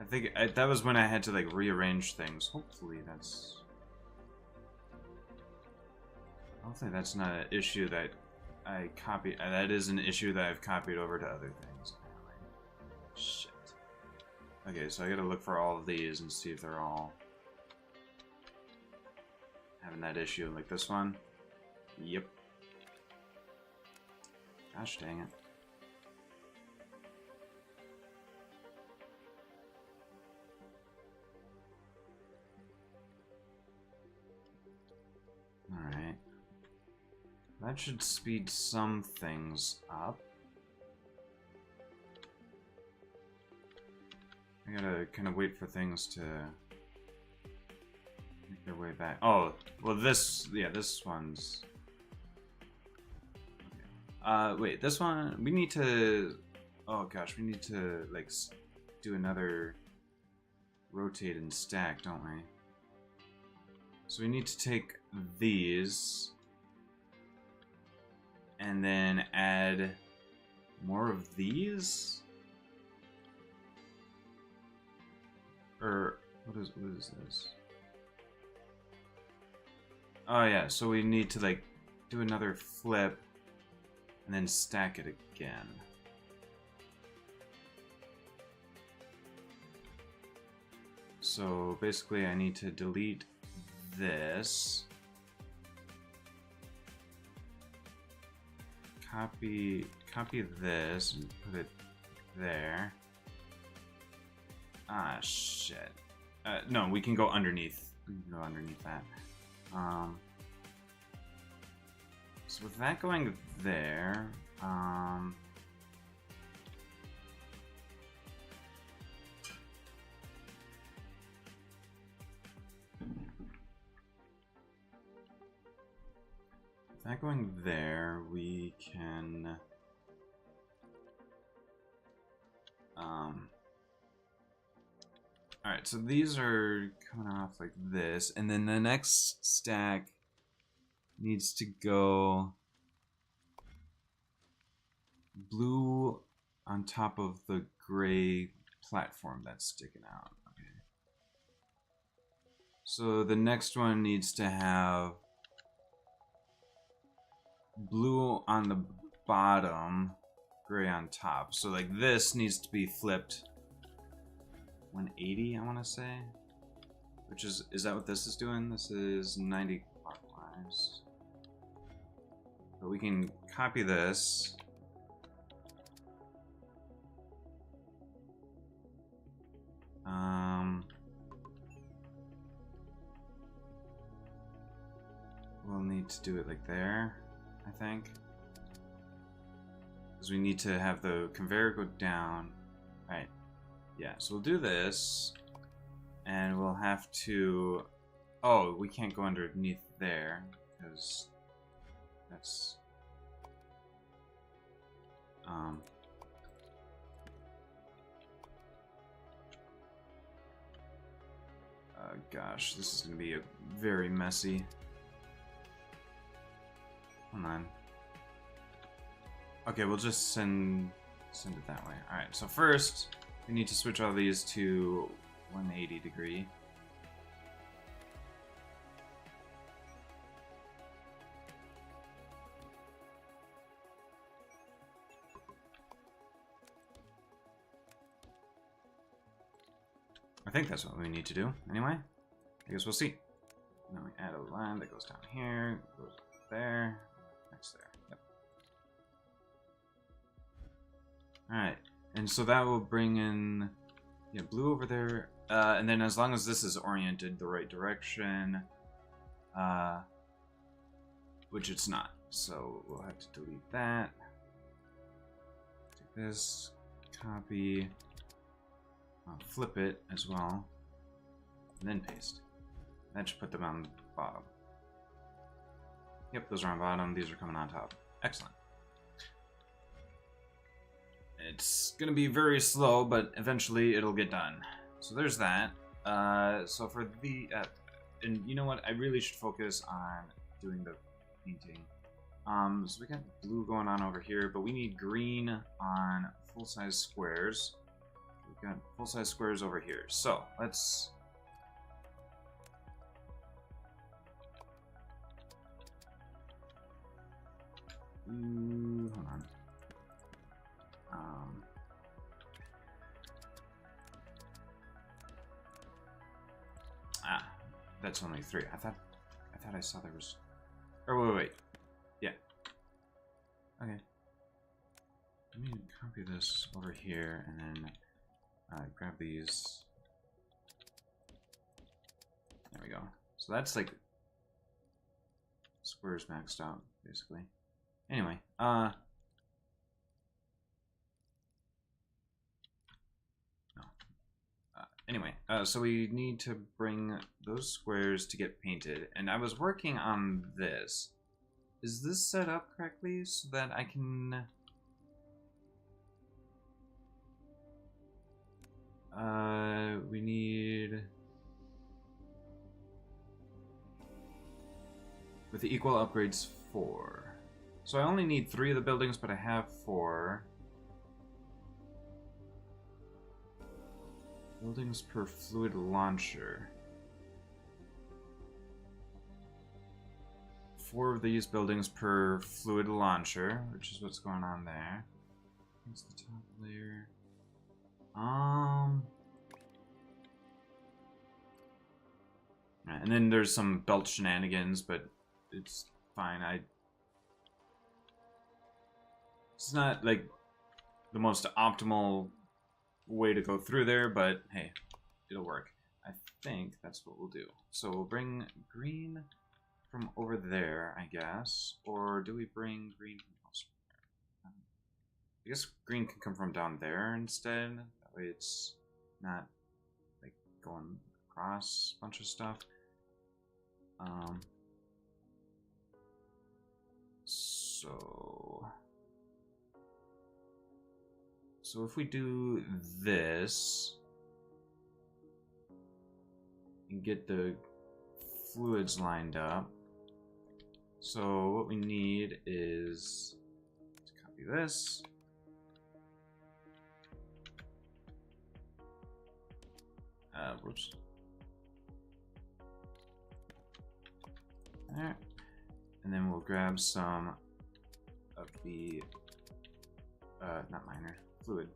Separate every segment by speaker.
Speaker 1: think that was when I had to like rearrange things. Hopefully that's not an issue that I copied. That is an issue that I've copied over to other things. Shit. Okay, so I gotta look for all of these and see if they're all having that issue. Like this one. Yep. Gosh dang it. Alright. That should speed some things up. I gotta kind of wait for things to make their way back. Oh, well this, yeah, this one's... Okay. Wait, this one, we need to... Oh gosh, we need to, like, do another rotate and stack, don't we? So we need to take these and then add more of these? Or what is this? Oh yeah, so we need to like do another flip and then stack it again. So basically I need to delete this, copy this and put it there. Ah, shit. No, we can go underneath. We can go underneath that. So with that going there, that going there, we can alright, so these are coming off like this, and then the next stack needs to go blue on top of the gray platform that's sticking out. Okay. So the next one needs to have blue on the bottom, gray on top. So like this needs to be flipped 180, I want to say. Which is that what this is doing? This is 90 clockwise. But we can copy this. We'll need to do it like there, I think. Because we need to have the conveyor go down. Alright. Yeah, so we'll do this. And we'll have to... Oh, we can't go underneath there. Because that's... gosh, this is going to be very messy. Hold on. Okay, we'll just send it that way. Alright, so first, we need to switch all these to 180 degree. I think that's what we need to do, anyway. I guess we'll see. Then we add a line that goes down here, goes there, next there. Yep. Alright, and so that will bring in, yeah, blue over there, and then as long as this is oriented the right direction, which it's not, so we'll have to delete that. Take this, copy, flip it as well, and then paste. That should put them on the bottom. Yep, those are on bottom, these are coming on top. Excellent. It's gonna be very slow, but eventually it'll get done. So there's that. So for the, and you know what, I really should focus on doing the painting. So we got blue going on over here, but we need green on full-size squares. We've got full-size squares over here. So let's. Hold on. That's only 3. I thought I saw there was. Or wait. Yeah. Okay. Let me copy this over here and then grab these. There we go. So that's like squares maxed out, basically. Anyway, so we need to bring those squares to get painted, and I was working on this. Is this set up correctly so that I can... we need... With the equal upgrades 4. So I only need 3 of the buildings, but I have 4. Buildings per fluid launcher. 4 of these buildings per fluid launcher, which is what's going on there. What's the top layer? And then there's some belt shenanigans, but it's fine. It's not like the most optimal way to go through there, but hey, it'll work. I think that's what we'll do. So we'll bring green from over there, I guess. Or do we bring green from elsewhere? I guess green can come from down there instead. That way it's not like going across a bunch of stuff. So if we do this and get the fluids lined up, so what we need is to copy this. Whoops. There. And then we'll grab some of the, not minor, fluid.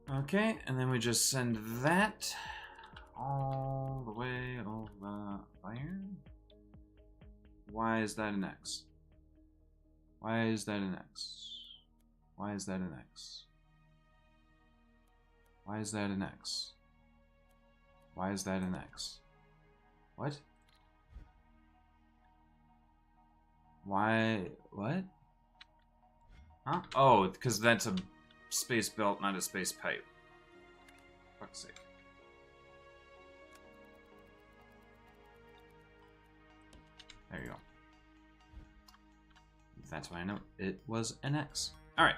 Speaker 1: Okay, and then we just send that all the way over there. Why is that an X? Why is that an X? Why is that an X? Why is that an X? Why is that an X? What? Why? What? Huh? Oh, because that's a space belt, not a space pipe. Fuck's sake. There you go. That's why I know it was an X. Alright.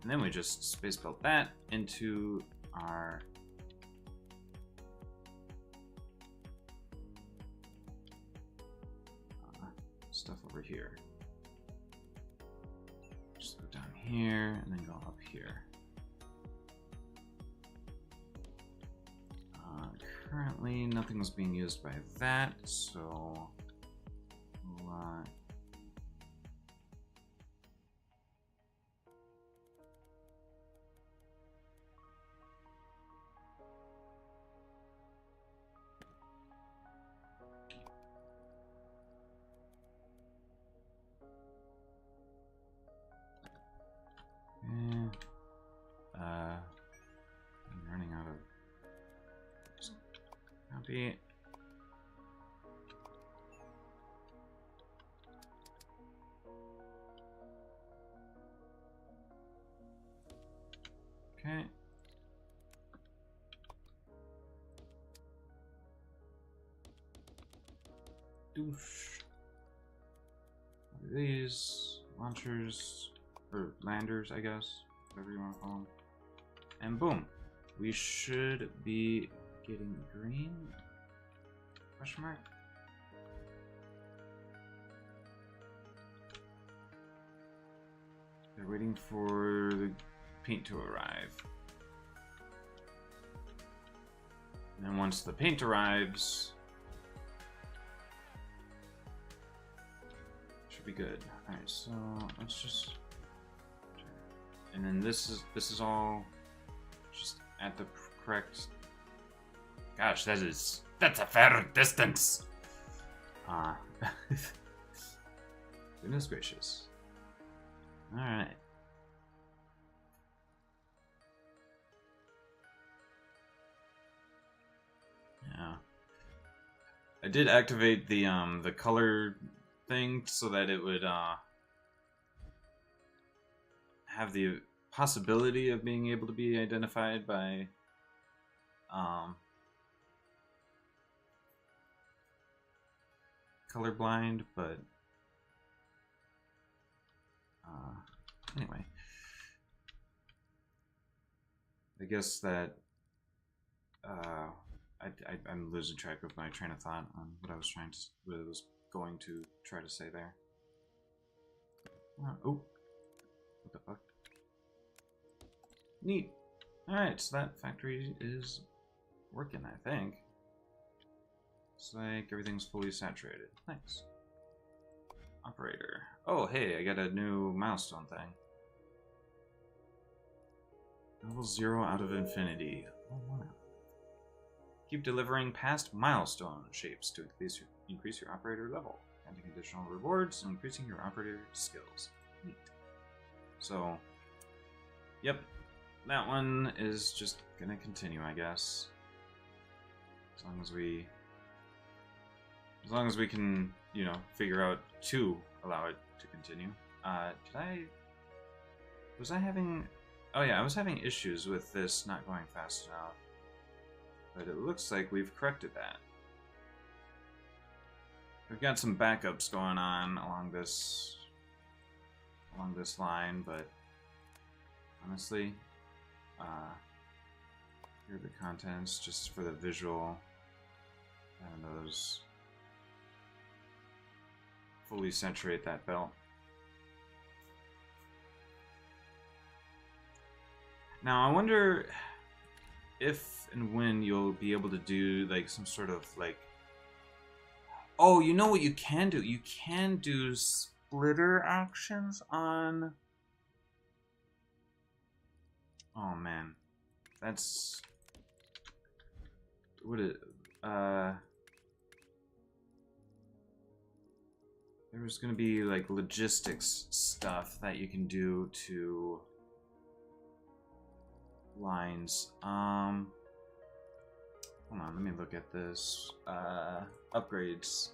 Speaker 1: And then we just space belt that into our... stuff over here. Just go down here and then go up here. Currently, nothing's being used by that, so we'll, I'm running out of copy. Okay. Doosh. What are these? Launchers, or landers, I guess, whatever you want to call them. And boom, we should be getting green? Question mark? They're waiting for the paint to arrive. And then once the paint arrives, should be good. Alright, so let's just... And then this is all just at the correct... Gosh, that's a fair distance! Goodness gracious. Alright. Yeah. I did activate the color thing so that it would have the possibility of being able to be identified by colorblind, but anyway, I guess that I'm losing track of my train of thought on what I was going to try to say there. Oh, what the fuck? Neat. All right, so that factory is working, I think. It's like everything's fully saturated. Thanks. Operator. Oh, hey, I got a new milestone thing. Level 0 out of infinity. Oh, wow. Keep delivering past milestone shapes to increase your operator level. Granting additional rewards and increasing your operator skills. Neat. So, yep. That one is just gonna continue, I guess. As long as we can, you know, figure out to allow it to continue. Was I having... Oh yeah, I was having issues with this not going fast enough. But it looks like we've corrected that. We've got some backups going on along this line, but honestly, here are the contents just for the visual and those fully saturate that belt. Now I wonder if and when you'll be able to do like some sort of like... Oh, you know what you can do? You can do splitter actions on... Oh man. That's... What it... There's gonna be like logistics stuff that you can do to lines. Hold on, let me look at this. Upgrades.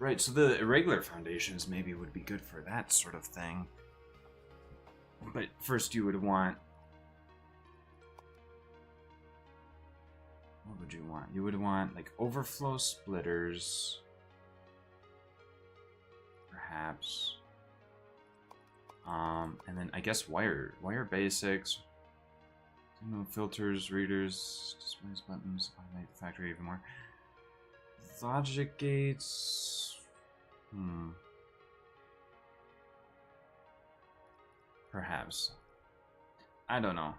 Speaker 1: Right, so the irregular foundations maybe would be good for that sort of thing. But first you would want... What would you want? You would want, like, overflow splitters. Perhaps. And then I guess wire basics. Filters, readers, displays, buttons, automate the factory even more. Logic gates. Perhaps. I don't know.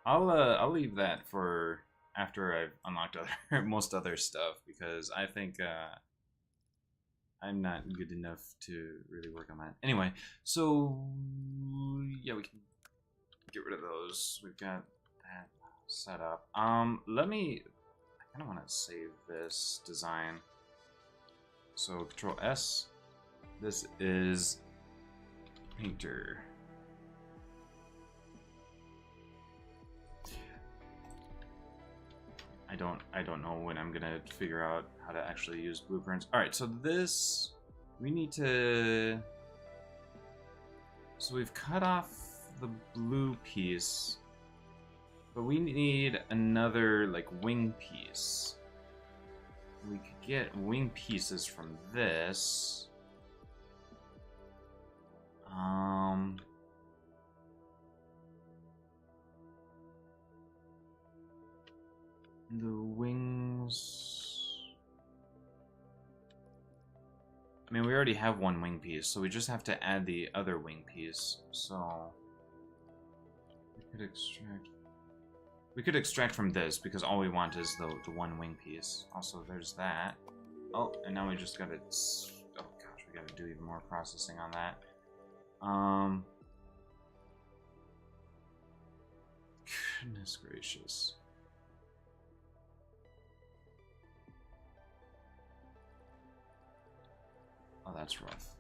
Speaker 1: I'll leave that for after I've unlocked most other stuff, because I think I'm not good enough to really work on that. Anyway, so yeah, we can get rid of those. We've got that set up. Let me... I kind of want to save this design. So Control S. This is Painter. I don't know when I'm gonna figure out how to actually use blueprints. All right, so this we need to. So we've cut off the blue piece. But we need another, like, wing piece. We could get wing pieces from this. The wings... I mean, we already have one wing piece, so we just have to add the other wing piece. So... We could extract from this, because all we want is the one wing piece. Also, there's that. Oh, and now we just gotta... Oh gosh, we gotta do even more processing on that. Goodness gracious. Oh, that's rough.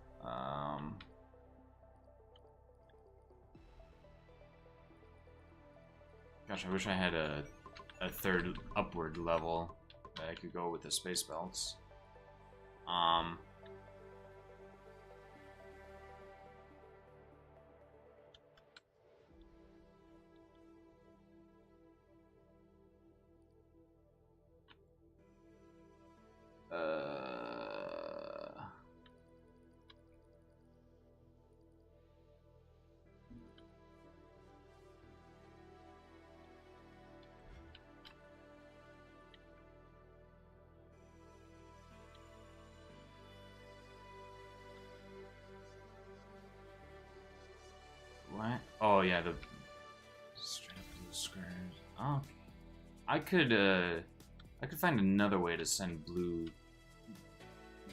Speaker 1: Gosh, I wish I had a third upward level that I could go with the space belts. What? Oh yeah, the straight up blue squares. Oh, okay. I could find another way to send blue,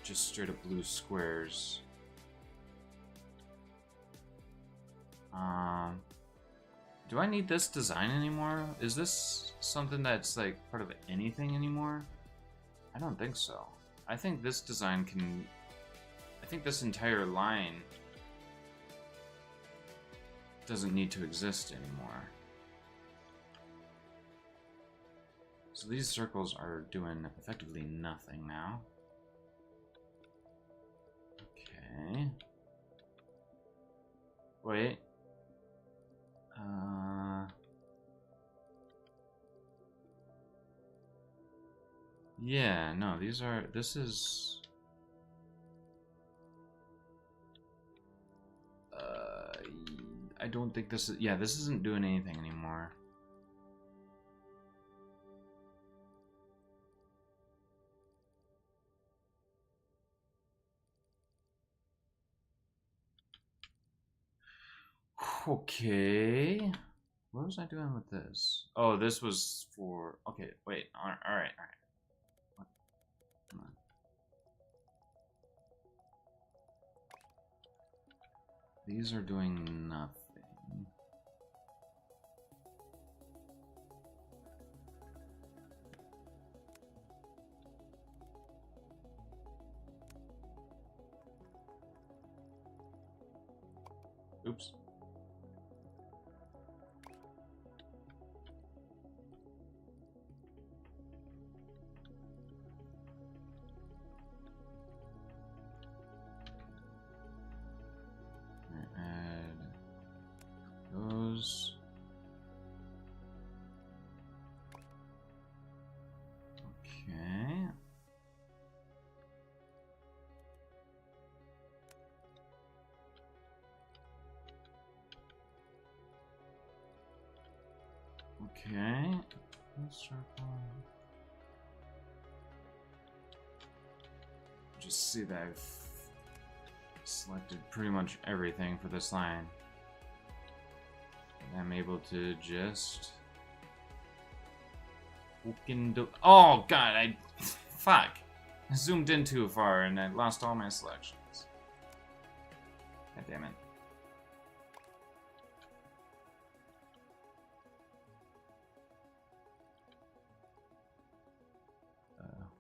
Speaker 1: just straight up blue squares. Do I need this design anymore? Is this something that's like part of anything anymore? I don't think so. I think this design can... I think this entire line doesn't need to exist anymore. So these circles are doing effectively nothing now. Okay. Wait. Yeah, no, these are... This is... I don't think this is... Yeah, this isn't doing anything anymore. Okay. What was I doing with this? Oh, this was for... Okay, wait. Alright. What? Come on. These are doing nothing. Oops. Add those. Okay. Okay. Just see that I've selected pretty much everything for this line. And I'm able to just fucking do. Oh god, I fuck. I zoomed in too far and I lost all my selections. God damn it.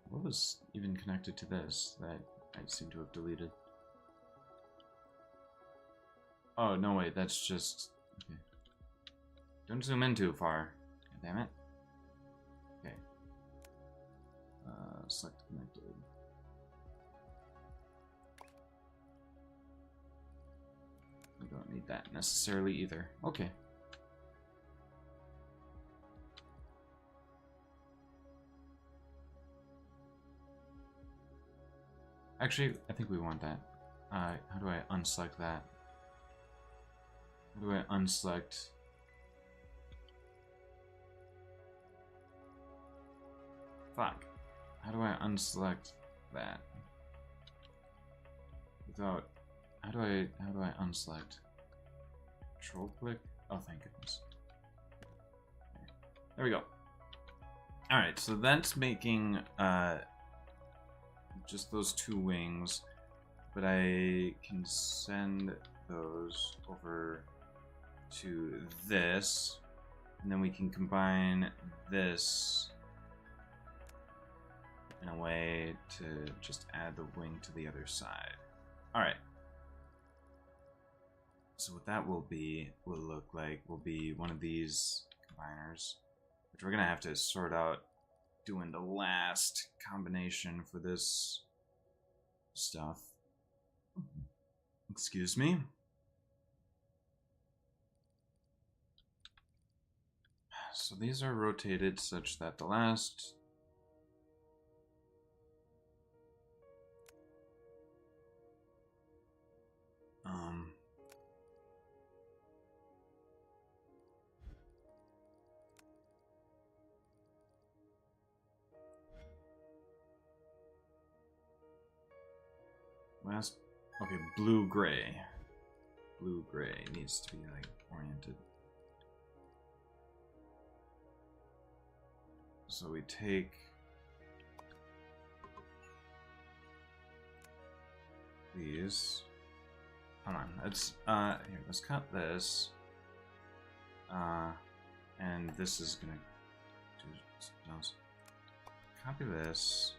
Speaker 1: What was even connected to this that I seem to have deleted? Oh, no, wait, that's just... Okay. Don't zoom in too far. God damn it. Okay. Select connected. We don't need that necessarily either. Okay. Actually, I think we want that. How do I unselect that? How do I unselect? Fuck. How do I unselect that? Without... How do I unselect? Control click? Oh, thank goodness. Okay. There we go. Alright, so that's making just those 2 wings, but I can send those over to this, and then we can combine this in a way to just add the wing to the other side. Alright. So what that will look like will be one of these combiners, which we're gonna have to sort out doing the last combination for this stuff. Excuse me. So these are rotated such that the last okay, blue-gray. Blue-gray needs to be, like, oriented. So we take... these. Hold on, let's, here, let's cut this. And this is gonna do something else. Copy this.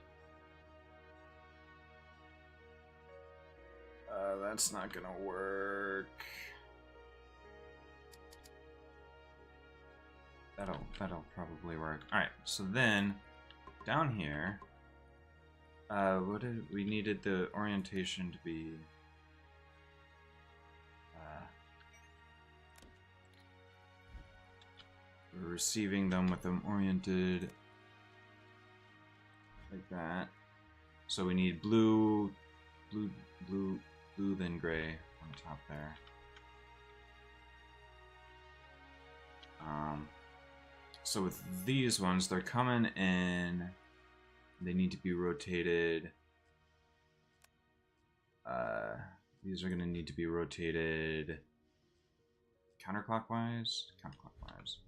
Speaker 1: That's not gonna work. That'll probably work. Alright, so then down here, what did we needed the orientation to be we're receiving them with them oriented like that. So we need blue, then gray on top there. So with these ones, they're coming in. They need to be rotated. These are going to need to be rotated counterclockwise.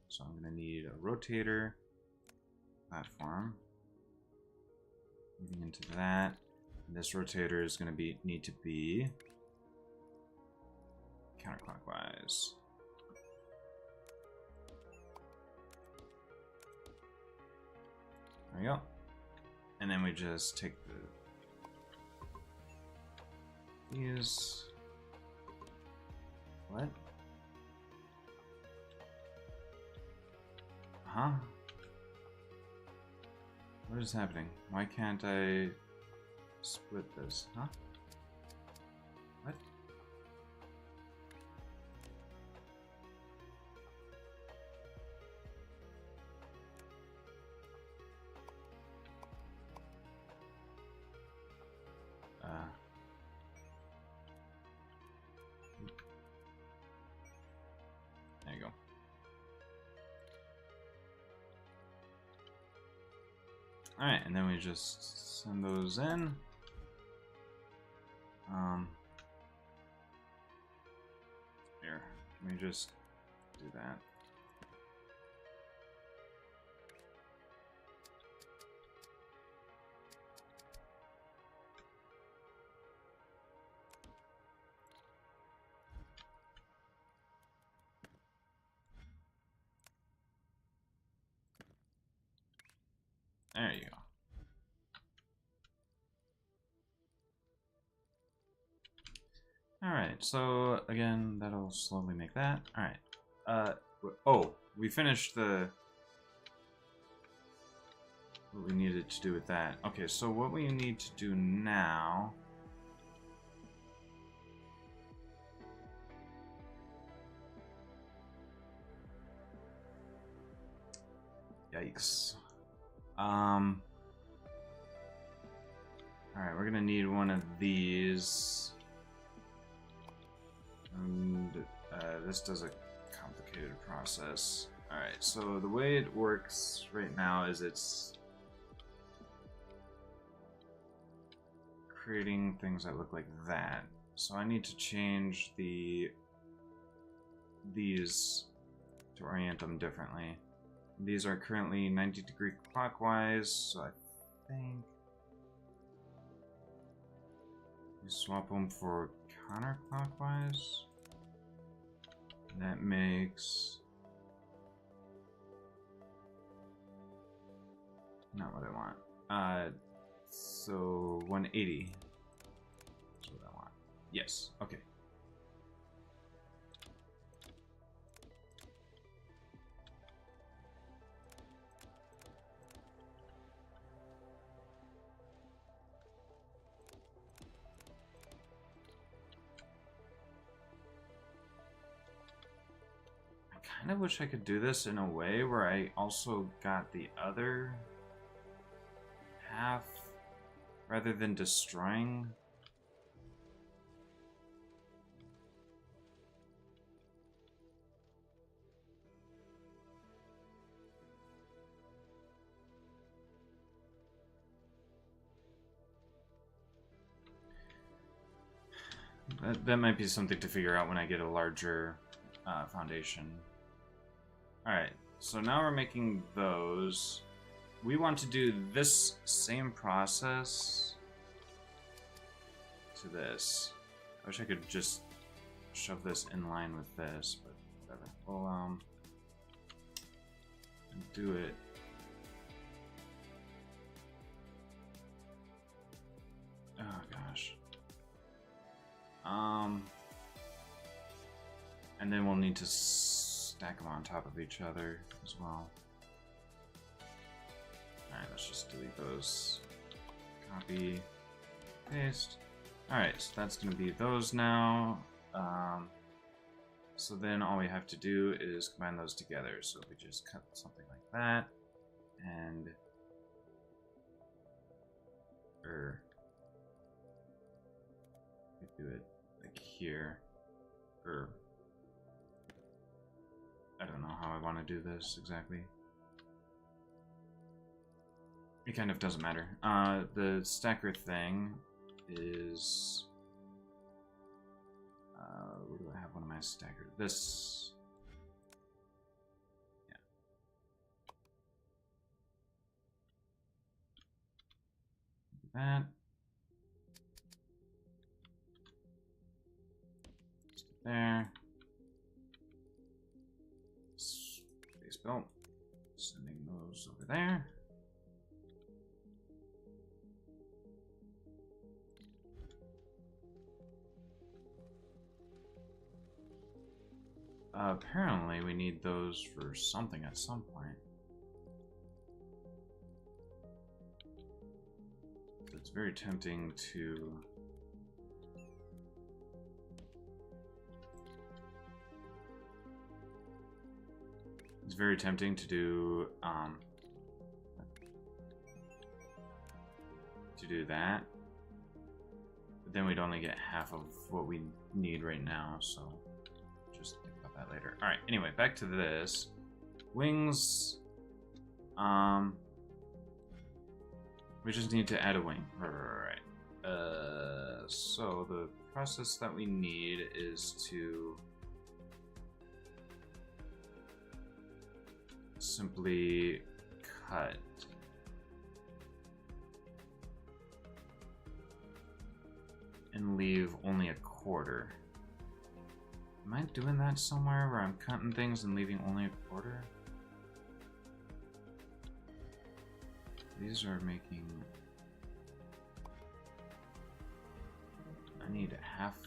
Speaker 1: So I'm going to need a rotator platform. Moving into that. And this rotator is going to need to be counterclockwise. There we go. And then we just take these. What? Huh? What is happening? Why can't I split this? Huh? What? There you go. Alright, and then we just send those in. Here, let me just do that. There you go. Alright, so again, that'll slowly make that. Alright. Oh, we finished what we needed to do with that. Okay, so what we need to do now Yikes. Alright, we're gonna need one of these. And this does a complicated process. Alright, so the way it works right now is it's creating things that look like that. So I need to change these to orient them differently. These are currently 90-degree clockwise, so I think we swap them for counterclockwise. That makes not what I want. So 180. That's what I want. Yes. Okay. I kind of wish I could do this in a way where I also got the other half rather than destroying. That might be something to figure out when I get a larger foundation. Alright, so now we're making those. We want to do this same process to this. I wish I could just shove this in line with this, but whatever. We'll do it. Oh gosh. And then we'll need to stack them on top of each other as well. Alright, let's just delete those. Copy, paste. Alright, so that's going to be those now. So then all we have to do is combine those together. So we just cut something like that, and we do it like here, or I don't know how I want to do this exactly. It kind of doesn't matter. The stacker thing is... where do I have one of my stackers? This... Yeah. That. Just there. Space belt. Sending those over there. Apparently we need those for something at some point. It's very tempting to... It's very tempting to do that. But then we'd only get half of what we need right now, so just think about that later. Alright, anyway, back to this. Wings. We just need to add a wing. Right. So the process that we need is to simply cut and leave only a quarter. Am I doing that somewhere where I'm cutting things and leaving only a quarter? These are making... I need half...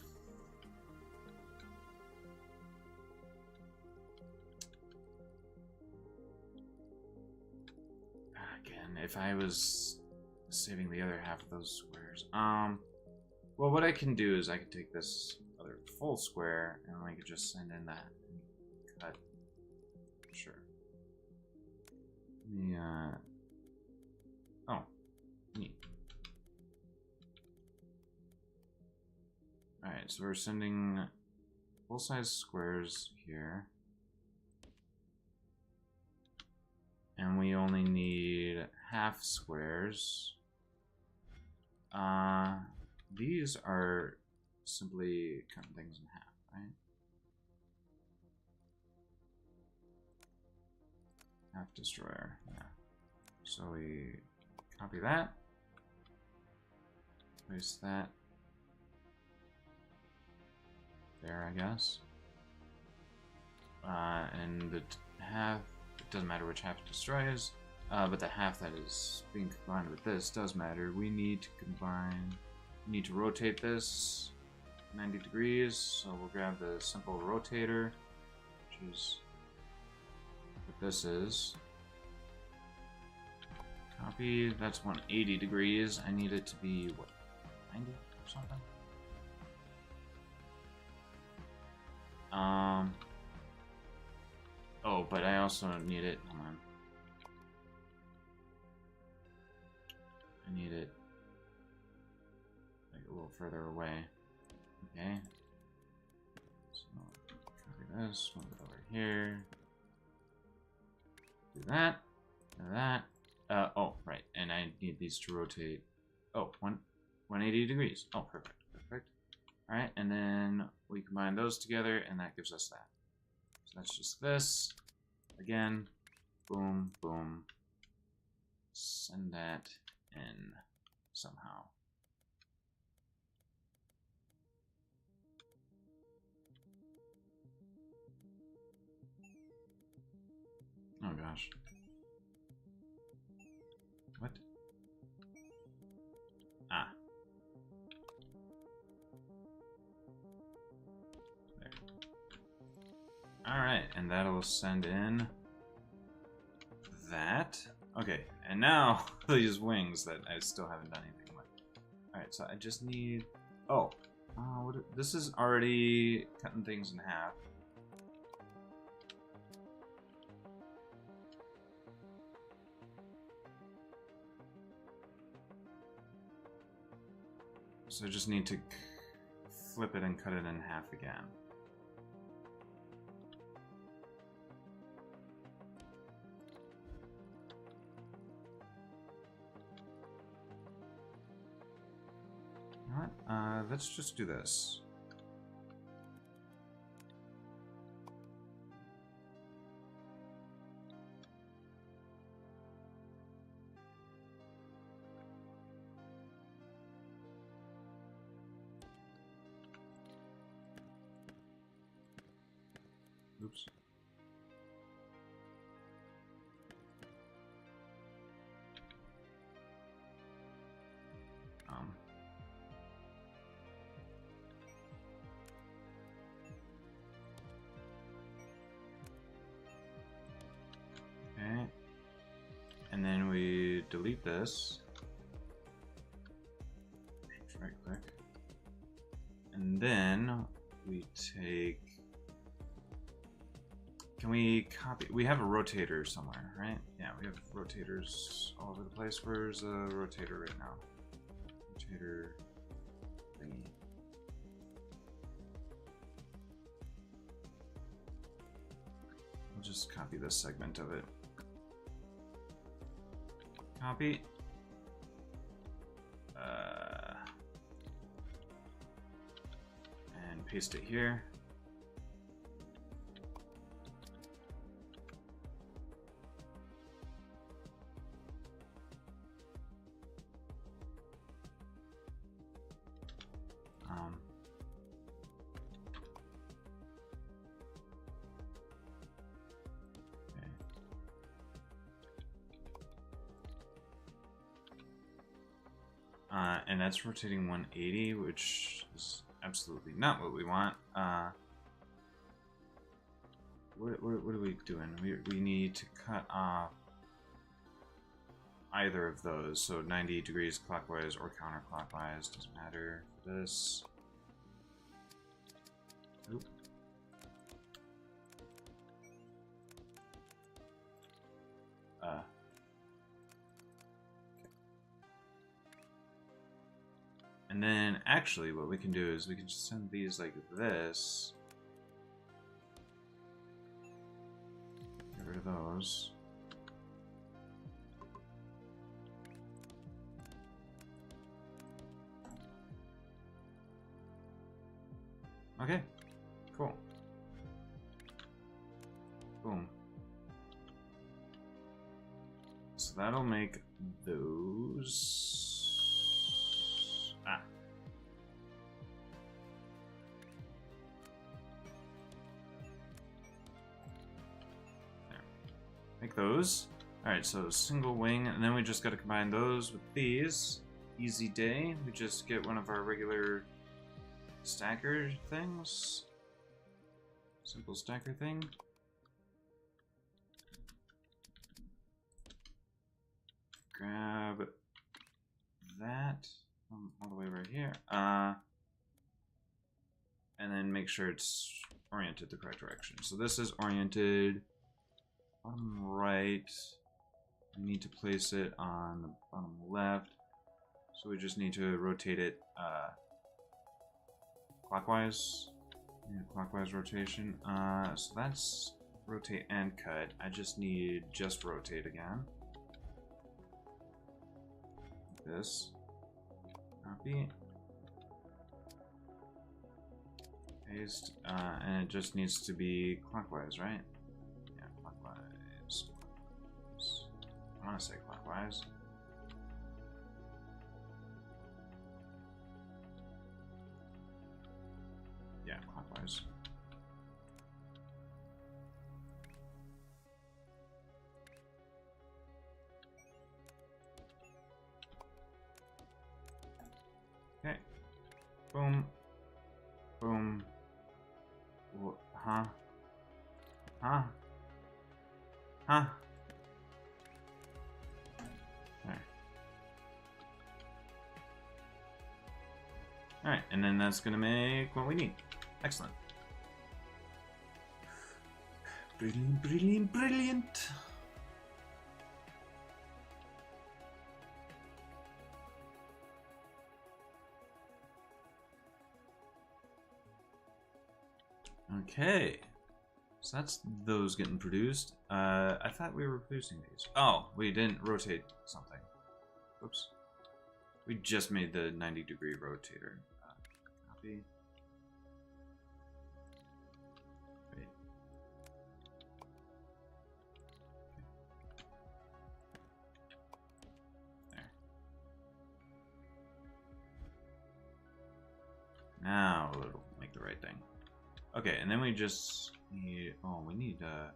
Speaker 1: Again, if I was saving the other half of those squares. Well, what I can do is I can take this other full square and I could just send in that and cut. Sure. so we're sending full-size squares here. And we only need half squares. These are simply cutting things in half, right? Half destroyer, yeah. So we copy that. Place that there, I guess. And the half, it doesn't matter which half it destroys, but the half that is being combined with this does matter. We need to combine, we need to rotate this 90 degrees, so we'll grab the simple rotator, which is what this is. Copy, that's 180 degrees. I need it to be, what, 90 or something? Oh, but I also need it, hold on. I need it like a little further away. Okay. So, copy this, move it over here. Do that, do that. Oh, right, and I need these to rotate. Oh, 180 degrees. Oh, perfect, perfect. Alright, and then we combine those together, and that gives us that. So that's just this. Again, boom, boom. Send that in somehow. Oh gosh. What? Ah. There. Alright, and that'll send in that. Okay, and now these wings that I still haven't done anything with. Alright, so I just need... Oh. This is already cutting things in half. So I just need to flip it and cut it in half again. You know what? Let's just do this. Oops. Okay. And then we delete this. Just right click. And then we take... Can we copy? We have a rotator somewhere, right? Yeah, we have rotators all over the place. Where's the rotator right now? Rotator thingy. I'll just copy this segment of it. Copy. And paste it here. And that's rotating 180, which is absolutely not what we want. What are we doing? We need to cut off either of those, so 90 degrees clockwise or counterclockwise, doesn't matter. This. Oop. And then, actually, what we can do is we can just send these like this. Get rid of those. Okay, cool. Boom. So that'll make those. Ah. There. Make those. Alright, so single wing, and then we just gotta combine those with these. Easy day. We just get one of our regular stacker things. Simple stacker thing. Grab that all the way right here. And then make sure it's oriented the correct direction. So this is oriented bottom right. We need to place it on the bottom left. So we just need to rotate it clockwise. Clockwise rotation. So that's rotate and cut. I just need just rotate again. Like this. Copy. Paste. And it just needs to be clockwise, right? Yeah, clockwise. I want to say clockwise. Yeah, clockwise. Okay. Boom. Boom. Huh? Huh? Huh? There. Alright, and then that's gonna make what we need. Excellent. Brilliant, brilliant, brilliant. Okay. So that's those getting produced. I thought we were producing these. Oh, we didn't rotate something. Oops. We just made the 90-degree rotator. Copy. Wait. Okay. There. Now it'll make the right thing. Okay, and then we just need. Oh, we need a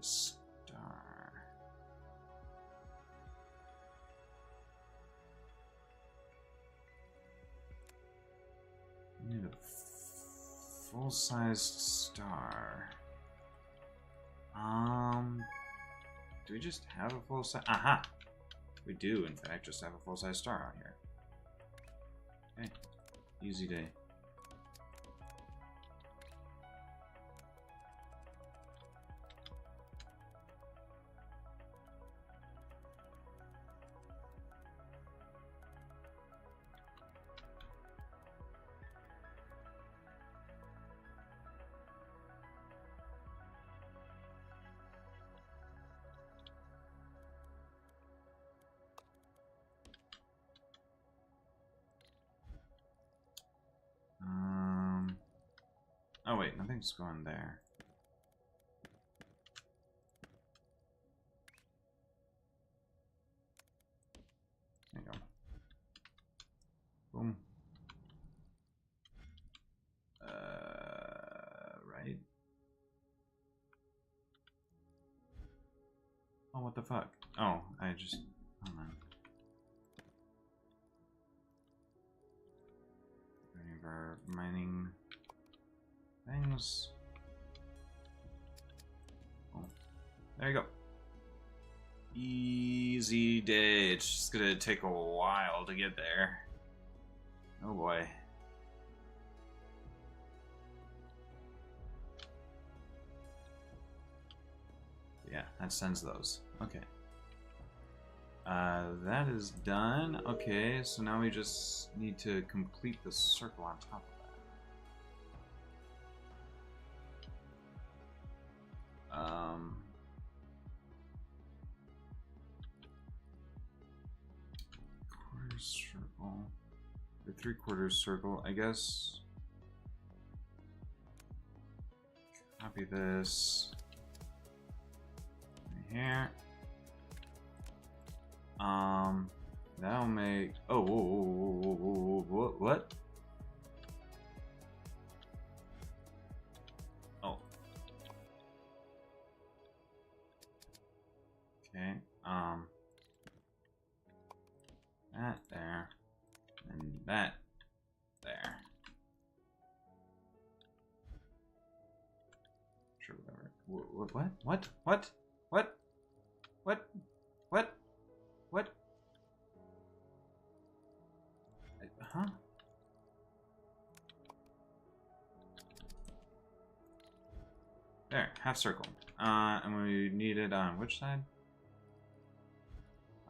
Speaker 1: star. We need a full-sized star. Do we just have a full-size? Aha! We do, in fact, just have a full-size star on here. Okay, easy day. Oh wait, nothing's going there. There you go. Boom. Right. Oh, what the fuck? Oh, I just... Hold on. Any of our mining things. Oh, there you go. Easy day. It's just gonna take a while to get there. Oh boy. Yeah, that sends those. Okay. That is done. Okay, so now we just need to complete the circle on top of that. Quarter circle. The 3/4 circle, I guess. Copy this. Right here. That'll make. Oh, whoa, whoa, whoa, whoa, what? Oh. Okay. That there, and that there. Sure, whatever. What? What? What? What? What? What? What? Huh? There, half circle. And we need it on which side?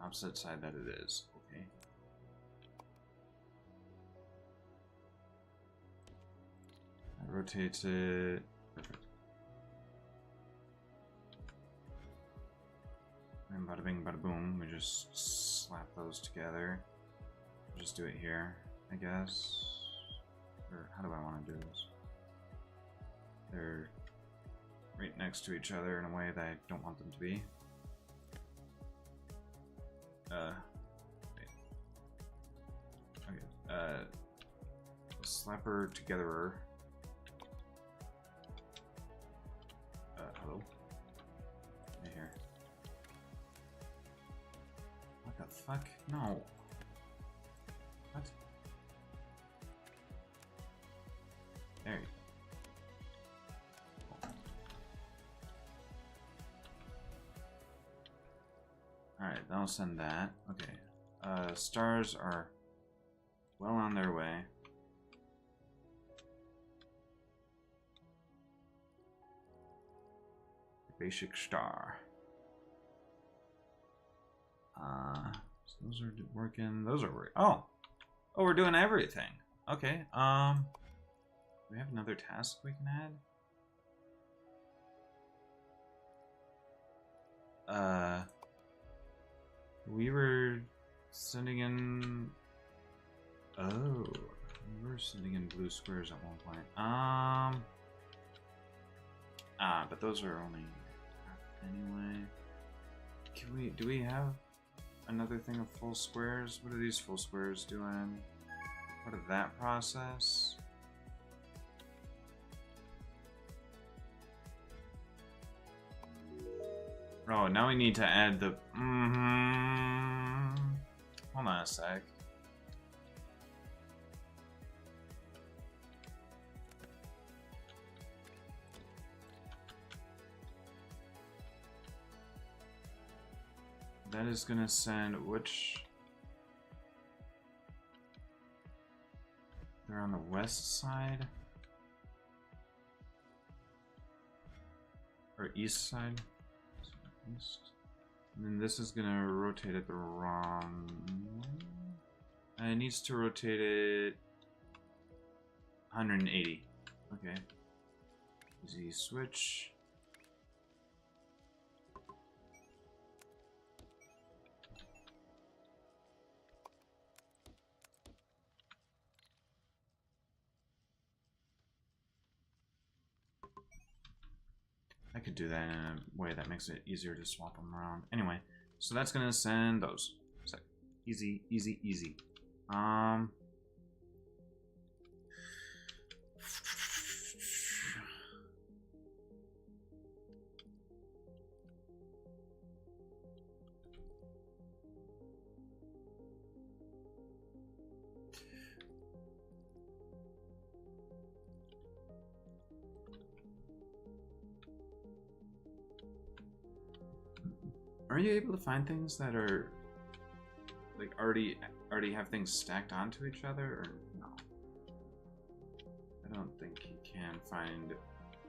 Speaker 1: Opposite side that it is. Okay. That rotates it. Perfect. And bada bing, bada boom. We just slap those together. Just do it here, I guess. Or how do I want to do this? They're right next to each other in a way that I don't want them to be. Wait. Okay, slapper togetherer. Hello? Right here. What the fuck? No. What? There you go. Alright, that'll send that. Okay. Stars are well on their way. Basic star. So those are working. Those are working. Oh! Oh, we're doing everything. Okay, do we have another task we can add? We were sending in... Oh, we were sending in blue squares at one point. But those are only... Anyway... Do we have another thing of full squares? What are these full squares doing? Part of that process? Oh, now we need to add the... Hold on a sec. That is gonna send which... They're on the west side? Or east side? East. And then this is gonna rotate it the wrong way. It needs to rotate it 180. Okay. Easy switch. I could do that in a way that makes it easier to swap them around. Anyway, so that's gonna send those. So easy, easy, easy. Are you able to find things that are like already have things stacked onto each other, or no? I don't think you can find.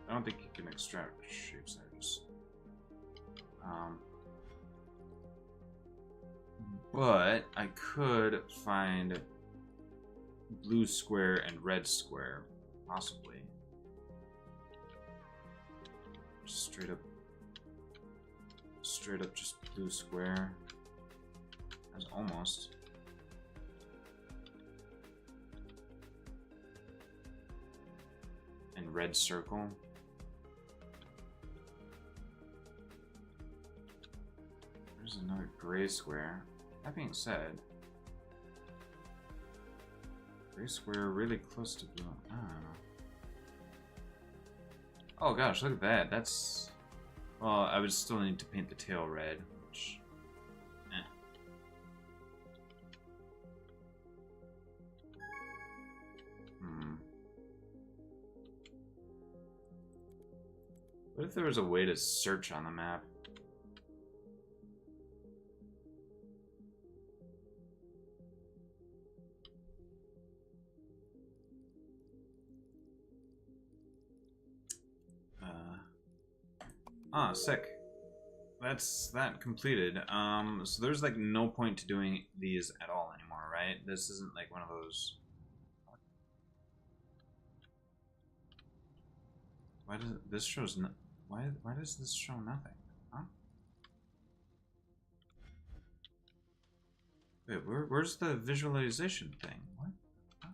Speaker 1: I don't think you can extract shapes that are just. But I could find blue square and red square, possibly. Just straight up just blue square. That's almost. And red circle. There's another gray square. That being said, gray square really close to blue. I don't know. Oh gosh, look at that. That's... Well, I would still need to paint the tail red, which... What if there was a way to search on the map? Sick. That's that completed. So there's like no point to doing these at all anymore, right? This isn't like one of those... Why does this shows no... Why does this show nothing? Huh? Wait, where's the visualization thing? What? Huh?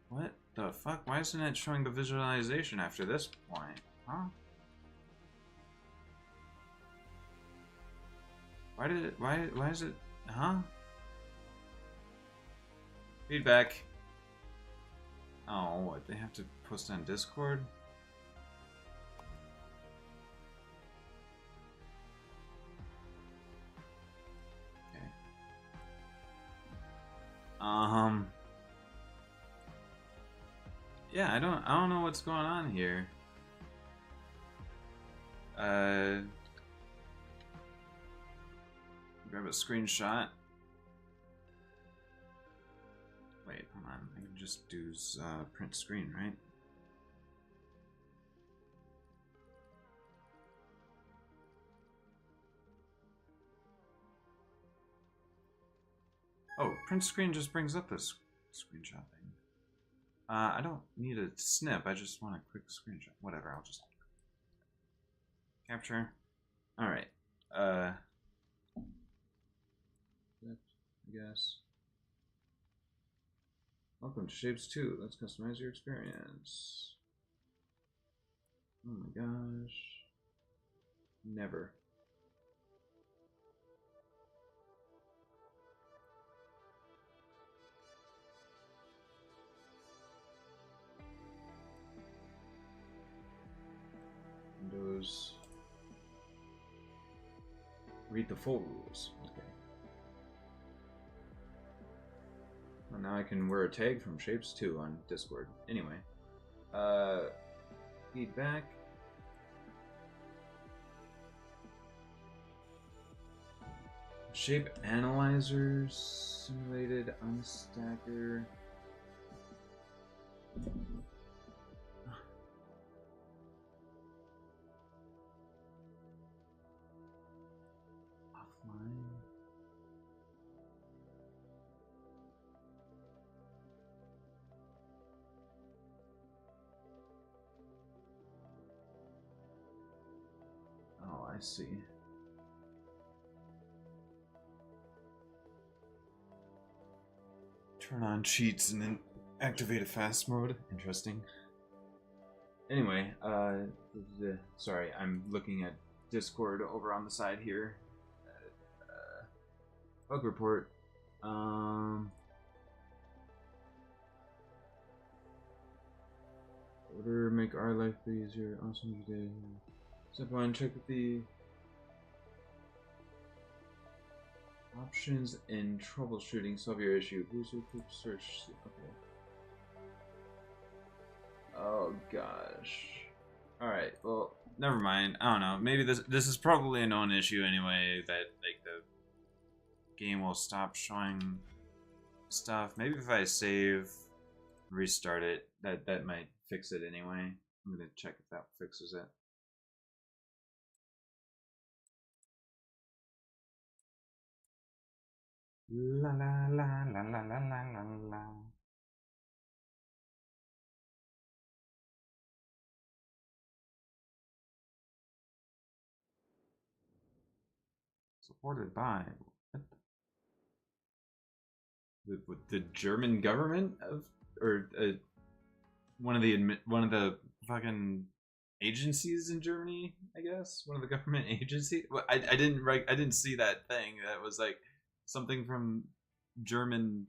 Speaker 1: What the fuck? Why isn't it showing the visualization after this point? Huh? Why did it... Why is it... Huh? Feedback. Oh, what? They have to post on Discord? Okay. Yeah, I don't know what's going on here. Grab a screenshot. Wait, hold on. I can just do print screen, right? Oh, print screen just brings up this screenshot thing. I don't need a snip. I just want a quick screenshot. Whatever. I'll just capture. All right. I guess. Welcome to Shapes 2. Let's customize your experience. Oh my gosh. Never. Windows. Read the full rules. Okay. Well, now I can wear a tag from Shapes 2 on Discord. Anyway. Feedback. Shape analyzers. Simulated unstacker. I see. Turn on cheats and then activate a fast mode. Interesting. Anyway, sorry, I'm looking at Discord over on the side here. Bug report. Order, make our life easier. Awesome today. Step 1, check the options in troubleshooting. Solve your issue. Please quick search. Okay. Oh gosh. Alright, well, never mind. I don't know. Maybe this is probably a known issue anyway, that like the game will stop showing stuff. Maybe if I save, restart it, that might fix it anyway. I'm gonna check if that fixes it. La la la la la la la la la. Supported by the German government of or one of the fucking agencies in Germany, I guess. One of the government agencies. Well, I didn't see that thing. That was like something from German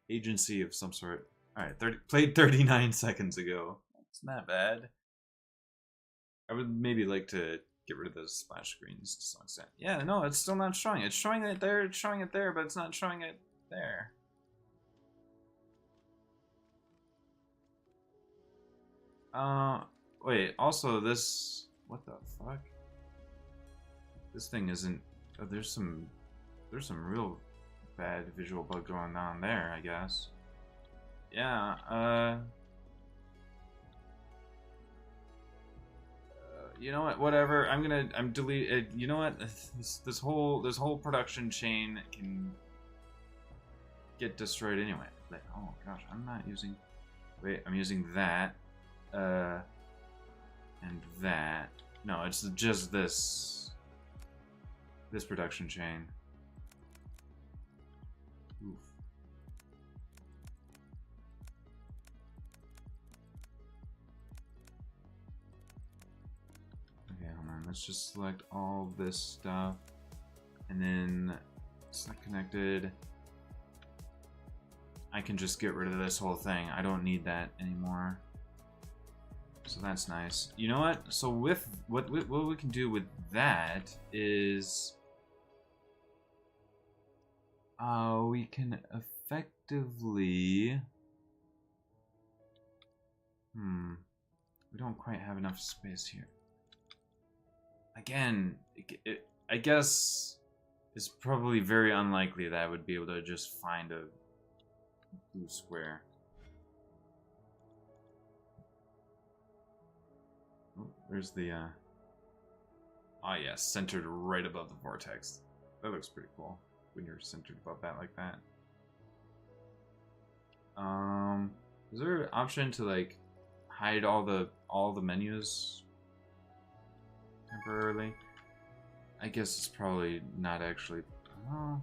Speaker 1: agency of some sort. All right, played 39 seconds ago. It's not bad. I would maybe like to get rid of those splash screens to some extent. Yeah, no, it's still not showing. It's showing it there, it's showing it there, but it's not showing it there. Wait, also this, what the fuck? This thing isn't, oh, there's some real bad visual bug going on there, I guess. Yeah, you know what? Whatever. I'm delete. You know what? This whole production chain can get destroyed anyway. Like, oh gosh, I'm not using. Wait, I'm using that, and that. No, it's just this production chain. Oof. Okay, hold on. Let's just select all this stuff, and then it's not connected. I can just get rid of this whole thing. I don't need that anymore. So that's nice. You know what? So with what we can do with that is we can effectively we don't quite have enough space here. Again, I guess it's probably very unlikely that I would be able to just find a blue square. Oh, there's the oh yeah, centered right above the vortex. That looks pretty cool when you're centered above that like that. Is there an option to like hide all the menus temporarily? I guess it's probably not actually. Oh,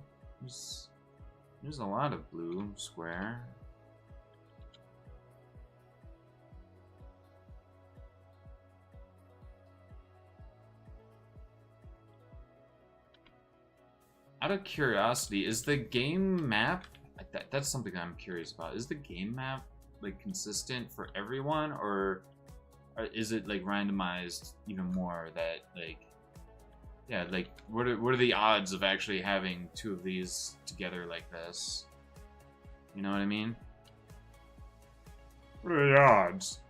Speaker 1: there's a lot of blue square. Out of curiosity, is the game map, that's something I'm curious about. Is the game map like consistent for everyone, or is it like randomized even more that like, yeah, like what are the odds of actually having two of these together like this? You know what I mean? What are the odds?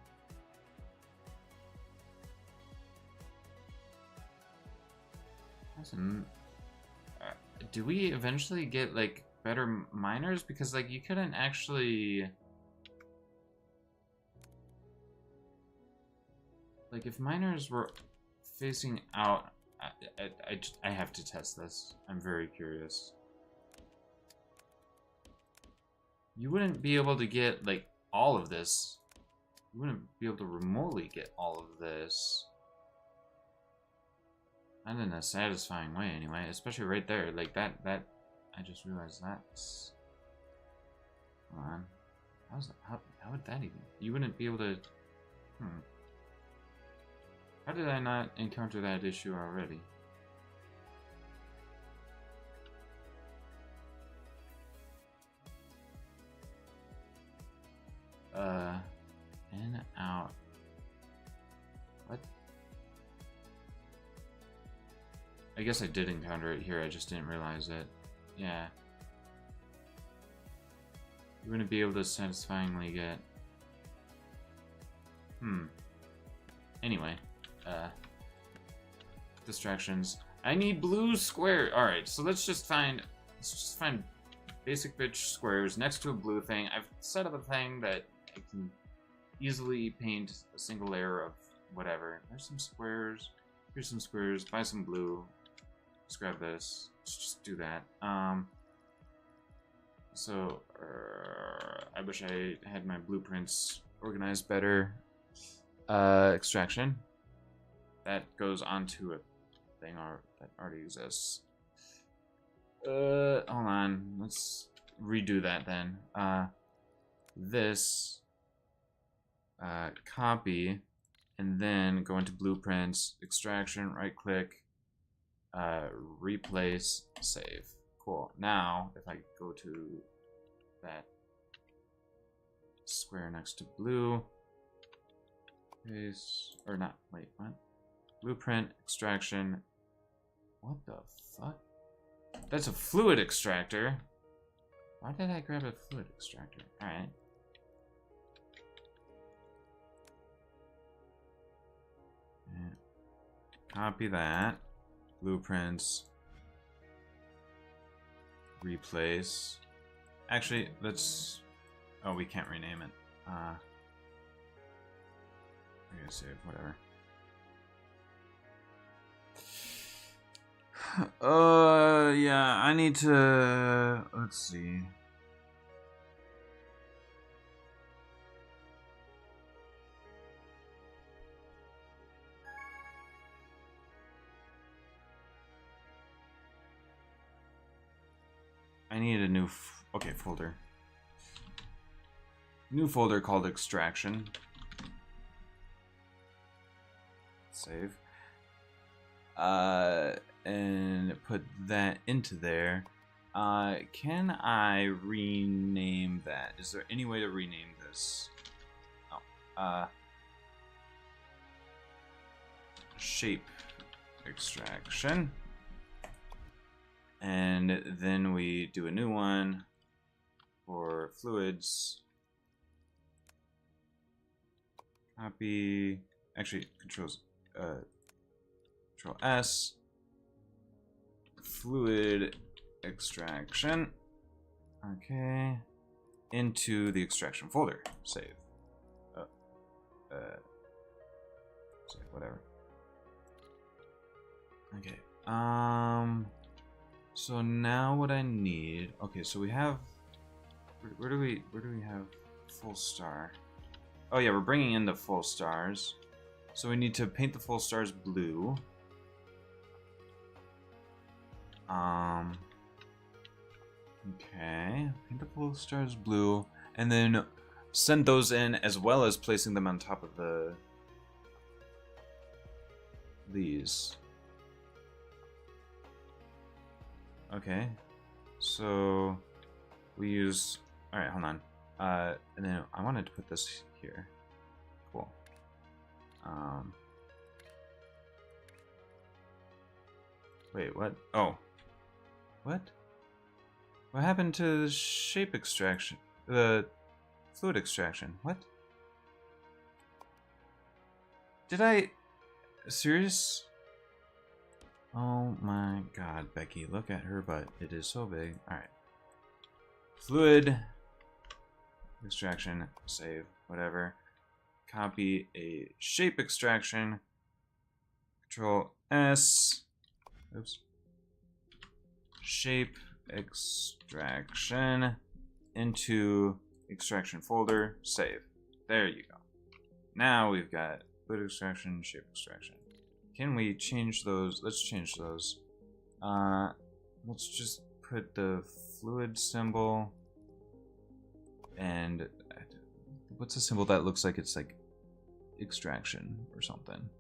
Speaker 1: Do we eventually get like better miners? Because like you couldn't actually, like if miners were facing out, I have to test this. I'm very curious. You wouldn't be able to get like all of this. You wouldn't be able to remotely get all of this. Not in a satisfying way, anyway. Especially right there, like that. I just realized that's. Hold on. How would that even? You wouldn't be able to. How did I not encounter that issue already? In, out. What? I guess I did encounter it here, I just didn't realize it. Yeah. You wouldn't be able to satisfyingly get... Anyway. Distractions. I need blue square. Alright, so let's just find basic bitch squares next to a blue thing. I've set up a thing that I can easily paint a single layer of whatever. There's some squares. Here's some squares. Buy some blue. Let's grab this. Let's just do that. So, I wish I had my blueprints organized better. Extraction. That goes onto a thing that already exists. Hold on. Let's redo that then. This. Copy. And then go into blueprints, extraction, right click, replace, save. Cool. Now, if I go to that square next to blue, paste, or not, wait, what? Blueprint, extraction. What the fuck? That's a fluid extractor. Why did I grab a fluid extractor? Alright. Copy that. Blueprints. Replace. Actually, let's... Oh, we can't rename it. We're gonna save, whatever. Yeah, I need to... Let's see. I need a new... Okay, folder. New folder called extraction. Save. And put that into there. Can I rename that? Is there any way to rename this? Oh. Shape extraction. And then we do a new one for fluids. Copy. Actually, Control S. Fluid extraction. Okay. Into the extraction folder. Save. Save, whatever. Okay. So now what I need... Okay, so we have... Where do we have full star? Oh yeah, we're bringing in the full stars. So we need to paint the full stars blue. Okay, paint the full stars blue, and then send those in as well as placing them on top of these. Okay, so we use... Alright, hold on. And then I wanted to put this here. Cool. Wait, what? Oh. What? What happened to the shape extraction? The fluid extraction? What? Did I... Serious? Oh my god, Becky, look at her butt. It is so big. Alright. Fluid extraction, save, whatever. Copy a shape extraction. Control S. Oops. Shape extraction into extraction folder. Save. There you go. Now we've got fluid extraction, shape extraction. Can we change those? Let's change those. Let's just put the fluid symbol and what's a symbol that looks like it's like extraction or something?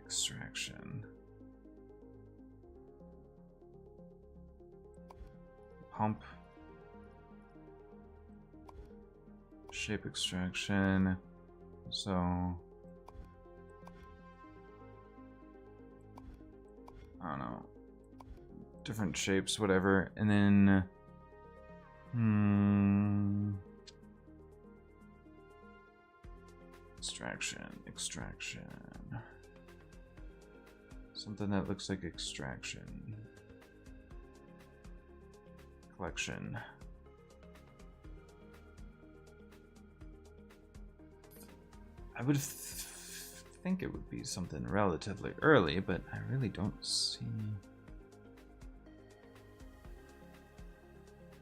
Speaker 1: Extraction. Pump. Shape extraction. So I don't know. Different shapes, whatever. And then extraction. Something that looks like extraction. Collection. I would think it would be something relatively early, but I really don't see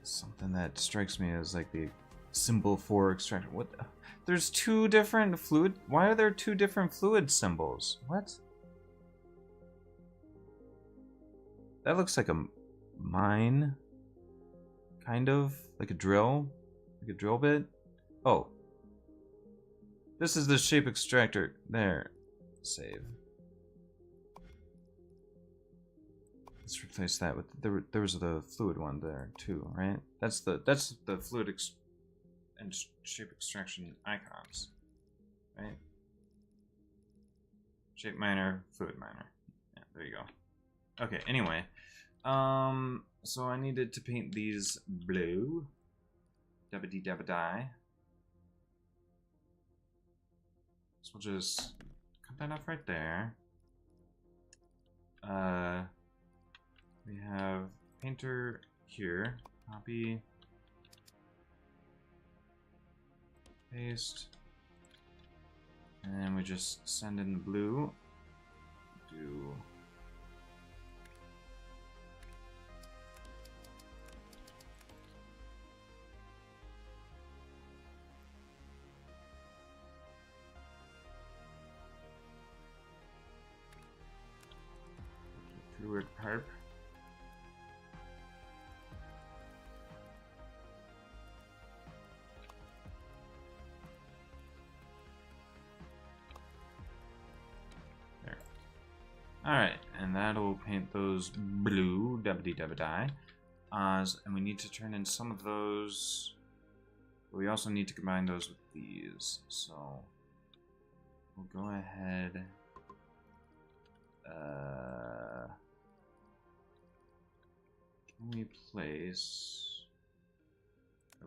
Speaker 1: something that strikes me as like the symbol for extraction. What? There's two different fluid. Why are there two different fluid symbols? What? That looks like a mine, kind of like a drill bit. Oh, this is the shape extractor. There, save. Let's replace that with there was the fluid one there too, right? That's the fluid and shape extraction icons, right? Shape miner, fluid miner. Yeah, there you go. Okay. Anyway, so I needed to paint these blue. Dabba-dee dabba-die. So we'll just cut that off right there. We have painter here. Copy. Paste. And then we just send in the blue. Do fluid perp. There. Alright, and that'll paint those blue, dabba-dee dabba-die. And we need to turn in some of those. But we also need to combine those with these. So we'll go ahead. Can we place?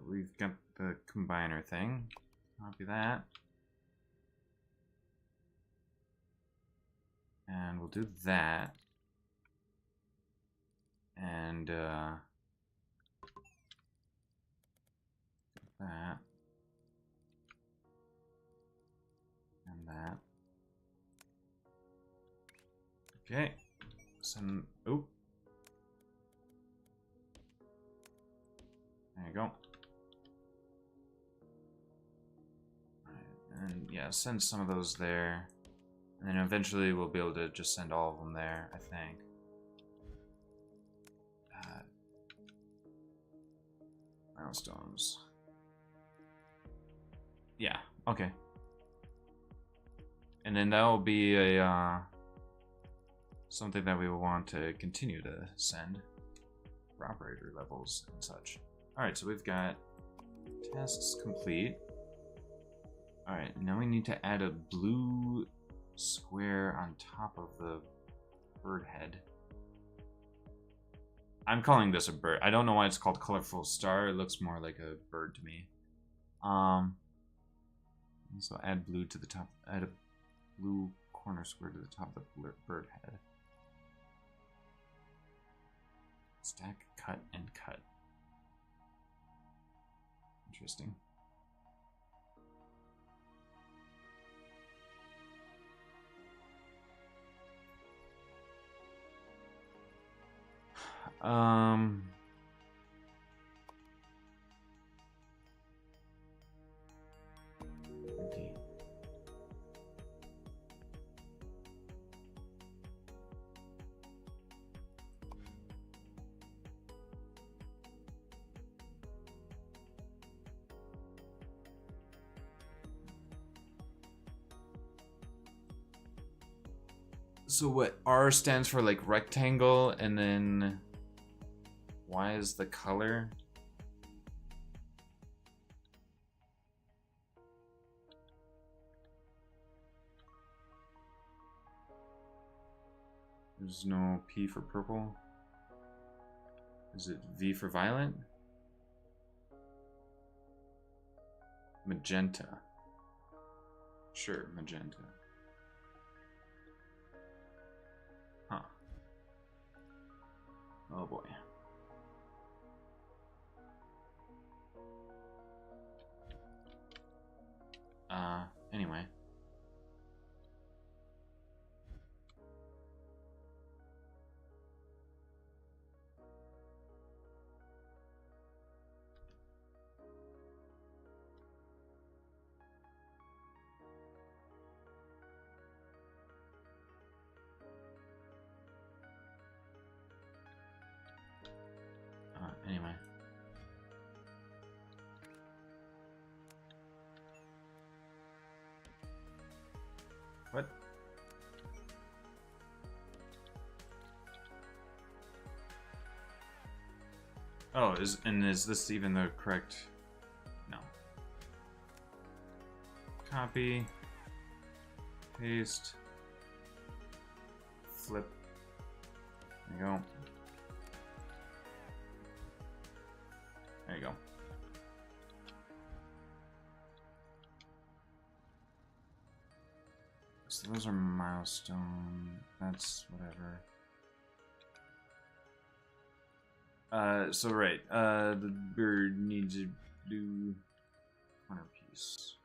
Speaker 1: We've got the combiner thing. Copy that. And we'll do that. And that. And that. Okay. Some. Oh. There you go. Alright, and yeah, send some of those there. And then eventually we'll be able to just send all of them there, I think. Milestones. Yeah, okay. And then that will be a something that we will want to continue to send for operator levels and such. Alright, so we've got tasks complete. Alright, now we need to add a blue square on top of the bird head. I'm calling this a bird. I don't know why it's called colorful star. It looks more like a bird to me. So add blue to the top. Add a blue corner square to the top of the bird head. Stack, cut, and cut. Interesting. Okay. So what R stands for, like, rectangle, and then Y is the color? There's no P for purple. Is it V for violet? Magenta. Sure, magenta. Huh. Oh boy. Anyway. Anyway. What? Oh, is this even the correct? No. Copy. Paste. Flip. There you go. There you go. So those are milestone. That's whatever. So right. The bird needs a blue corner piece.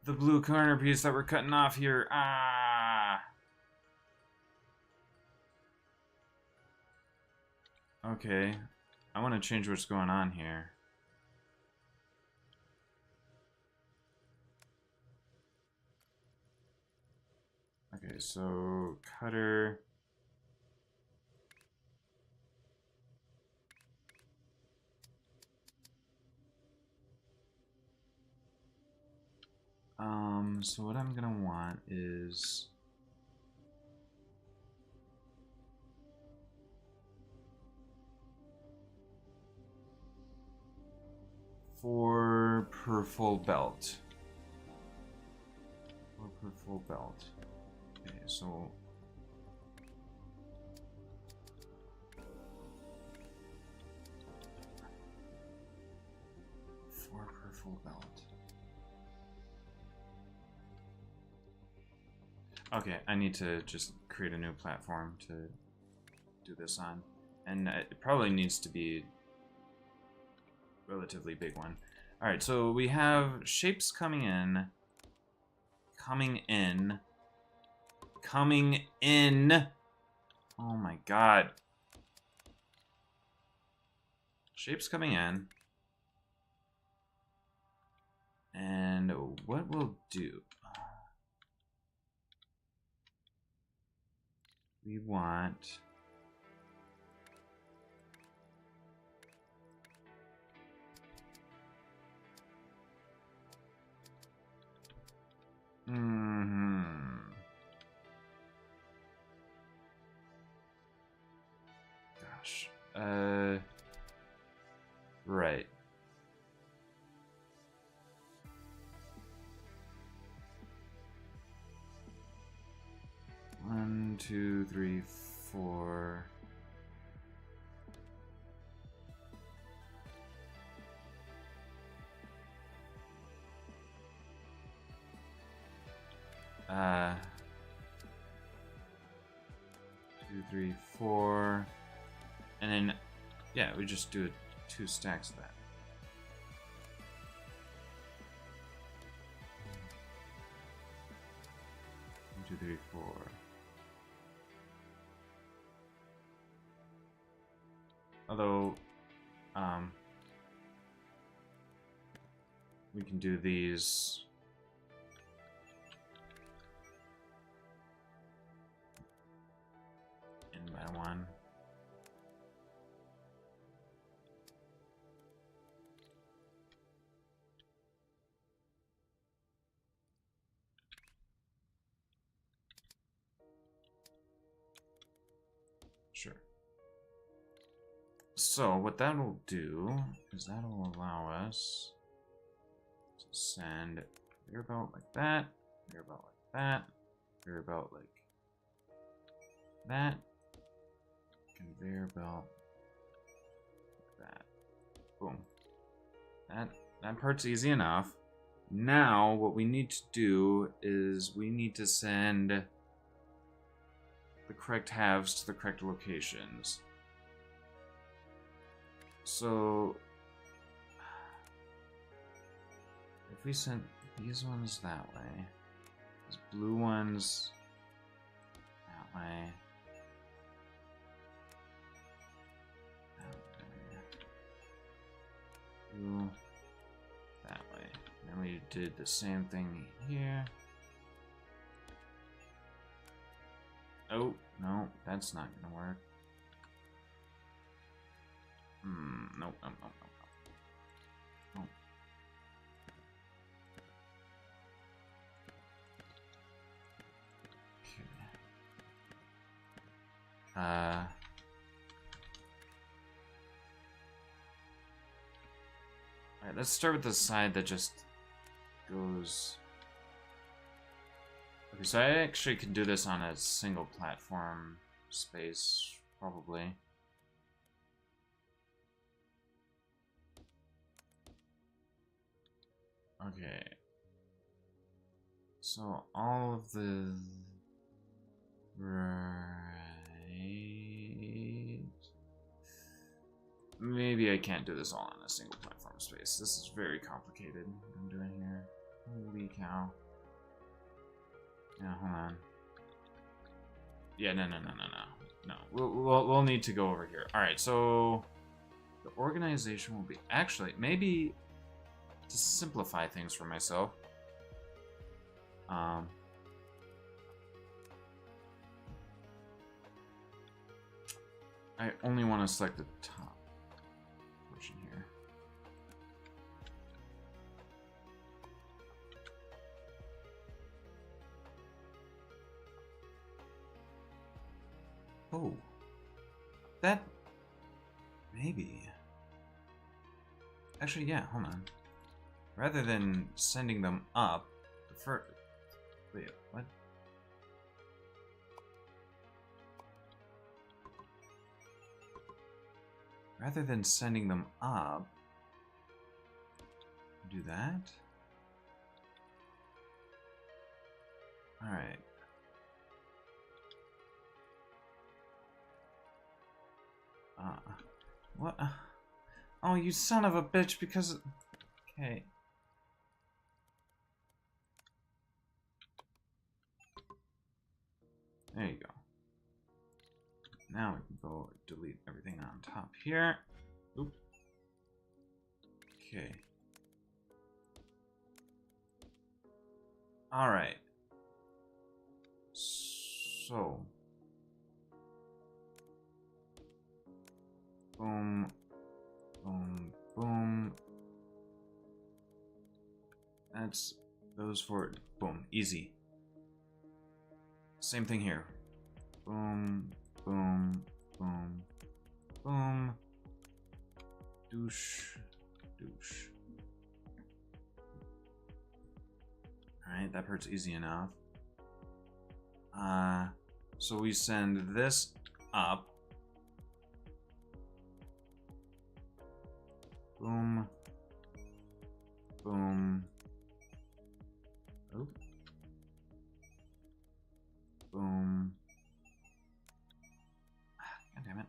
Speaker 1: The blue corner piece that we're cutting off here. Ah. Okay. I want to change what's going on here. Okay, so cutter. So what I'm gonna want is four per full belt. 4 per full belt. Okay, so four per full belt. Okay, I need to just create a new platform to do this on. And it probably needs to be a relatively big one. Alright, so we have shapes coming in. Coming in. Coming in. Oh my god. Shapes coming in. And what we'll do... We want... Gosh. Right. One, two, three, four. Two, three, four. And then, yeah, we just do 2 stacks of that. 1, 2, 3, 4. Although, we can do these. In by 1. Sure. So what that'll do is that'll allow us to send conveyor belt like that, conveyor belt like that, conveyor belt like that, conveyor belt like that. Boom. That part's easy enough. Now what we need to do is we need to send the correct halves to the correct locations. So if we sent these ones that way, these blue ones that way, blue that way, and we did the same thing here. Oh, no, that's not gonna work. No, no, no, no, no. No. Okay. Alright, let's start with the side that just goes... Okay, so I actually could do this on a single platform space, probably. Okay. So all of the... Right... Maybe I can't do this all on a single platform space. This is very complicated, what I'm doing here. Holy cow. Yeah, hold on. Yeah, no. No, we'll need to go over here. Alright, so... The organization will be... Actually, maybe... To simplify things for myself. I only want to select the top portion here. Oh. That... Maybe. Actually, yeah, hold on. Rather than sending them up, the first... Wait, what? Rather than sending them up, do that? Alright. What? Oh, you son of a bitch, because... Okay. There you go. Now we can go delete everything on top here. Oop. Okay. Alright. So. Boom. Boom. Boom. That's those for boom. Easy. Same thing here. Boom. Boom. Boom. Boom. Douche. Douche. Alright, that part's easy enough. So we send this up. Boom. Boom. Oh. Boom. God damn it.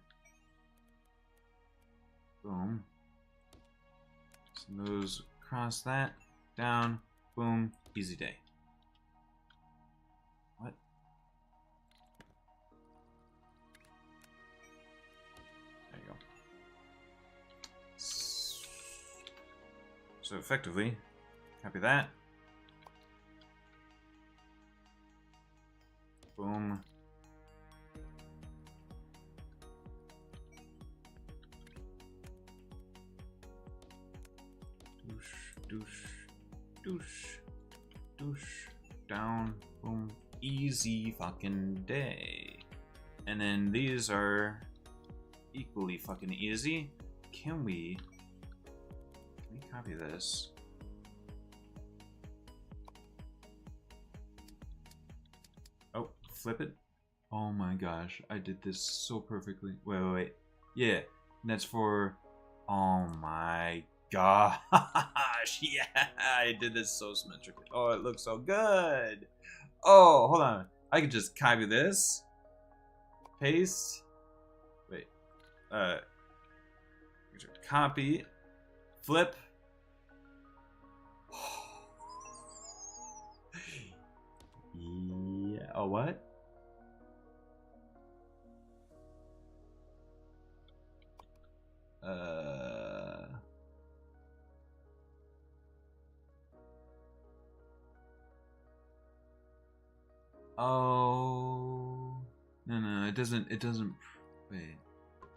Speaker 1: Boom. Send those across that. Down. Boom. Easy day. What? There you go. So effectively, copy that. Boom. Douche, douche, douche, down, boom, easy fucking day. And then these are equally fucking easy. Can we copy this? Oh, flip it. Oh my gosh, I did this so perfectly. Wait. Yeah, and that's for... Oh my gosh, yeah, I did this so symmetrically. Oh, it looks so good. Oh, hold on. I could just copy this. Paste. Wait. Copy. Flip. Yeah. Oh, what? Oh. No, it doesn't, wait.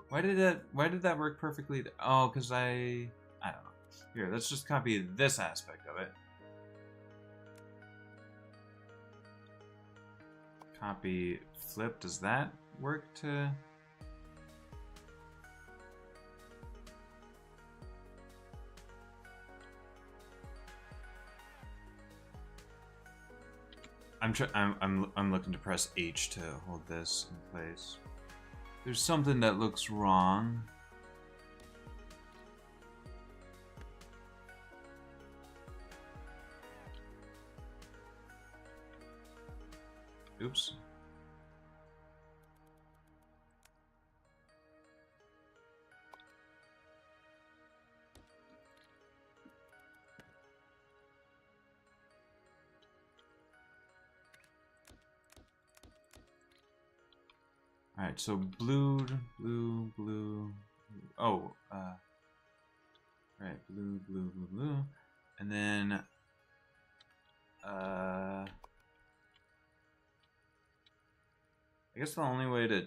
Speaker 1: Why did that work perfectly? Oh, because I don't know. Here, let's just copy this aspect of it. Copy, flip. Does that work to... I'm looking to press H to hold this in place. There's something that looks wrong. Oops. Alright, so blue. Oh, right, blue. And then, I guess the only way to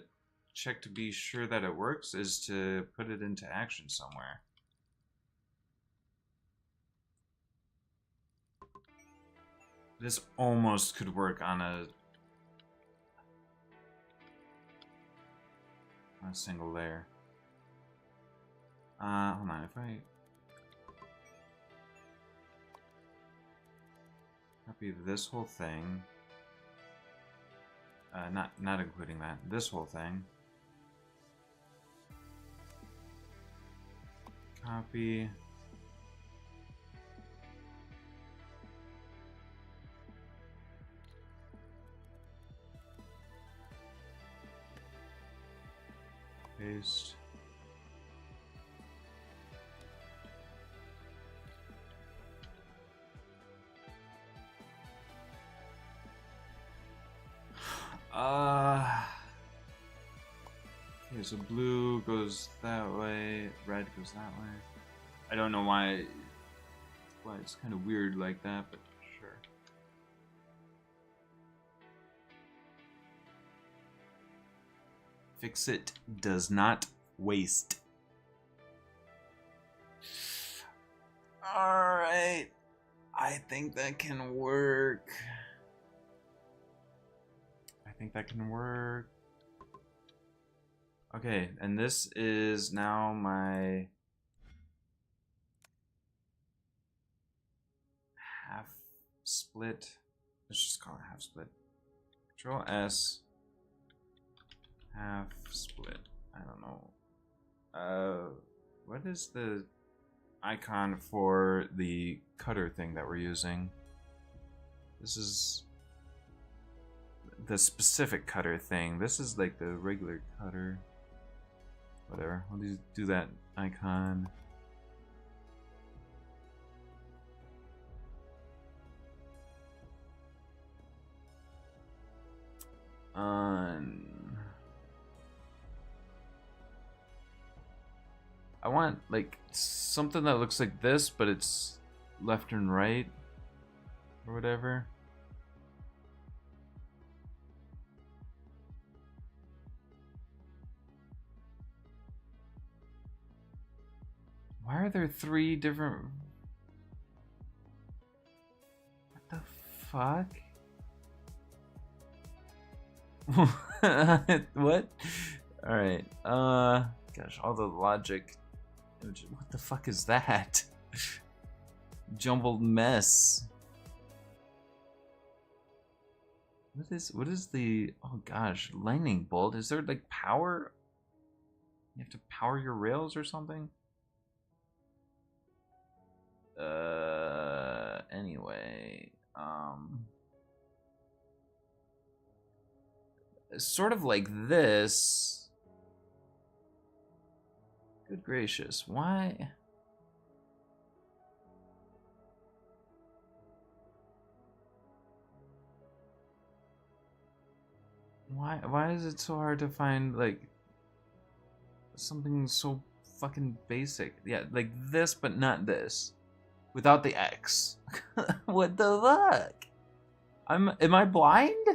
Speaker 1: check to be sure that it works is to put it into action somewhere. This almost could work on a single layer. Hold on, if I copy this whole thing, not including that, this whole thing, copy, paste. Okay, so blue goes that way, red goes that way. I don't know why it's kind of weird like that, but sure. Fix it does not waste. Alright. I think that can work. Okay, and this is now my half split. Let's just call it half split. Control S. Half split. I don't know. What is the icon for the cutter thing that we're using? This is the specific cutter thing. This is like the regular cutter. Whatever. I'll just do that icon. I want like something that looks like this, but it's left and right or whatever. Why are there 3 different... What the fuck? What? Alright, gosh, all the logic. What the fuck is that? Jumbled mess. What is the... Oh gosh, lightning bolt? Is there like power? You have to power your rails or something? Anyway, sort of like this. Good gracious, why? Why is it so hard to find like something so fucking basic? Yeah, like this, but not this. Without the X. What the fuck? Am I blind?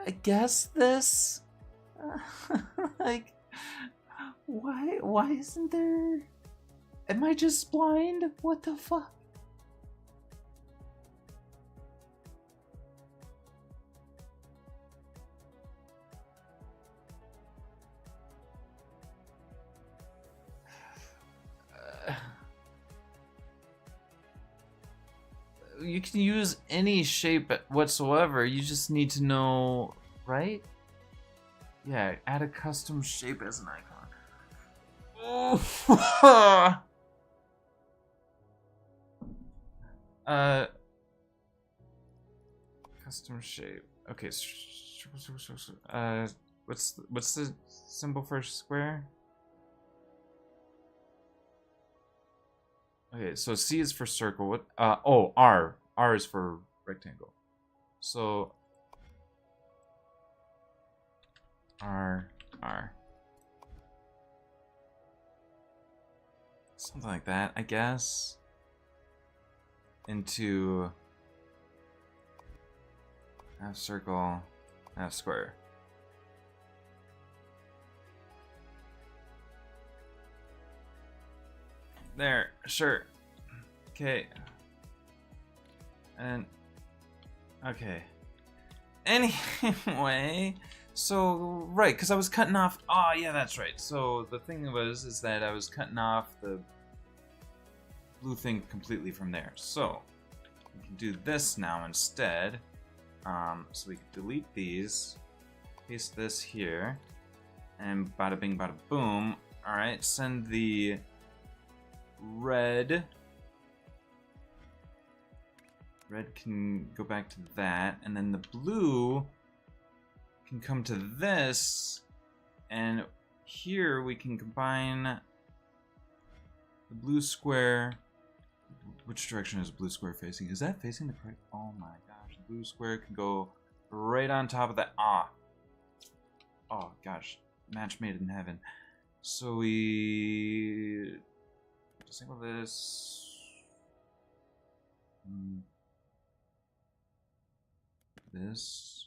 Speaker 2: I guess this. Like, why isn't there? Am I just blind? What the fuck? You can use any shape whatsoever. You just need to know, right? Yeah, add a custom shape as an icon. Custom shape. Okay. What's the symbol for square? Okay, so C is for circle. What? Oh, R. R is for rectangle. So R. Something like that, I guess. Into half circle, half square. There, sure. Okay. And okay. Anyway, so right, because I was cutting off. Oh yeah, that's right. So the thing is that I was cutting off the blue thing completely from there. So we can do this now instead. So we can delete these, paste this here, and bada bing, bada boom. All right, send the red. Red can go back to that, and then the blue can come to this, and here we can combine the blue square. Which direction is blue square facing? Is that facing the correct? Oh my gosh, the blue square can go right on top of that. Oh gosh, match made in heaven. So we disable this. This.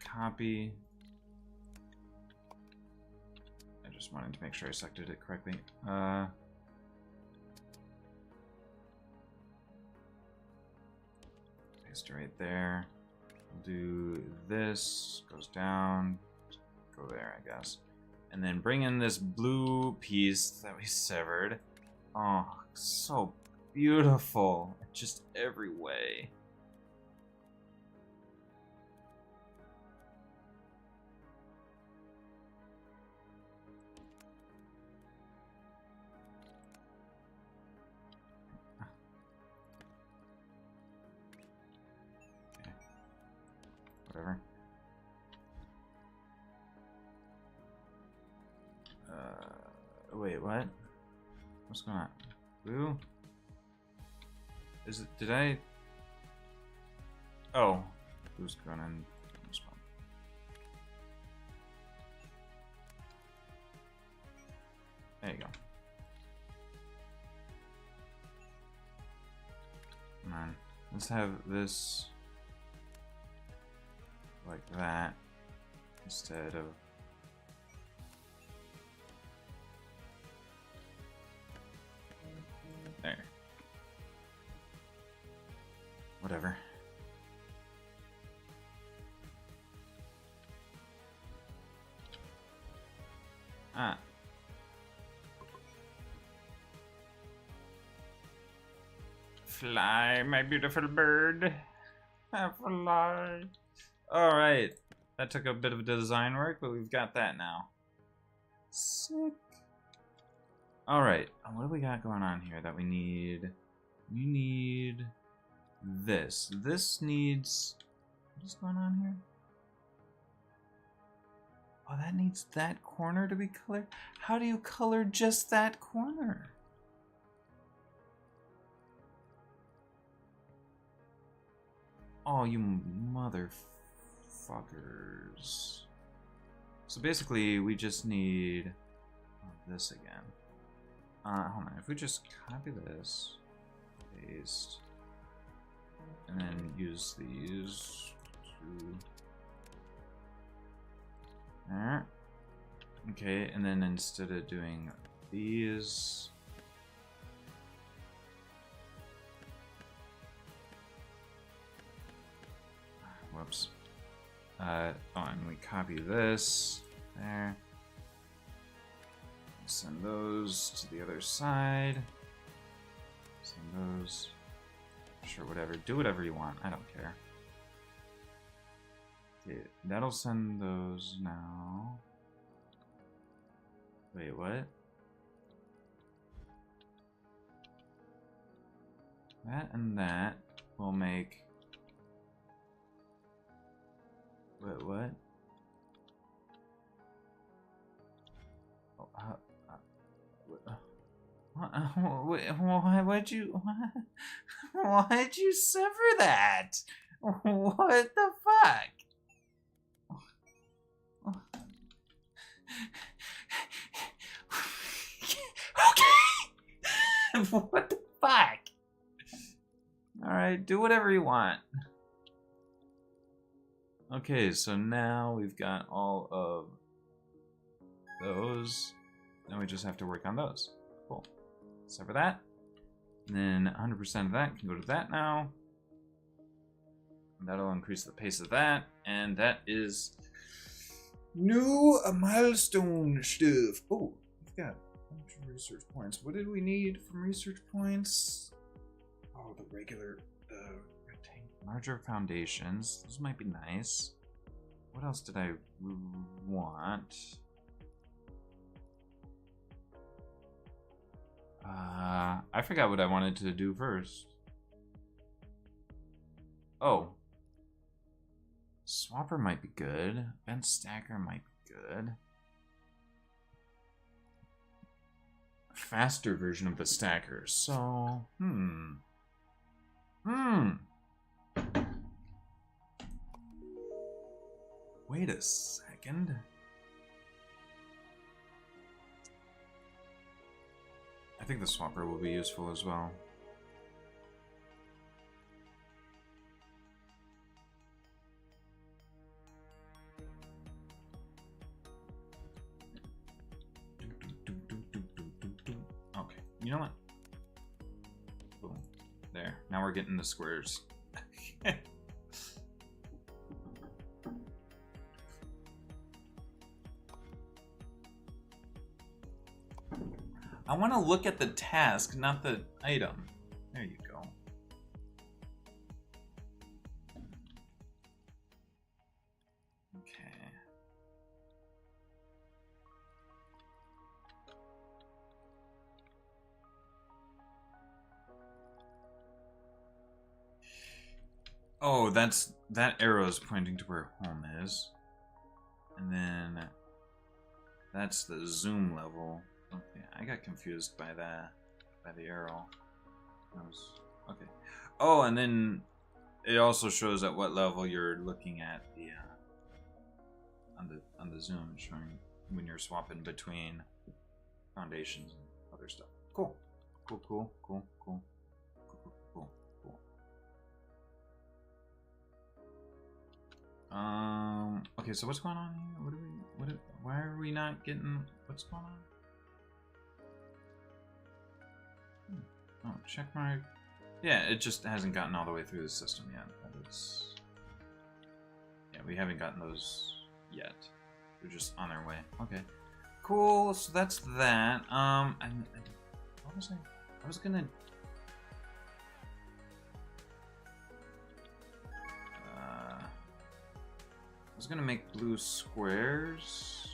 Speaker 2: Copy. I just wanted to make sure I selected it correctly. Paste it right there. We'll do this, goes down, go there, I guess. And then bring in this blue piece that we severed. Oh, so beautiful. Just every way. Whatever. Wait, what? What's going on? Blue? Is it, did I? Oh. Blue's going in this one. There you go. Come on. Let's have this like that instead of there. Whatever. Fly, my beautiful bird. Fly. Alright. That took a bit of design work, but we've got that now. Sick. Alright. What do we got going on here that we need? We need this. This needs... What is going on here? Oh, that needs that corner to be colored? How do you color just that corner? Oh, you motherfuckers. So basically, we just need this again. Hold on. If we just copy this, paste, And then use these to... There. Okay, and then instead of doing these... Whoops. Oh, and we copy this. There. Send those to the other side. Send those. Sure, whatever. Do whatever you want. I don't care. Okay, that'll send those now. Wait, what? That and that will make... Wait, what? Why'd you... Why'd you sever that? What the fuck? Okay! What the fuck? Alright, do whatever you want. Okay, so now we've got all of those. Now we just have to work on those. Cool. Sever that. And then 100% of that can go to that now. And that'll increase the pace of that. And that is new milestone stuff. Oh, we've got a bunch of research points. What did we need from research points? Oh, the regular, larger foundations. Those might be nice. What else did I want? I forgot what I wanted to do first. Oh. Swapper might be good. Bench stacker might be good. Faster version of the stacker. So, Wait a second. I think the swapper will be useful as well. Okay, you know what? Boom. There. Now we're getting the squares. I want to look at the task, not the item. There you go. Okay. Oh, that arrow is pointing to where home is. And then that's the zoom level. Okay, I got confused by the arrow. Okay. Oh, and then it also shows at what level you're looking at the on the zoom, showing when you're swapping between foundations and other stuff. Cool. Cool. Okay, so what's going on here? Why are we not getting, what's going on? Oh, check mark. Yeah, it just hasn't gotten all the way through the system yet. Yeah, we haven't gotten those yet. They're just on their way. Okay. Cool, so that's that. What was I was gonna... I was gonna make blue squares.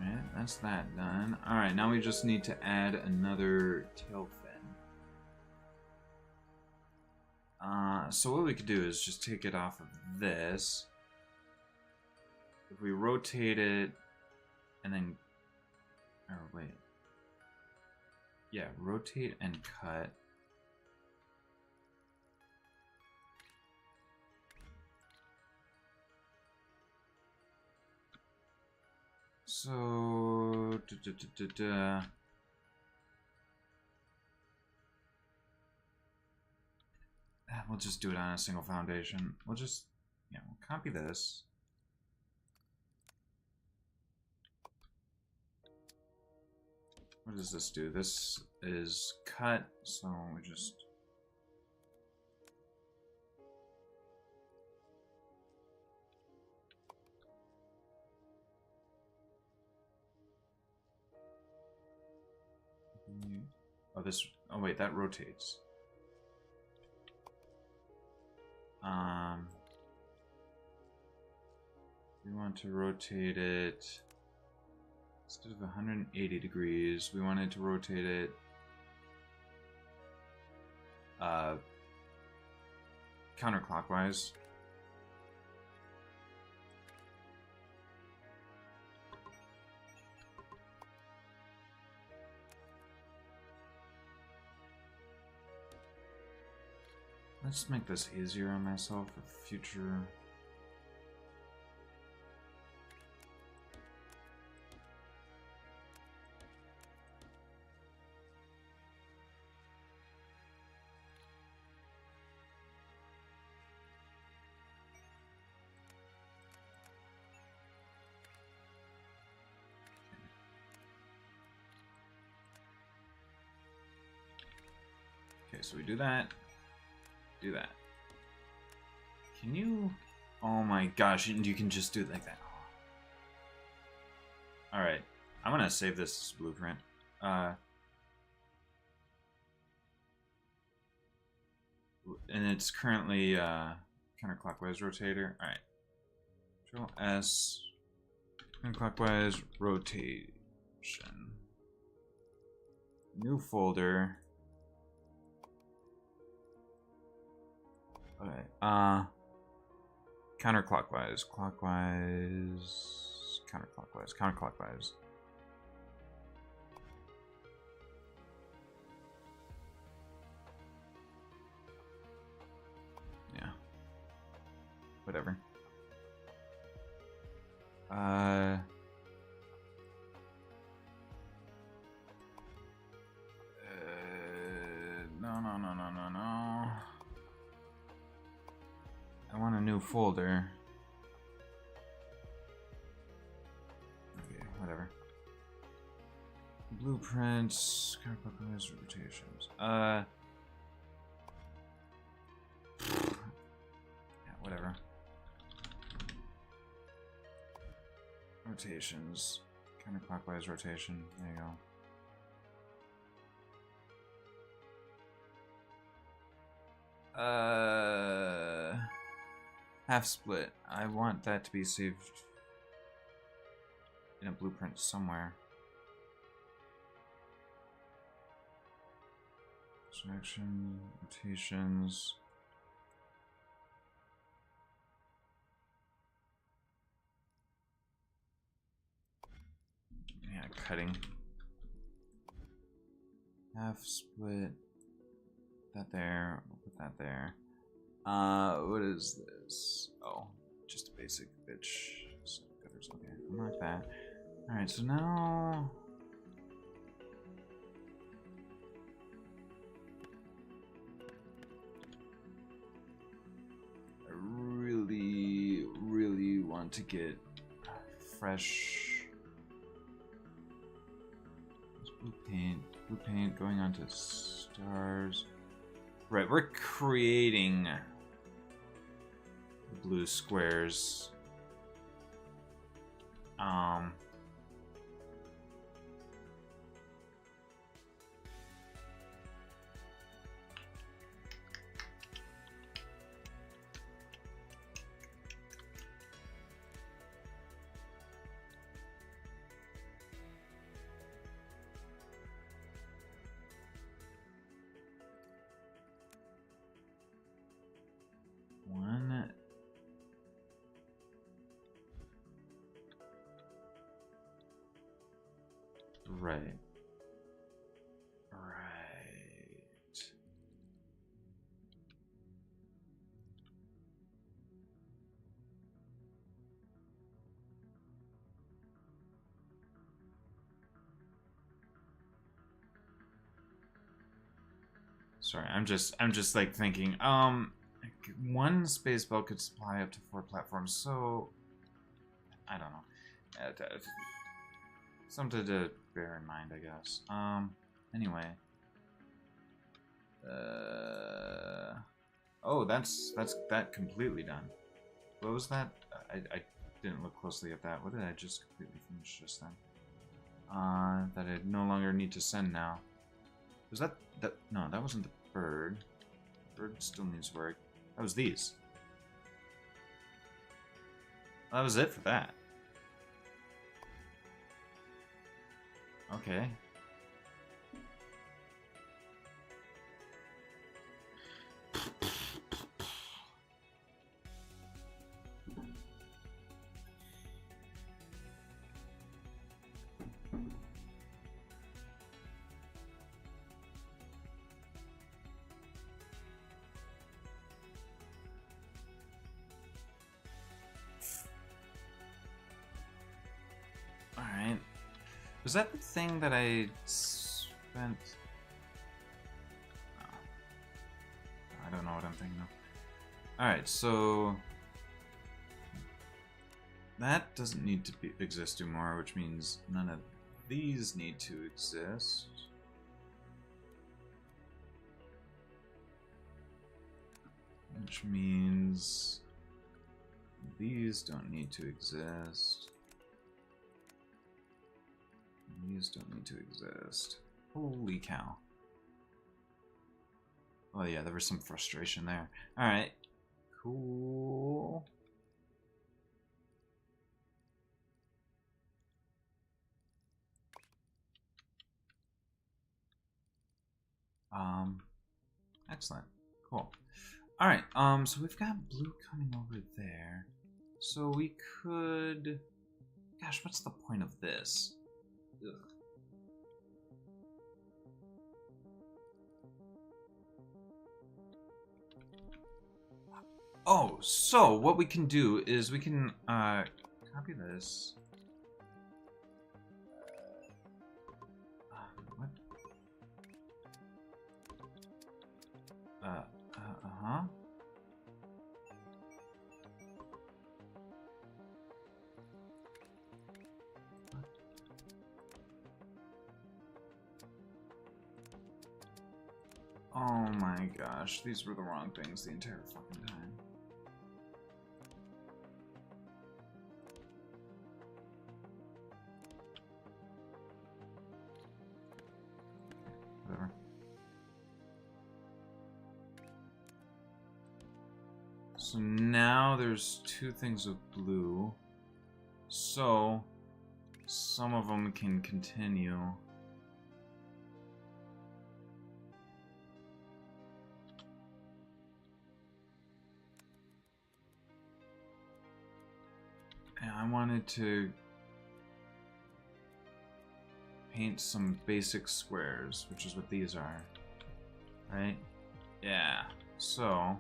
Speaker 2: Alright, that's that done. Alright, now we just need to add another tail fin. So what we could do is just take it off of this. If we rotate it, and then... Oh, wait. Yeah, rotate and cut. So,
Speaker 1: we'll just do it on a single foundation. We'll just, yeah, we'll copy this. What does this do? This is cut, so we just... Oh, this... Oh, wait, that rotates. We want to rotate it... Instead of 180 degrees, we wanted to rotate it counterclockwise. Let's make this easier on myself for future. Okay, so we do that. Do that. Can you... Oh my gosh, you can just do it like that. Alright, I'm gonna save this blueprint. And it's currently counterclockwise rotator. Alright. Control S. Counterclockwise rotation. New folder. Okay. Counterclockwise. Clockwise. Counterclockwise. Counterclockwise. Yeah. Whatever. No. I want a new folder. Okay, whatever. Blueprints, counterclockwise rotations. Yeah, whatever. Rotations. Counterclockwise rotation. There you go. Half split. I want that to be saved in a blueprint somewhere. Selection, rotations. Yeah, cutting. Half split. That there. We'll put that there. What is this? Oh, just a basic bitch. Cutters. Okay, unlock that. Alright, so now. I really want to get fresh blue paint going onto stars. Right, we're creating blue squares. One. Right. Sorry, I'm just like thinking,
Speaker 2: one space belt could supply up to 4 platforms, so I don't know. Something to bear in mind, I guess. Anyway. Oh, that's that completely done. What was that? I didn't look closely at that. What did I just completely finish just then? That I no longer need to send now. Was that no, that wasn't the bird. Bird still needs work. That was these. That was it for that. Okay. Alright. Was that the thing that I spent... Oh. I don't know what I'm thinking of. Alright, so... that doesn't need to exist anymore, which means none of these need to exist. Which means these don't need to exist. These don't need to exist. Holy cow. Oh yeah, there was some frustration there. Alright. Cool. Excellent. Cool. Alright, so we've got blue coming over there. So we could... Gosh, what's the point of this? Ugh. Oh, so what we can do is we can copy this. What? Uh-huh. Oh my gosh, these were the wrong things the entire fucking time. Whatever. So now there's 2 things of blue. So some of them can continue. And I wanted to paint some basic squares, which is what these are. Right? Yeah. So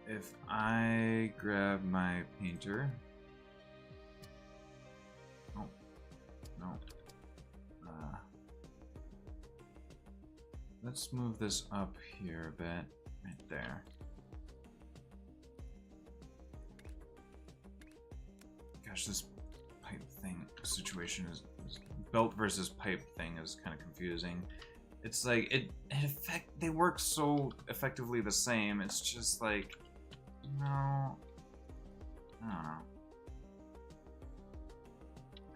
Speaker 2: if I grab my painter... Oh. No. Let's move this up here a bit. Right there. Gosh, this pipe thing situation is belt versus pipe thing is kind of confusing. It's like they work so effectively the same. It's just like, no, I don't know.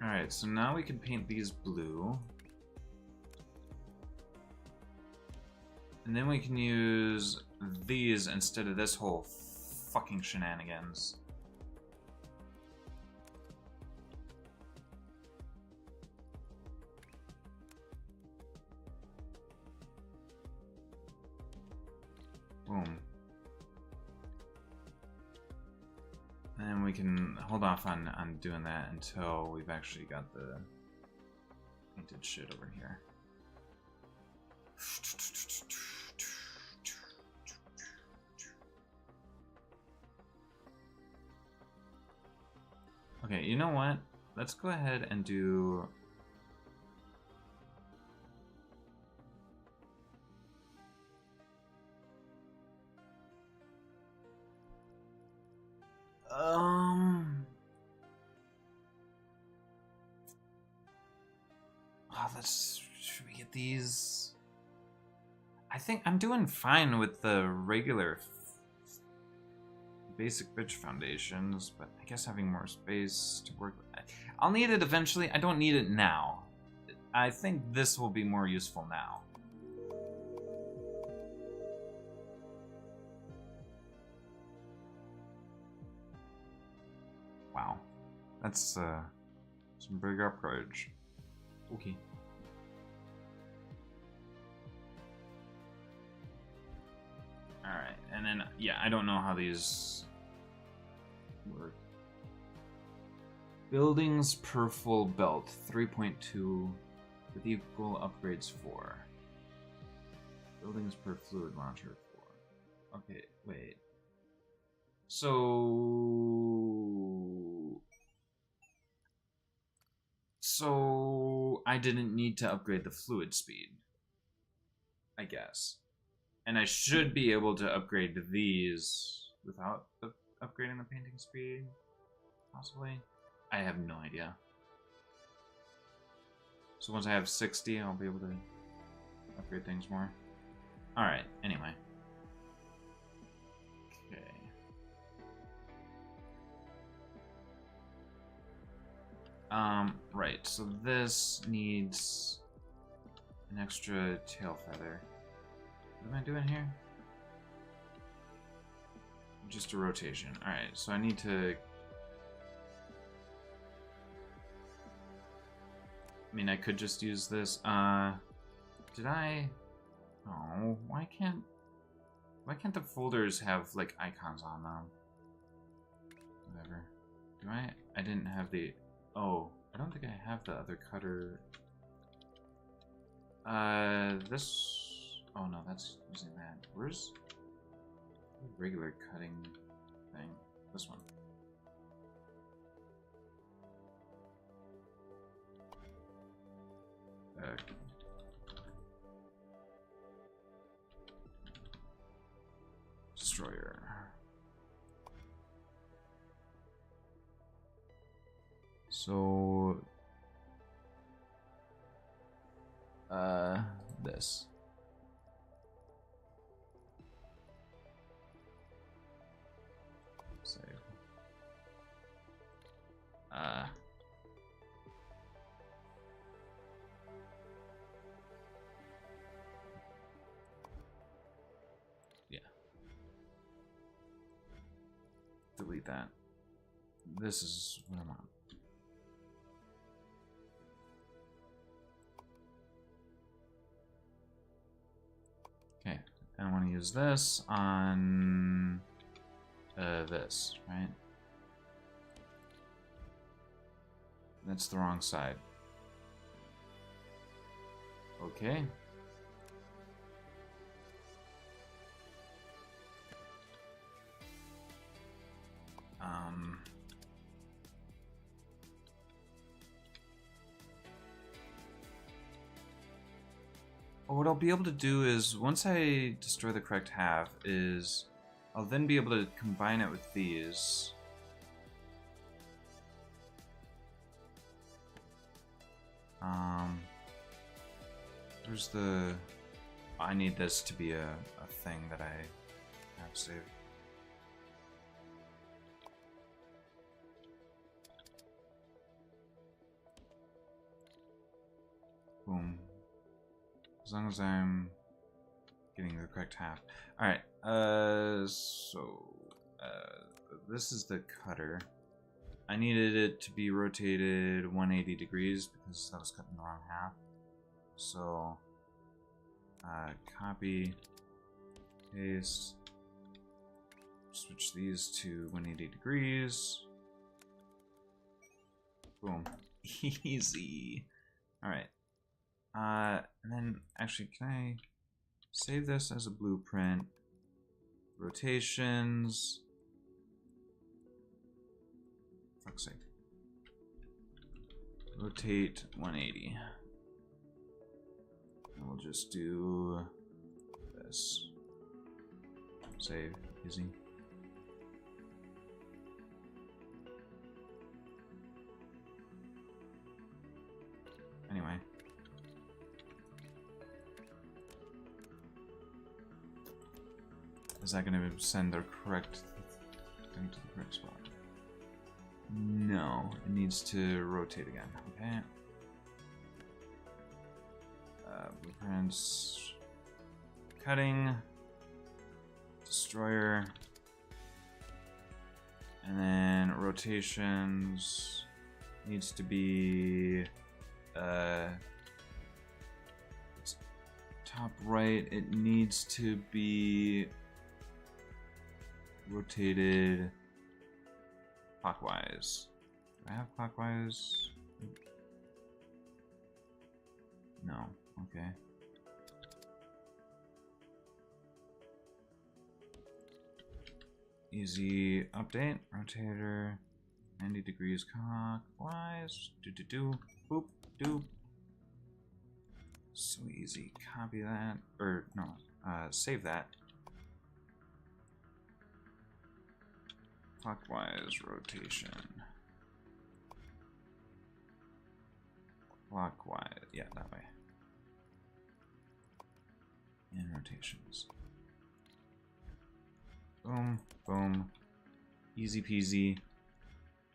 Speaker 2: All right, so now we can paint these blue, and then we can use these instead of this whole fucking shenanigans. Boom. And we can hold off on doing that until we've actually got the painted shit over here. Okay, you know what? Let's go ahead and do... Should we get these? I think I'm doing fine with the regular basic bitch foundations, but I guess having more space to work with. I'll need it eventually. I don't need it now. I think this will be more useful now. Wow. That's some big upgrades. Okay. Alright, and then, yeah, I don't know how these work. Buildings per full belt, 3.2, with equal upgrades 4. Buildings per fluid launcher, 4. Okay, wait. So I didn't need to upgrade the fluid speed, I guess. And I should be able to upgrade these without upgrading the painting speed, possibly. I have no idea. So once I have 60, I'll be able to upgrade things more. Alright, anyway. Okay. Right, so this needs an extra tail feather. What am I doing here? Just a rotation. Alright, so I need to... I mean, I could just use this. Did I... Oh, why can't the folders have, like, icons on them? Whatever. Do I? I didn't have the... Oh, I don't think I have the other cutter. This... Oh no, that's using that. Where's the regular cutting thing? This one. Destroyer. So... this. Save. Yeah. Delete that. This is what I'm on. Okay, and I want to use this on this, right? That's the wrong side. Okay. What I'll be able to do is, once I destroy the correct half, is I'll then be able to combine it with these. Where's the... I need this to be a thing that I have saved. Boom. As long as I'm getting the correct half. Alright, this is the cutter. I needed it to be rotated 180 degrees because that was cut in the wrong half. So, copy, paste, switch these to 180 degrees. Boom. Easy. Alright. And then, actually, can I save this as a blueprint? Rotations. Fuck's sake. Rotate 180. And we'll just do this. Save. Easy. Anyway. Is that going to send the correct thing to the correct spot? No, it needs to rotate again. Okay. Blueprints, cutting, destroyer, and then rotations needs to be top right. It needs to be rotated clockwise. Do I have clockwise? No. Okay. Easy update. Rotator. 90 degrees clockwise. Do. Boop. Do. So easy. Copy that. Or, no. Save that. Clockwise rotation. Clockwise. Yeah, that way. And rotations. Boom, boom. Easy peasy.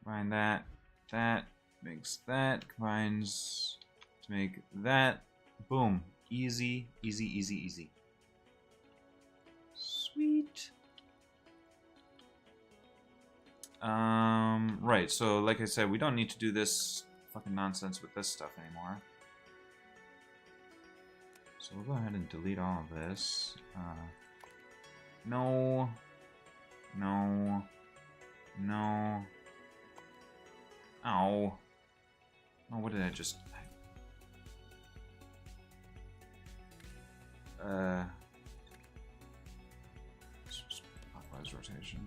Speaker 2: Combine that. That makes that. Combines to make that. Boom. Easy, easy, easy, easy. Sweet. Right, so like I said, we don't need to do this fucking nonsense with this stuff anymore. So we'll go ahead and delete all of this. No. No. No. Ow. Oh, what did I just... Clockwise rotation.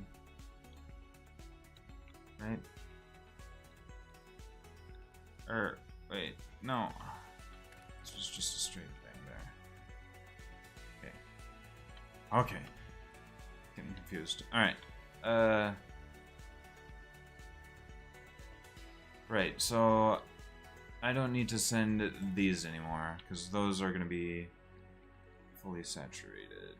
Speaker 2: Right? Wait, no. This was just a straight thing there. Okay. Okay. Getting confused. Alright. Right, so I don't need to send these anymore, because those are going to be fully saturated.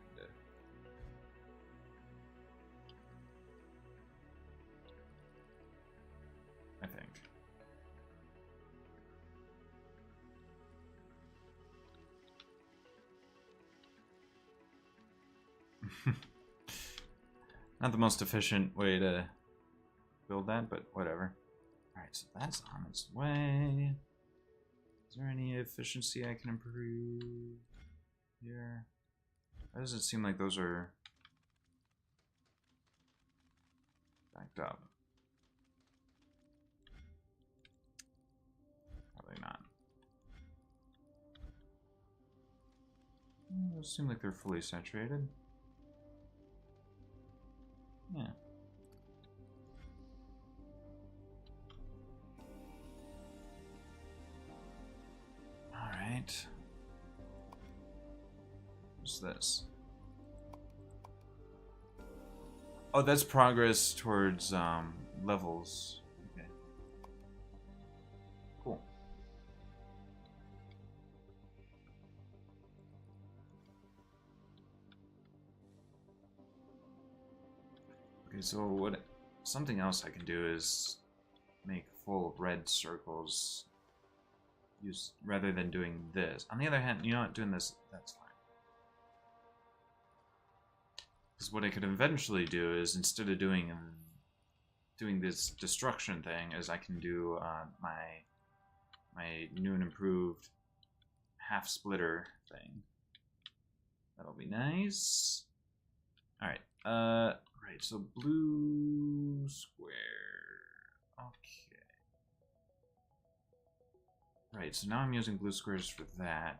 Speaker 2: I think. Not the most efficient way to build that, but whatever. Alright, so that's on its way. Is there any efficiency I can improve here? Why does it seem like those are backed up? Probably not. Those seem like they're fully saturated. Yeah. Alright. What's this? Oh, that's progress towards levels. Okay. Cool. Okay, so what something else I can do is make full red circles rather than doing this. On the other hand, you know what, doing this, that's fine. Because what I could eventually do is, instead of doing this destruction thing, is I can do my new and improved half splitter thing. That'll be nice. Alright, right, so blue square. Okay. Right, so now I'm using blue squares for that.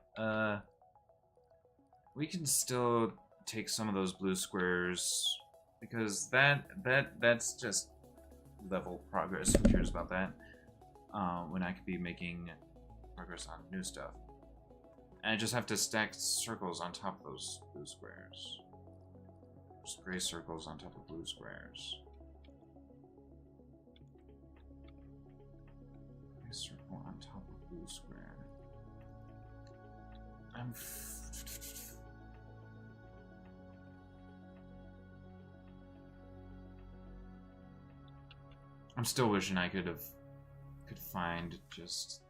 Speaker 2: We can still take some of those blue squares, because that's just level progress. Who cares about that? When I could be making progress on new stuff. And I just have to stack circles on top of those blue squares. Just gray circles on top of blue squares. Gray circle on top of blue square.
Speaker 1: I'm still wishing I could find just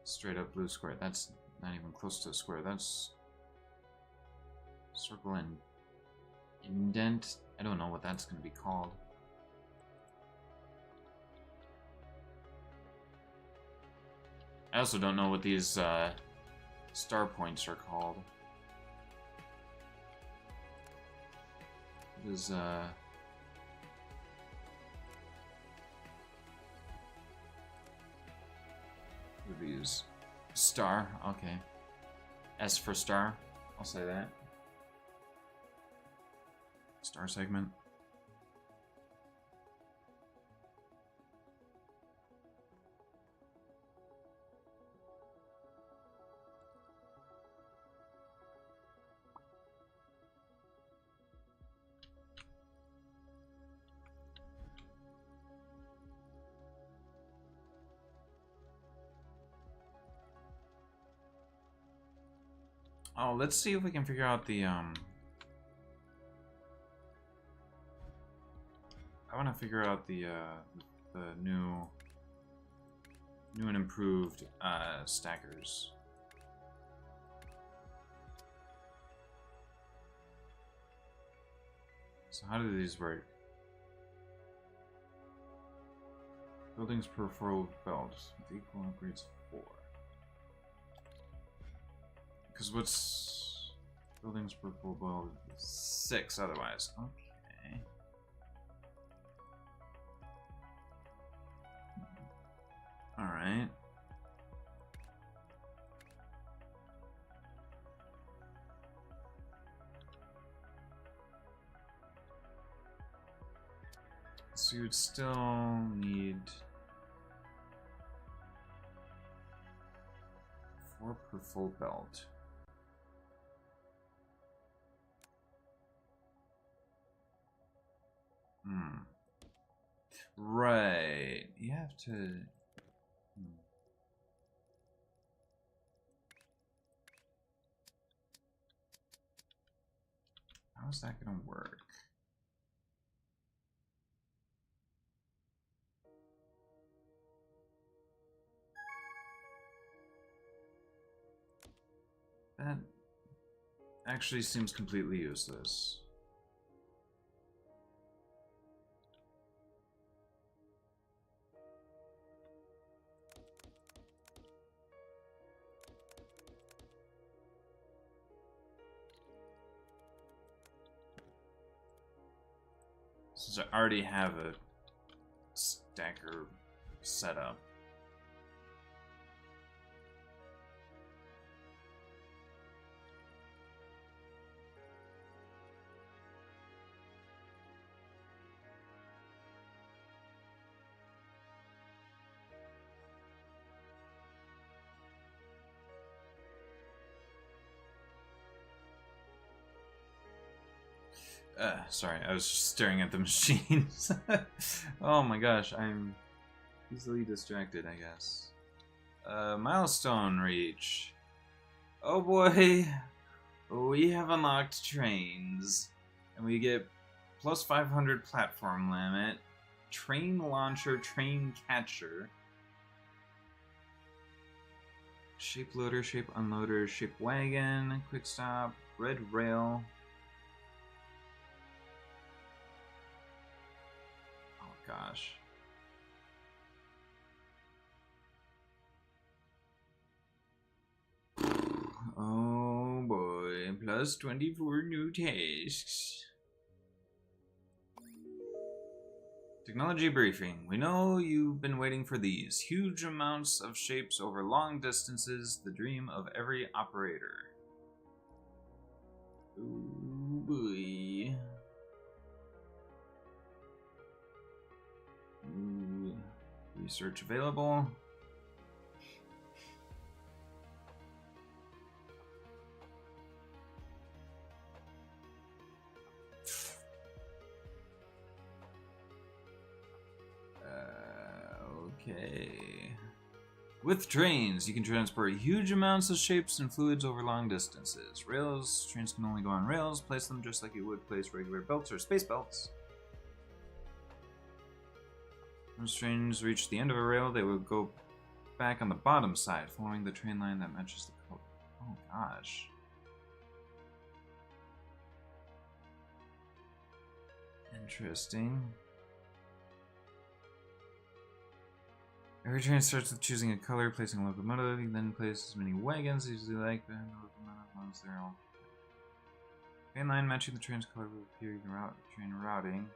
Speaker 1: straight up blue square. That's not even close to a square. That's circle and indent. I don't know what that's going to be called. I also don't know what these star points are called. What is what are these? Star, okay. S for star, I'll say that. Star segment. Oh, let's see if we can figure out the I want to figure out the new and improved stackers. So how do these work? Buildings per 4 belt with equal upgrades 4. Because what's buildings per 4 belt? 6 otherwise. Okay. Alright. So you would still need 4 per full belt. Right. You have to... How's that gonna work? That actually seems completely useless. Since I already have a stacker set up. Sorry, I was just staring at the machines. Oh my gosh, I'm easily distracted, I guess. Milestone reach. Oh boy, we have unlocked trains. And we get plus 500 platform limit, train launcher, train catcher, shape loader, shape unloader, shape wagon, quick stop, red rail. Gosh. Oh boy, plus 24 new tasks. Technology briefing. We know you've been waiting for these. Huge amounts of shapes over long distances, the dream of every operator. Oh boy. Ooh. Research available. Okay. With trains, you can transport huge amounts of shapes and fluids over long distances. Rails, trains can only go on rails. Place them just like you would place regular belts or space belts.
Speaker 2: Once trains reach the end of a rail, they will go back on the bottom side, following the train line that matches the color. Oh gosh. Interesting. Every train starts with choosing a color, placing a locomotive. You then place as many wagons as you like behind the locomotive once they're all. Train line matching the train's color will appear in train routing.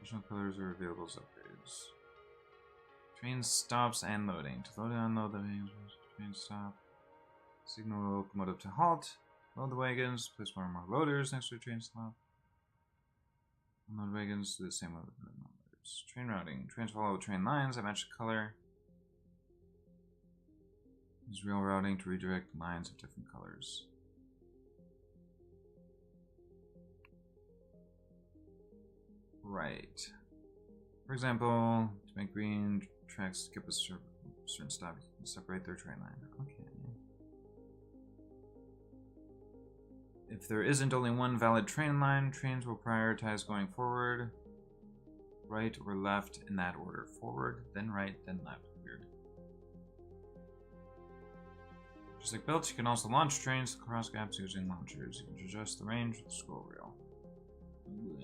Speaker 2: Additional colors are available as upgrades. Train stops and loading. To load and unload the wagons, train stop. Signal the locomotive to halt. Load the wagons. Place more and more loaders next to the train stop. Unload wagons. Do the same with the loaders. Train routing. Trains follow train lines that match the color. Use rail routing to redirect lines of different colors. Right. For example, to make green tracks skip a certain stop, you can separate their train line. Okay. If there isn't only one valid train line, trains will prioritize going forward, right or left in that order. Forward, then right, then left. Weird. Just like belts, you can also launch trains across gaps using launchers. You can adjust the range with the scroll wheel. Ooh.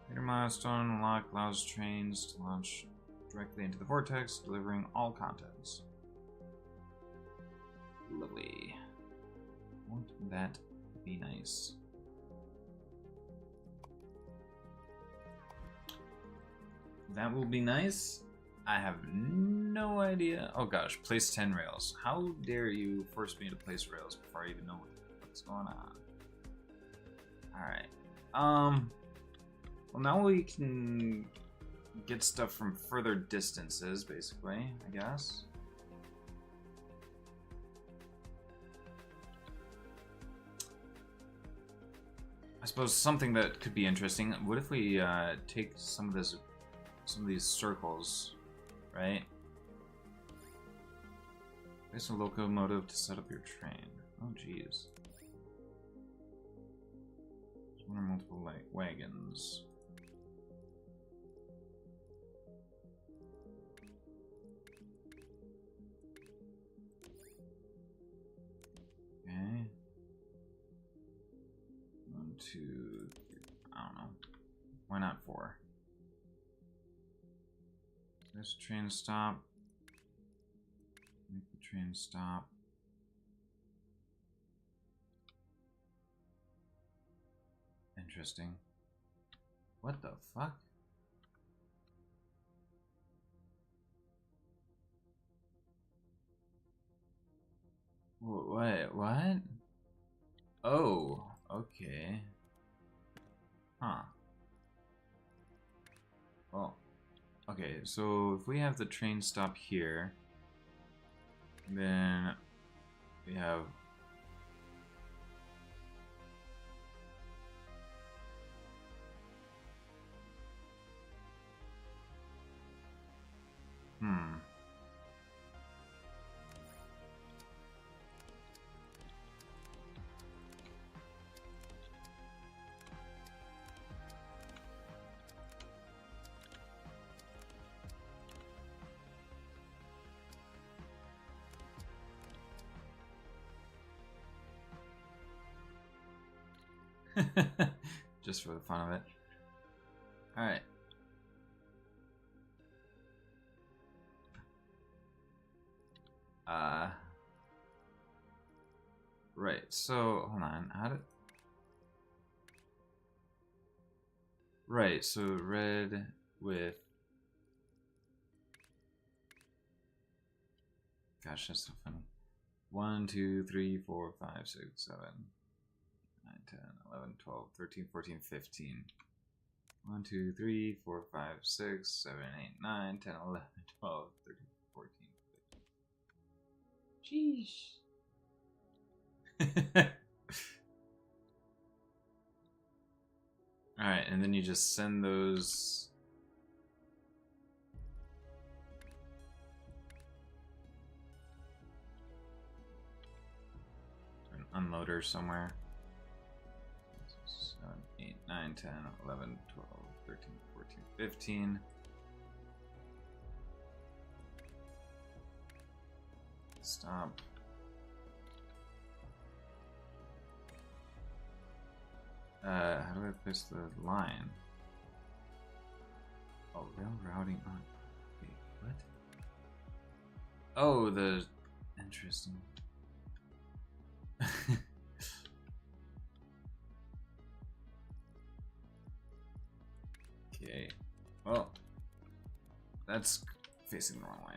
Speaker 2: Later milestone unlock allows trains to launch directly into the vortex, delivering all contents. Lovely. Won't that be nice? That will be nice. I have no idea. Oh gosh, place 10 rails. How dare you force me to place rails before I even know what's going on? Alright. Well, now we can get stuff from further distances, basically, I guess. I suppose something that could be interesting. What if we take some of these circles, right? Place a locomotive to set up your train. Oh, jeez. One or multiple wagons. Okay. 1, 2, 3. I don't know. Why not 4? There's a train stop. Make the train stop. Interesting. What the fuck? Wait, what? Oh, okay. Huh. Well, okay, so if we have the train stop here, then we have just for the fun of it. Alright. Right, so hold on. Right, so red with gosh, that's so funny. 1, 2, 3, 4, 5, 6, 7, 9, 10, 11, 12, 13, 14, 15. 1, 2, 3, 4, 5, 6, 7, 8, 9, 10, 11, 12, 13, 14, 15. Sheesh. Alright, and then you just send those. An unloader somewhere. 7, 8, 9, 10, 11, 12, 13, 14, 15.
Speaker 1: Stop. How do I place the line? Oh, rail routing on. Wait, what? Oh, the. Interesting. Okay. Well, that's facing the wrong way.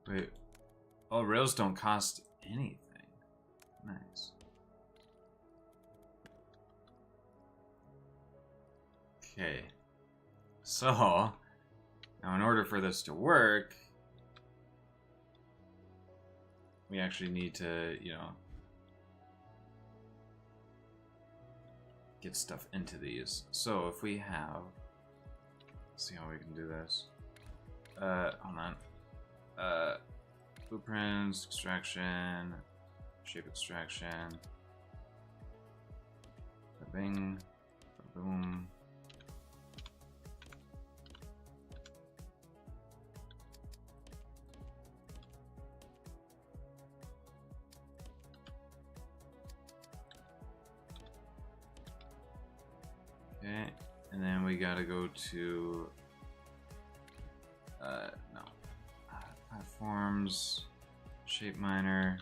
Speaker 1: Wait. Oh, rails don't cost anything. Nice. Okay. So, now in order for this to work, we actually need to, you know, get stuff into these. So if we have, let's see how we can do this. Hold on. Blueprints, extraction, shape extraction. Bing, boom. Okay, and then we gotta go to platforms, shape miner,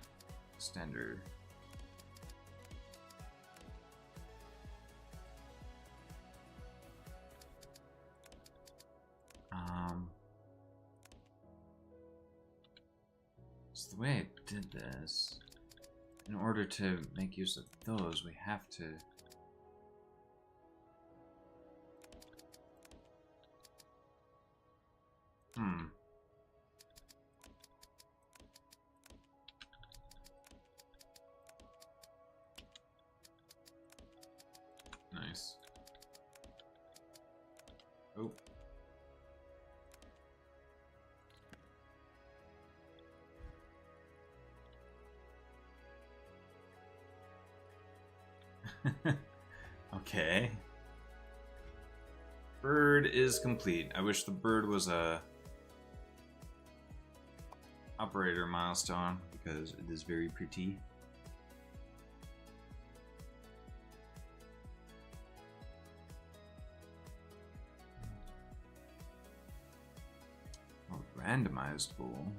Speaker 1: extender. So the way I did this, in order to make use of those, we have to Nice. Oh. Okay. Bird is complete. I wish the bird was a operator milestone because it is very pretty. Oh, randomized bool.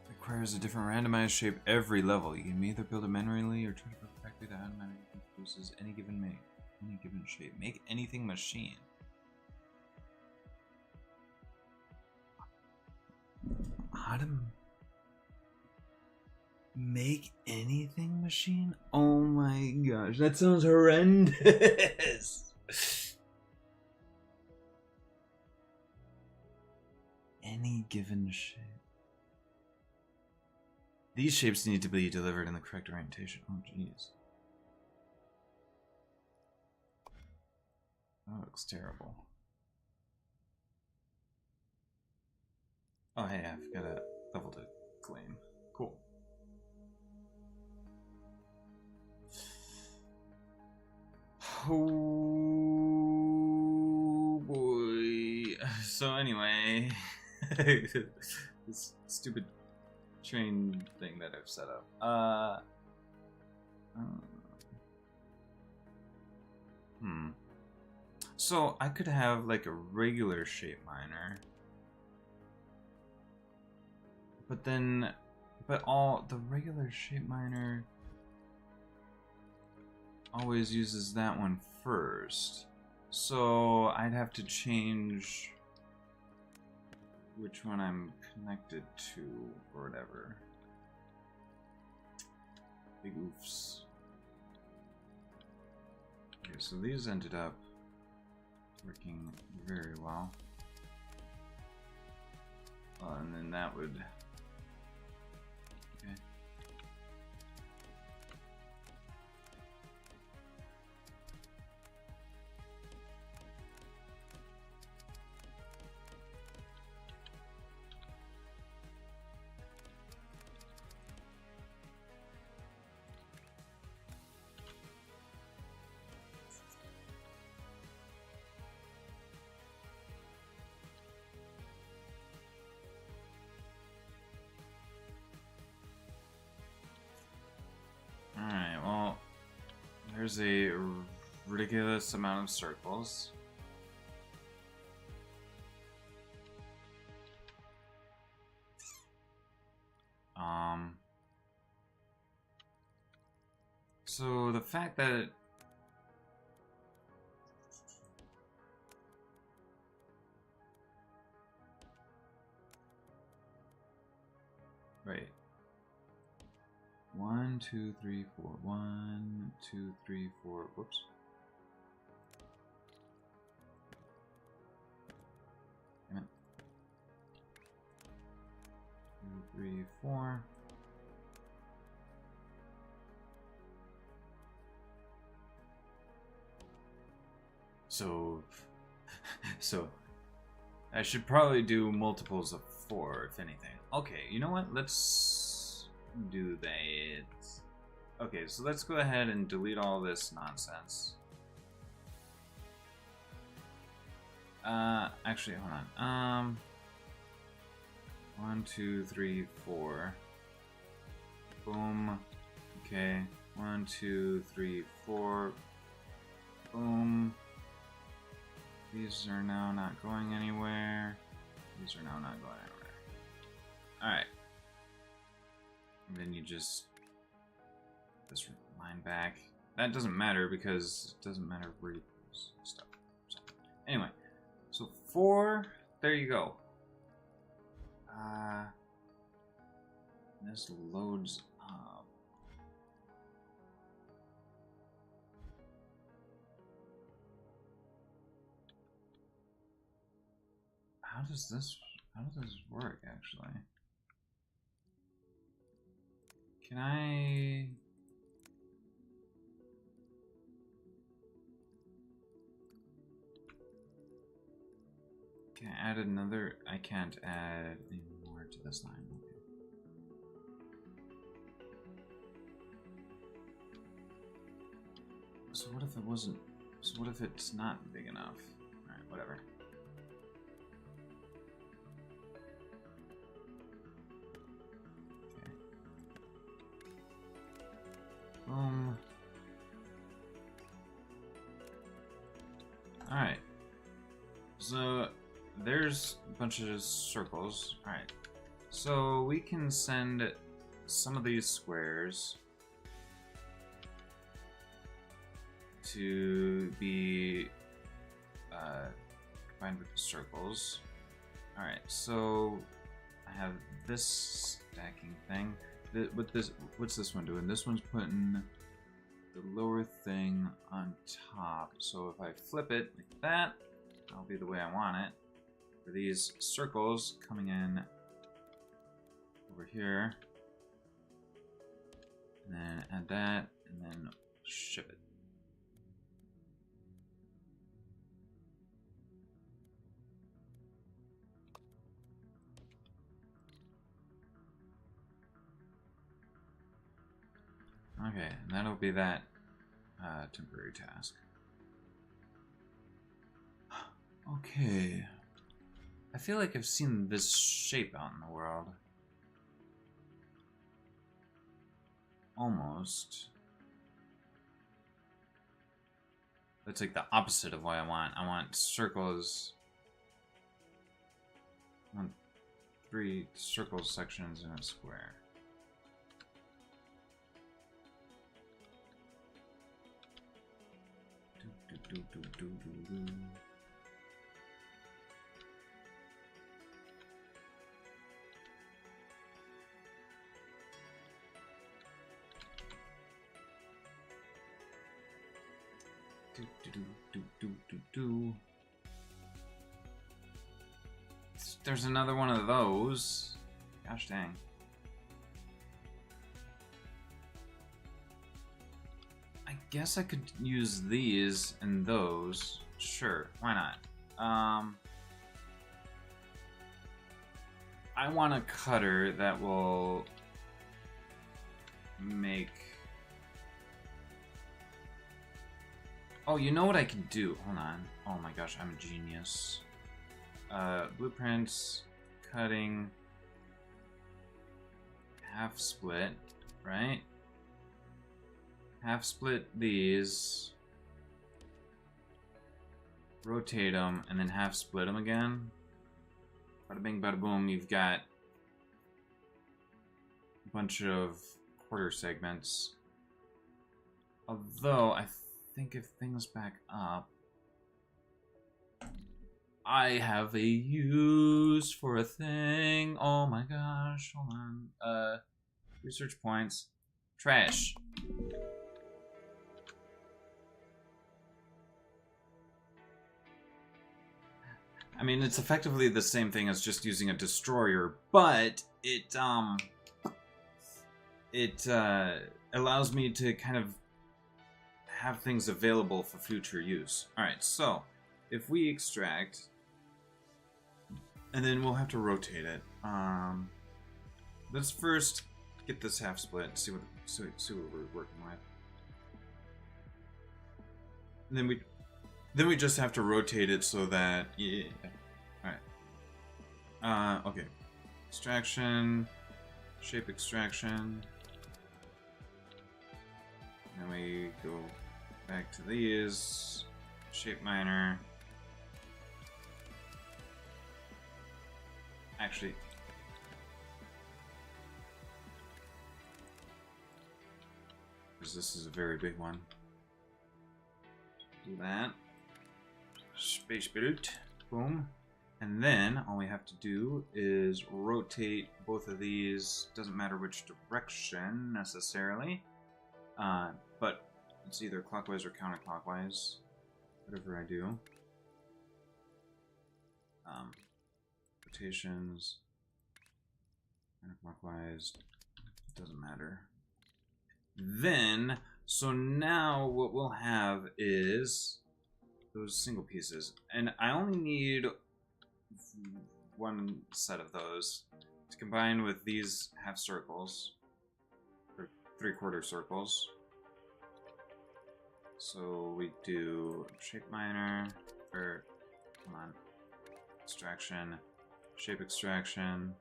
Speaker 1: Requires a different randomized shape every level. You can either build it manually or try to perfectly that automatically produces any given shape. Make anything machine. How to make anything machine? Oh my gosh, that sounds horrendous. Any given shape. These shapes need to be delivered in the correct orientation. Oh, jeez. That looks terrible. Oh, hey, I've got a level to claim. Cool. Oh, boy. So, anyway, this stupid train thing that I've set up. So I could have like a regular shape miner, but the regular shape miner always uses that one first. So I'd have to change which one I'm connected to or whatever. Big oofs. Okay, so these ended up working very well. And then that would... Okay. Alright, well, there's a ridiculous amount of circles. So the fact that right. 1, 2, 3, 4. 1, 2, 3, 4. Whoops. Damn it. 2, 3, 4. So I should probably do multiples of 4, if anything. Okay, you know what? Let's do that. Okay, so let's go ahead and delete all this nonsense. Actually, hold on. 1, 2, 3, 4. Boom. Okay. 1, 2, 3, 4. Boom. These are now not going anywhere. These are now not going anywhere. Alright. And then you just... this line back. That doesn't matter because it doesn't matter where you put stuff. So, anyway. So 4. There you go. This loads up. How does this work actually? Can I add another? I can't add any more to this line. Okay. So what if it wasn't? So what if it's not big enough? Alright, whatever. Okay. Boom. Alright. So there's a bunch of circles. Alright. So we can send some of these squares to be combined with the circles. Alright, so I have this stacking thing. What's this one doing? This one's putting the lower thing on top. So if I flip it like that, that'll be the way I want it. For these circles coming in over here. And then add that, and then ship it. Okay, and that'll be that temporary task. Okay. I feel like I've seen this shape out in the world. Almost. That's like the opposite of what I want. I want circles. I want 3 circle sections in a square. do. There's another one of those. Gosh dang. I guess I could use these and those. Sure, why not? I want a cutter that will make... Oh, you know what I can do? Hold on. Oh my gosh, I'm a genius. Blueprints, cutting, half split, right? Half split these, rotate them, and then half split them again. Bada bing, bada boom, you've got a bunch of quarter segments. Although, I think if things back up, I have a use for a thing. Oh my gosh, hold on. Research points. Trash. I mean, it's effectively the same thing as just using a destroyer, but it allows me to kind of have things available for future use. Alright, so if we extract, and then we'll have to rotate it. Let's first get this half split, see what we're working with. And then we just have to rotate it so that, yeah. Alright. Okay. Extraction, shape extraction. Then we go back to these, shape miner. Actually, because this is a very big one. Do that. Space build. Boom. And then all we have to do is rotate both of these. Doesn't matter which direction necessarily. But it's either clockwise or counterclockwise. Whatever I do. Rotations. Counterclockwise. Doesn't matter. Then, so now what we'll have is those single pieces. And I only need one set of those to combine with these half circles, or 3/4 circles. So we do shape miner, or come on, extraction, shape extraction,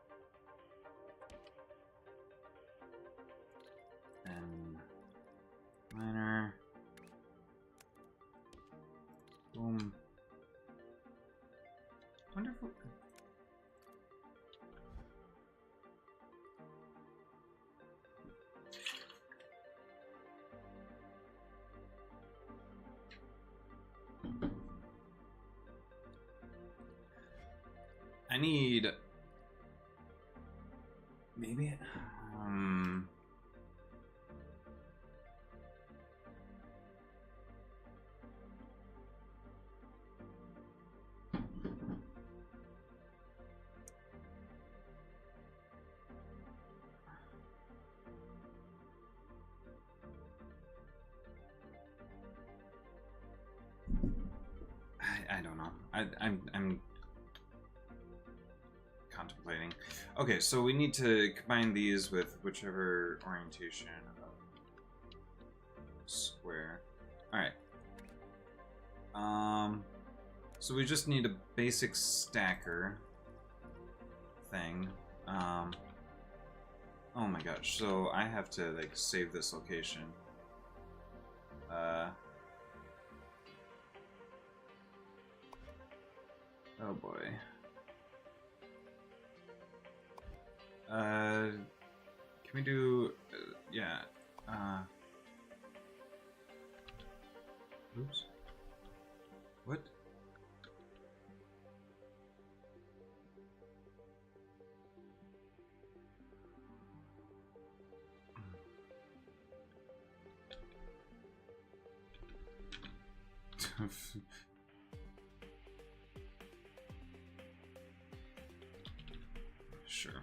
Speaker 1: and miner. Boom. Wonderful. I need maybe I don't know. I'm contemplating. Okay, so we need to combine these with whichever orientation of square. Alright. So we just need a basic stacker thing. Oh my gosh, so I have to like save this location. Oh boy. Can we do, yeah, oops. What? Sure.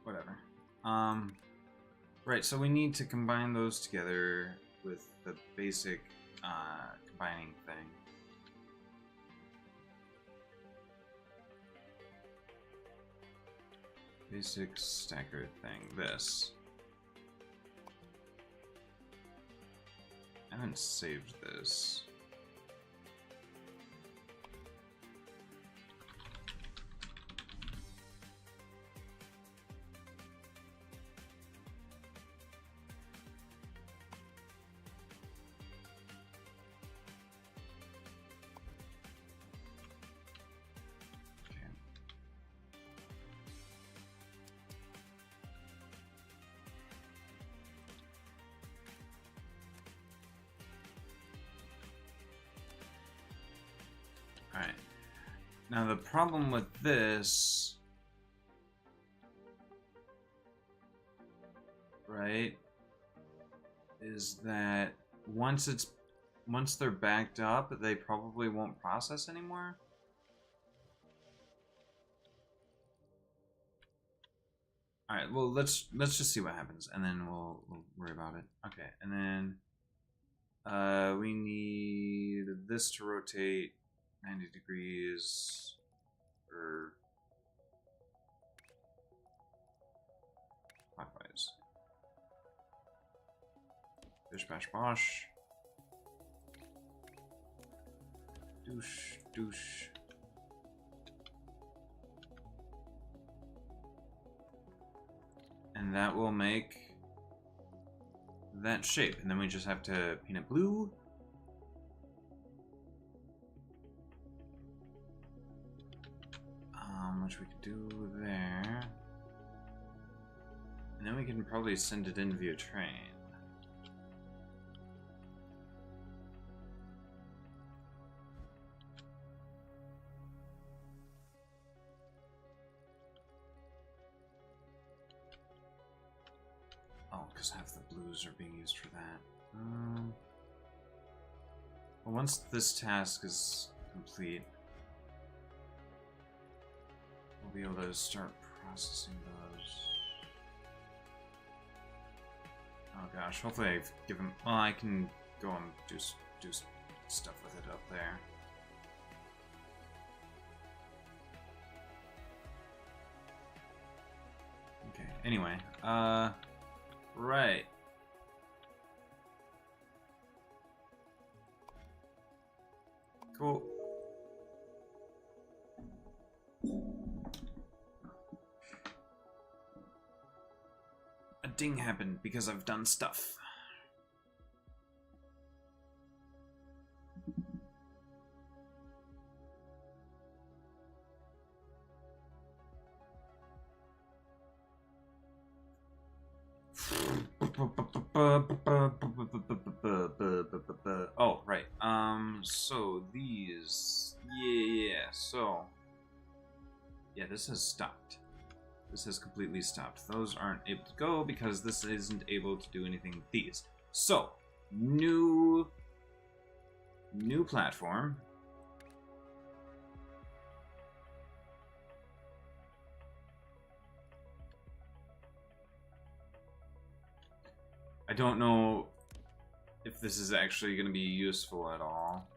Speaker 1: Whatever. Right, so we need to combine those together with the basic combining thing. Basic stacker thing, this. I haven't saved this. Alright. Now the problem with this, right, is that once they're backed up, they probably won't process anymore. Alright, well let's just see what happens and then we'll worry about it. Okay, and then we need this to rotate 90 degrees, or clockwise. Bish bash bosh. Douche, douche. And that will make that shape. And then we just have to paint it blue. Which we could do there. And then we can probably send it in via train. Oh, because half the blues are being used for that. Well, once this task is complete, we'll be able to start processing those. Oh gosh, hopefully I've given... Well, I can go and do stuff with it up there. Okay, anyway, right. Cool. A ding happened because I've done stuff. Oh, right. So these... Yeah, so... Yeah, this has stopped. This has completely stopped. Those aren't able to go because this isn't able to do anything with these. So, new platform. I don't know if this is actually going to be useful at all.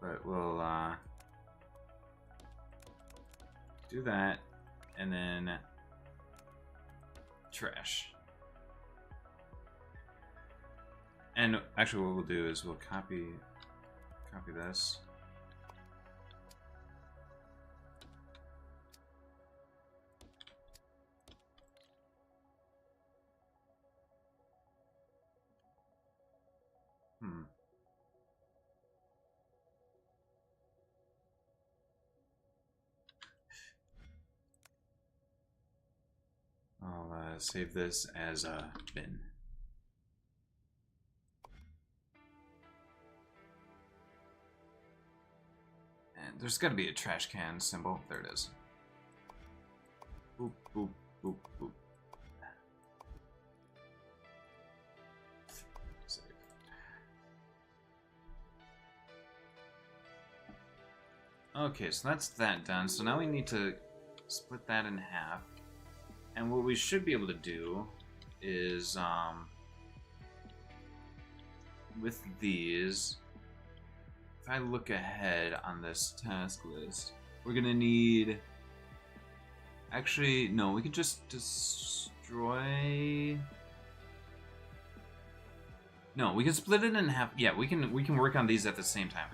Speaker 1: But we'll do that, and then trash. And actually what we'll do is we'll copy this. I'll save this as a bin. And There's got to be a trash can symbol. There it is. Boop, boop, boop, boop. Save. Okay, so that's that done. So now we need to split that in half. And what we should be able to do is, with these, if I look ahead on this task list, we're gonna need... Actually, no, we could just destroy... No, we can split it in half. Yeah, we can work on these at the same time.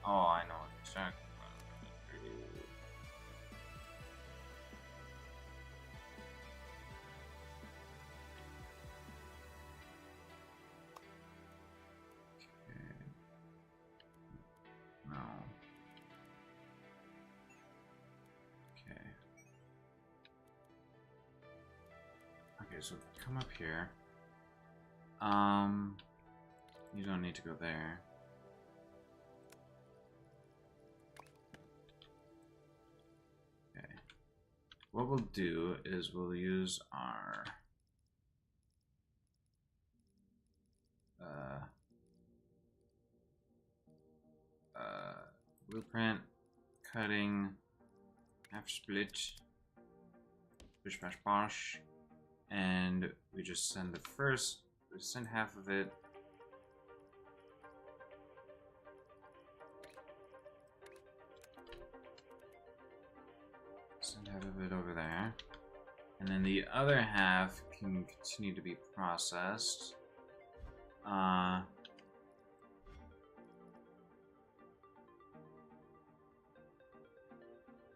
Speaker 1: Oh, I know exactly. Okay, so come up here. You don't need to go there. Okay. What we'll do is we'll use our blueprint cutting half split bish bash bosh, and we just send the first, we send half of it over there, and then the other half can continue to be processed.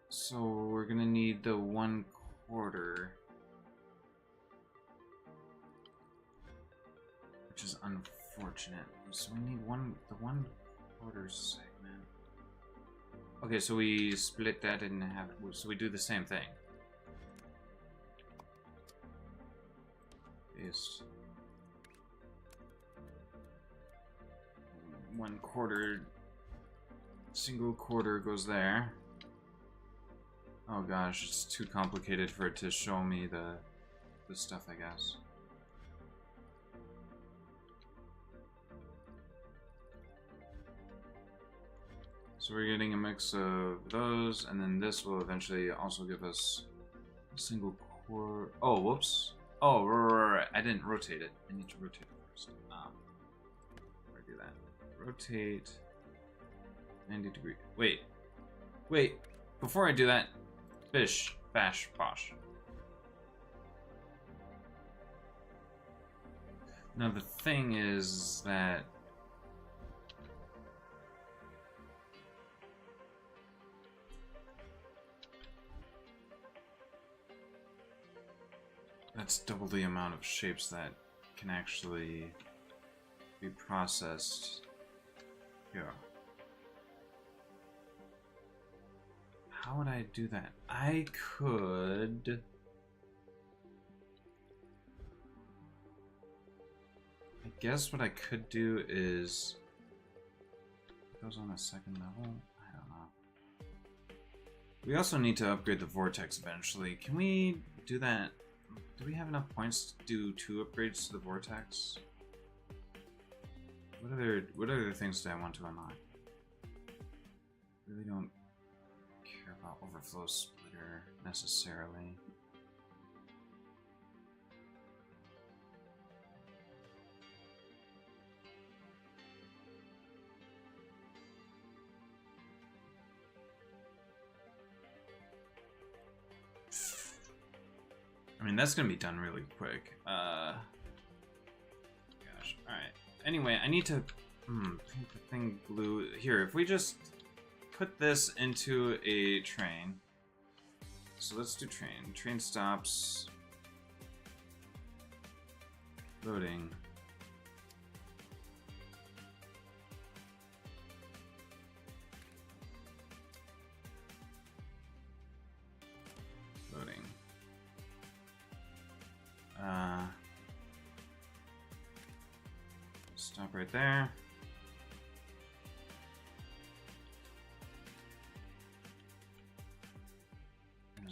Speaker 1: So we're gonna need the 1/4, which is unfortunate. So we need the 1/4 segment. Okay, so we split that in half. So we do the same thing. Is 1/4, single quarter goes there. Oh gosh, it's too complicated for it to show me the stuff, I guess. So we're getting a mix of those, and then this will eventually also give us a single quarter. Oh, whoops. Oh, right. I didn't rotate it. I need to rotate it first. Where do that? Rotate 90 degrees. Wait. Before I do that, bish, bash, bosh. Now the thing is that that's double the amount of shapes that can actually be processed here. How would I do that? I could... I guess what I could do is... It goes on a second level? I don't know. We also need to upgrade the vortex eventually. Can we do that? Do we have enough points to do 2 upgrades to the vortex? What other things do I want to unlock? Really don't care about overflow splitter necessarily. I mean, that's gonna be done really quick. Gosh, alright. Anyway, I need to paint the thing blue. Here, if we just put this into a train. So let's do train. Train stops. Loading. Loading. Stop right there.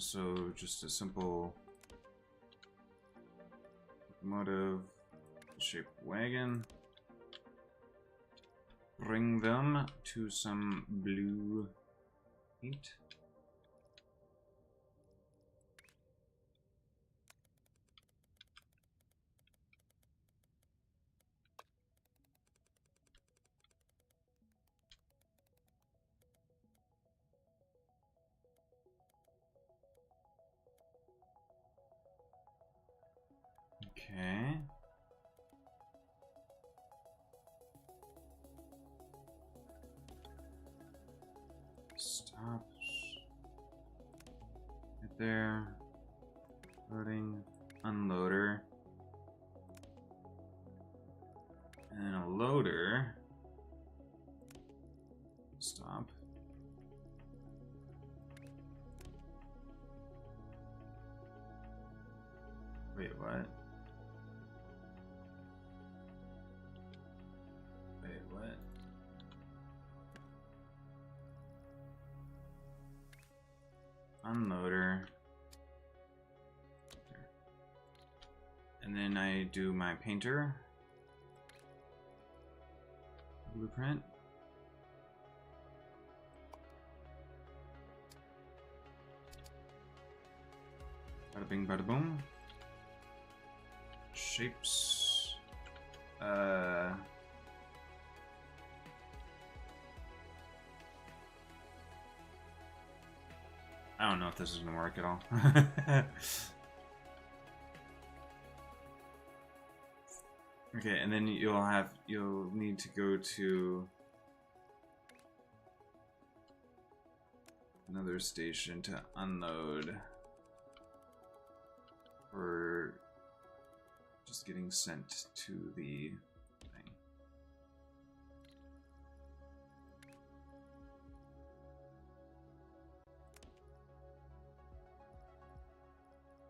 Speaker 1: So just a simple locomotive shaped wagon. Bring them to some blue paint. Okay. Stop. Right there. Loading. Unloader. And a loader. Stop. Wait, what? Wait, what? Unloader. And then I do my painter. Blueprint. Bada bing, bada boom. Shapes. I don't know if this is gonna work at all. Okay, and then you'll need to go to another station to unload, or just getting sent to the thing.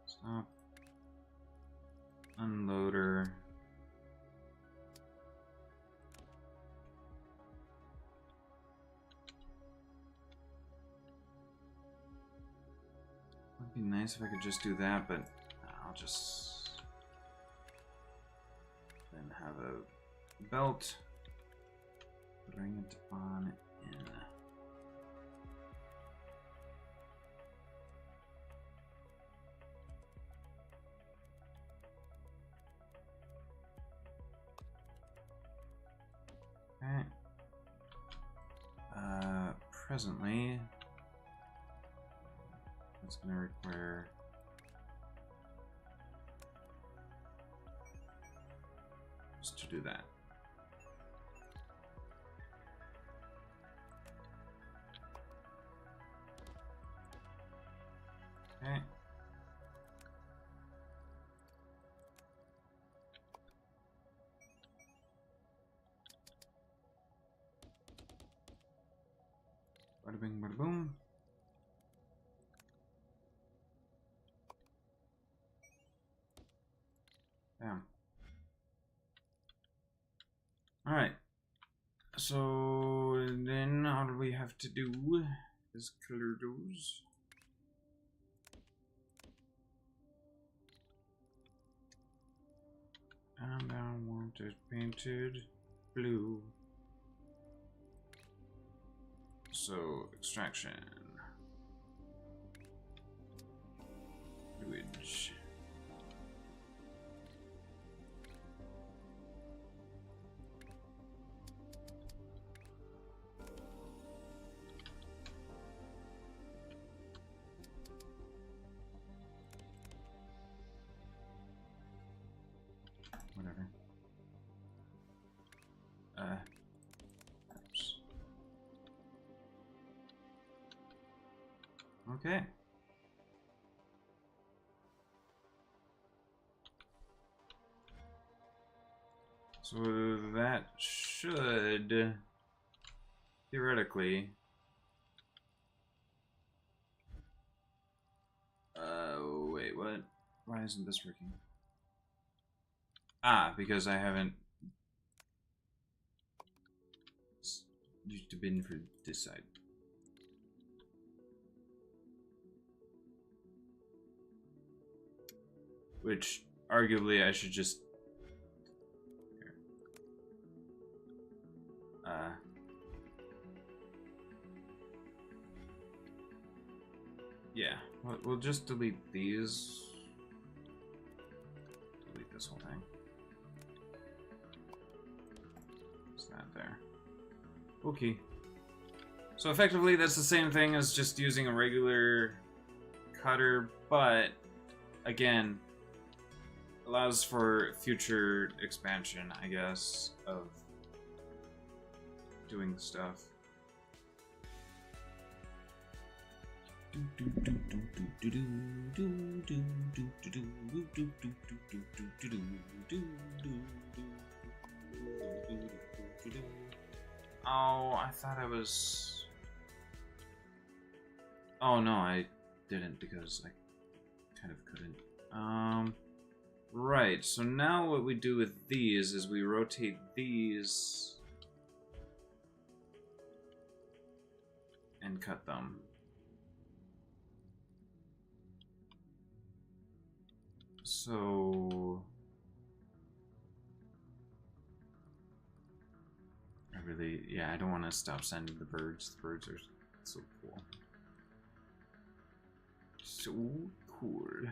Speaker 1: Stop. Unloader. Would be nice if I could just do that, but I'll just then have a belt. Bring it on in. Okay. Presently, it's going to require just to do that. Okay. Bada bing, bada boom. Damn. Alright. So then all we have to do is color those. And I want it painted blue. So extraction. Fluidge. Whatever. Oops. Okay. So that should theoretically wait, what? Why isn't this working? Ah, because I haven't used the bin for this side. which arguably I should just... yeah, we'll just delete these. Delete this whole thing. What's that there? Okay. So effectively, that's the same thing as just using a regular cutter, but again, allows for future expansion, I guess, of doing stuff. Oh, I thought I was... Oh no, I didn't because I kind of couldn't. Right, so now what we do with these is we rotate these and cut them. So I really, yeah, I don't want to stop sending the birds. The birds are so cool. So cool.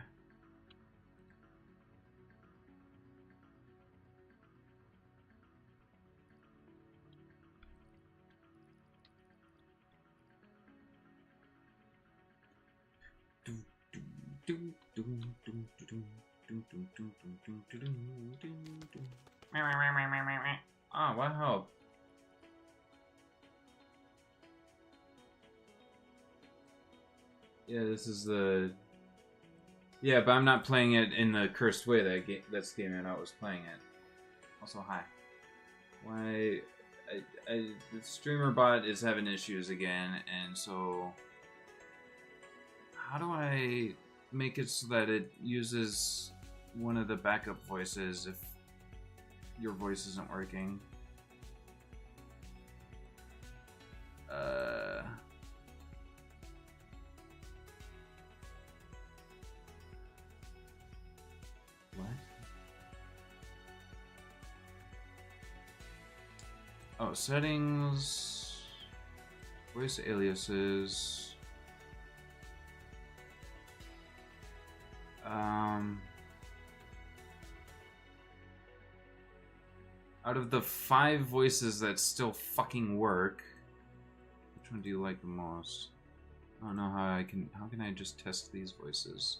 Speaker 1: Ah, what help? Yeah, this is the... Yeah, but I'm not playing it in the cursed way that that's the game I was playing it. Also, hi. Why... the streamer bot is having issues again, and so... How do I make it so that it uses one of the backup voices if your voice isn't working? What? Oh, settings, voice aliases. Out of the 5 voices that still fucking work, which one do you like the most? I don't know how can I just test these voices?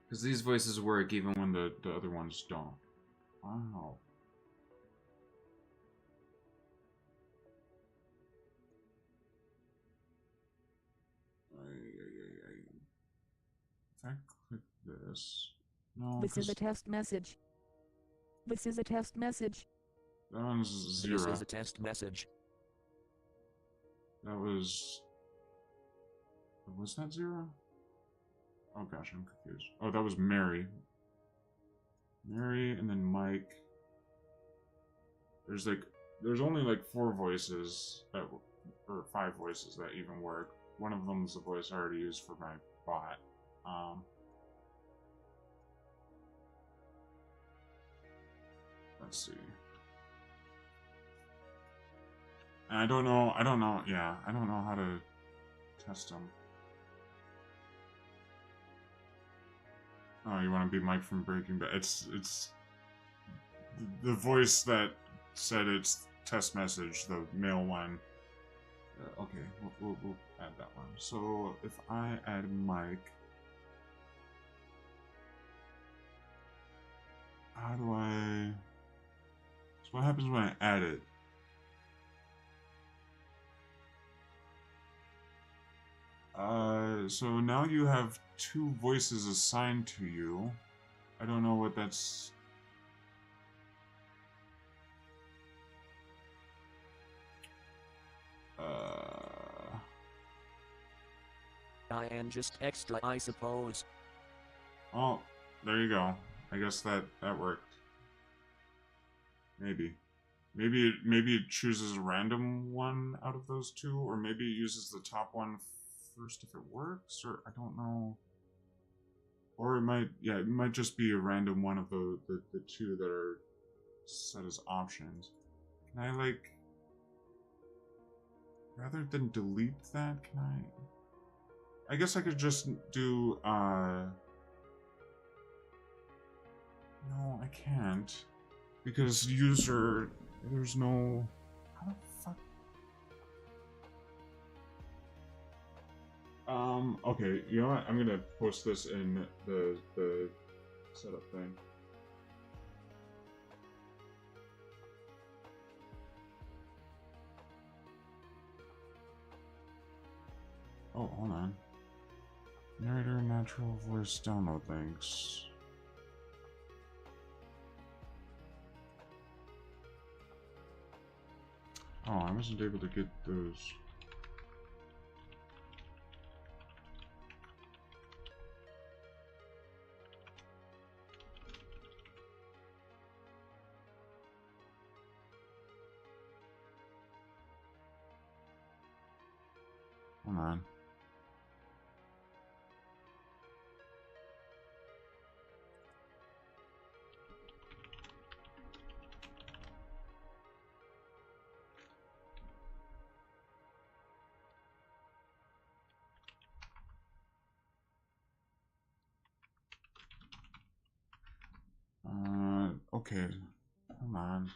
Speaker 1: Because these voices work even when the other ones don't. Wow. If I click this... No,
Speaker 3: this is a test message. This is a test message.
Speaker 1: That one's 0.
Speaker 3: This is a test message.
Speaker 1: That was... Was that 0? Oh gosh, I'm confused. Oh, that was Mary. Mary, and then Mike. There's only like 4 voices that... Or 5 voices that even work. One of them is the voice I already used for my bot. Let's see. And I don't know, yeah, I don't know how to test them. Oh, you want to be Mike from Breaking Bad? It's the voice that said it's test message, the male one. Okay, we'll add that one. So if I add Mike, how do I... So what happens when I add it? So now you have 2 voices assigned to you. I don't know what that's...
Speaker 3: I am just extra, I suppose.
Speaker 1: Oh, there you go. I guess that worked. Maybe.
Speaker 4: maybe it chooses a random one out of those two, or maybe it uses the top one first if it works, or I don't know. Or it might just be a random one of the two that are set as options. Can I, like, rather than delete that, can I guess I could just do, no, I can't. Because user, there's no, how the fuck? Okay, you know what? I'm gonna post this in the setup thing. Oh, hold on. Narrator natural voice download links. Oh, I wasn't able to get those. Hold on. Okay. Hold on.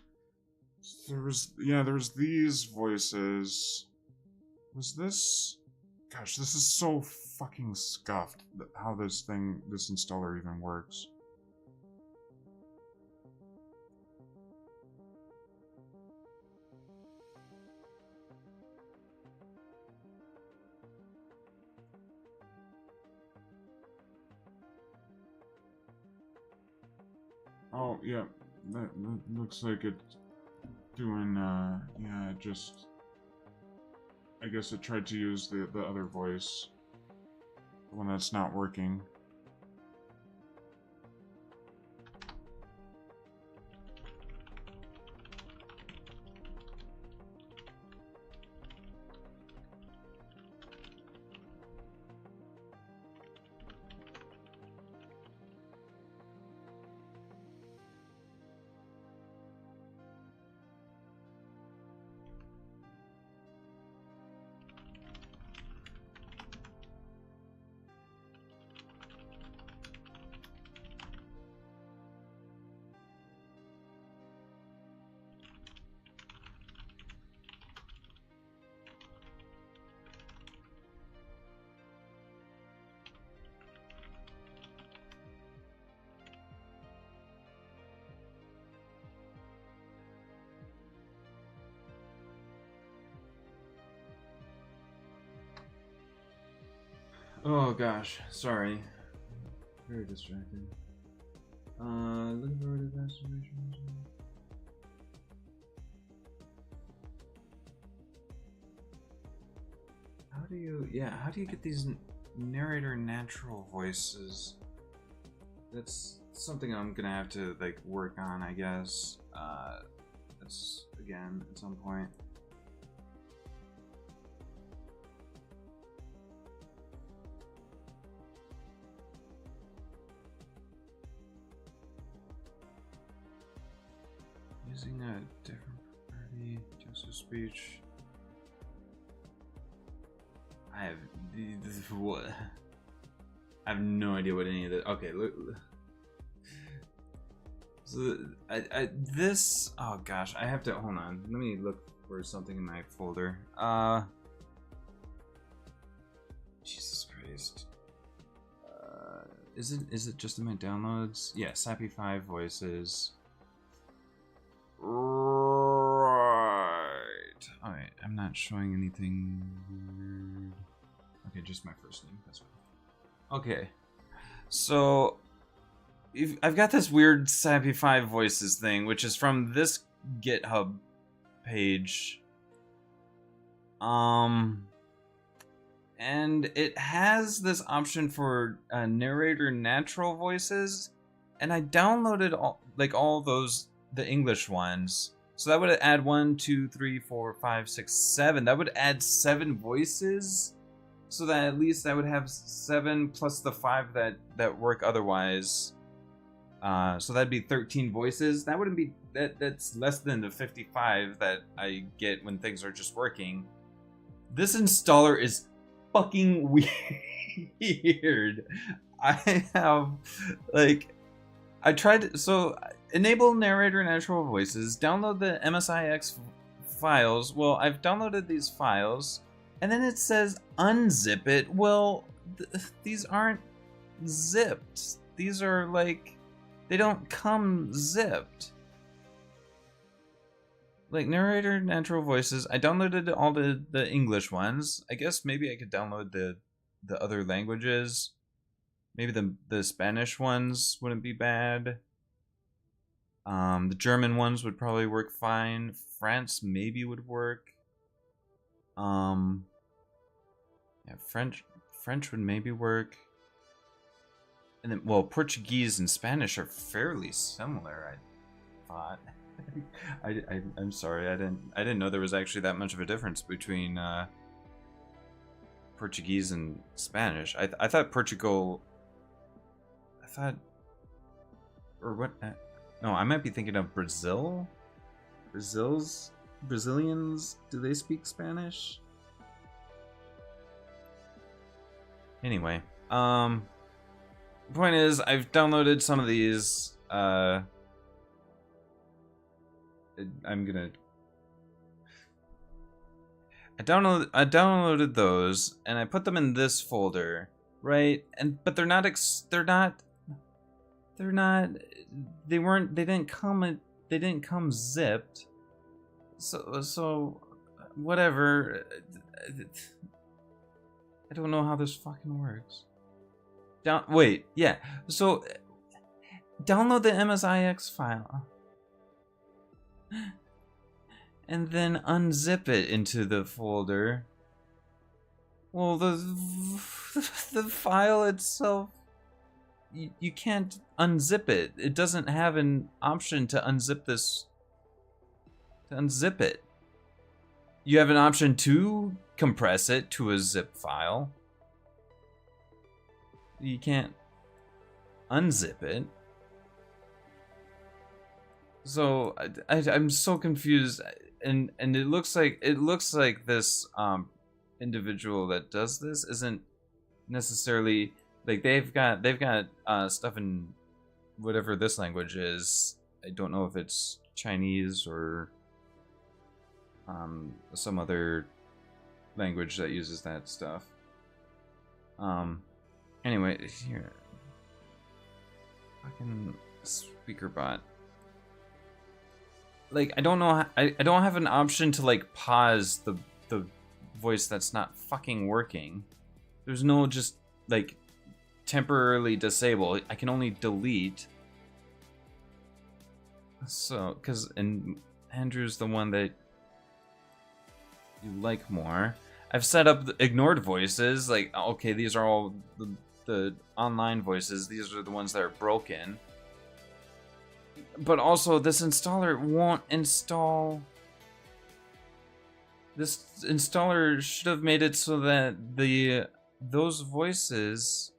Speaker 4: There was these voices. Was this? Gosh, this is so fucking scuffed, how this installer even works. Oh, yeah, that looks like it's doing, yeah, just... I guess it tried to use the other voice. The one that's not working.
Speaker 2: Oh gosh, sorry. Very distracted. Looking forward to advanced information. How do you get these narrator natural voices? That's something I'm gonna have to, like, work on, I guess. That's, again, at some point. Using a different property, text to speech. I have what? I have no idea what any of this. Okay, look. So this. Oh gosh, I have to hold on. Let me look for something in my folder. Jesus Christ. Is it just in my downloads? Yeah, Sappy 5 voices. Right. Alright, I'm not showing anything weird. Okay, just my first name. That's fine. Okay. So, I've got this weird Sappy 5 voices thing, which is from this GitHub page. And it has this option for narrator natural voices, and I downloaded all those, the English ones, So that would add 1, 2, 3, 4, 5, 6, 7. That would add 7 voices. So that at least I would have 7 plus the 5 that work otherwise. So that'd be 13 voices. That wouldn't be that's less than the 55 that I get when things are just working. This installer is fucking weird. I have like I tried so enable narrator natural voices, download the MSIX files. Well, I've downloaded these files and then it says unzip it. Well, these aren't zipped. These are like they don't come zipped. Like narrator natural voices. I downloaded all the English ones. I guess maybe I could download the other languages. Maybe the Spanish ones wouldn't be bad. The German ones would probably work fine. France maybe would work. Yeah, French would maybe work. And then, well, Portuguese and Spanish are fairly similar, I thought. I'm sorry, I didn't know there was actually that much of a difference between Portuguese and Spanish. I thought Portugal. I thought, or what? No, I might be thinking of Brazil. Brazilians, do they speak Spanish? Anyway, the point is, I've downloaded some of these. I downloaded those and I put them in this folder, right? But they didn't come zipped. So whatever. I don't know how this fucking works. Wait, yeah. So download the MSIX file. And then unzip it into the folder. Well, the file itself, you can't unzip it. It doesn't have an option to unzip this. To unzip it. You have an option to compress it to a zip file. You can't unzip it. So I'm so confused, and it looks like this individual that does this isn't necessarily like they've got stuff in whatever this language is. I don't know if it's Chinese or some other language that uses that stuff. Anyway, here, fucking speaker bot. Like, I don't know. I don't have an option to like pause the voice that's not fucking working. There's no just like temporarily disable. I can only delete. So, and Andrew's the one that you like more. I've set up the ignored voices. Like, okay, these are all the online voices. These are the ones that are broken. But also, this installer won't install. This installer should have made it so that those voices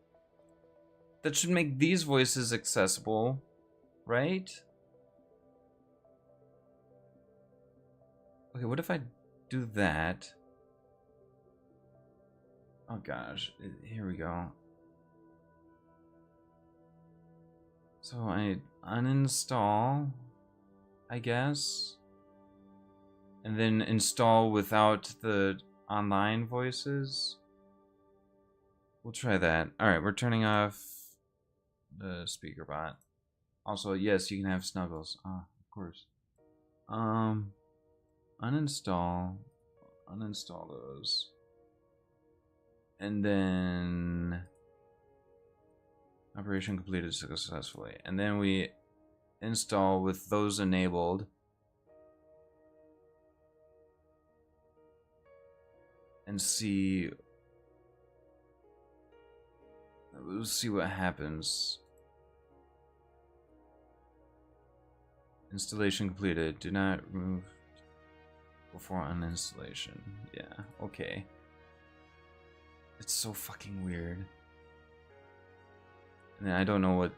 Speaker 2: that should make these voices accessible, right? Okay, what if I do that? Oh gosh, here we go. So I uninstall, I guess, and then install without the online voices. We'll try that. Alright, we're turning off the speaker bot. Also, yes, you can have snuggles. Ah, of course. Uninstall those. And then operation completed successfully. And then we install with those enabled. And see. We'll see what happens. Installation completed. Do not remove before uninstallation. Yeah, okay. It's so fucking weird. And then I don't know what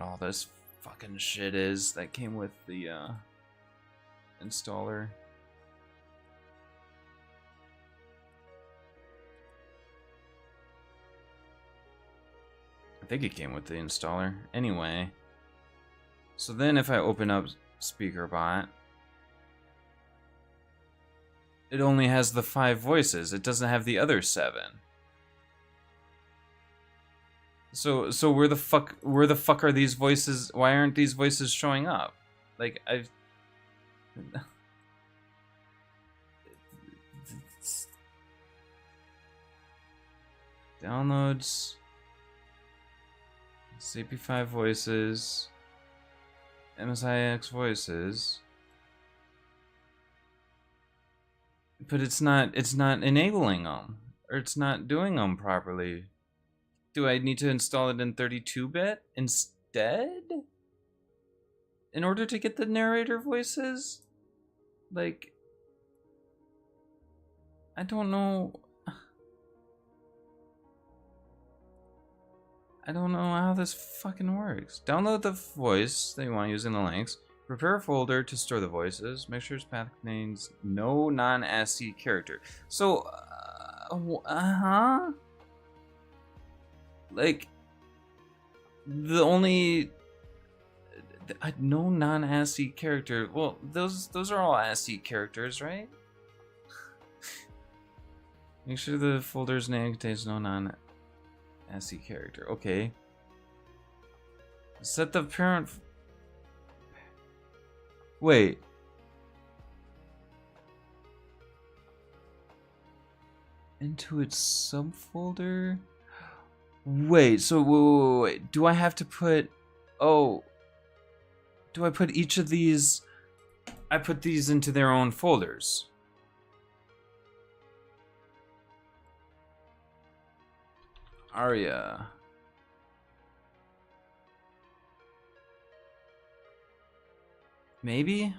Speaker 2: all this fucking shit is that came with the installer. I think it came with the installer. Anyway. So then if I open up SpeakerBot, it only has the 5 voices. It doesn't have the other 7. So where the fuck are these voices? Why aren't these voices showing up? Like I've downloads CP5 voices, MSIX voices. But it's not enabling them, or it's not doing them properly. Do I need to install it in 32-bit instead? In order to get the narrator voices? Like, I don't know. I don't know how this fucking works. Download the voice that you want using the links. Prepare a folder to store the voices. Make sure its path contains no non-ASCII character. So, like, the only no non-ASCII character. Well, those are all ASCII characters, right? Make sure the folder's name contains no non-ASCII character. Okay. Set the parent. Wait. Into its subfolder. Wait. So wait. Do I have to put? Oh. Do I put each of these? I put these into their own folders. Aria. Maybe?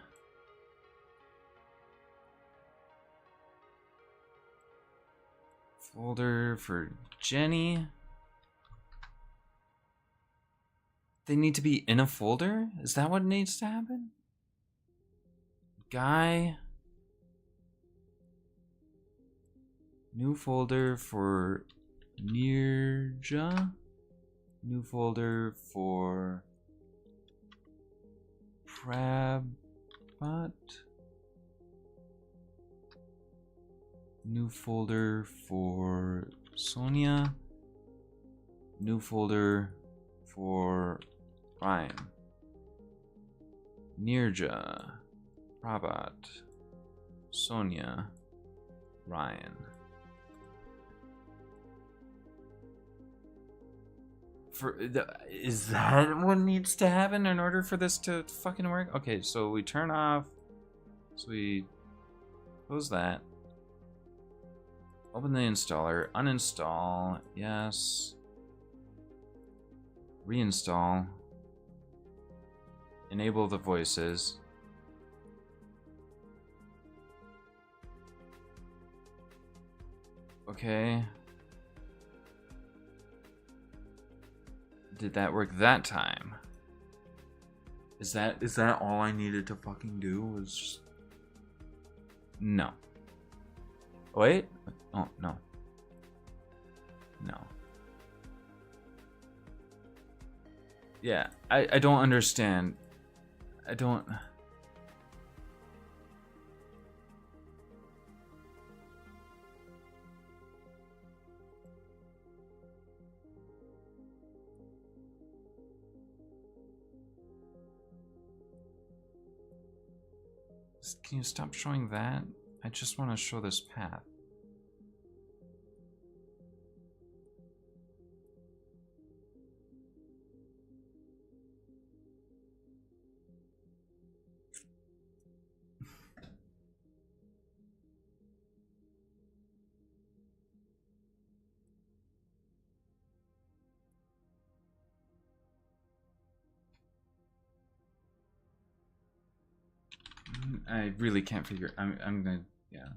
Speaker 2: Folder for Jenny. They need to be in a folder? Is that what needs to happen? Guy. New folder for Nirja. New folder for Prabhat. New folder for Sonia. New folder for Ryan. Nirja. Prabhat. Sonia. Ryan. Is that what needs to happen in order for this to fucking work? Okay, so we turn off. So we close that. Open the installer. Uninstall. Yes. Reinstall. Enable the voices. Okay. Did that work that time? Is that all I needed to fucking do? Was just... No. Wait. Oh, no. No. Yeah, I don't understand. I don't... Can you stop showing that? I just want to show this path. I really can't figure. I'm gonna, yeah.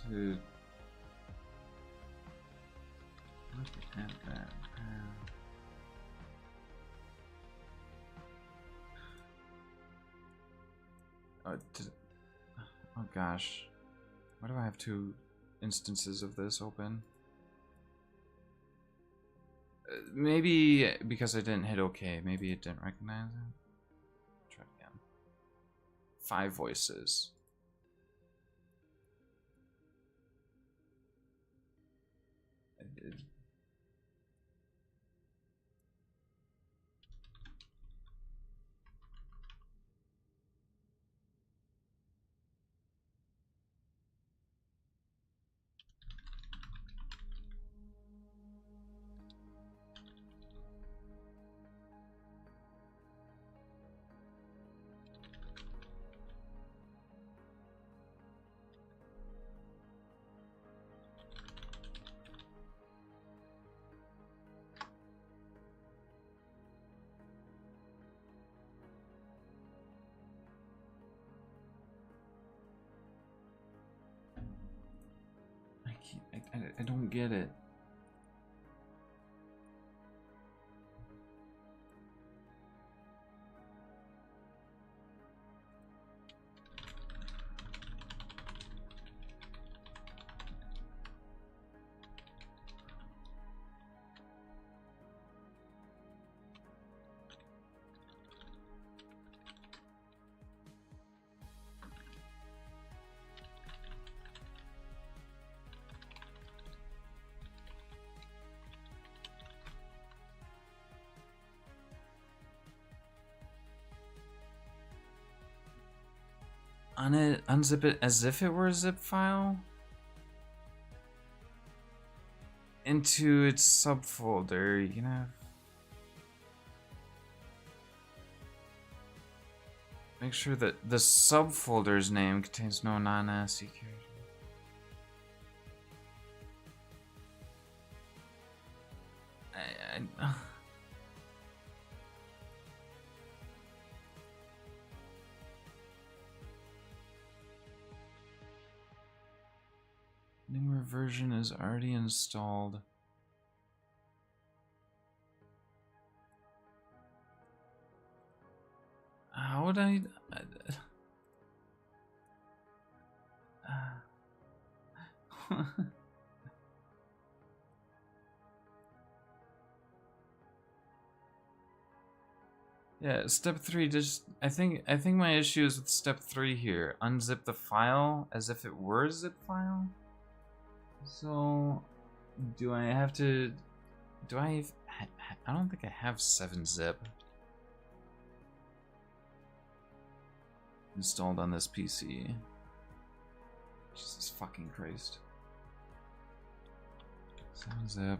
Speaker 2: To look at that. Oh gosh, why do I have two instances of this open? Maybe because I didn't hit OK. Maybe it didn't recognize it. Try it again. 5 voices. I don't get it. Unzip it as if it were a zip file into its subfolder. You can have make sure that the subfolder's name contains no non-ASCII characters. Newer version is already installed. How would I? Yeah, step 3. Just I think my issue is with step 3 here. Unzip the file as if it were a zip file. So, do I have to? Do I? I don't think I have 7-zip installed on this PC. Jesus fucking Christ. 7-zip.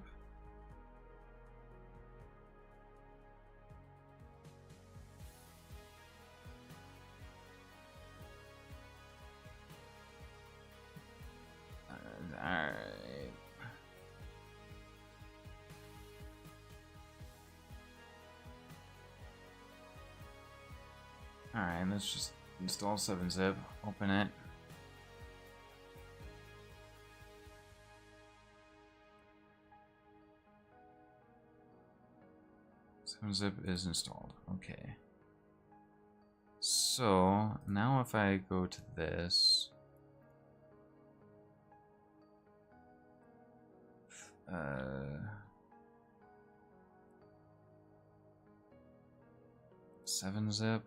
Speaker 2: Alright. Alright, let's just install 7-zip, open it. Zip is installed. Okay. So now if I go to this, 7-zip.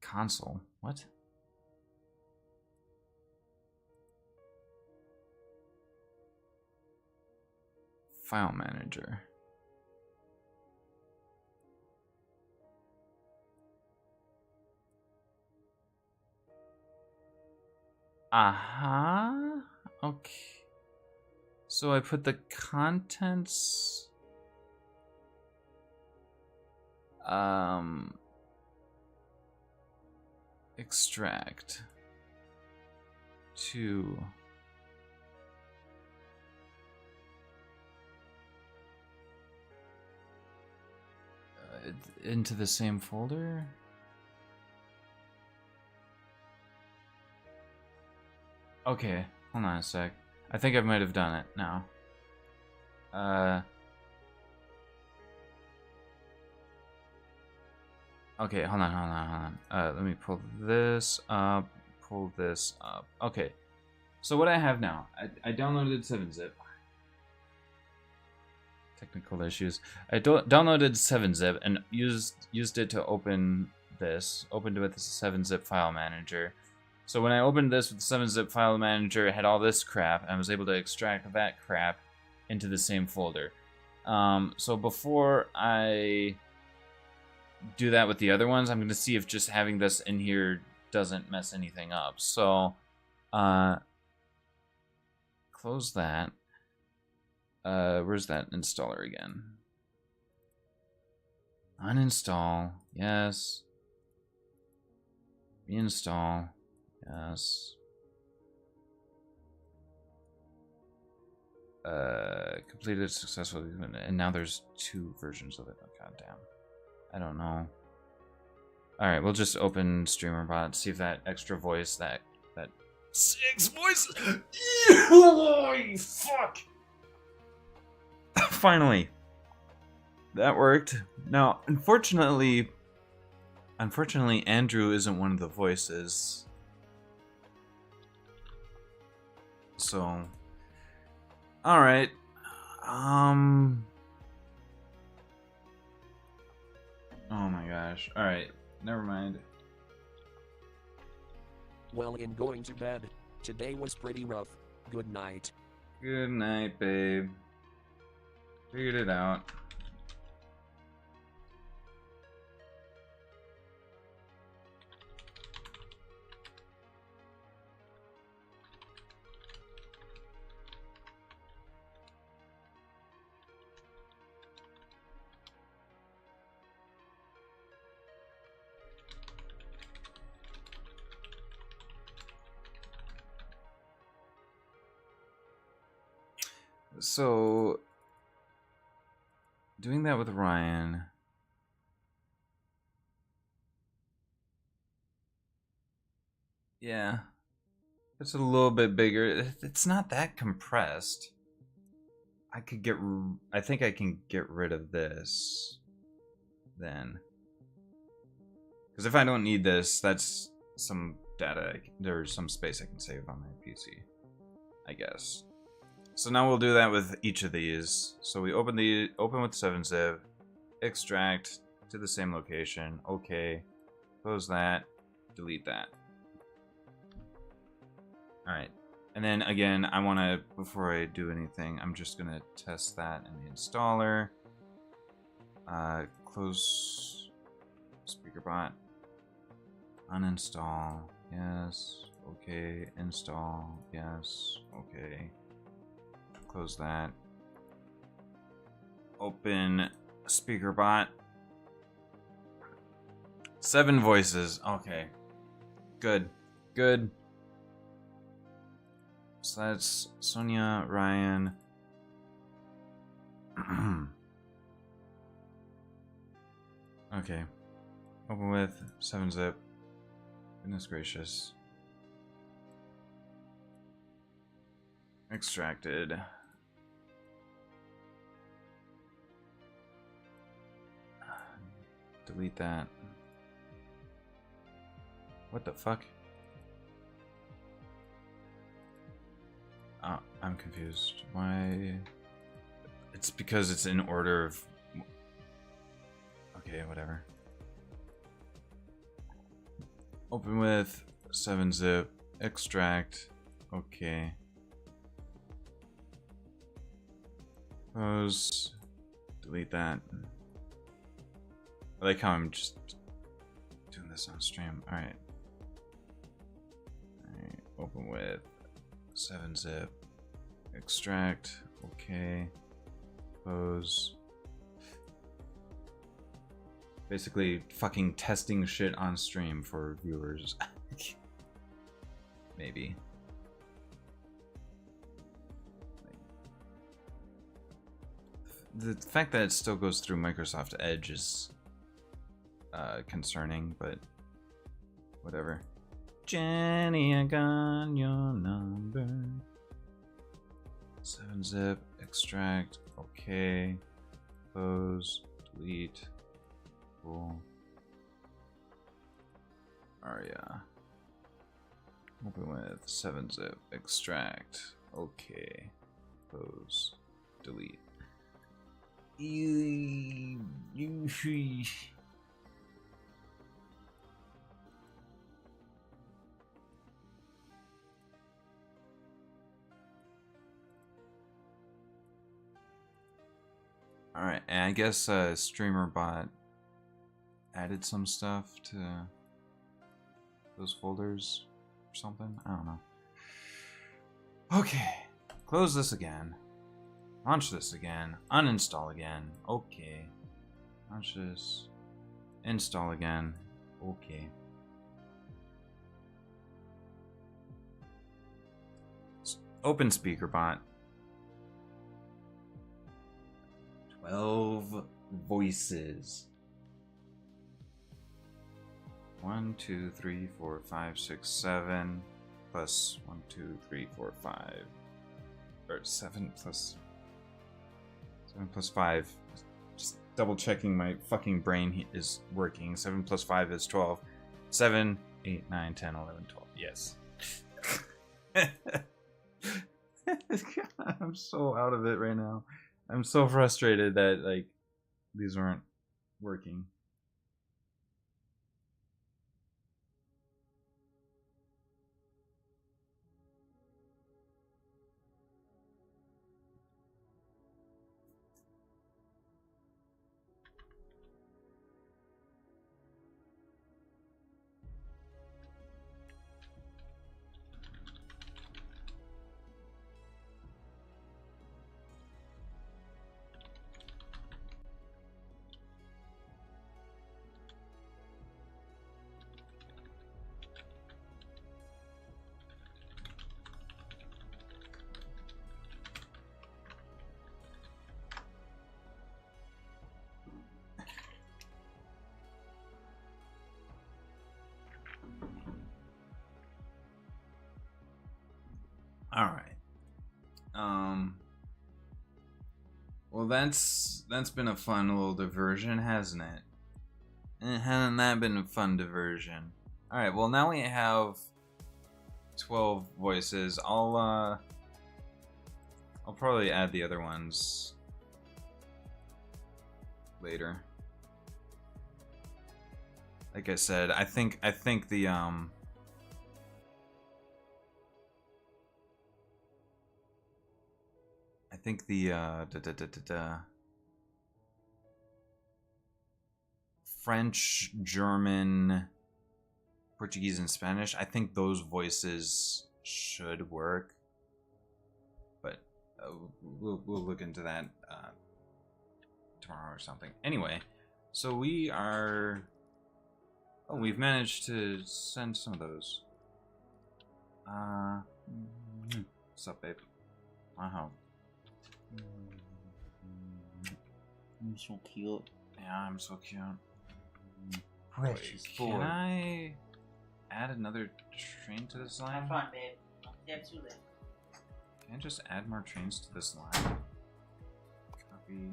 Speaker 2: Console. What? File manager. Uh-huh. Okay. So I put the contents extract to into the same folder. Okay, hold on a sec. I think I might have done it now. Okay, hold on. Let me pull this up, Okay, so what I have now, I downloaded 7-zip. Technical issues. I downloaded 7-zip and used it to open this. Opened it with the 7-zip file manager. So when I opened this with the 7-zip file manager, it had all this crap, and I was able to extract that crap into the same folder. So before I do that with the other ones, I'm going to see if just having this in here doesn't mess anything up. So, close that. Where's that installer again? Uninstall, yes. Reinstall, yes. Completed successfully, and now there's 2 versions of it. Oh, God damn. I don't know. Alright, we'll just open StreamerBot, see if that extra voice, that 6 voices. Holy fuck! Finally. That worked. Now, unfortunately, Andrew isn't one of the voices. So, alright. Oh my gosh. Alright, never mind.
Speaker 3: Well, in going to bed. Today was pretty rough. Good night.
Speaker 2: Good night, babe. Figured it out. So, doing that with Ryan. Yeah. It's a little bit bigger. It's not that compressed. I think I can get rid of this then. Because if I don't need this, that's some data. There's some space I can save on my PC, I guess. So now we'll do that with each of these. So we open with 7-zip, extract to the same location. Okay, close that, delete that. All right, and then again, I want to, before I do anything, I'm just gonna test that in the installer. Close SpeakerBot. Uninstall. Yes. Okay. Install. Yes. Okay. Close that. Open SpeakerBot. 7 voices. Okay. Good. Good. So that's Sonia, Ryan. Okay. Open with 7-zip. Goodness gracious. Extracted. Delete that. What the fuck? Oh, I'm confused. Why? It's because it's in order of... Okay, whatever. Open with 7-zip. Extract. Okay. Close. Delete that. I like how I'm just doing this on stream. Alright. Alright. Open with 7-zip. Extract. Okay. Close. Basically, fucking testing shit on stream for viewers. Maybe. The fact that it still goes through Microsoft Edge is concerning, but whatever. Jenny, I got your number. 7-zip, extract, okay. Close, delete. Cool. Aria. Open with 7-zip, extract, okay. Close, delete. Alright, and I guess StreamerBot added some stuff to those folders or something. I don't know. Okay, close this again. Launch this again. Uninstall again. Okay. Launch this. Install again. Okay. Open SpeakerBot. 12 voices. 1, 2, 3, 4, 5, 6, 7 plus 1, 2, 3, 4, 5 or 7 plus 7 plus 5. Just double checking my fucking brain is working. 7 plus 5 is 12. 7, 8, 9, 10, 11, 12. Yes. I'm so out of it right now. I'm so frustrated that like these aren't working. All right. Well, that's been a fun little diversion, hasn't it? And hasn't that been a fun diversion? All right. Well, now we have 12 voices. I'll probably add the other ones later. Like I said, I think the French, German, Portuguese, and Spanish, I think those voices should work. But we'll look into that tomorrow or something. Anyway, so we are... Oh, we've managed to send some of those. What's up, babe? Wow.
Speaker 5: I'm so cute.
Speaker 2: Yeah, I'm so cute.
Speaker 5: Precious
Speaker 2: Can
Speaker 5: boy.
Speaker 2: I add another train to this line?
Speaker 5: Have fun, babe. You have two left.
Speaker 2: Can I just add more trains to this line? Copy.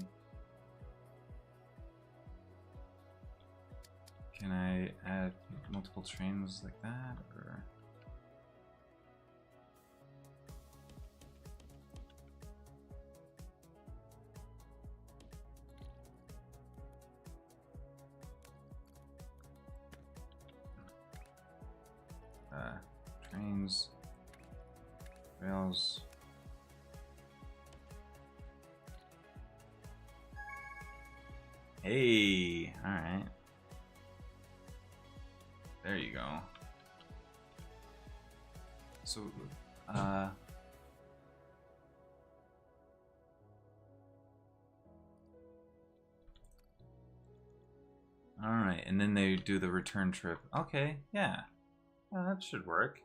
Speaker 2: Can I add multiple trains like that, or?
Speaker 1: Trains, rails. Hey, all right. There you go. So, alright, and then they do the return trip. Okay, yeah. Yeah, that should work.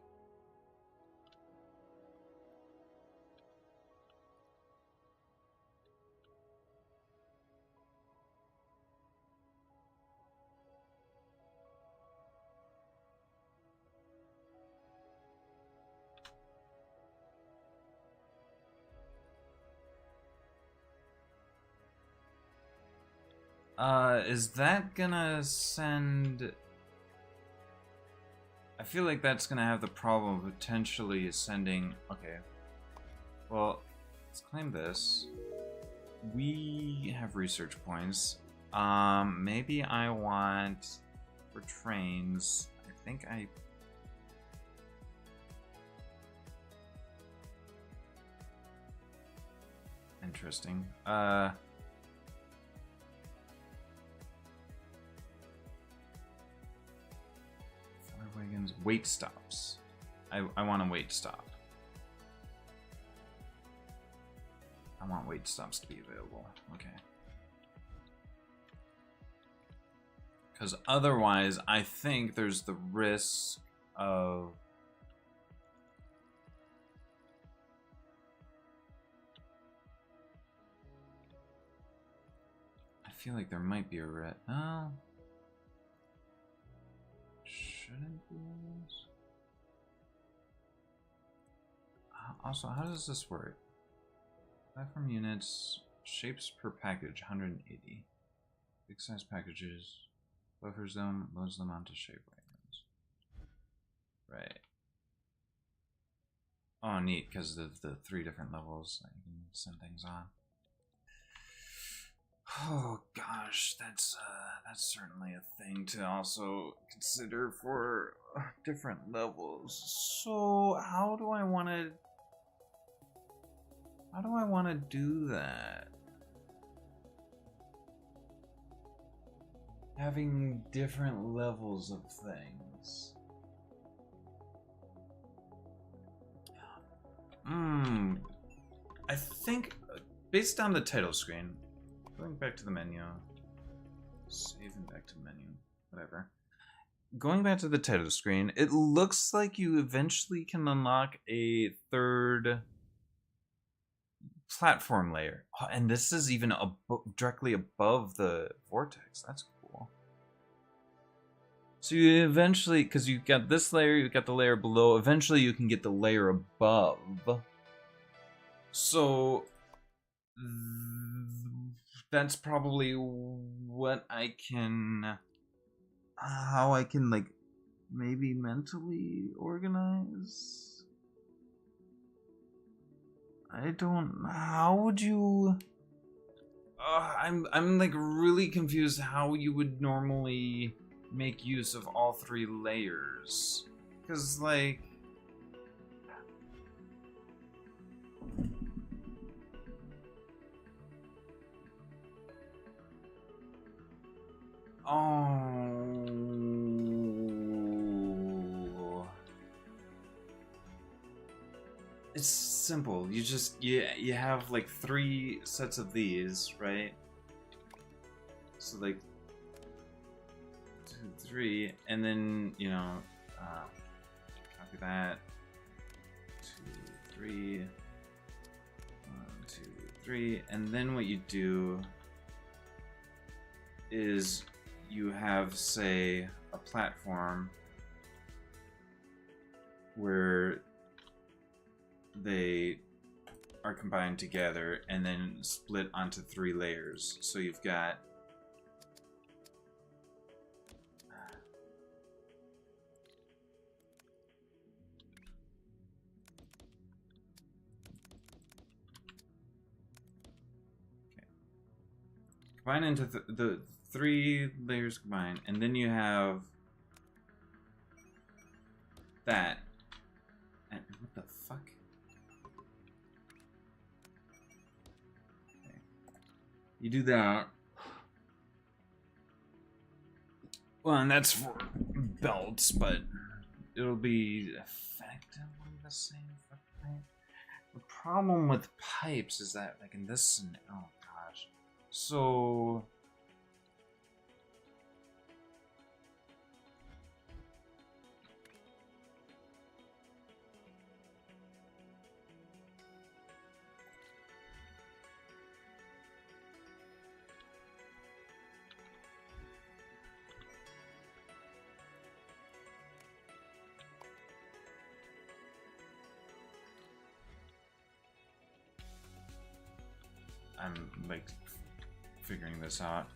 Speaker 1: Is that gonna send... I feel like that's gonna have the problem of potentially sending... Okay. Well, let's claim this. We have research points. Maybe I want... For trains, I think I... Interesting. Wagons, wait stops. I want a wait stop. I want wait stops to be available. Okay. Because otherwise, I think there's the risk of... I feel like there might be a risk. No. Shouldn't be. Also, how does this work? Platform units, shapes per package, 180. Big size packages, buffers them, loads them onto shape wagons. Right. Oh, neat, because of the 3 different levels that you can send things on. Oh gosh, that's certainly a thing to also consider for different levels. So how do I want to do that? Having different levels of things. I think based on the title screen. Going back to the menu. Saving back to the menu. Whatever. Going back to the title screen, it looks like you eventually can unlock a 3rd platform layer. Oh, and this is even directly above the vortex. That's cool. So you eventually, because you got this layer, you got the layer below, eventually you can get the layer above. So... that's probably what I can... how I can, like, maybe mentally organize? I don't... how would you... I'm like, really confused how you would normally make use of all 3 layers. Because, like... Oh, it's simple. You just you have like 3 sets of these, right? So like 2, 3, and then copy that. 2, 3, 1, 2, 3, and then what you do is you have, say, a platform where they are combined together and then split onto 3 layers. So you've got combine into the 3 layers combined, and then you have that. And what the fuck? Okay. You do that. Well, and that's for belts, but it'll be effectively the same for pipe. The problem with pipes is that, like in this, oh gosh, so. I'm like figuring this out.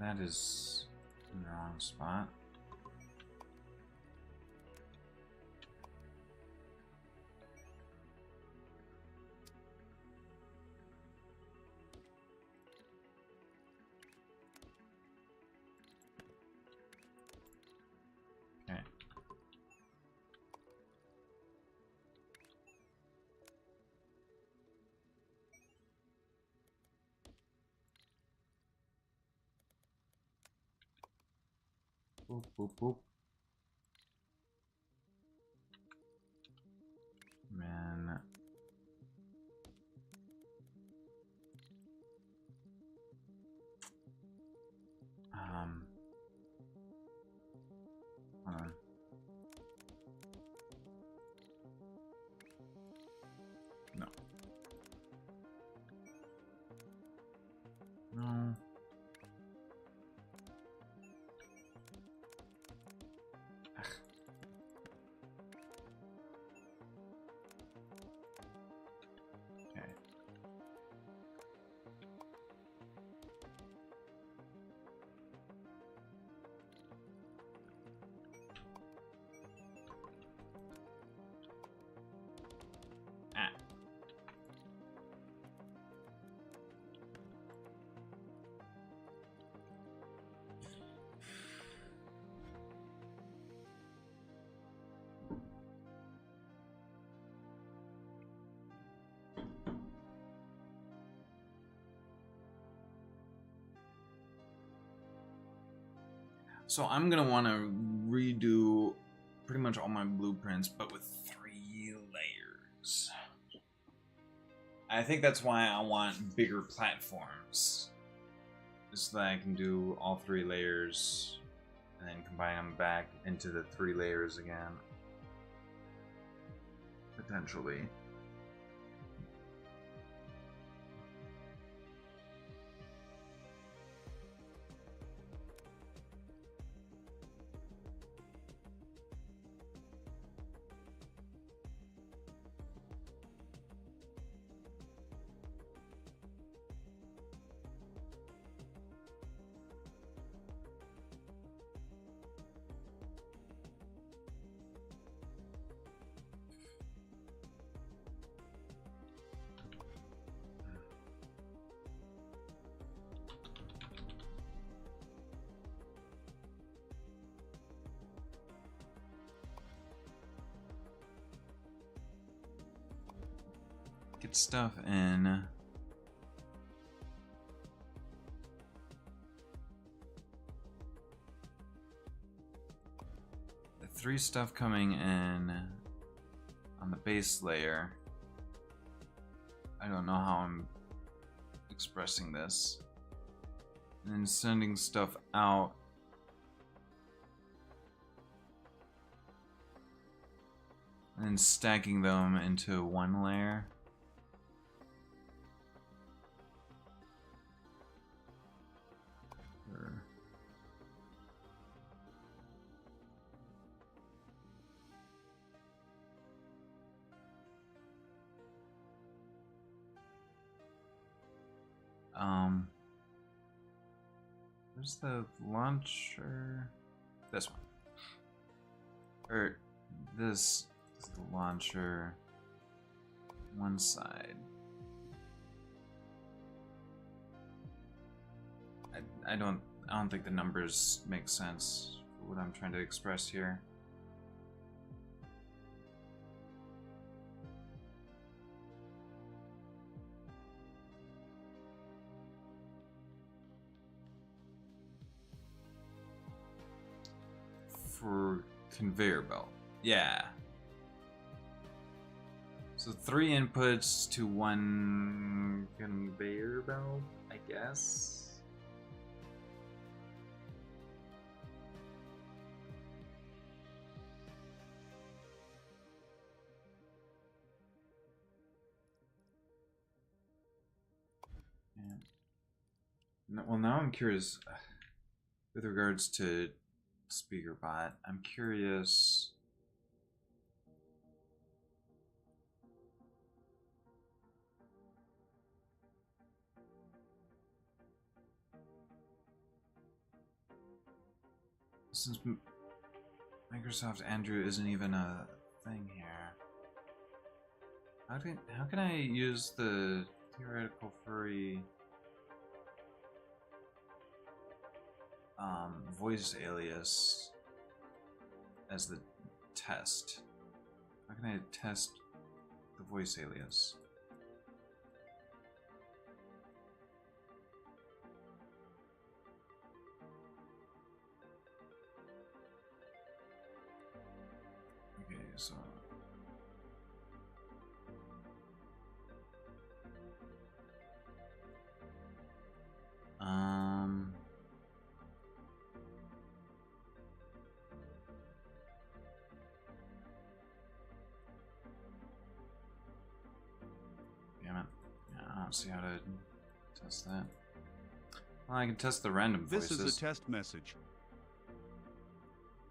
Speaker 1: That is in the wrong spot. Okay. Boop, boop, boop. Man. Hold on. No. No. Okay. Ah. So I'm gonna want to redo pretty much all my blueprints, but with 3 layers. I think that's why I want bigger platforms, so that I can do all 3 layers and then combine them back into the 3 layers again, potentially. Get stuff in. The 3 stuff coming in on the base layer. I don't know how I'm expressing this. And then sending stuff out. And then stacking them into 1 layer.
Speaker 2: Where's the launcher? This one. Or this is the launcher. One side. I don't think the numbers make sense for what I'm trying to express here. For conveyor belt. Yeah. So 3 inputs to 1 conveyor belt, I guess. Yeah. Well, now I'm curious with regards to SpeakerBot. I'm curious. Since Microsoft Andrew isn't even a thing here, how can I use the theoretical furry voice alias as the test? How can I test the voice alias? Okay, so damn it. Yeah, I don't see how to test that. Well, I can test the random voices.
Speaker 6: This is a test message.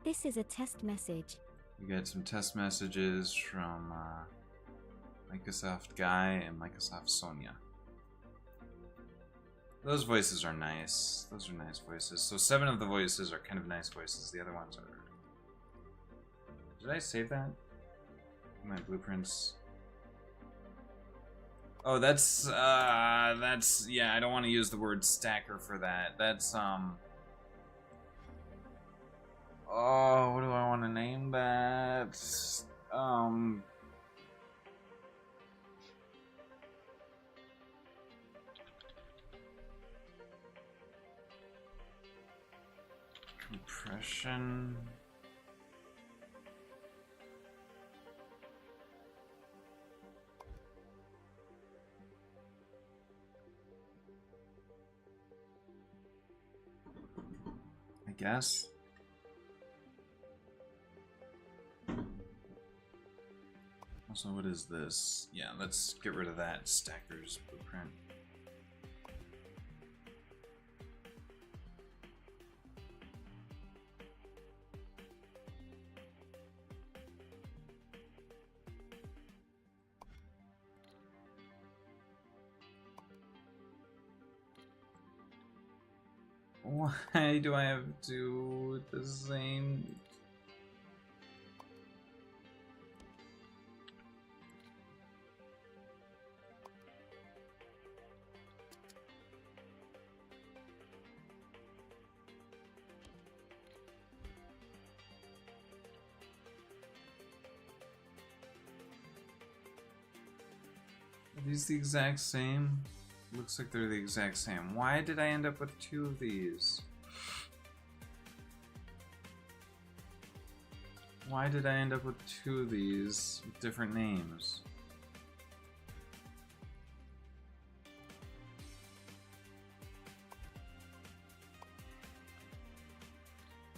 Speaker 7: This is a test message.
Speaker 2: We get some test messages from Microsoft Guy and Microsoft Sonia. Those voices are nice. Those are nice voices. So 7 of the voices are kind of nice voices. The other ones are... Did I save that? My blueprints. Oh, that's yeah, I don't want to use the word stacker for that. That's oh, what do I want to name that? Compression. I guess. Also, what is this? Yeah, let's get rid of that stacker's blueprint. Why do I have to do the same? Are these the exact same? Looks like they're the exact same. Why did I end up with 2 of these? Why did I end up with 2 of these with different names?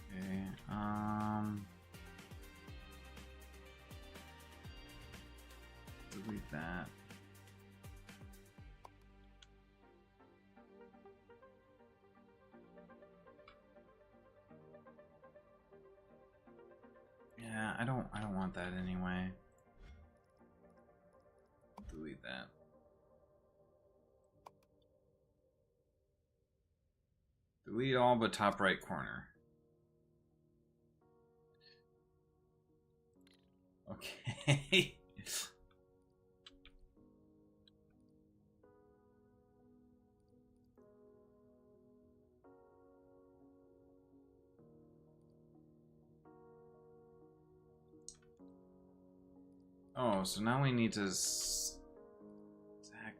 Speaker 2: Okay, delete that. Yeah, I don't want that anyway. Delete that.
Speaker 1: Delete all but top right corner. Okay. Oh, so now we need to stack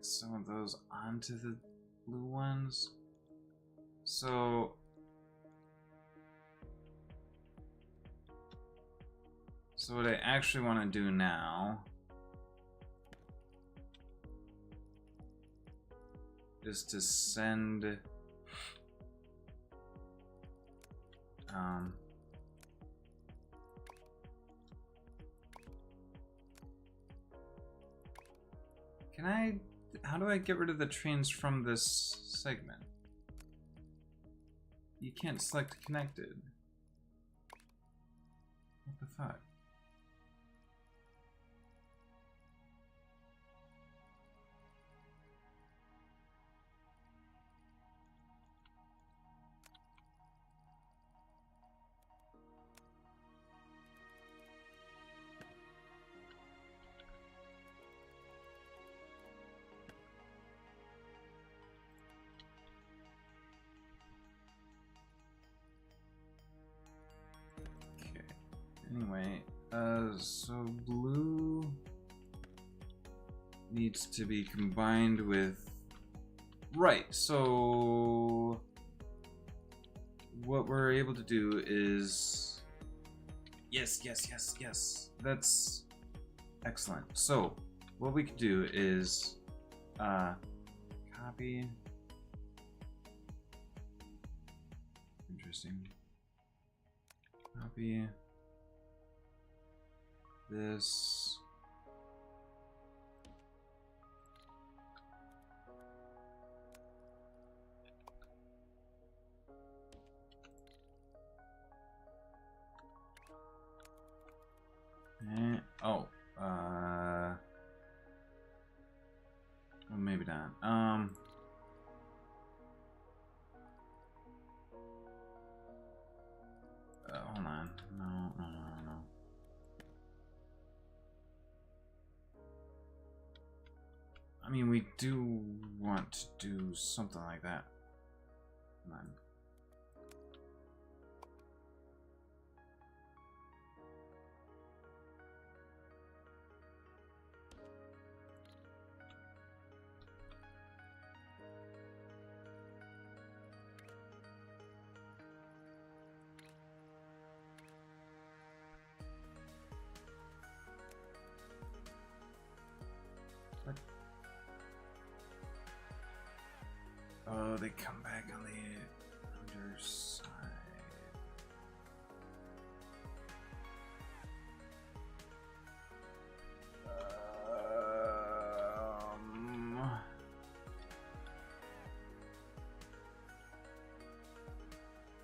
Speaker 1: some of those onto the blue ones. So what I actually want to do now is to send how do I get rid of the trains from this segment? You can't select connected. What the fuck? Anyway, so blue needs to be combined with... Right, so what we're able to do is... Yes. That's excellent. So what we could do is copy... Interesting. Copy... this. And, oh, well, maybe not. Hold on. No. I mean, we do want to do something like that. Come on. Oh, they come back on the underside.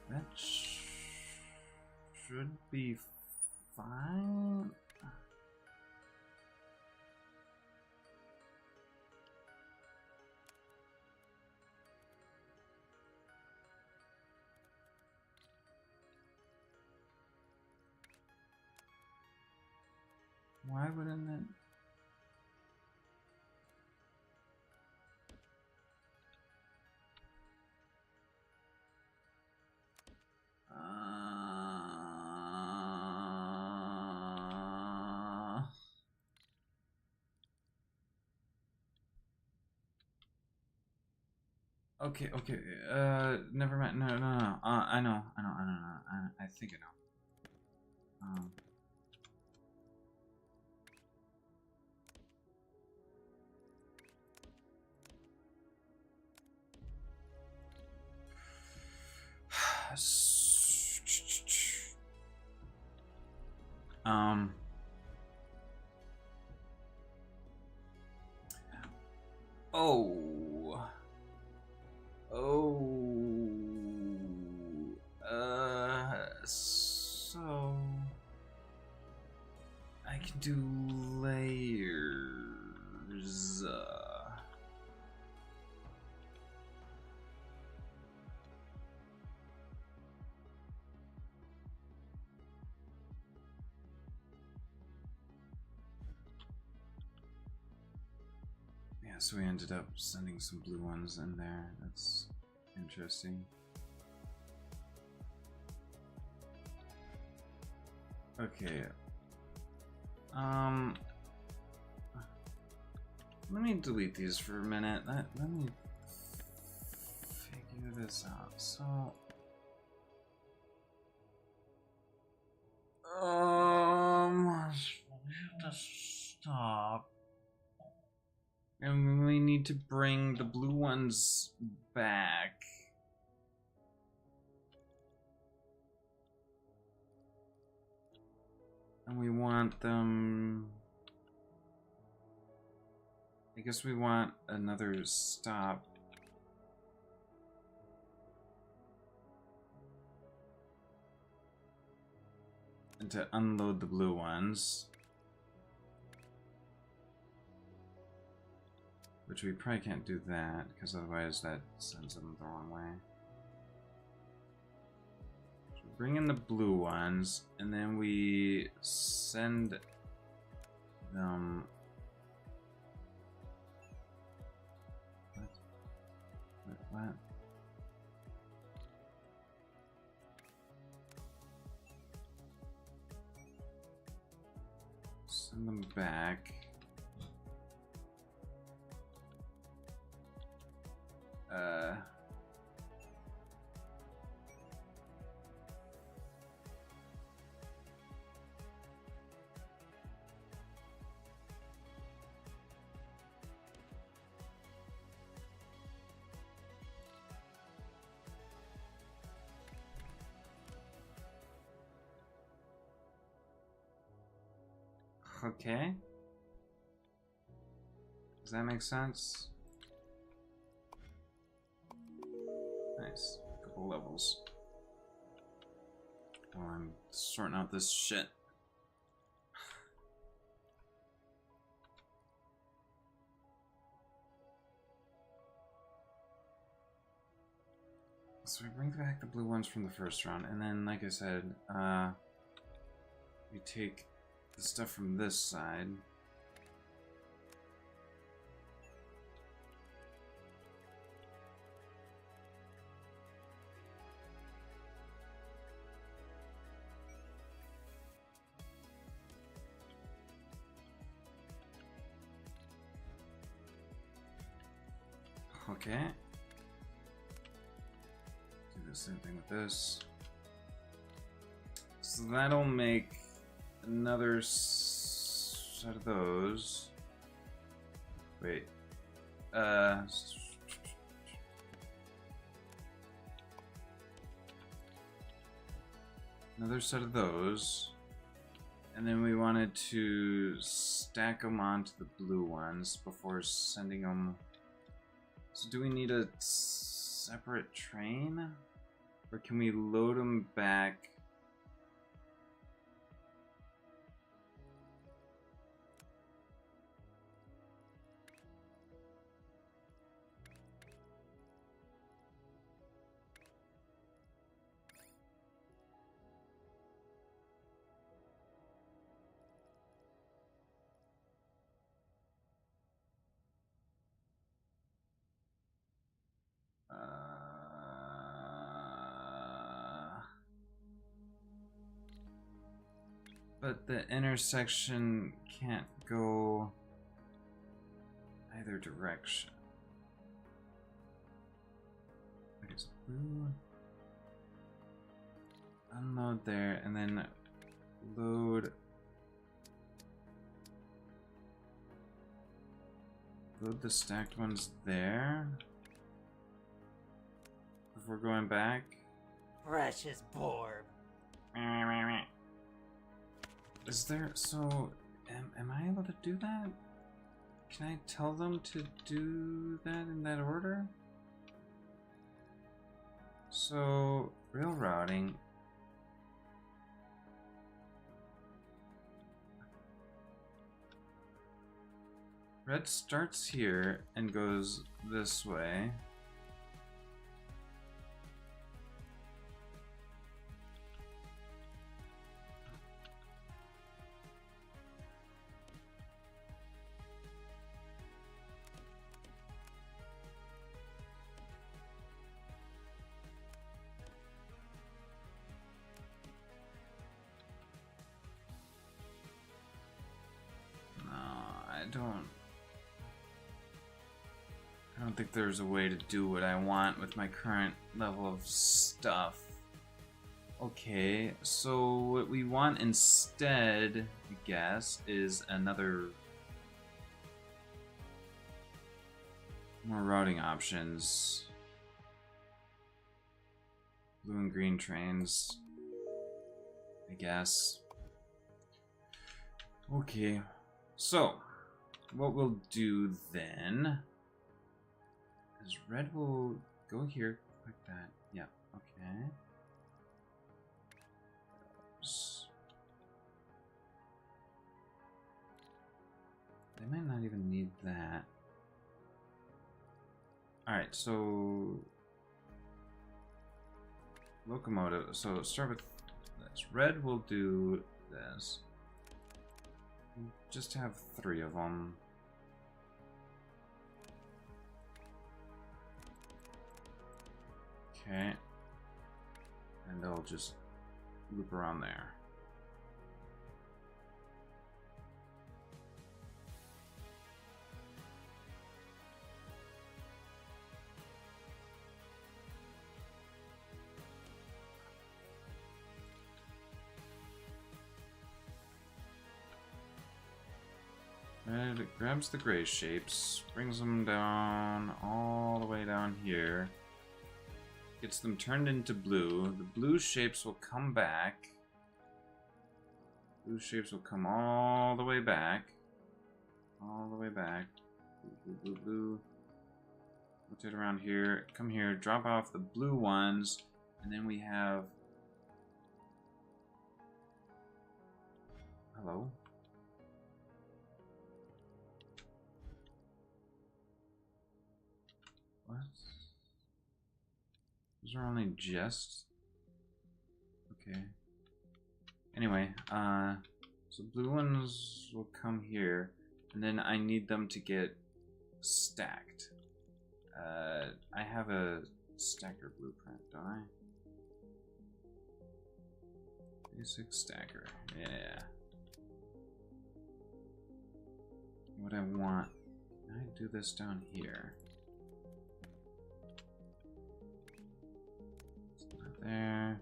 Speaker 1: That should be fine. Why wouldn't it? Okay. Never mind. No. I know. I think I know. So I can do layers. so we ended up sending some blue ones in there. That's interesting. Okay. Let me delete these for a minute. Let me figure this out. So, we have to stop. And we need to bring the blue ones back. And we want them... I guess we want another stop. And to unload the blue ones. Which we probably can't do that, because otherwise that sends them the wrong way. So bring in the blue ones, and then we send them... What? Send them back. Okay. Does that make sense? Nice. A couple levels. While I'm sorting out this shit. So we bring back the blue ones from the first round, and then, like I said, we take the stuff from this side. Okay. Do the same thing with this. So that'll make another set of those. Wait. Another set of those. And then we wanted to stack them onto the blue ones before sending them. So do we need a separate train? Or can we load them back? But the intersection can't go either direction. Okay, so blue. Unload there, and then load. Load the stacked ones there. Before going back.
Speaker 5: Precious Borb.
Speaker 1: Is there, so, am I able to do that? Can I tell them to do that in that order? So, railroading. Red starts here and goes this way. I don't think there's a way to do what I want with my current level of stuff. Okay, so what we want instead, I guess, is another... more routing options. Blue and green trains, I guess. Okay, so what we'll do then is red will go here, click that. Yeah, okay. They might not even need that. Alright, so locomotive. So start with this. Red will do this. Just have 3 of them. Okay. And they'll just loop around there. And it grabs the gray shapes, brings them down all the way down here, gets them turned into blue. The blue shapes will come back. Blue shapes will come all the way back. All the way back. Blue, blue, blue, blue. Rotate around here, come here, drop off the blue ones, and then we have... Hello? What? Those are only just... Okay. Anyway, so blue ones will come here, and then I need them to get stacked. I have a stacker blueprint, don't I? Basic stacker, yeah. What I want, can I do this down here? There,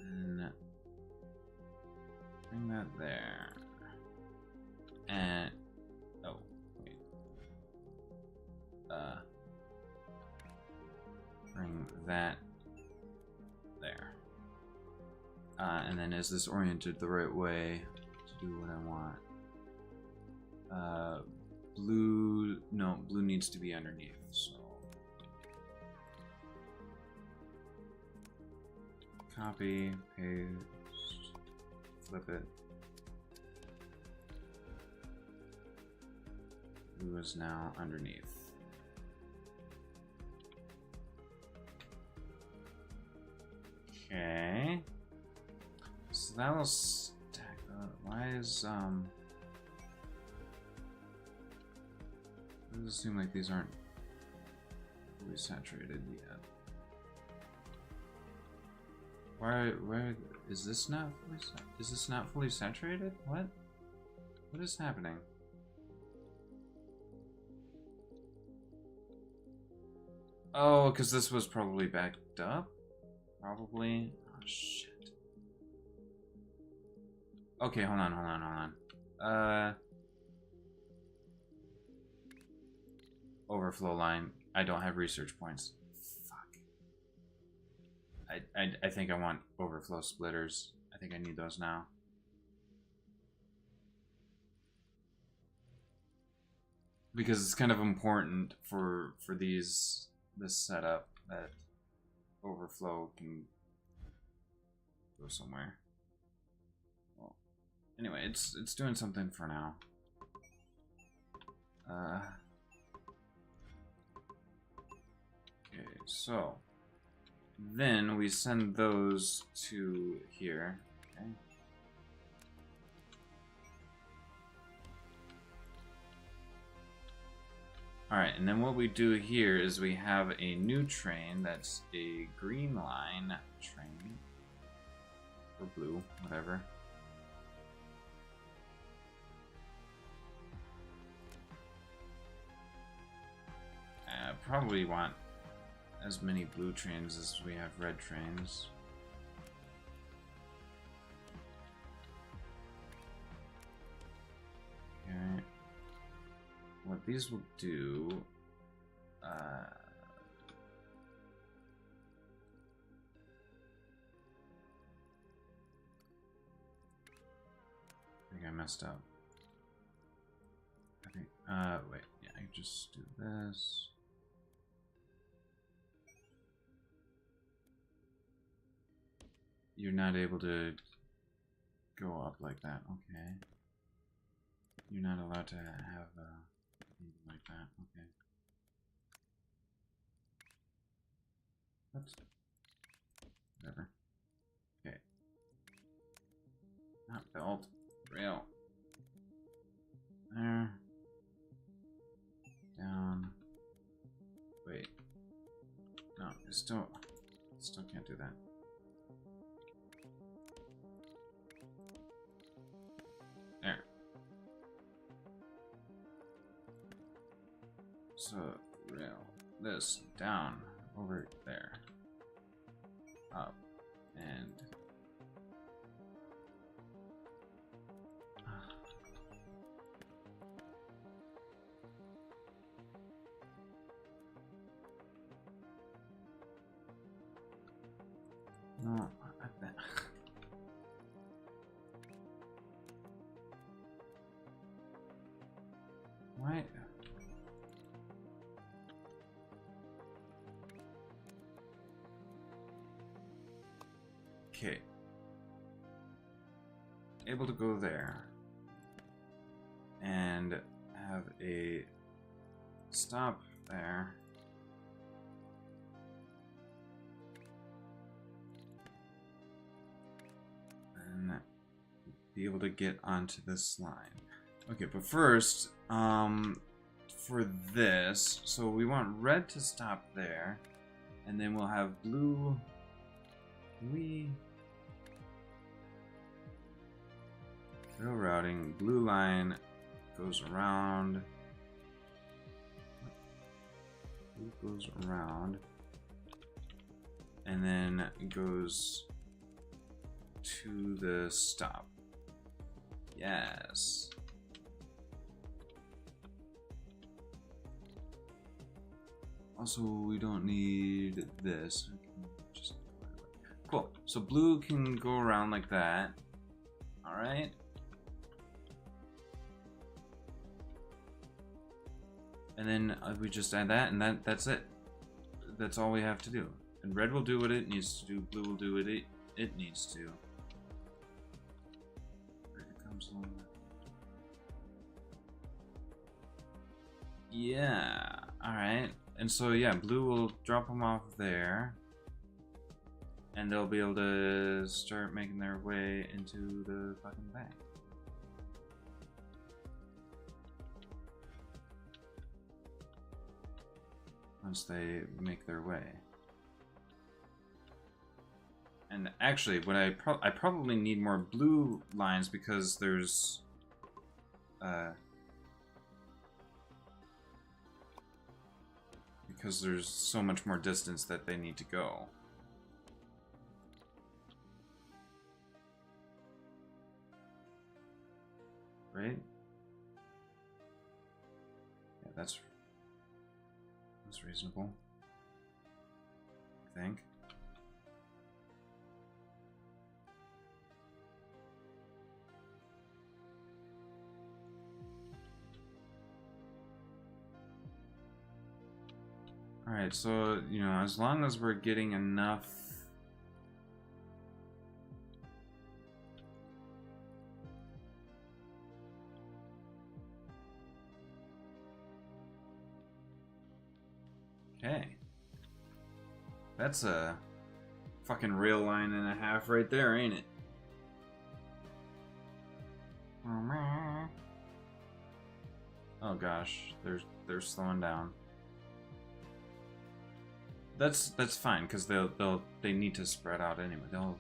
Speaker 1: and bring that there, and oh wait, bring that there, and then is this oriented the right way to do what I want? Blue, no, blue needs to be underneath, so. Copy, paste, flip it. Blue is now underneath. Okay. So that will stack up. Why is, it doesn't seem like these aren't fully saturated yet. Where is this not fully is this not fully saturated? What is happening? Oh, because this was probably backed up? Probably. Oh shit. Okay, hold on. Overflow line. I don't have research points. I think I want overflow splitters. I think I need those now. Because it's kind of important for this setup that overflow can go somewhere. Well, anyway, it's doing something for now. Okay, so then we send those to here. Okay. Alright, and then what we do here is we have a new train that's a green line train. Or blue, whatever. probably want as many blue trains as we have red trains. Okay. What these will do, I think I messed up. I think, wait, yeah, I can just do this. You're not able to go up like that, okay. You're not allowed to have anything like that, okay. That's whatever. Okay. Not belt, rail. There. Down. Wait. No, I still can't do that. There. So, rail this down over there. Up and no, I bet. Why? Okay. Able to go there and have a stop there. And be able to get onto this line. Okay, but first, for this, so we want red to stop there, and then we'll have blue. Rail routing, blue line goes around. Blue goes around. And then it goes to the stop. Yes. Also, we don't need this. Just cool. So blue can go around like that. All right. And then we just add that, and that's it. That's all we have to do. And red will do what it needs to do. Blue will do what it needs to. Here it comes along. Yeah. All right. And so yeah, blue will drop them off there, and they'll be able to start making their way into the fucking bank. Once they make their way. And actually, what I probably need more blue lines because there's so much more distance that they need to go. Right? Yeah, that's reasonable, I think. Alright, so, you know, as long as we're getting enough okay. That's a fucking rail line and a half right there, ain't it? Oh gosh, they're slowing down. That's fine because they need to spread out anyway. They'll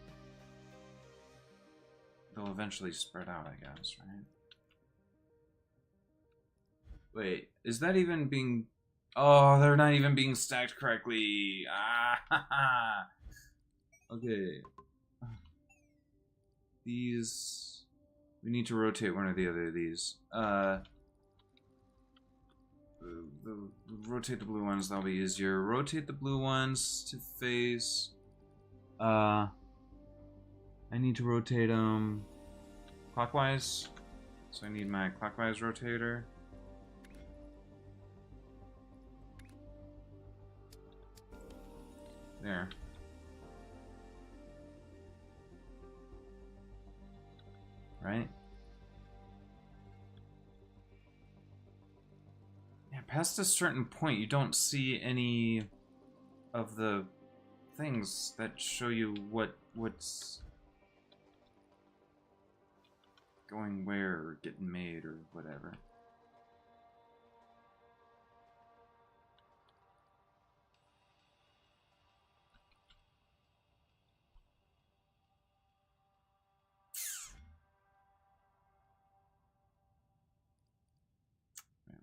Speaker 1: eventually spread out, I guess, right? Wait, is that even being
Speaker 2: Oh, they're not even being stacked correctly. Ah, okay. These... We need to rotate one or the other of these. Rotate the blue ones, that'll be easier. Rotate the blue ones to face... I need to rotate them clockwise. So I need my clockwise rotator. There. Right? Yeah, past a certain point, you don't see any of the things that show you what's going where or getting made or whatever.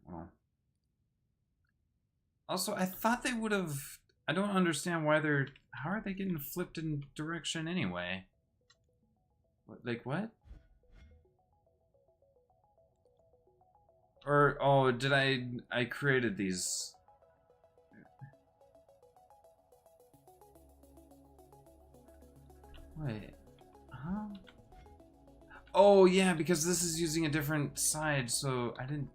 Speaker 2: Well, also, I thought they would have... I don't understand why they're... How are they getting flipped in direction anyway? What, like, what? Or, oh, did I created these... Wait. Huh? Oh, yeah, because this is using a different side, so I didn't...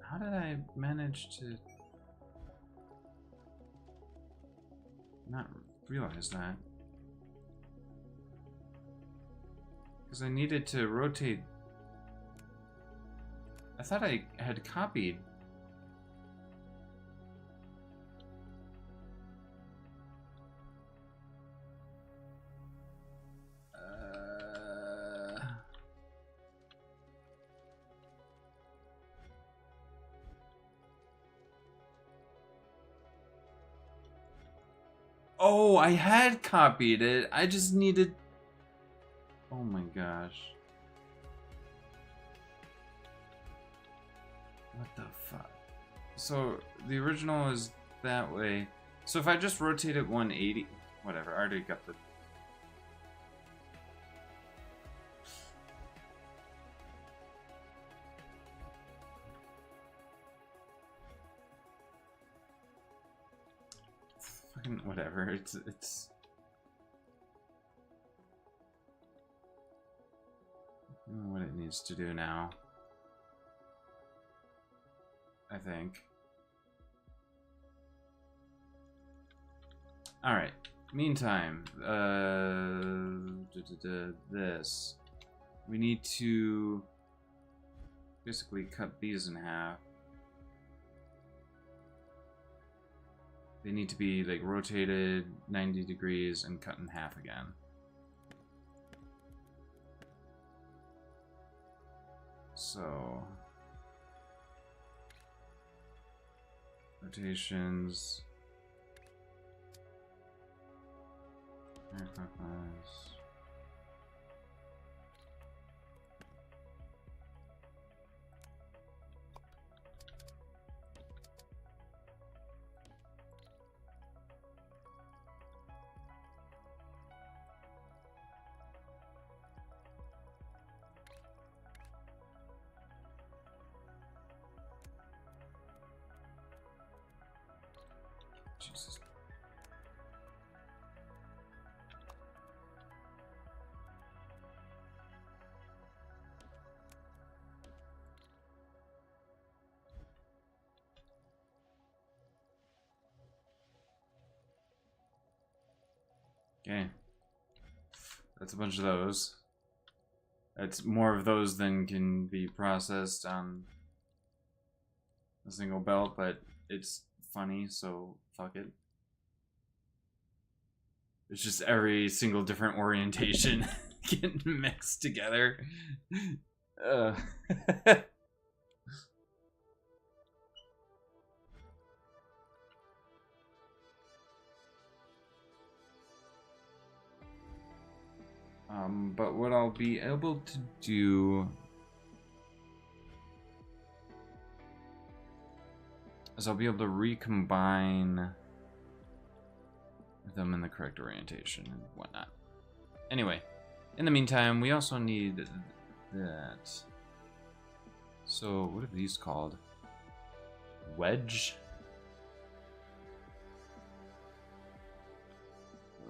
Speaker 2: How did I manage to not realize that? Because I needed to rotate... I thought I had copied... Oh, I had copied it. I just needed... Oh my gosh. What the fuck? So, the original is that way. So if I just rotate it 180... Whatever, I already got the... Fucking whatever, it's... I don't know what it needs to do now. I think. Alright. Meantime, this. We need to basically cut these in half. They need to be like rotated 90 degrees and cut in half again. So rotations. Counterclockwise. Jesus. Okay. That's a bunch of those. That's more of those than can be processed on a single belt, but it's funny, so fuck it. It's just every single different orientation getting mixed together. But what I'll be able to do is I'll be able to recombine them in the correct orientation and whatnot. Anyway, in the meantime, we also need that. So, what are these called? Wedge?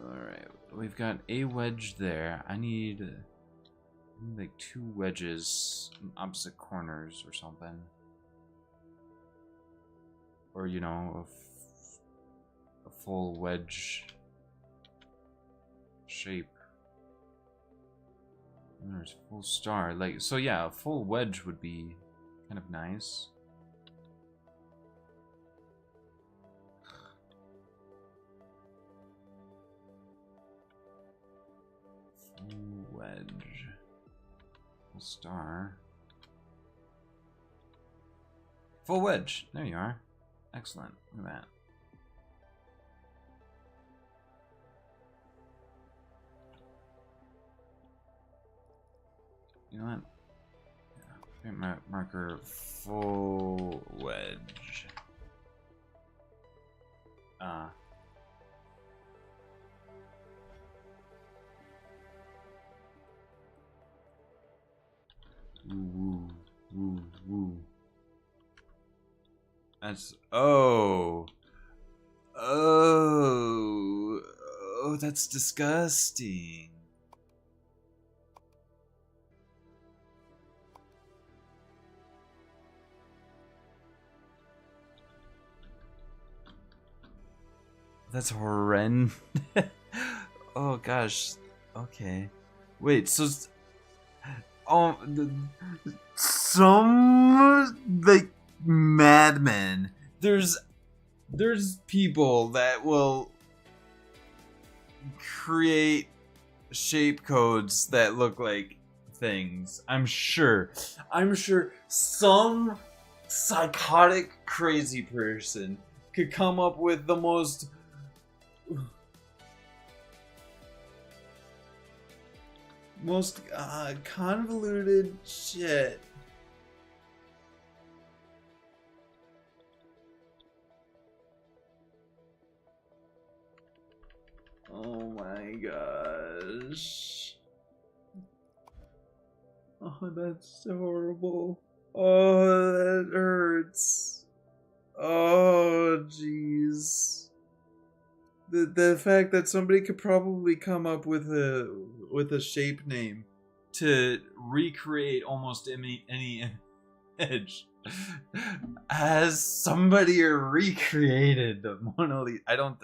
Speaker 2: Alright, we've got a wedge there. I need like 2 wedges in opposite corners or something. Or, you know, a full wedge shape. And there's full star. Like, so yeah, a full wedge would be kind of nice. Full wedge. Full star. Full wedge. There you are. Excellent. Look at that. You know what? Yeah, paint marker full wedge. Woo, woo, woo. That's oh, that's disgusting. That's horrendous. Oh gosh. Okay. Wait. So, some like madmen. There's people that will create shape codes that look like things. I'm sure some psychotic crazy person could come up with the most convoluted shit. Oh my gosh. Oh, that's horrible. Oh, that hurts. Oh, jeez. The fact that somebody could probably come up with a shape name to recreate almost any image has somebody recreated the Mona Lisa. I don't.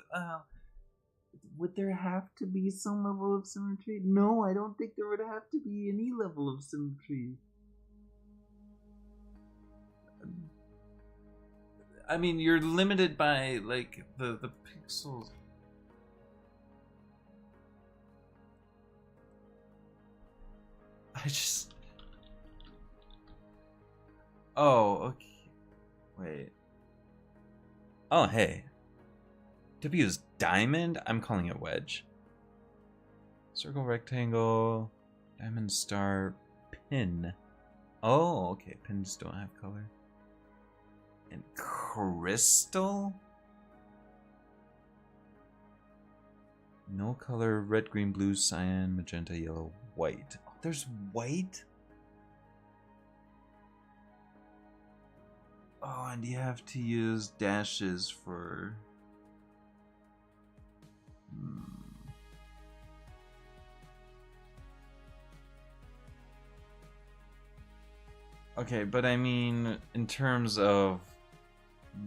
Speaker 2: Would there have to be some level of symmetry? No, I don't think there would have to be any level of symmetry. I mean, you're limited by like the pixels. Oh, okay. Wait. Oh, hey. W is diamond? I'm calling it wedge. Circle, rectangle, diamond, star, pin. Oh, okay. Pins don't have color. And crystal? No color, red, green, blue, cyan, magenta, yellow, white. Oh, there's white? Oh, and you have to use dashes for... Okay, but I mean, in terms of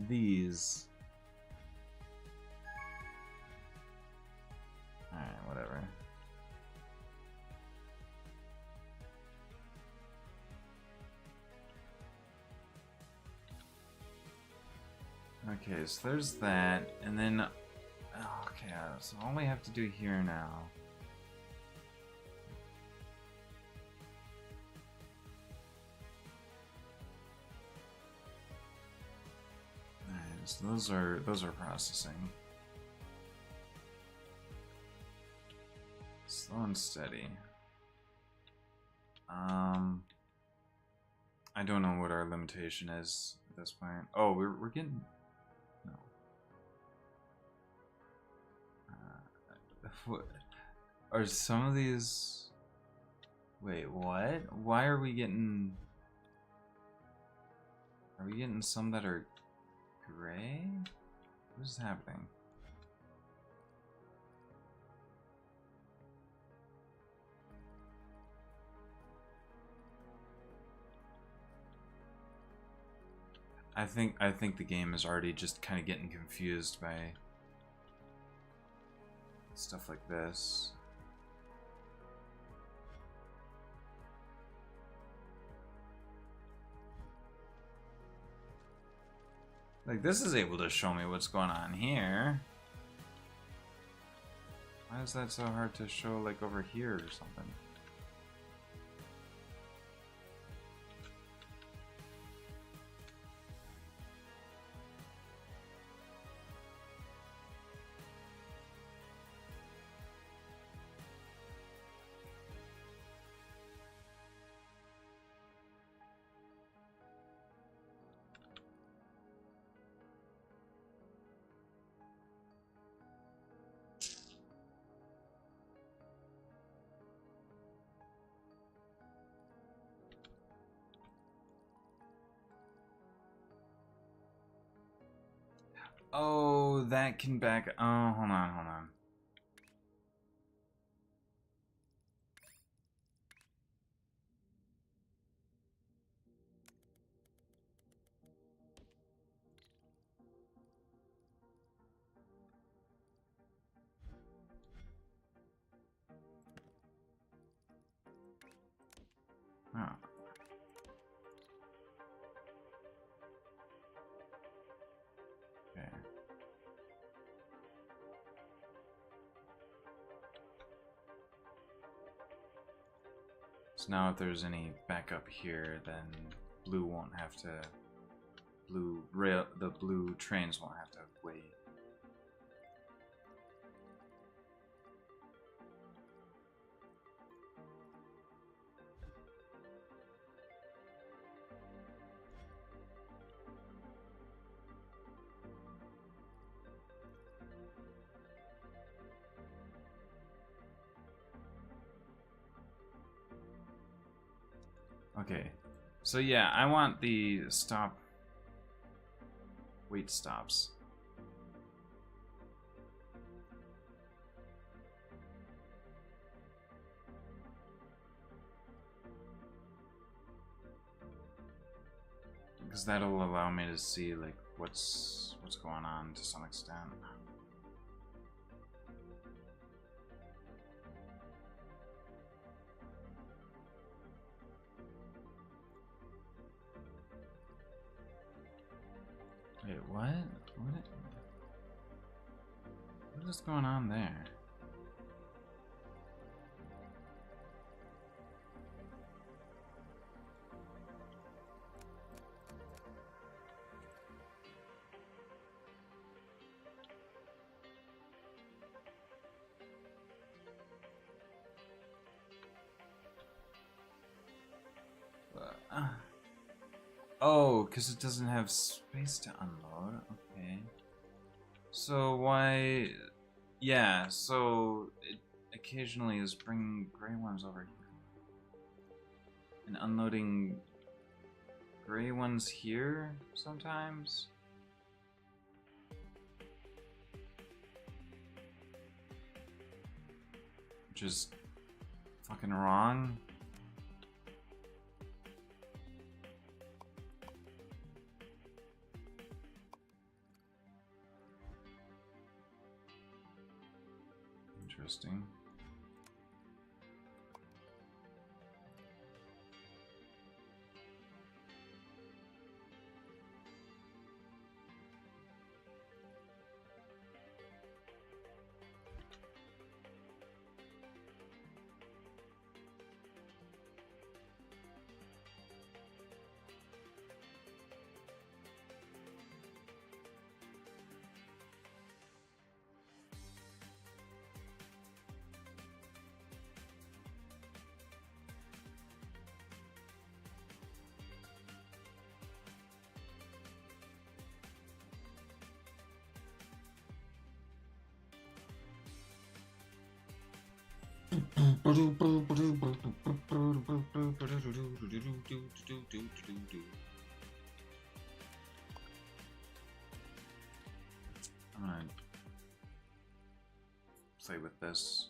Speaker 2: these... Alright, whatever. Okay, so there's that, and then... Okay, so all we have to do here now... Alright, so those are processing. Slow and steady. I don't know what our limitation is at this point. Oh, we're getting What? Are some of these... Wait, what? Why are we getting... Are we getting some that are gray? What is happening? I think the game is already just kind of getting confused by stuff like this. Like, this is able to show me what's going on here. Why is that so hard to show, like, over here or something? Oh, that can back... Oh, hold on, hold on. Oh. Okay. So now if there's any backup here, then blue won't have to... The blue trains won't have to wait. Okay, so yeah, I want the wait stops. Because that'll allow me to see, like, what's going on to some extent. Wait, what? What is going on there? Oh, because it doesn't have space to unload. Okay. So why... Yeah, so it occasionally is bringing gray ones over here. And unloading gray ones here sometimes? Which is fucking wrong. Interesting.
Speaker 1: I'm gonna play with this.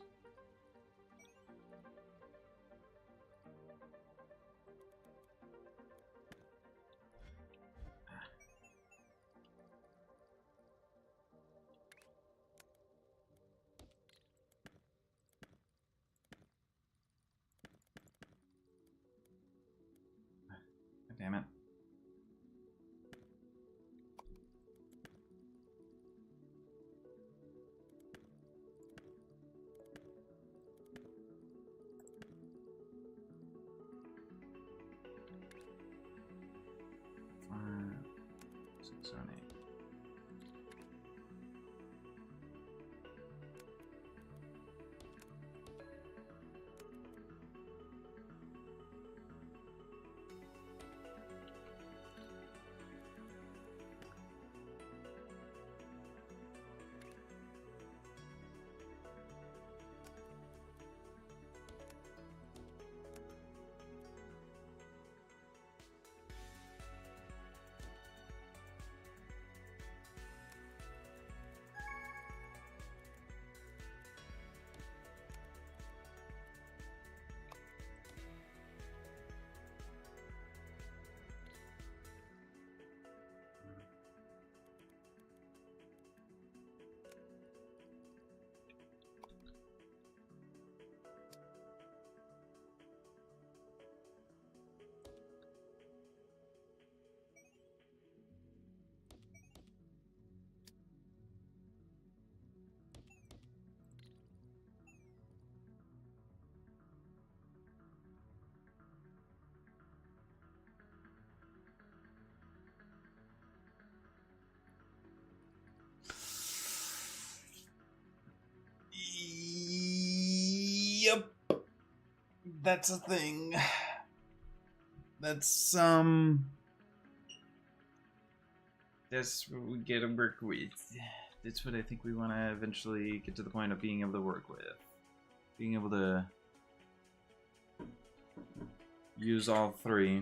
Speaker 1: Damn it. Five, 6, 7, 8. Yep. That's a thing. That's what we get to work with. That's what I think we want to eventually get to the point of being able to work with. Being able to use all three.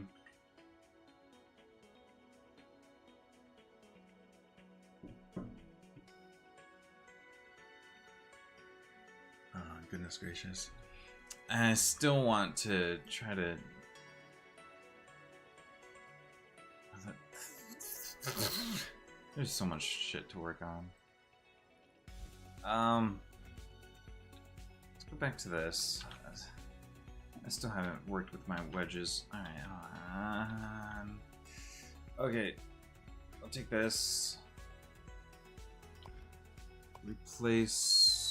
Speaker 1: Oh, goodness gracious. I still want to try to... There's so much shit to work on. Let's go back to this. I still haven't worked with my wedges. Alright, okay. I'll take this. Replace...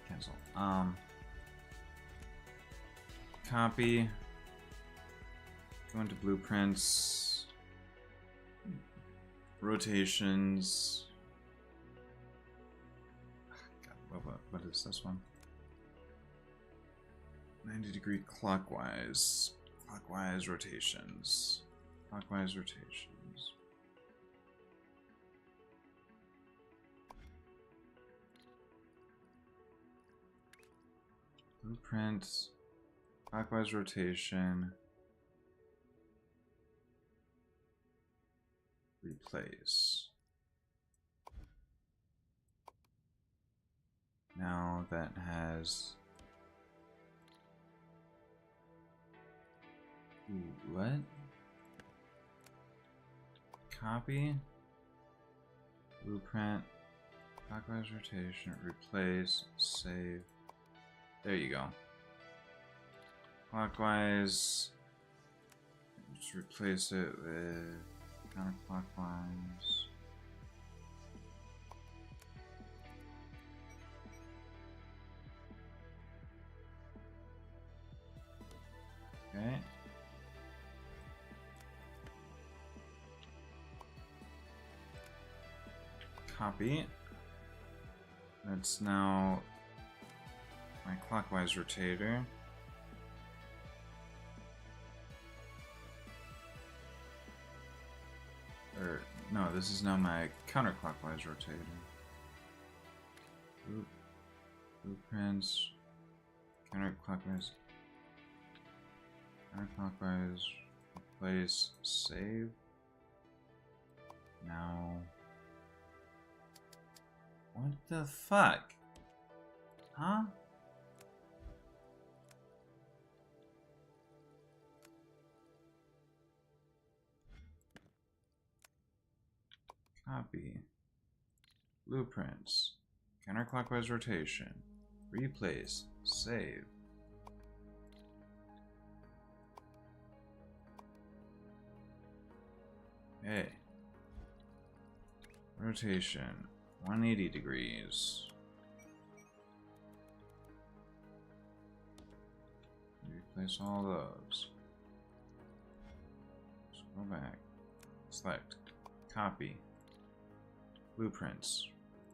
Speaker 1: cancel. Copy. Go into blueprints. Rotations. God, what is this one? 90-degree clockwise. Clockwise rotations. Clockwise rotations. Blueprint, clockwise rotation, replace. Now that has... Ooh, what? Copy, blueprint, clockwise rotation, replace, save. There you go. Clockwise. Just replace it with counterclockwise. Okay. Copy. That's now my clockwise rotator. Or
Speaker 2: No, this is now my counterclockwise rotator. Oop. Blueprints. Counterclockwise. Counterclockwise. Replace. Save. Now. What the fuck? Huh? Copy. Blueprints. Counterclockwise rotation. Replace. Save. Hey. Rotation. 180 degrees. Replace all those. Scroll back. Select. Copy. Blueprints.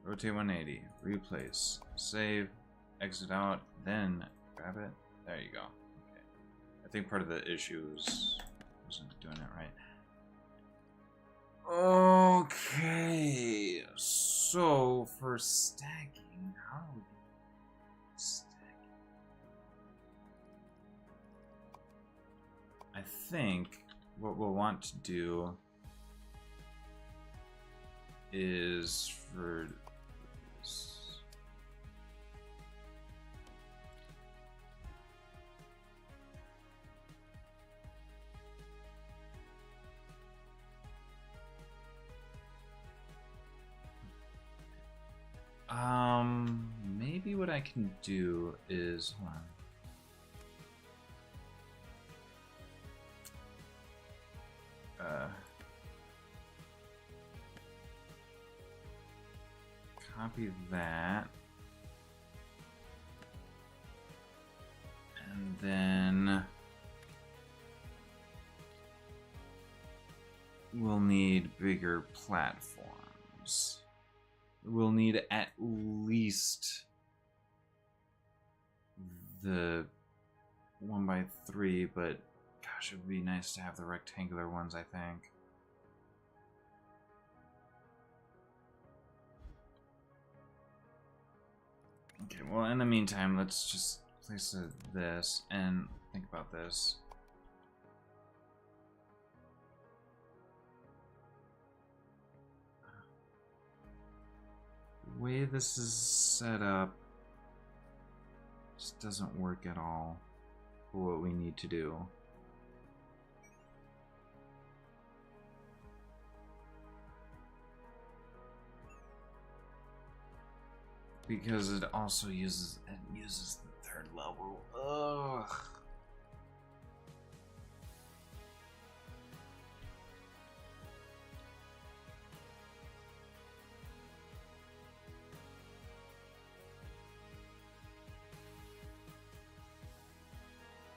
Speaker 2: Rotate 180. Replace. Save. Exit out. Then grab it. There you go. Okay. I think part of the issue wasn't doing it right. Okay. So for stacking, how do we stack? I think what we'll want to do is for this. Maybe what I can do is, hold on. Copy that. And then we'll need bigger platforms. We'll need at least the 1x3, but gosh, it would be nice to have the rectangular ones, I think. Okay, well, in the meantime, let's just place this and think about this. The way this is set up just doesn't work at all for what we need to do. Because it also uses the third level. Ugh.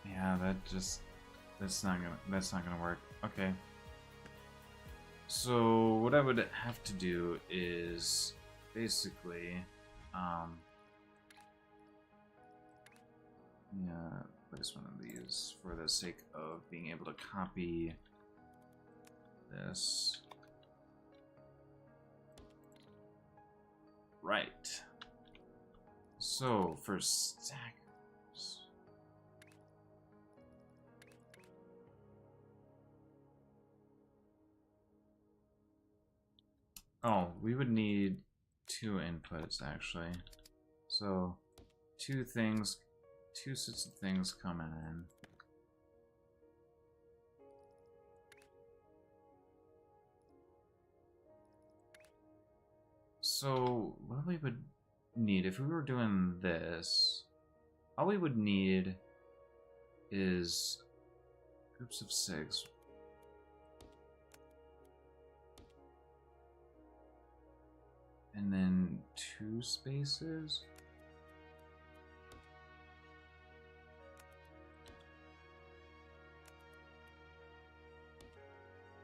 Speaker 2: Yeah, that's not gonna work. Okay. So what I would have to do is basically yeah, place one of these for the sake of being able to copy this. Right. So for stackers. Oh, we would need two inputs actually. So two sets of things coming in. So what we would need if we were doing this, all we would need is groups of 6. And then 2 spaces.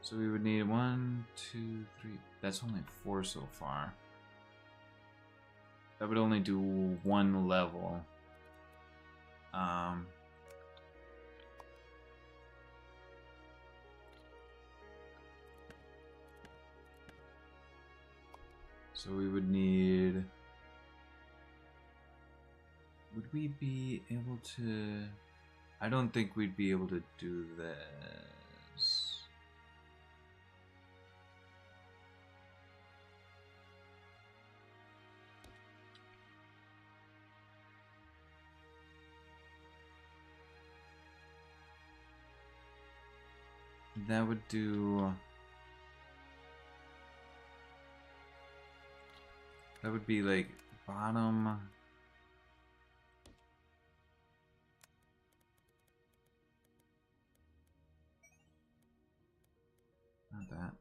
Speaker 2: So we would need 1, 2, 3. That's only 4 so far. That would only do 1 level.
Speaker 1: So we would need... Would we be able to... I don't think we'd be able to do this. That would do... That would be like bottom... Not that.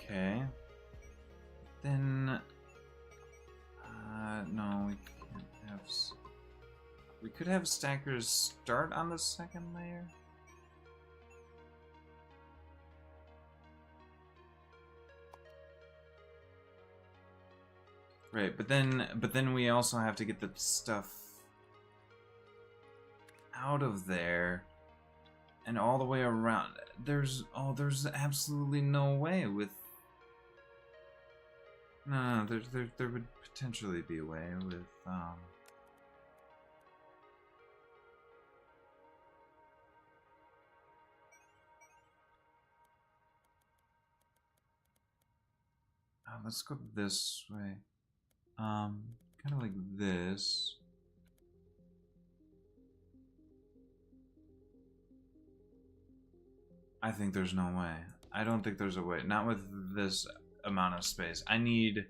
Speaker 1: Okay. Then, no, we can't have. We could have stackers start on the second layer. Right, but then we also have to get the stuff out of there and all the way around. There's absolutely no way with. No, there would potentially be a way with let's go this way. Kind of like this. I think there's no way. I don't think there's a way. Not with this amount of space. I need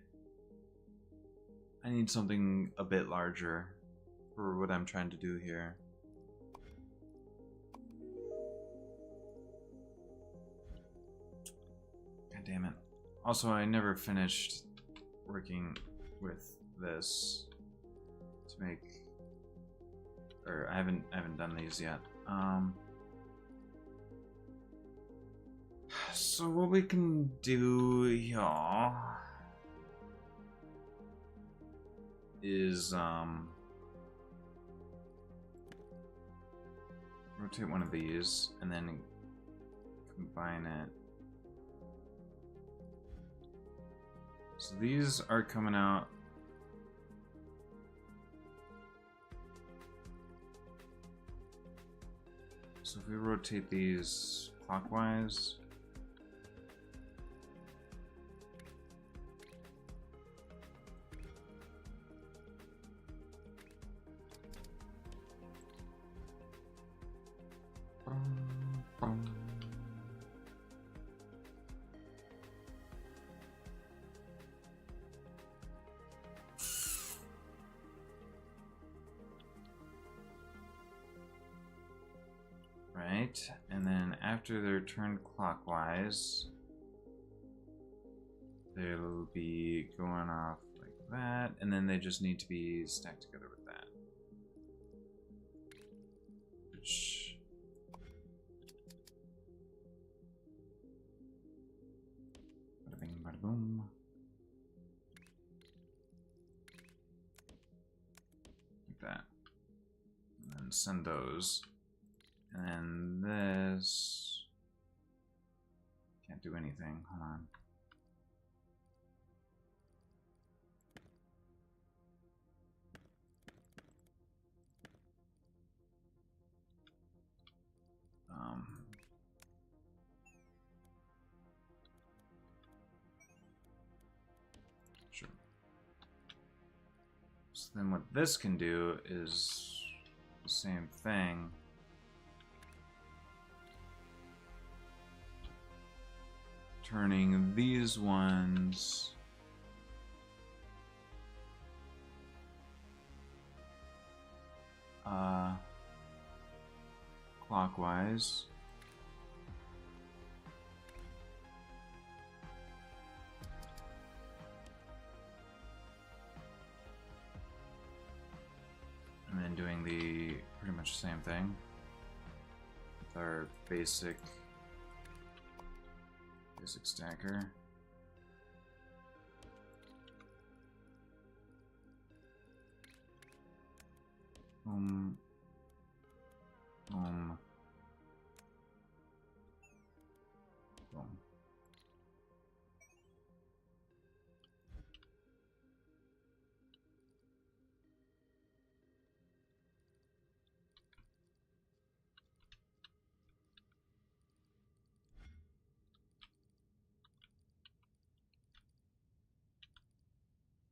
Speaker 1: something a bit larger for what I'm trying to do here. God damn it. Also, I never finished working with this to make, or I haven't done these yet. So what we can do here is rotate one of these and then combine it. So these are coming out. So if we rotate these clockwise, right, and then after they're turned clockwise, they'll be going off like that, and then they just need to be stacked together with that. Which bada bing, bada boom. Like that. And then send those. And this can't do anything. Hold on. Sure. So then what this can do is the same thing. Turning these ones clockwise. And then doing the pretty much the same thing with our basic stacker. Boom. Boom.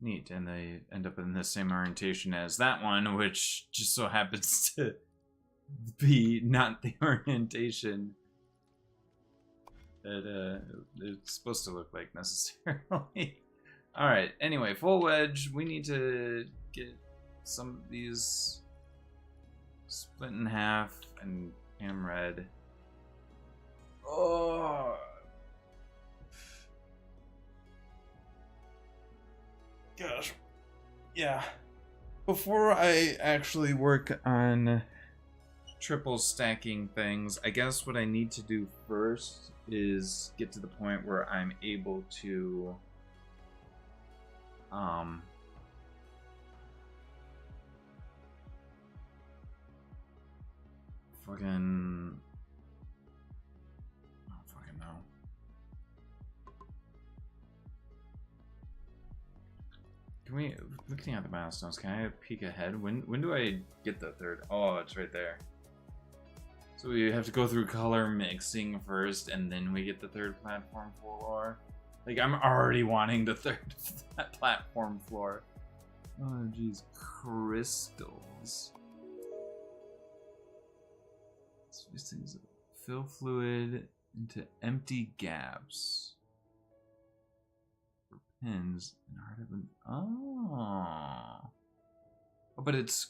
Speaker 1: Neat, and they end up in the same orientation as that one, which just so happens to be not the orientation that it's supposed to look like necessarily. Alright, anyway, full wedge. We need to get some of these split in half and paint them red. Oh! Gosh. Yeah. Before I actually work on triple stacking things, I guess what I need to do first is get to the point where I'm able to fucking I don't fucking know. Can we, looking at the milestones, can I peek ahead? When do I get the third? Oh, it's right there. So we have to go through color mixing first, and then we get the third platform floor. Like, I'm already wanting the third platform floor. Oh, jeez. Crystals. So these things fill fluid into empty gaps. For pins and hard open. Oh. Oh, but it's.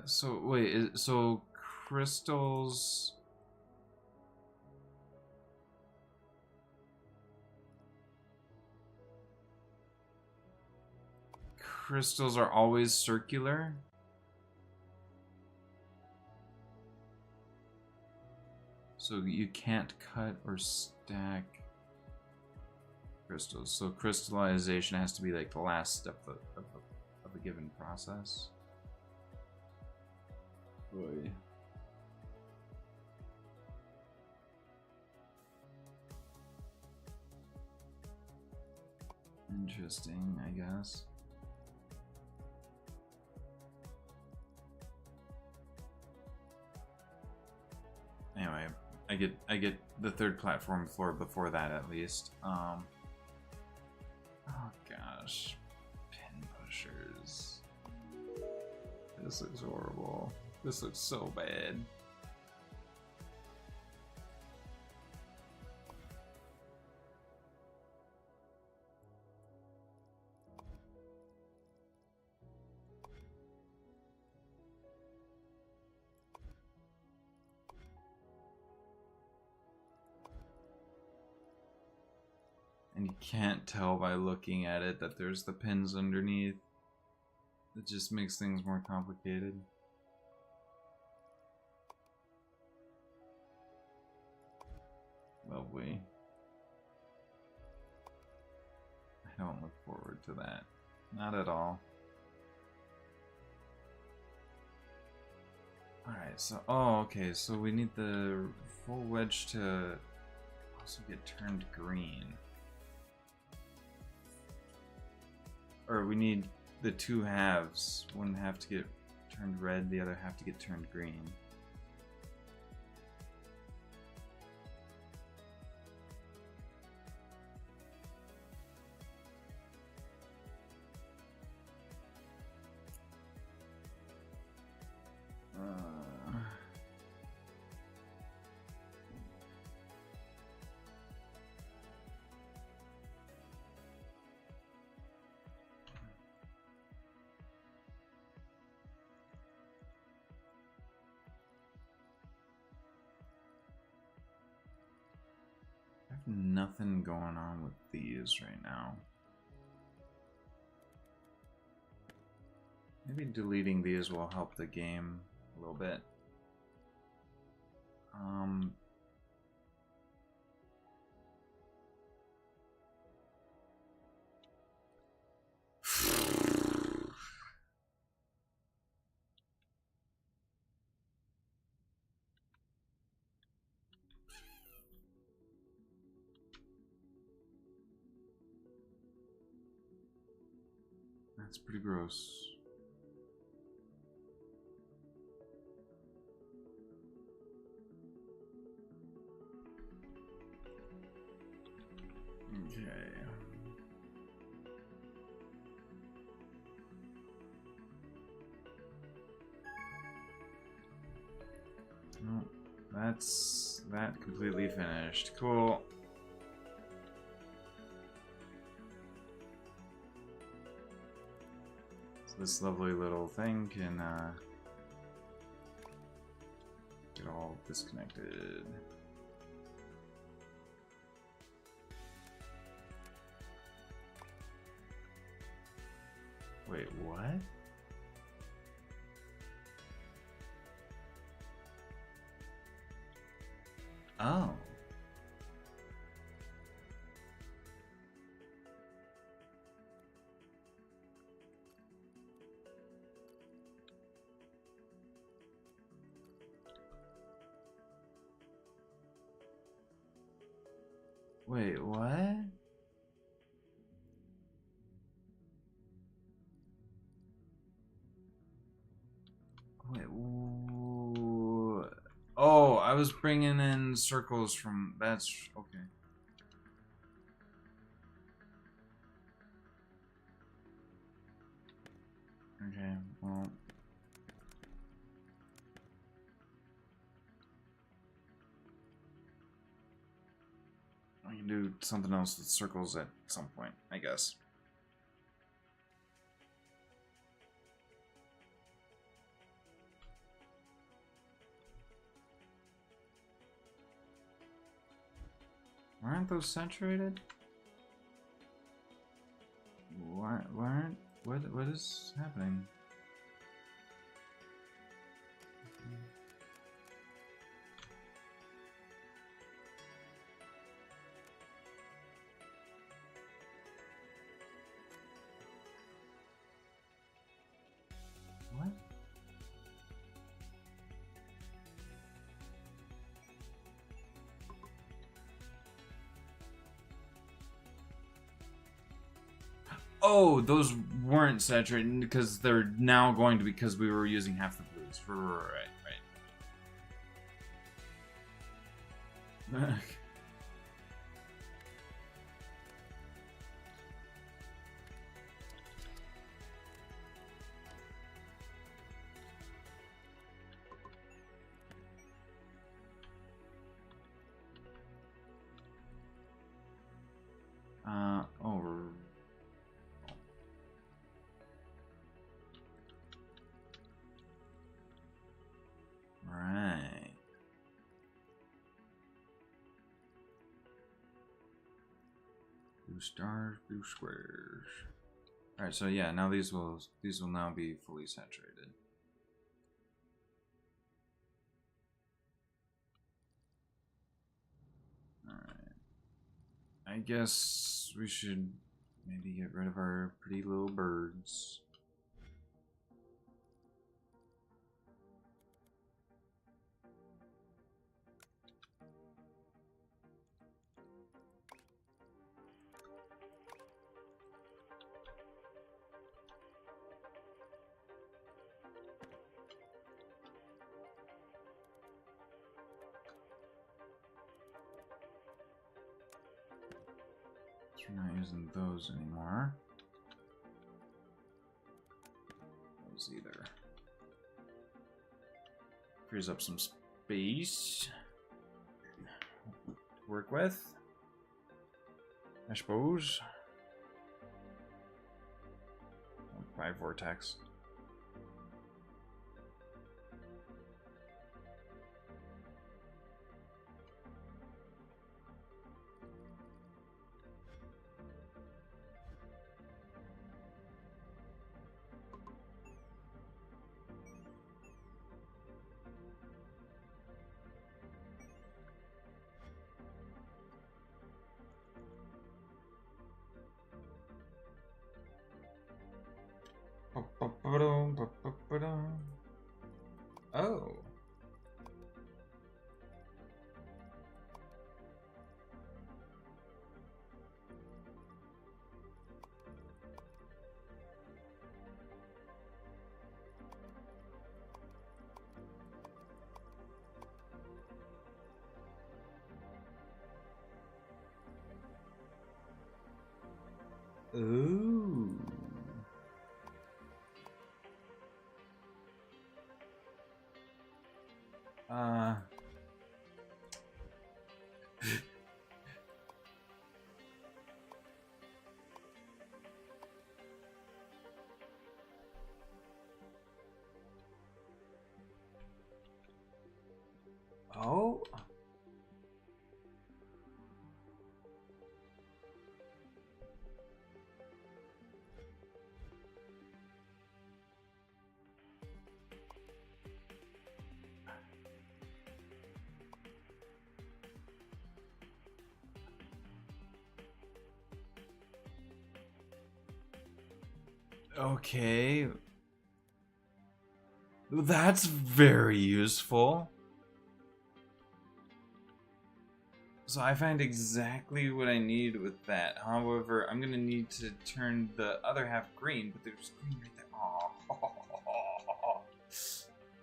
Speaker 1: So wait, so crystals. Crystals are always circular? So you can't cut or stack crystals. So crystallization has to be like the last step of a given process. Boy. Interesting, I guess. Anyway, I get the third platform floor before that at least. Oh gosh. Pin pushers. This looks horrible. This looks so bad. And you can't tell by looking at it that there's the pins underneath. It just makes things more complicated. Lovely. I don't look forward to that. Not at all. Alright, so, oh, okay, so we need the full wedge to also get turned green. Or we need the two halves. One half to get turned red, the other half to get turned green.
Speaker 2: nothing going on with these right now. Maybe deleting these will help the game a little bit. That's pretty gross. Okay. No, that's that completely finished. Cool. So this lovely little thing can get all disconnected. Wait, what? Oh. Wait, what? Wait, oh, I was bringing in circles from, that's, okay. Okay, well. I can do something else with circles at some point, I guess. Aren't those saturated? Why aren't, what is happening? What? Oh, those weren't saturated because they're now going to be, because we were using half the blues. Right. Oh. Right. Blue stars, blue squares. Alright, so yeah, now these will now be fully saturated. Alright. I guess we should maybe get rid of our pretty little birds. We're not using those anymore. Those either. Frees up some space to work with, I suppose. By vortex. Oh. Ooh. Uh. Oh. Okay. That's very useful. So I find exactly what I need with that. However, I'm gonna need to turn the other half green, but there's green right there. Oh,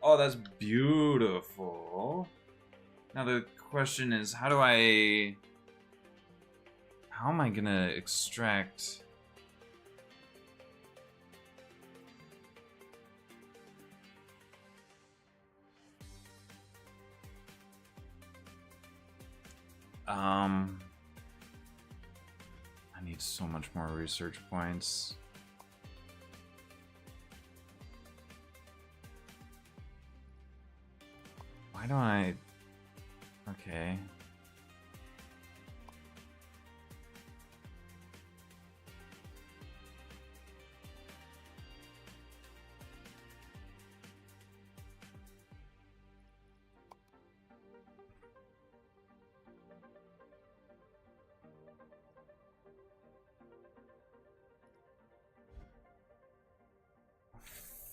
Speaker 2: oh, that's beautiful. Now the question is, how am I gonna extract? I need so much more research points. Why don't I? Okay.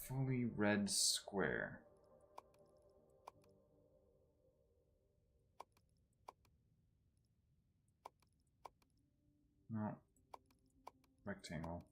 Speaker 2: Fully red square. No. Rectangle.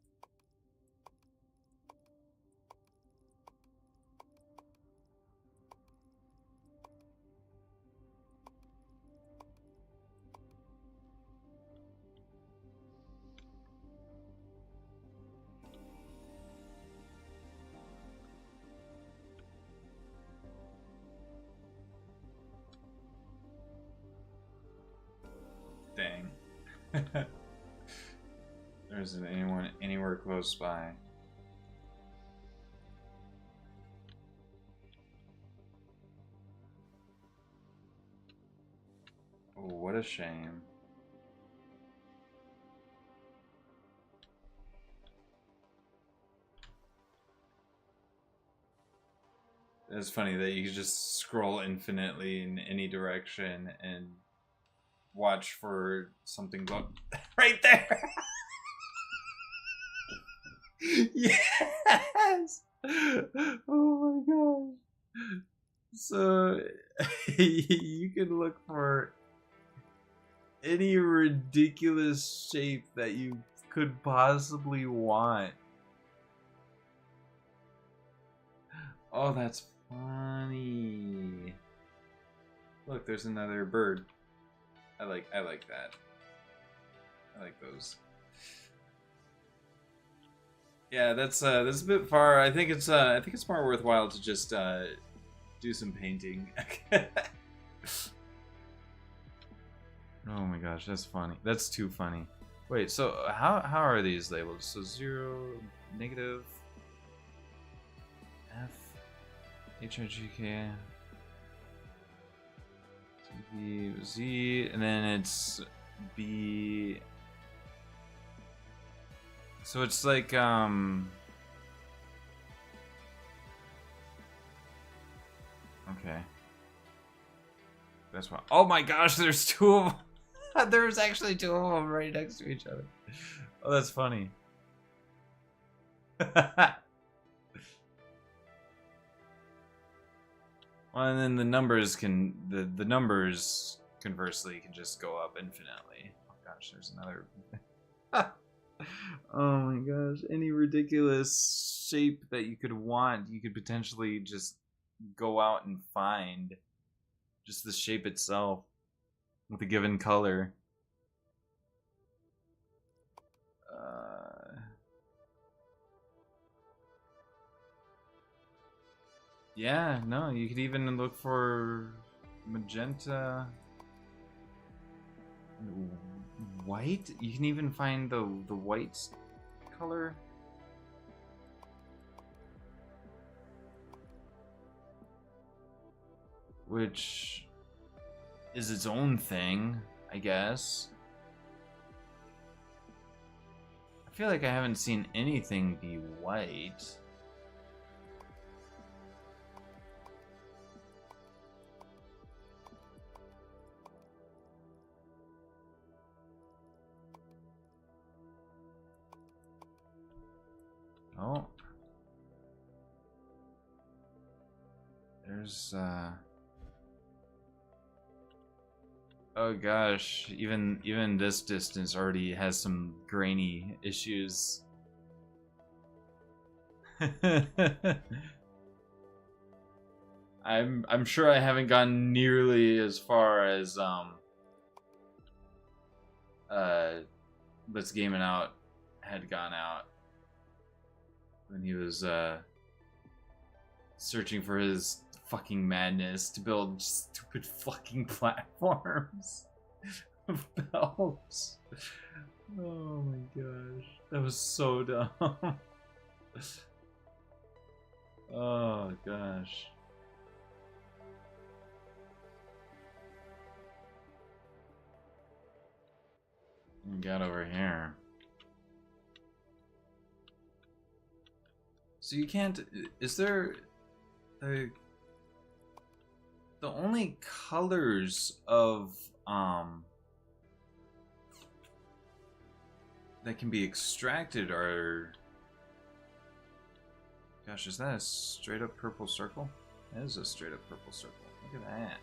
Speaker 2: Dang. There isn't anyone anywhere close by. Oh, what a shame. It's funny that you can just scroll infinitely in any direction and watch for something go right there. Yes. Oh my gosh. So you can look for any ridiculous shape that you could possibly want. Oh, that's funny. Look, there's another bird. I like that. I like those. Yeah, that's a bit far. I think it's more worthwhile to just do some painting. Oh my gosh, that's funny. That's too funny. Wait, so how are these labeled? So 0, negative, F, HIGK, B, Z, and then it's B. So it's like okay. That's why. Oh my gosh, there's two of them. There's actually two of them right next to each other. Oh, that's funny. Well, and then the numbers can the numbers conversely can just go up infinitely. Oh gosh, there's another. Oh my gosh, any ridiculous shape that you could want, you could potentially just go out and find. Just the shape itself with a given color. Yeah, no, you could even look for magenta, white. You can even find the white color. Which is its own thing, I guess. I feel like I haven't seen anything be white. Oh. There's, oh gosh, even this distance already has some grainy issues. I'm sure I haven't gone nearly as far as Let's Game It Out had gone out when he was searching for his fucking madness to build stupid fucking platforms of bells. Oh my gosh, that was so dumb. Oh gosh. We got over here. So you can't. Is there the only colors of that can be extracted are? Gosh, is that a straight up purple circle? That is a straight up purple circle. Look at that.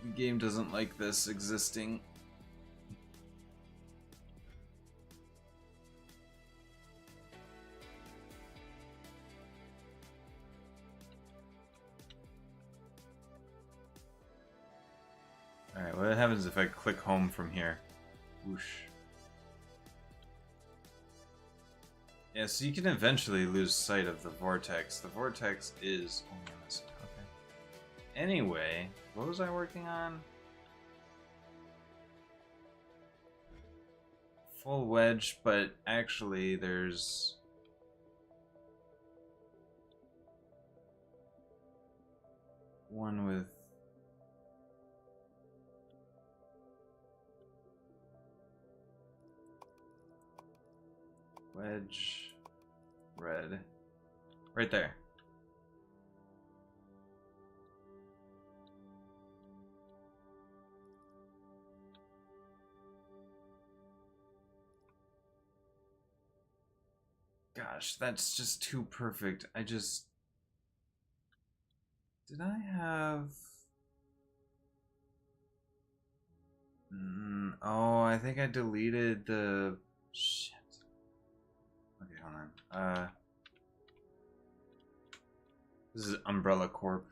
Speaker 2: The game doesn't like this existing. Alright, what happens if I click home from here? Whoosh. Yeah, so you can eventually lose sight of the vortex. The vortex is... Oh, okay. Anyway, what was I working on? Full wedge, but actually there's... one with... wedge... red. Right there. Gosh, that's just too perfect. I just... Did I have... oh, I think I deleted the... Shit. Okay, hold on. This is Umbrella Corp.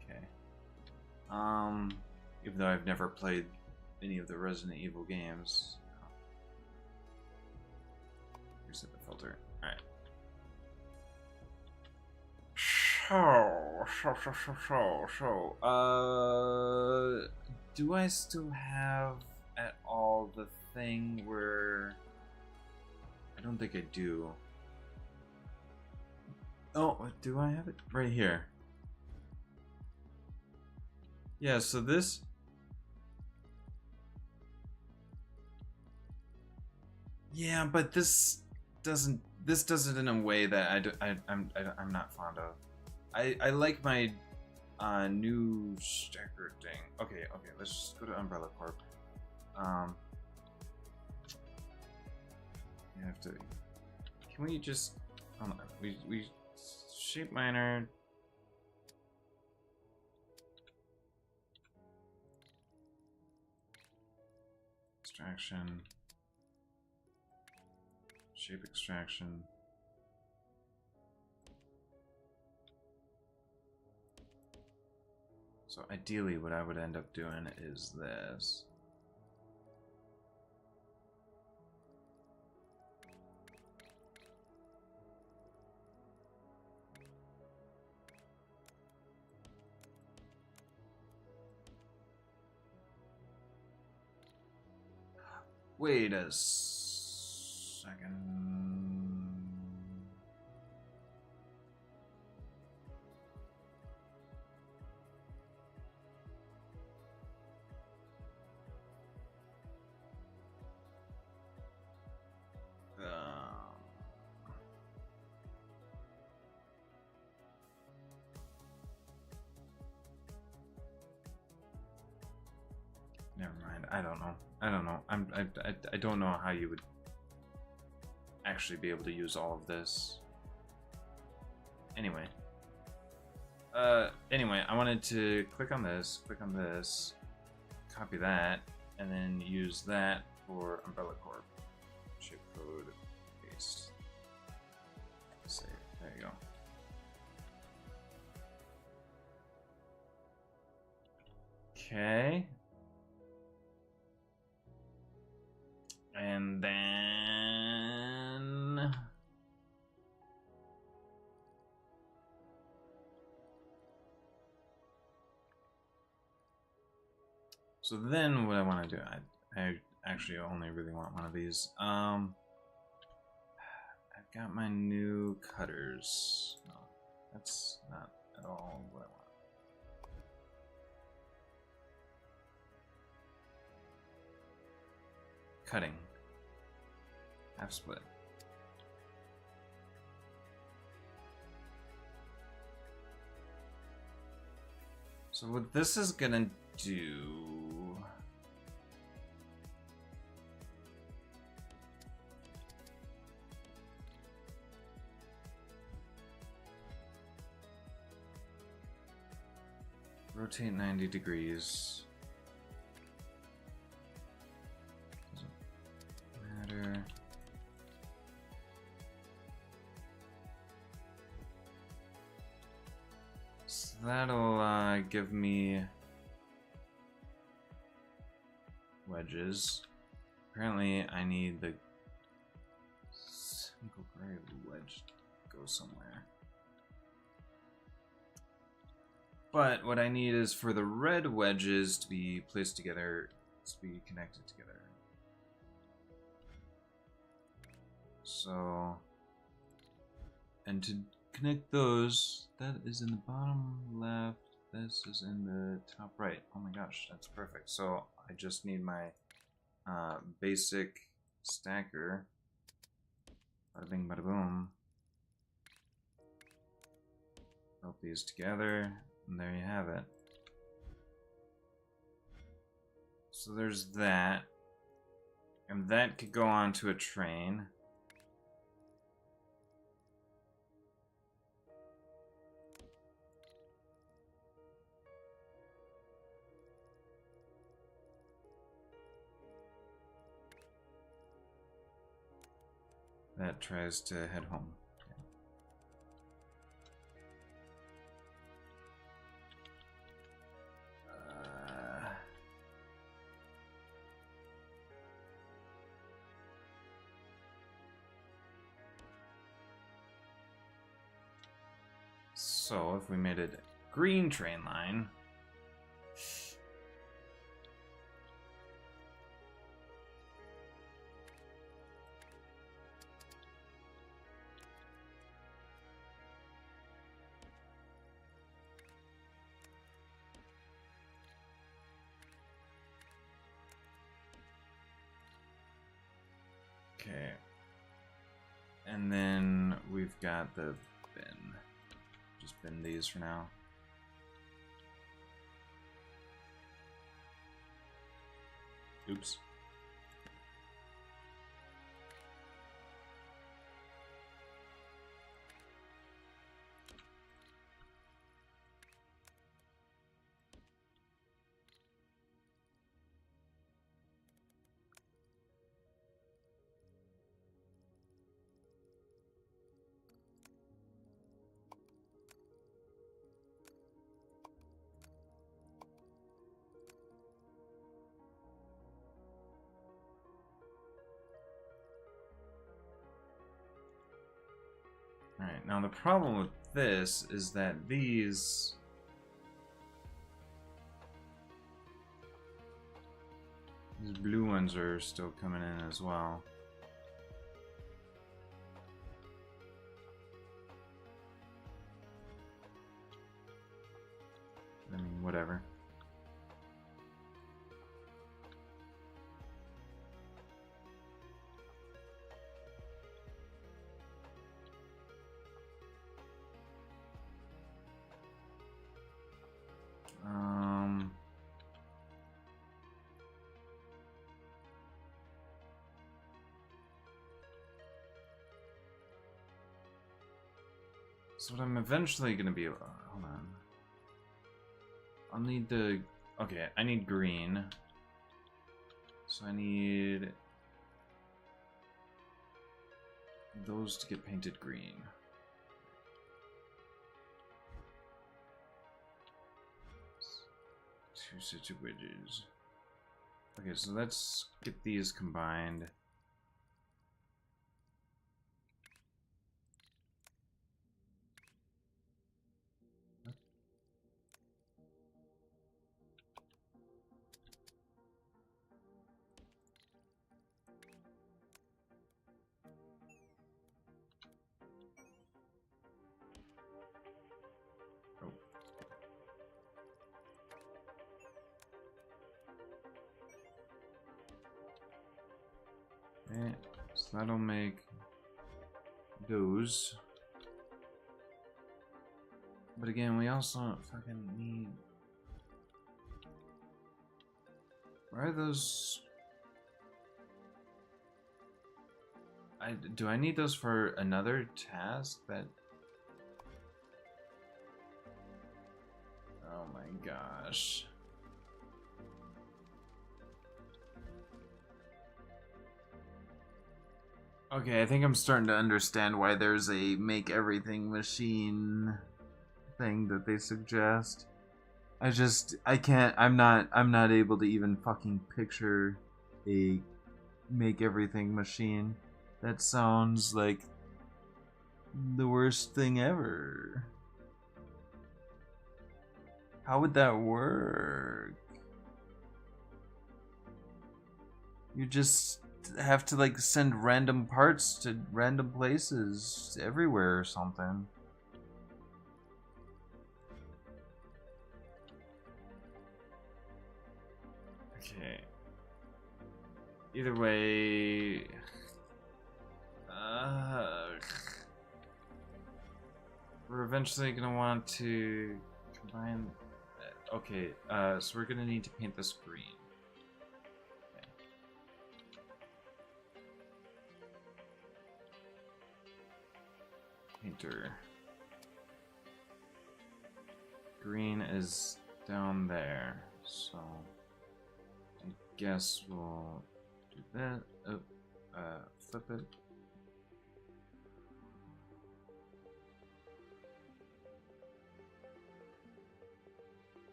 Speaker 2: Okay. Even though I've never played any of the Resident Evil games. Reset the filter. Alright. So, do I still have at all the thing where... I don't think I do. Oh, do I have it? Right here. Yeah, so this... Yeah, but this does it in a way that I'm not fond of. I like my new stacker thing. Okay, let's just go to Umbrella Corp. You have to. Can we just? Hold on. We shape miner. Extraction. Shape extraction. So ideally what I would end up doing is this. Wait a second. Never mind. I don't know. I don't know. I don't know how you would actually be able to use all of this. Anyway. Anyway, I wanted to click on this, copy that, and then use that for Umbrella Corp. Shape code, paste. Save. There you go. Okay. And then so then what I want to do, I actually only really want one of these. I've got my new cutters. No, that's not at all what I want. Cutting. Half split. So what this is gonna do... Rotate 90 degrees. Doesn't matter. So that'll give me wedges. Apparently I need the single gray wedge to go somewhere. But what I need is for the red wedges to be placed together, to be connected together. So, and to connect those, that is in the bottom left, this is in the top right. Oh my gosh, that's perfect. So I just need my basic stacker. Bada bing, bada boom. Put these together, and there you have it. So there's that. And that could go onto a train. That tries to head home. So if we made it a green train line, okay, and then we've got the bin. Just bin these for now. Oops.
Speaker 1: Alright, now the problem with this is that these blue ones are still coming in as well. I mean, whatever. So what I'm eventually gonna be, hold on. I'll need the, okay, I need green. So I need those to get painted green. Two sets of wedges. Okay, so let's get these combined. Okay, so that'll make those. But again, we also fucking need... Where are those? Do I need those for another task that... Oh my gosh. Okay, I think I'm starting to understand why there's a make everything machine thing that they suggest. I'm not able to even fucking picture a make everything machine. That sounds like the worst thing ever. How would that work? You just have to like send random parts to random places everywhere or something. Okay. Either way, we're eventually gonna want to combine. Okay, so we're gonna need to paint this green. Painter. Green is down there, so I guess we'll do that. Oh, flip it.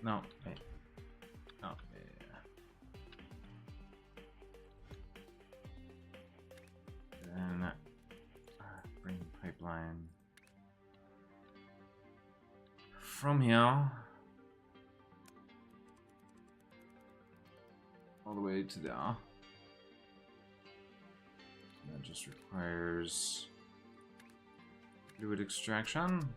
Speaker 1: No, wait. No, yeah. Then bring pipeline from here all the way to there. That just requires fluid extraction.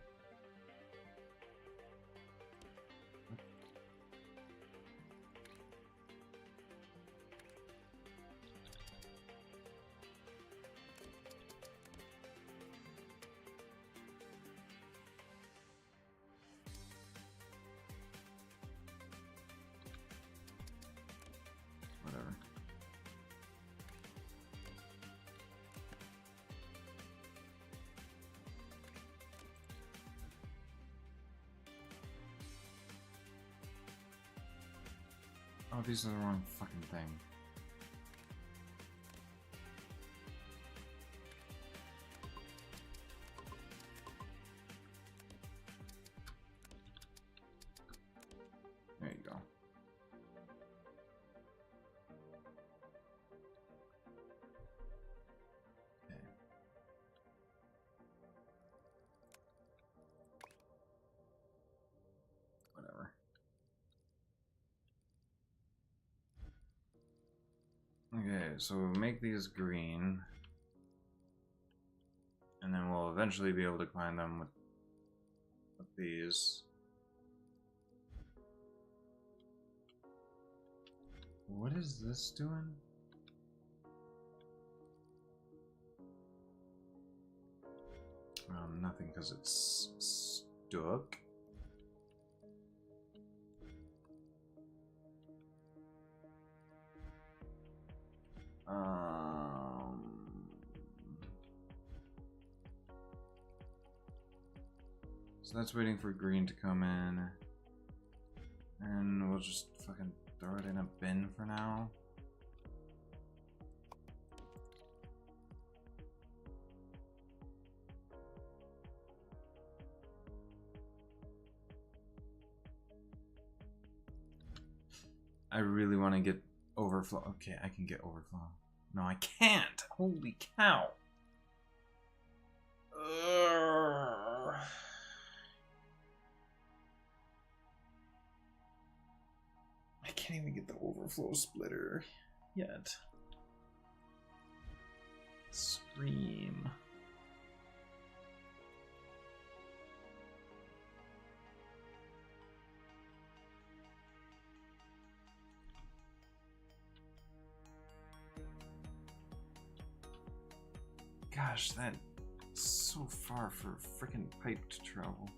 Speaker 1: Whatever. Oh, these are the wrong fucking thing. There you go. Alright, so we'll make these green. And then we'll eventually be able to combine them with these. What is this doing? Nothing, because it's stuck. So that's waiting for green to come in. And we'll just fucking throw it in a bin for now. I really want to get overflow. Okay, I can get overflow. No, I can't. Holy cow. I can't even get the overflow splitter yet. Scream. Gosh, that's so far for a freaking pipe to travel.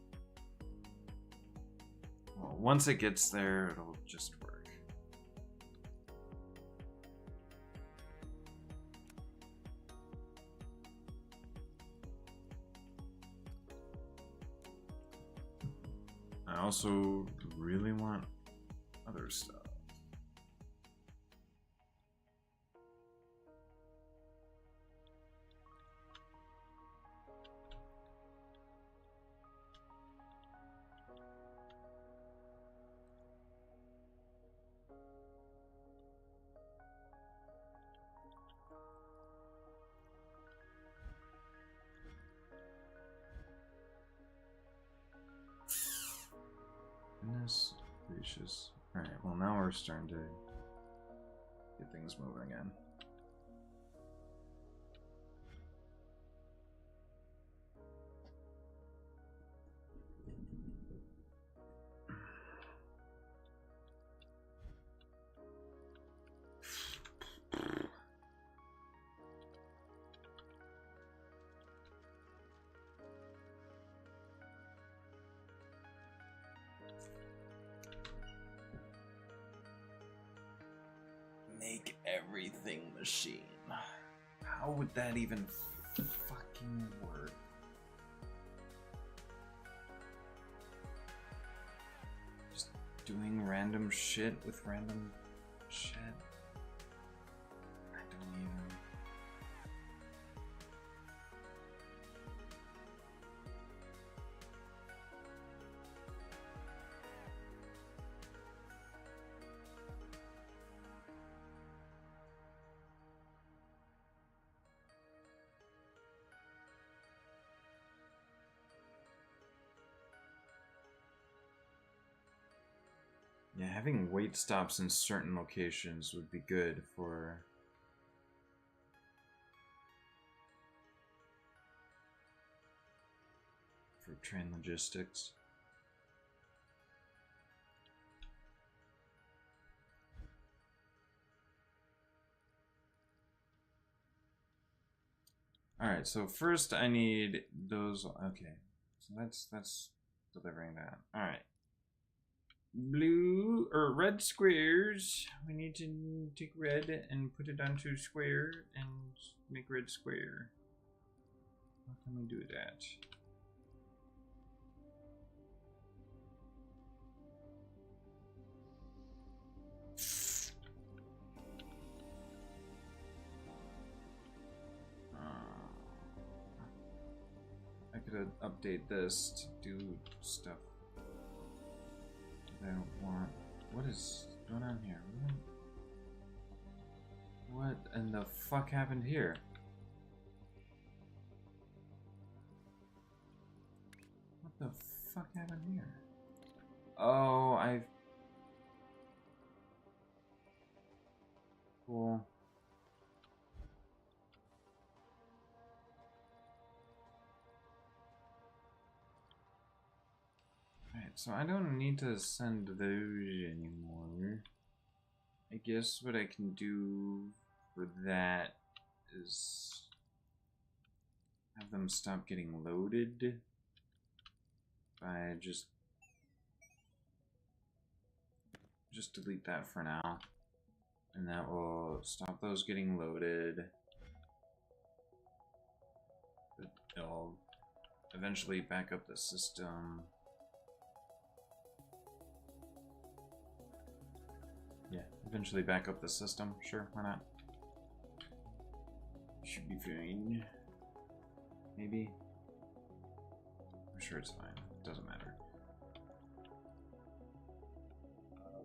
Speaker 1: Well, once it gets there, it'll just work. I also really want other stuff. Goodness gracious. Alright, well now we're starting to get things moving again. Make everything machine. How would that even fucking work? Just doing random shit with random shit? I don't even... Yeah, having wait stops in certain locations would be good for train logistics. Alright, so first I need those. Okay, so that's delivering that. Alright. Blue or red squares. We need to take red and put it onto square and make red square. How can we do that? I could update this to do stuff I don't want. What is going on here? What in the fuck happened here? What the fuck happened here? Oh, Cool. Alright, so I don't need to send those anymore. I guess what I can do for that is have them stop getting loaded by just delete that for now. And that will stop those getting loaded. It'll eventually back up the system. Yeah, eventually back up the system. Sure, why not? Should be fine. Maybe. I'm sure it's fine. Doesn't matter.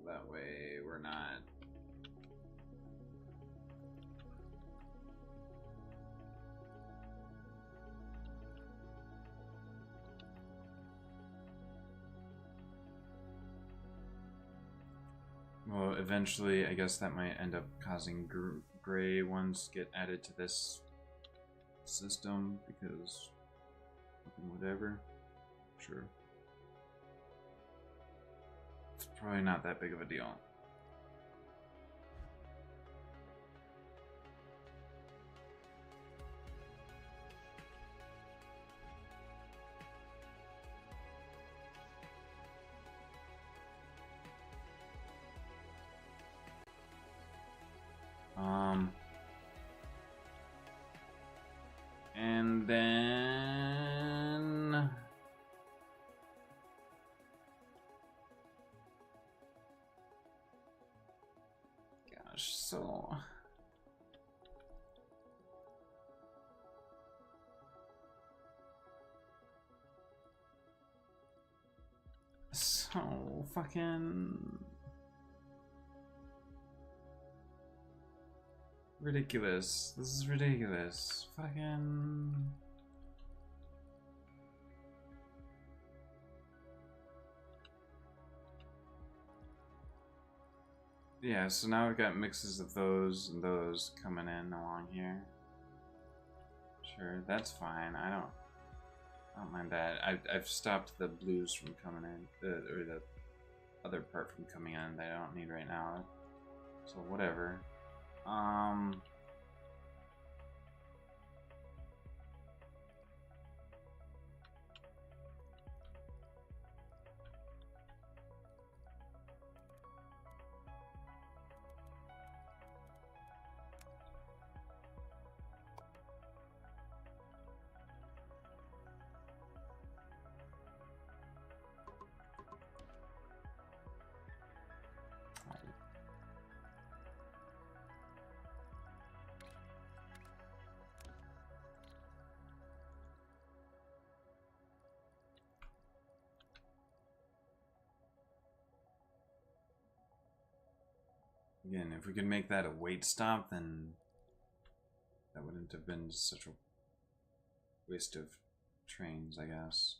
Speaker 1: That way we're not. Well, eventually, I guess that might end up causing gray ones to get added to this system because whatever. Sure. It's probably not that big of a deal. And then gosh, so fucking ridiculous. This is ridiculous. Fucking. Yeah, so now we've got mixes of those and those coming in along here. Sure, that's fine. I don't mind that. I've stopped the blues from coming in, or the other part from coming in that I don't need right now. So whatever. Again, if we could make that a wait stop, then that wouldn't have been such a waste of trains, I guess.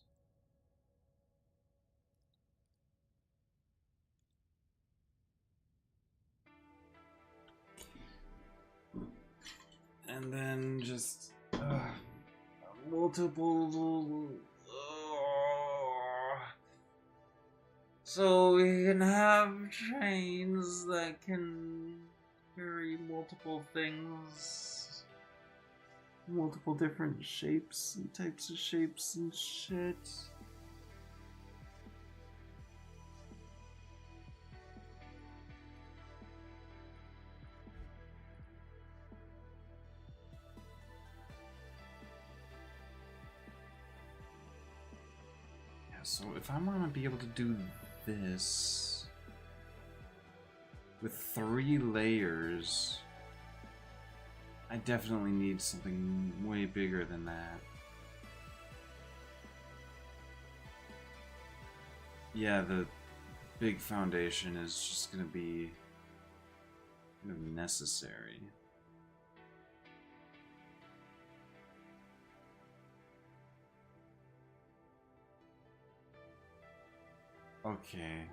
Speaker 1: And then just multiple. So we can have trains that can carry multiple things, multiple different shapes and types of shapes and shit. Yeah, so if I'm gonna be able to do this with 3 layers, I definitely need something way bigger than that. Yeah, the big foundation is just gonna be kind of necessary. Okay.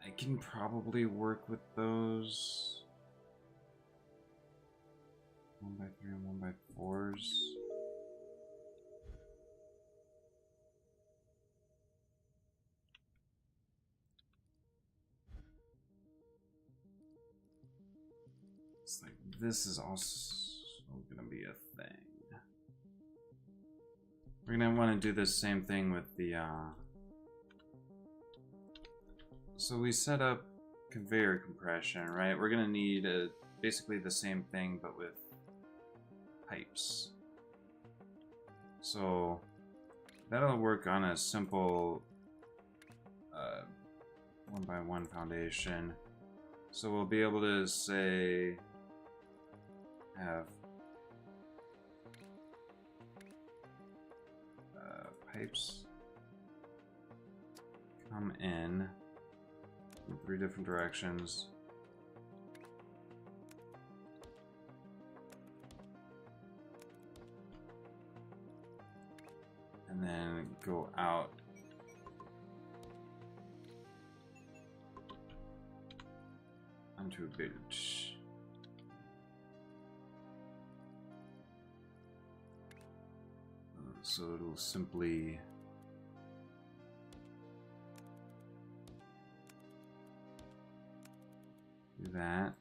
Speaker 1: I can probably work with those 1x3 and 1x4s. It's like this is also gonna be a thing. We're gonna want to do the same thing with the so we set up conveyor compression, right? We're gonna need basically the same thing but with pipes. So that'll work on a simple 1x1 foundation. So we'll be able to say have pipes come in 3 different directions. And then go out onto a bridge. So it'll simply do that.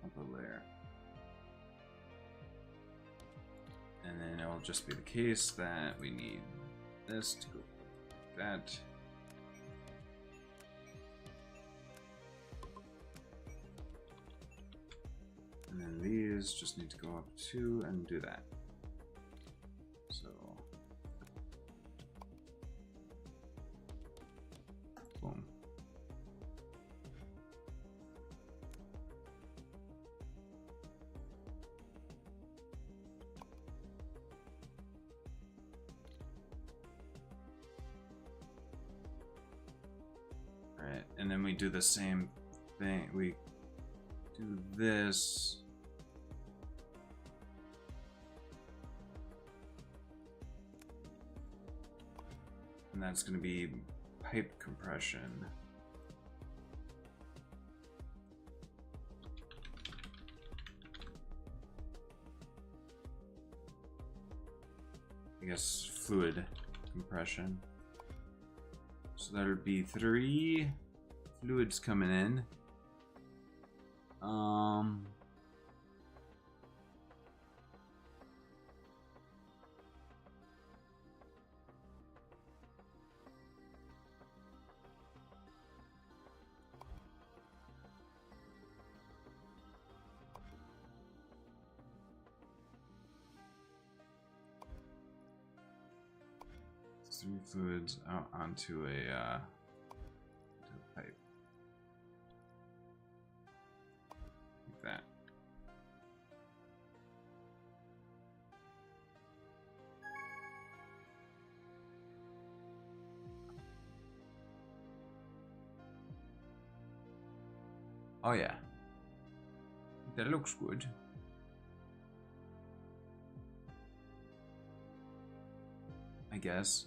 Speaker 1: Up a layer. And then it'll just be the case that we need this to go like that. And then these just need to go up 2 and do that. So, boom. Alright, and then we do the same thing. We do this. And that's going to be pipe compression. I guess fluid compression. So that'll be 3 fluids coming in. Three fluids out onto a pipe. Like that. Oh yeah. That looks good. I guess.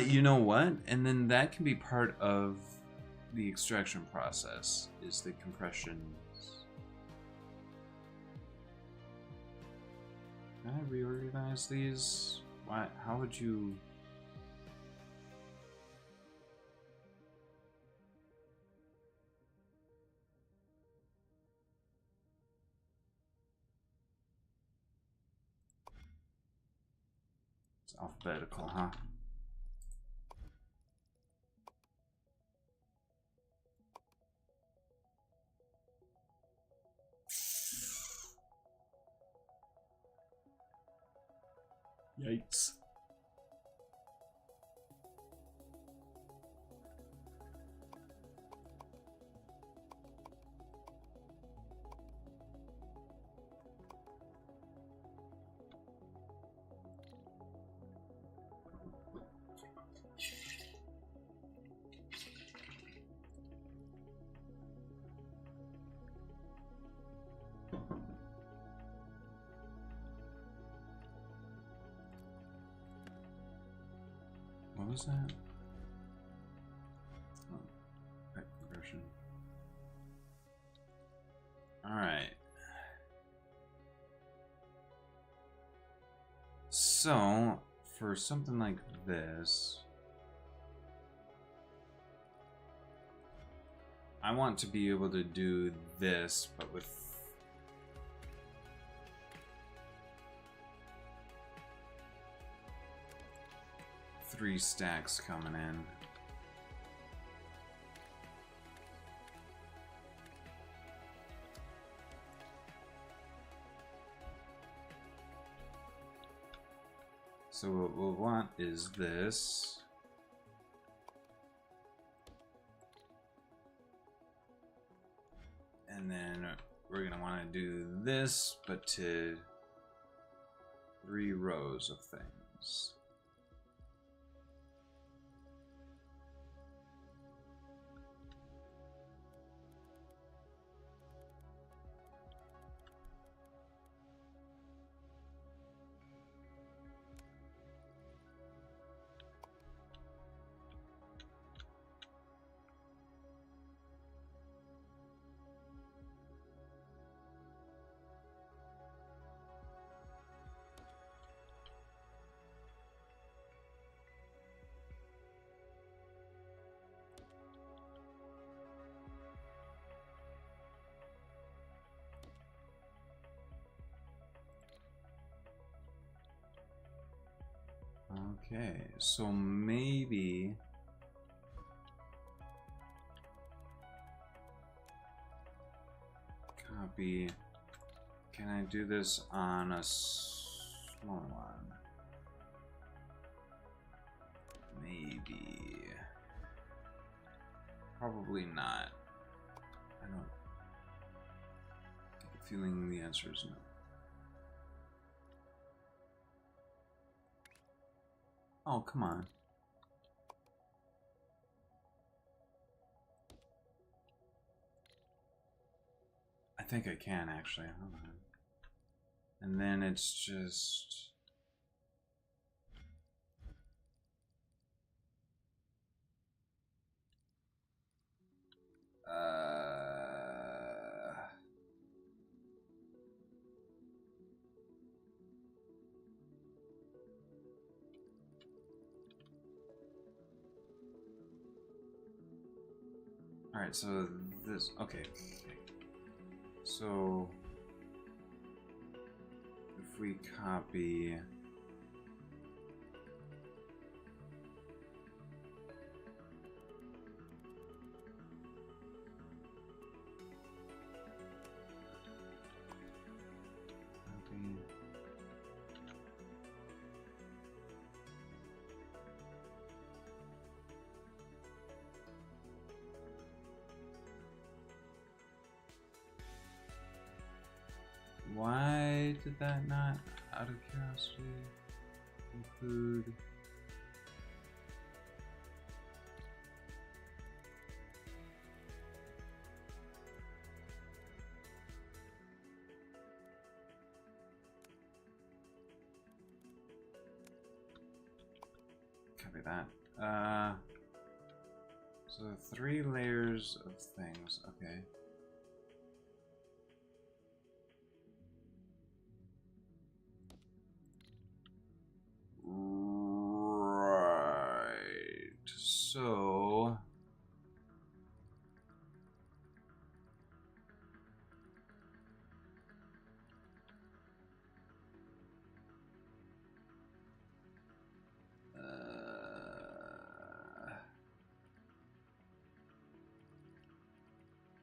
Speaker 1: You know what? And then that can be part of the extraction process, is the compression. Can I reorganize these? Why? How would you? It's alphabetical, huh? Yikes. What was that? Oh, pipe conversion. direction. Alright. So, for something like this, I want to be able to do this, but with three stacks coming in. So what we'll want is this. And then we're gonna want to do this, but to 3 rows of things. Okay, so maybe copy. Can I do this on a small one? Maybe. Probably not. I don't get the feeling the answer is no. Oh, come on. I think I can actually. Hold on. And then it's just. Alright, so this. Okay. So. If we copy. Why did that not, out of curiosity, include? Copy that. So 3 layers of things, okay. Right. So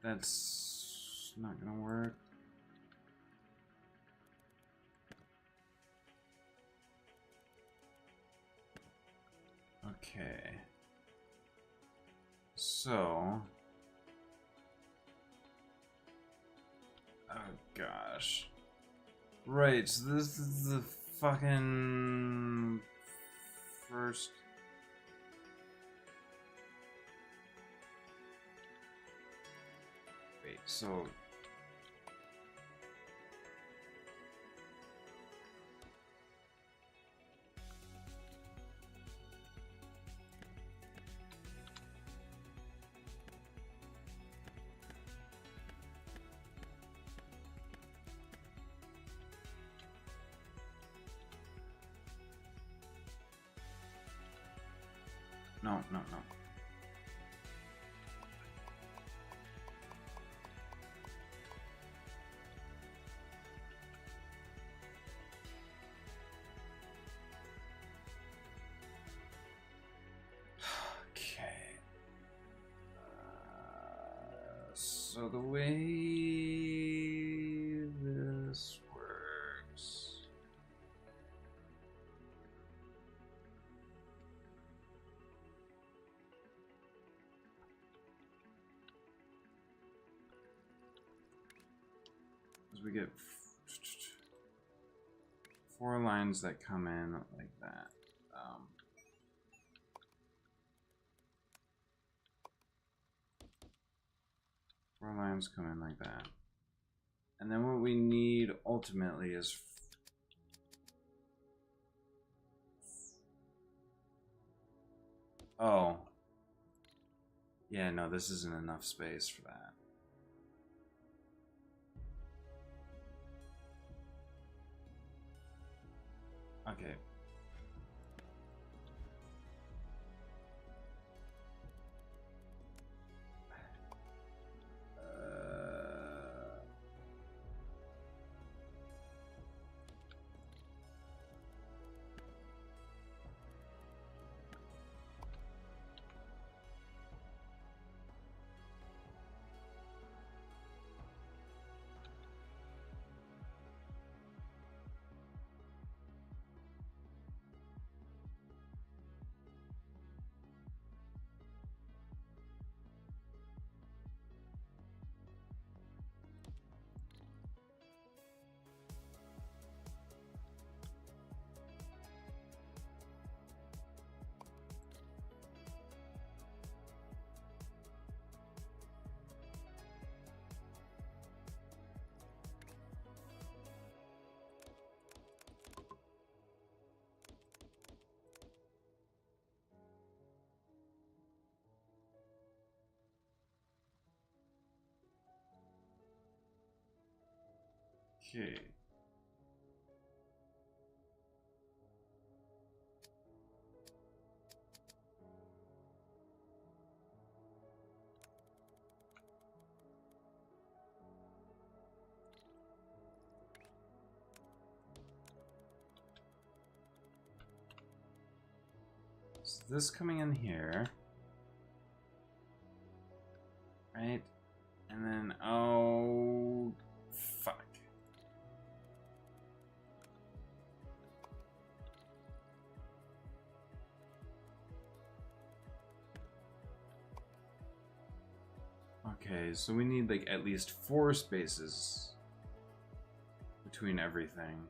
Speaker 1: that's not gonna work. Okay. So. Oh gosh. Right, so this is the fucking first. Wait, so. no, no, no. Okay. So the way this works. Is we get 4 lines that come in like that. 4 lines come in like that. And then what we need ultimately is oh. Yeah, no, this isn't enough space for that. Okay. Okay. So this coming in here, right? And then, oh, fuck. Okay, so we need like at least 4 spaces between everything.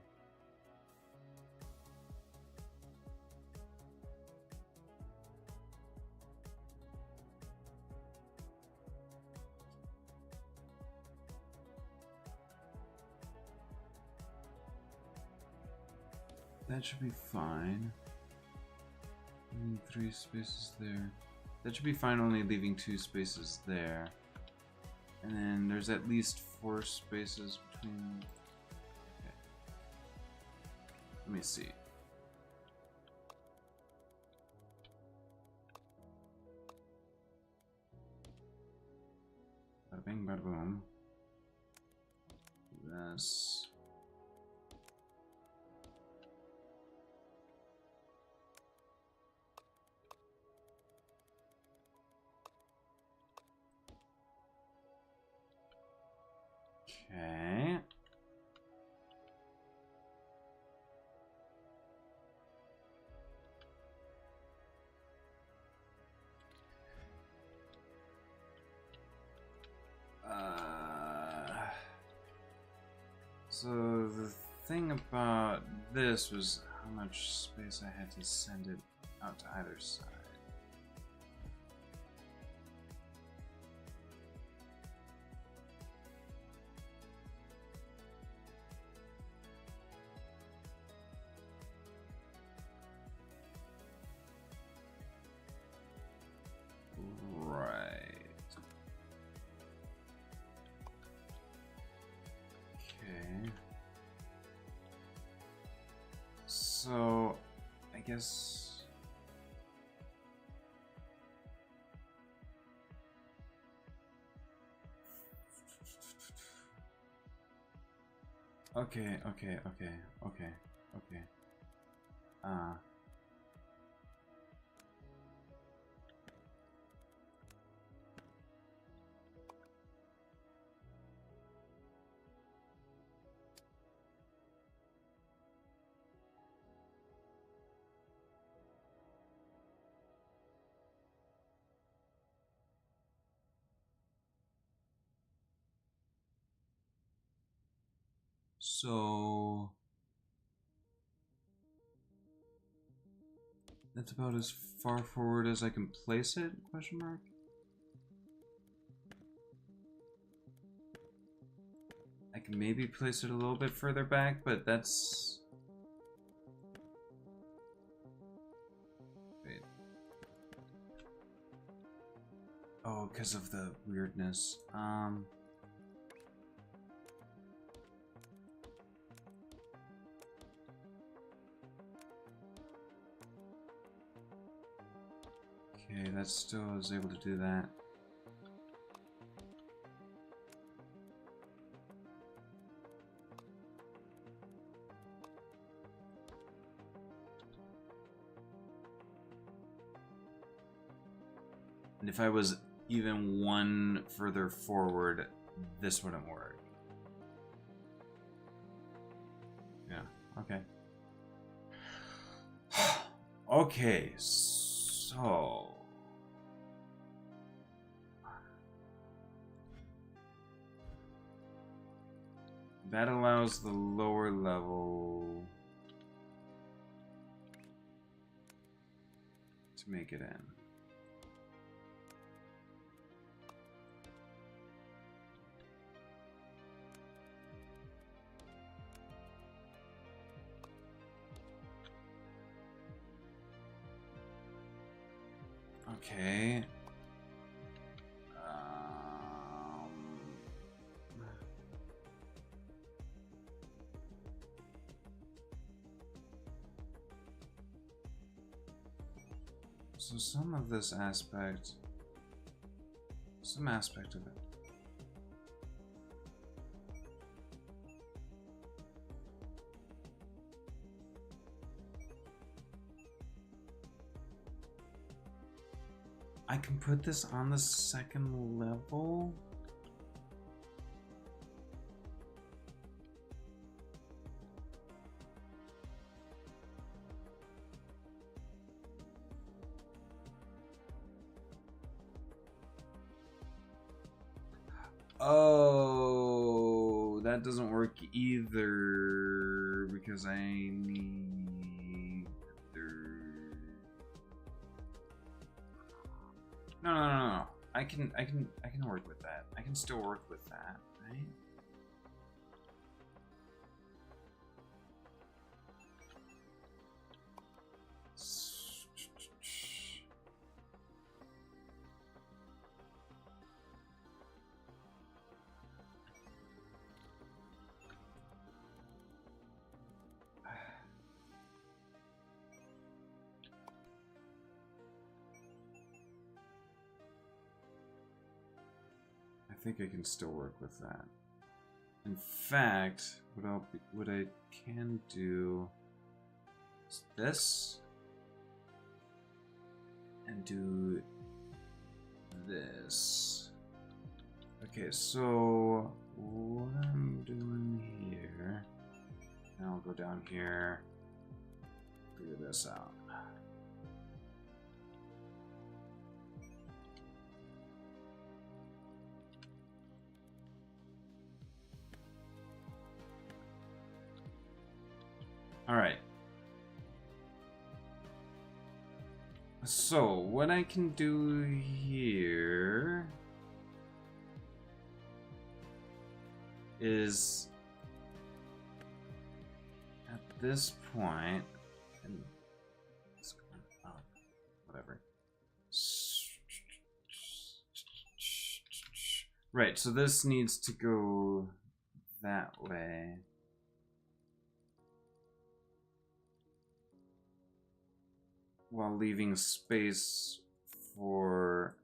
Speaker 1: That should be fine. We need 3 spaces there. That should be fine, only leaving 2 spaces there. And then there's at least 4 spaces between... Okay. Let me see. Bada bing, bada boom. This. Okay. So the thing about this was how much space I had to send it out to either side. So, I guess Okay, okay, okay, okay, okay. So that's about as far forward as I can place it? Question mark. I can maybe place it a little bit further back, but that's... Wait. Oh, because of the weirdness. Okay, that still is able to do that. And if I was even one further forward, this wouldn't work. Yeah, okay. Okay, so... that allows the lower level to make it in. Okay. So some of this aspect, some aspect of it. I can put this on the second level. Oh, that doesn't work either because I need No. I can work with that. I can still work with that, right? I think I can still work with that. In fact, what I can do is this and do this. Okay, so what I'm doing here, and I'll go down here, figure this out. Alright. So, what I can do here is at this point, and it's going up, whatever. Right, so this needs to go that way. While leaving space for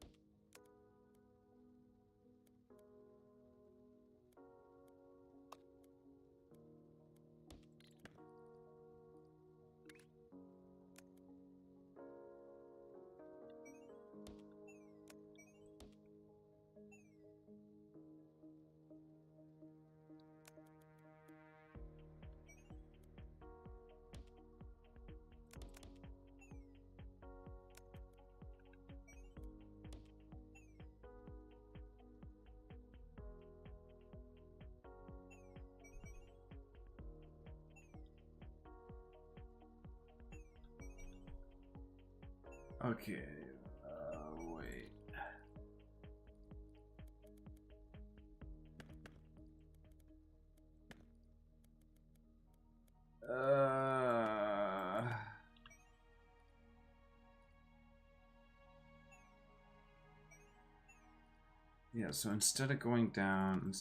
Speaker 1: Okay. Wait. Yeah, so instead of going down,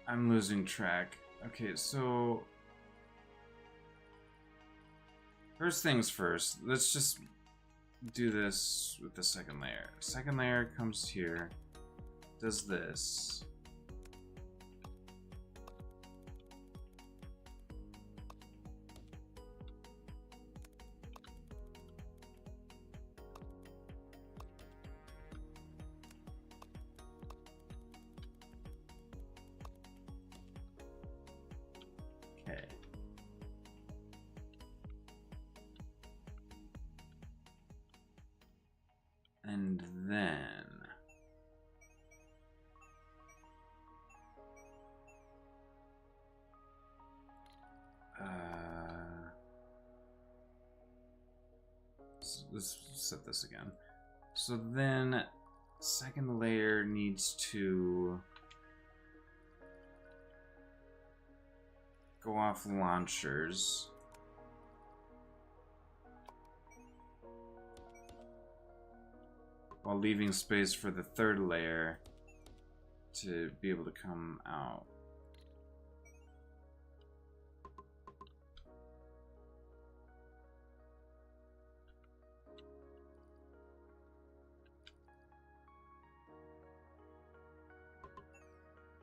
Speaker 1: I'm losing track. Okay, so first things first, let's just do this with the second layer. Second layer comes here, does this. Okay. And then let's set this again. So then second layer needs to go off launchers. While leaving space for the third layer to be able to come out.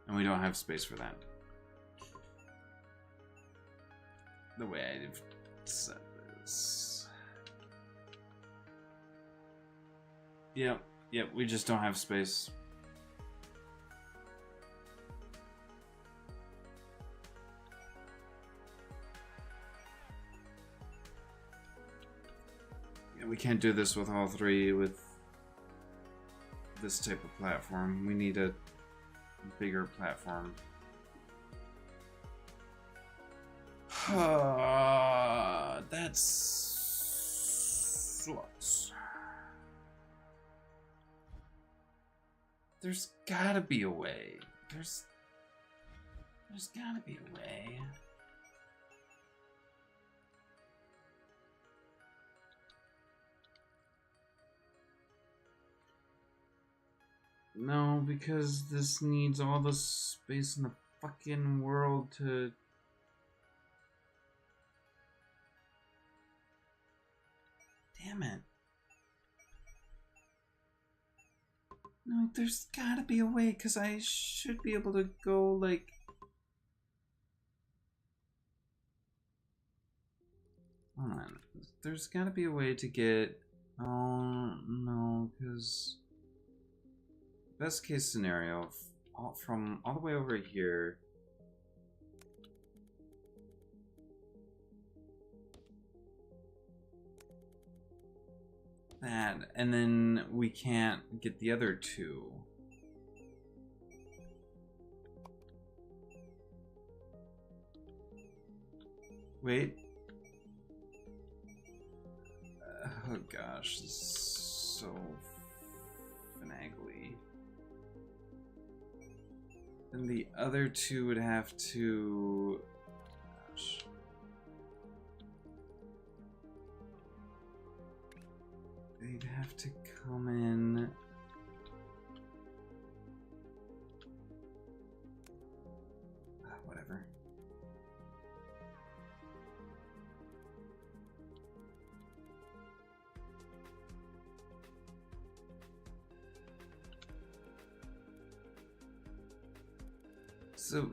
Speaker 1: And we don't have space for that. The way I've set this. Yep, we just don't have space. Yeah, we can't do this with all three with this type of platform. We need a bigger platform. That's sucks. There's gotta be a way. There's gotta be a way. No, because this needs all the space in the fucking world to... Damn it. No, there's gotta be a way, because I should be able to go, like... Hold on. There's gotta be a way to get... Oh, no, because... Best case scenario, from all the way over here... That, and then we can't get the other two. Wait. Oh gosh, this is so finagly. Then the other two would have to... Gosh. They'd have to come in... Whatever. So...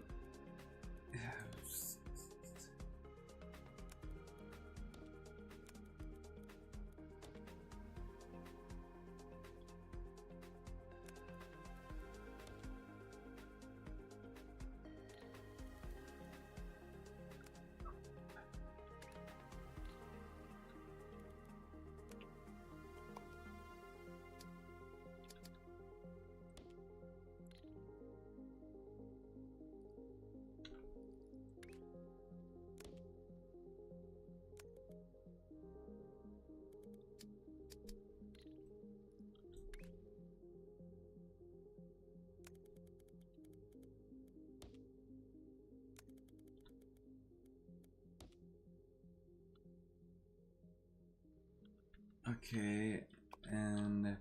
Speaker 1: Okay, and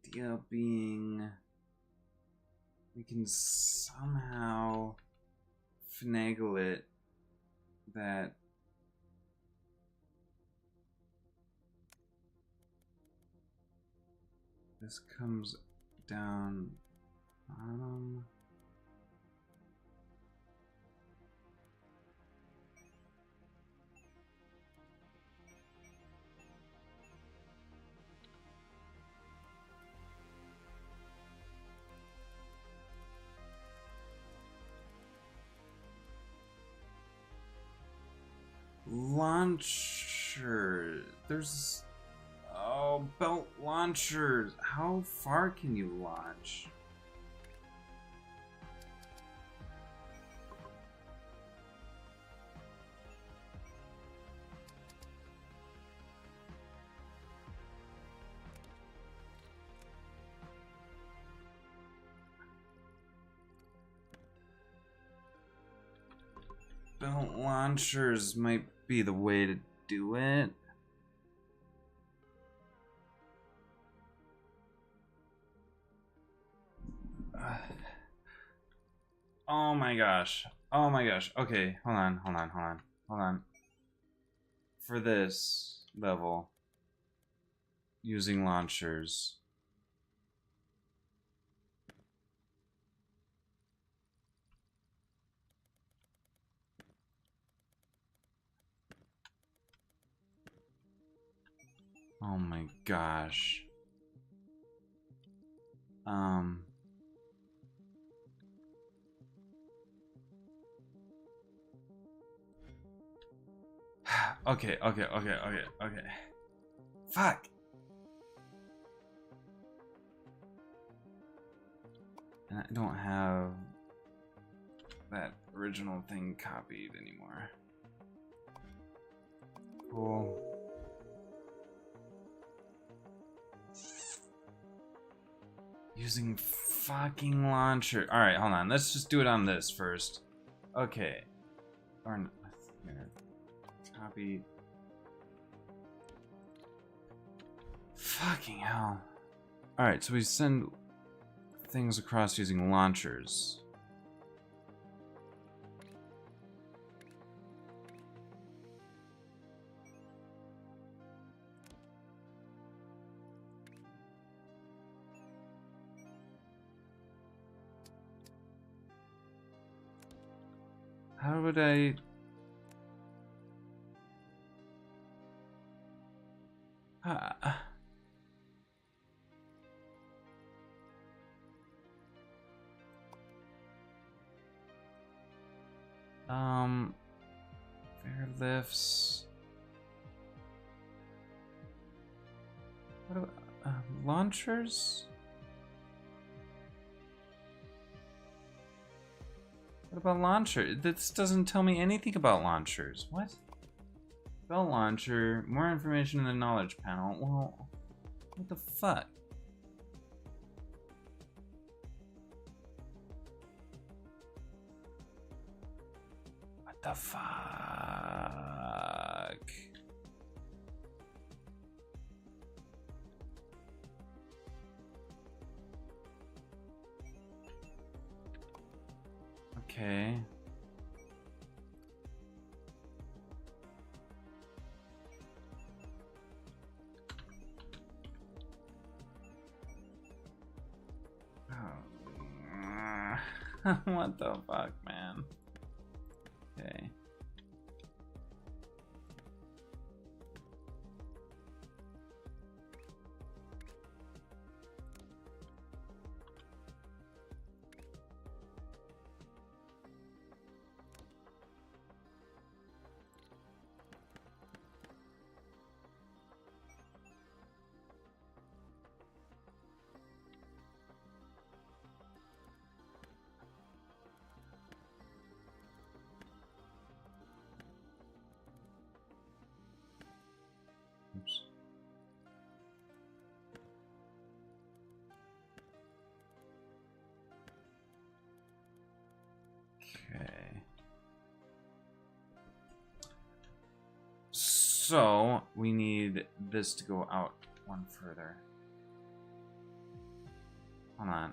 Speaker 1: idea being we can somehow finagle it that this comes down bottom. Launcher. There's belt launchers. How far can you launch? Belt launchers might be the way to do it. Oh my gosh. Oh my gosh. Okay, hold on. For this level, using launchers. Oh my gosh. Okay. Fuck. And I don't have that original thing copied anymore. Cool. Using fucking launcher. Alright, hold on. Let's just do it on this first. Okay. Or not. Copy. Fucking hell. Alright, so we send things across using launchers. How would I... Fair lifts. What about launchers? What about launcher? This doesn't tell me anything about launchers. What? Belt launcher. More information in the knowledge panel. Well, what the fuck? What the fuck? Okay. What the fuck, man? Okay.
Speaker 2: So we need this to go out one further. Hold on.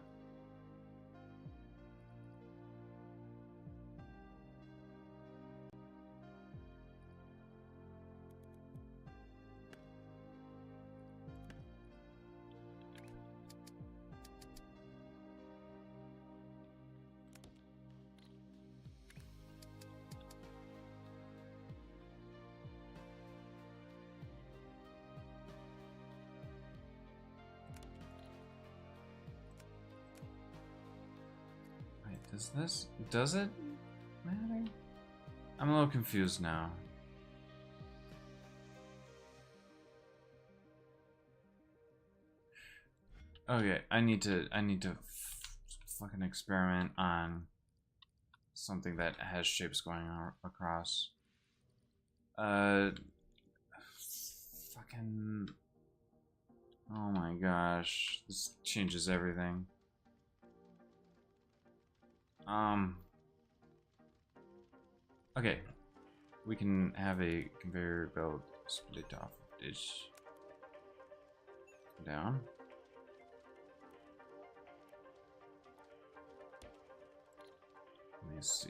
Speaker 2: Does it matter? I'm a little confused now. Okay, I need to fucking experiment on something that has shapes going across. Fucking, oh my gosh, this changes everything. Okay, we can have a conveyor belt split off this down. Let me see.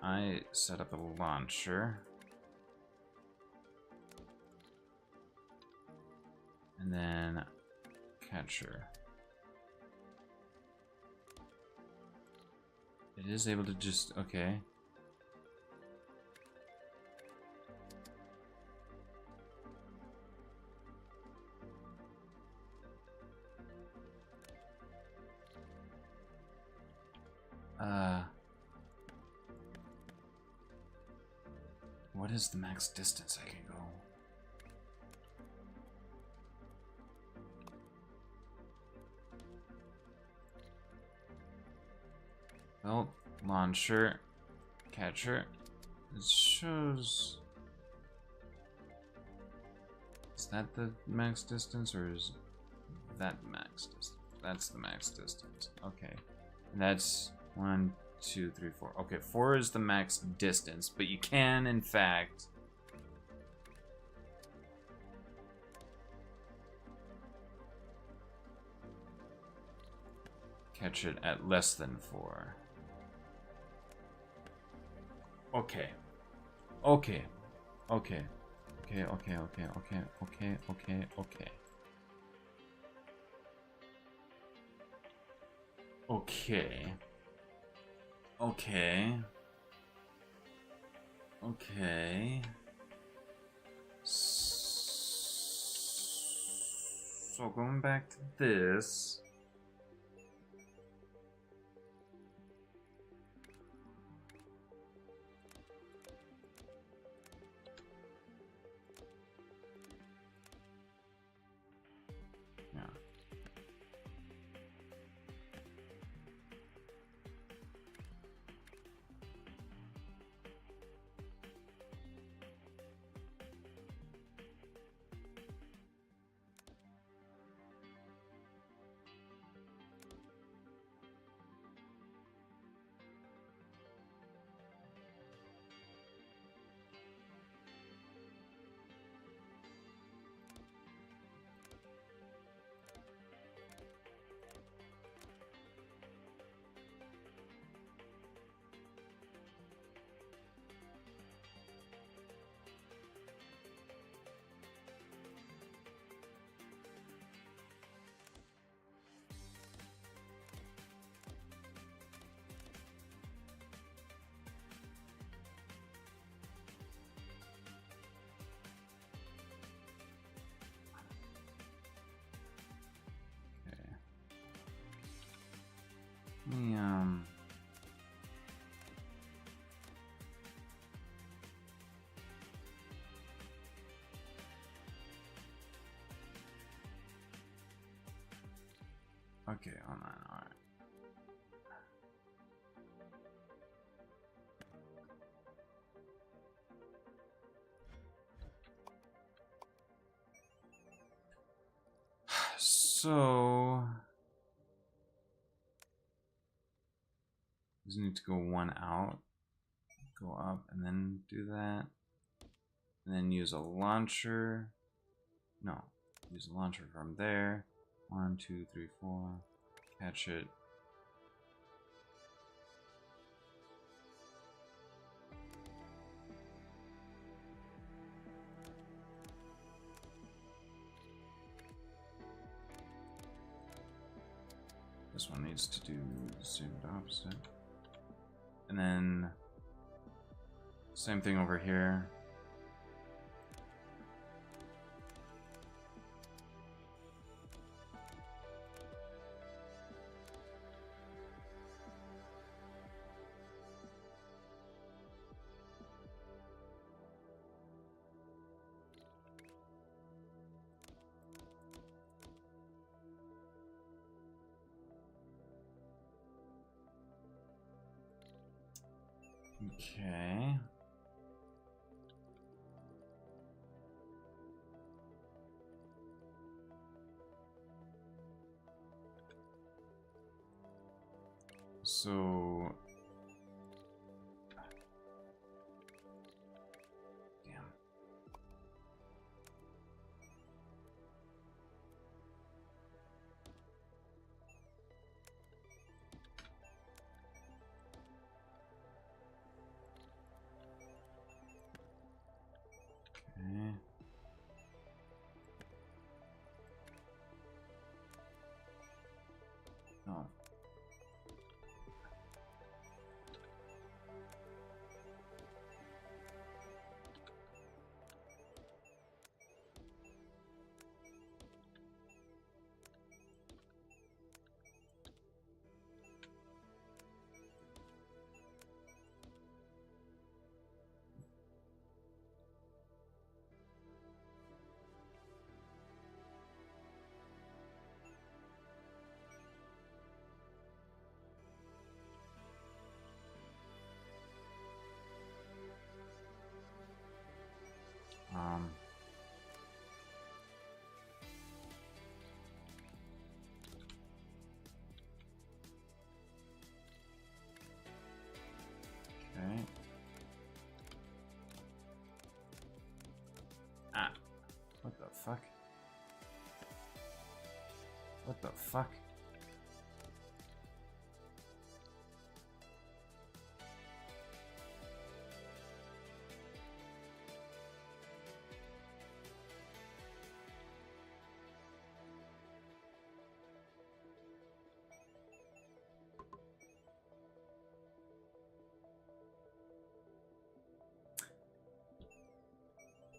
Speaker 2: I set up a launcher. And then catcher. It is able to just, okay. What is the max distance I can go? Well, launcher, catcher. It shows. Is that the max distance, or is that max distance? That's the max distance. Okay, and that's 1, 2, 3, 4. Okay, 4 is the max distance, but you can, in fact, catch it at less than 4. Okay. Okay. Okay. Okay, okay, okay, okay, okay, okay, okay. Okay. Okay. Okay. So going back to this. Yeah. Let me, okay, hold on, alright. So just need to go one out, go up, and then do that. And then use a launcher. No, use a launcher from there. 1, 2, 3, 4. Catch it. This one needs to do the zoomed opposite. And then same thing over here. Okay. So damn. Okay. Oh. Um. Okay. Ah. What the fuck? What the fuck?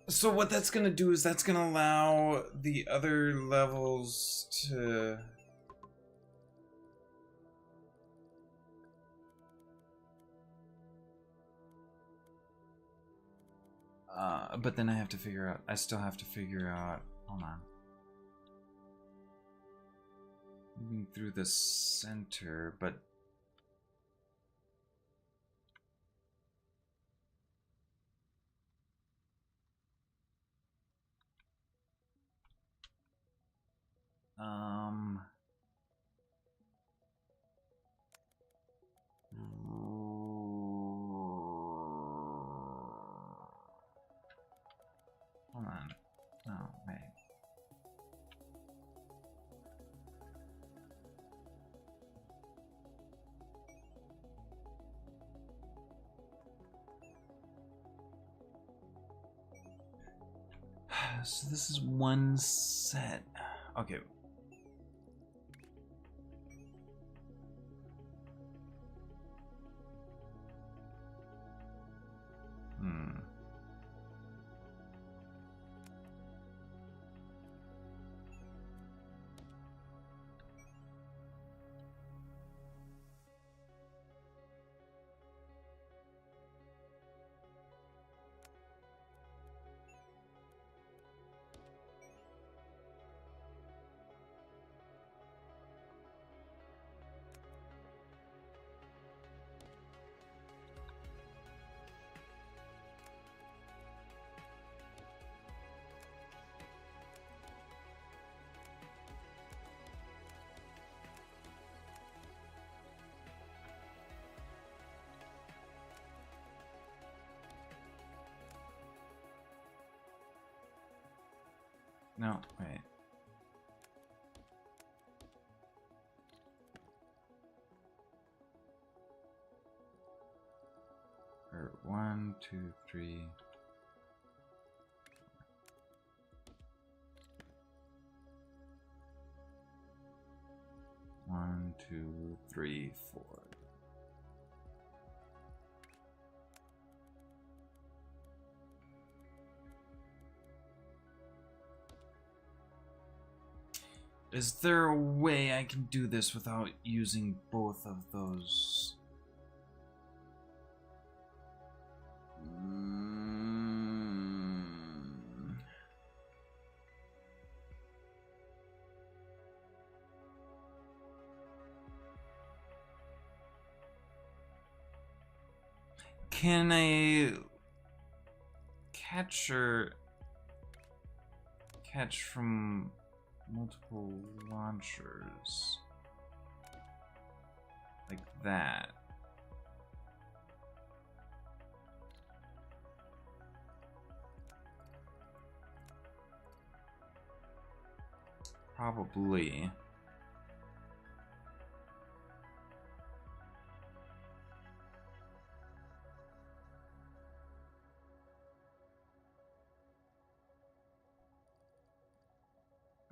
Speaker 2: So what that's gonna do is that's gonna allow the other levels to... but then I have to figure out... I still have to figure out... Hold on. Moving through the center, but... Hold on. No, wait. So this is one set. Okay. No, wait. Or 1, 2, 3. 1, 2, 3, 4. Is there a way I can do this without using both of those? Can a catcher catch from multiple launchers like that? Probably.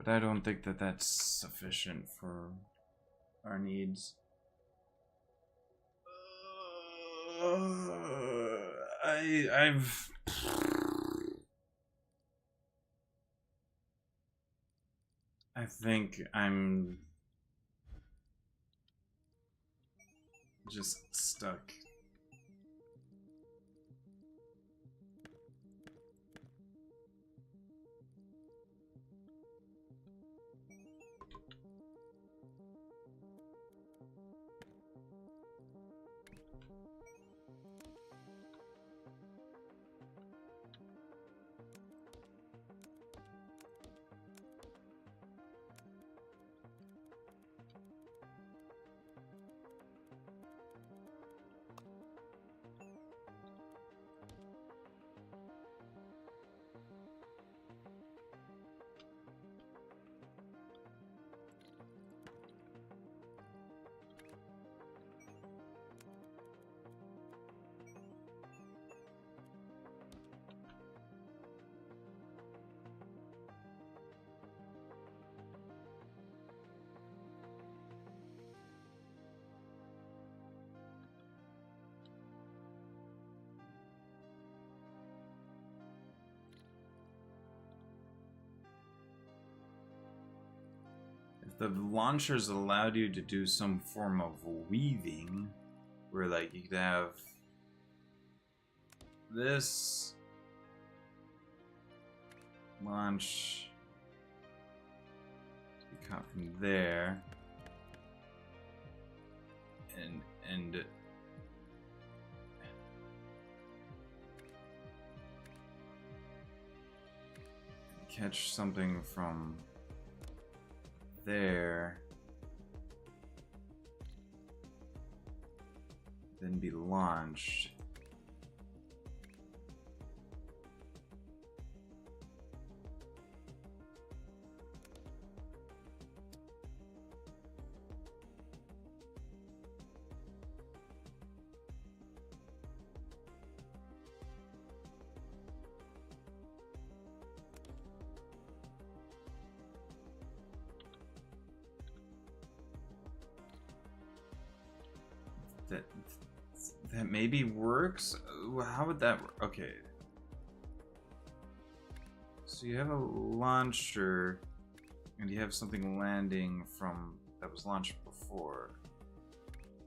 Speaker 2: But I don't think that that's sufficient for our needs. I think I'm just stuck. If the launchers allowed you to do some form of weaving, where like you could have this launch to be caught from there, and catch something from there, then be launched. That maybe works? How would that work? Okay. So you have a launcher, and you have something landing from that was launched before.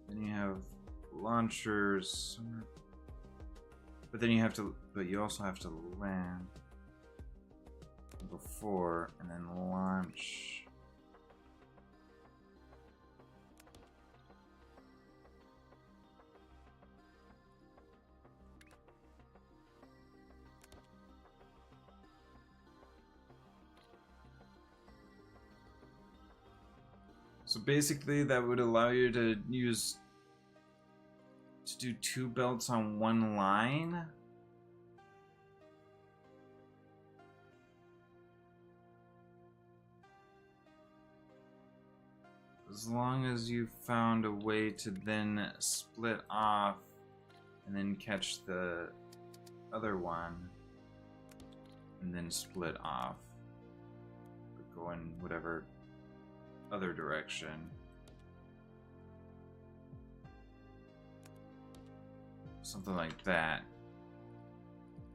Speaker 2: Then you have launchers, but then you also have to land before and then launch. So basically that would allow you to do 2 belts on one line. As long as you found a way to then split off and then catch the other one and then split off. Or go in whatever other direction. Something like that.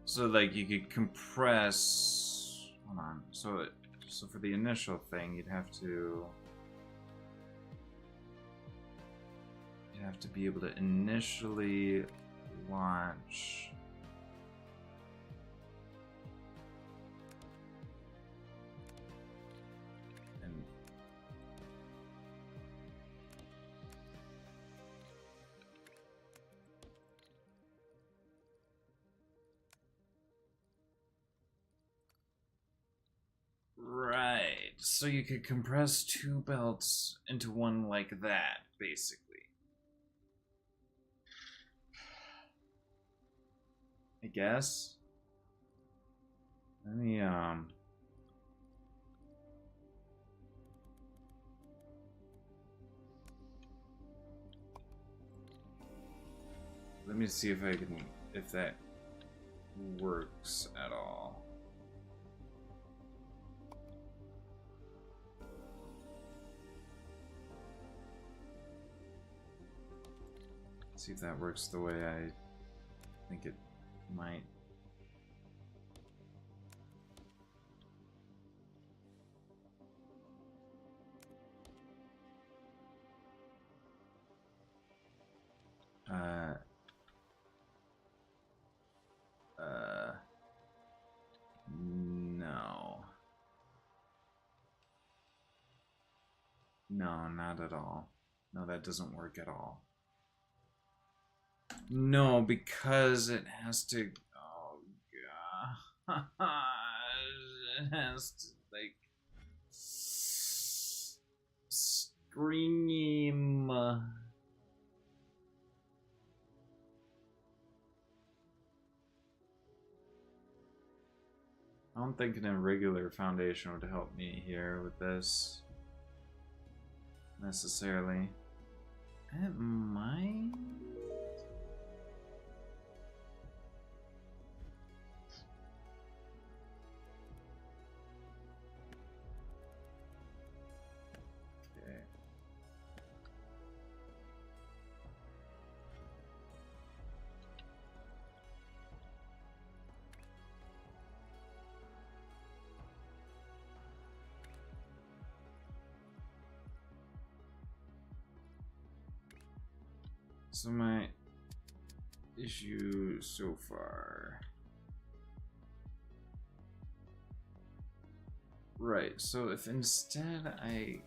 Speaker 2: So like you could compress. Hold on. So for the initial thing, you'd have to be able to initially launch. And right. So you could compress two belts into one like that, basically. I guess. Let me see if if that works at all. See if that works the way I think it might. No. No, not at all. No, that doesn't work at all. No, because it has to. Oh god, it has to like scream. I don't think a regular foundation would help me here with this necessarily. It might. So my issue so far. Right, so if instead I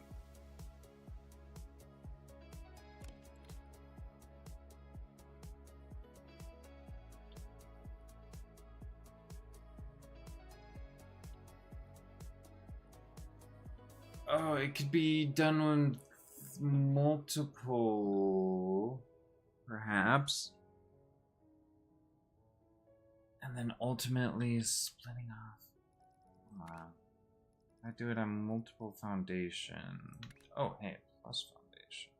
Speaker 2: oh, it could be done with multiple, perhaps, and then ultimately splitting off. Hold on. I do it on multiple foundation. Oh, hey, plus foundation.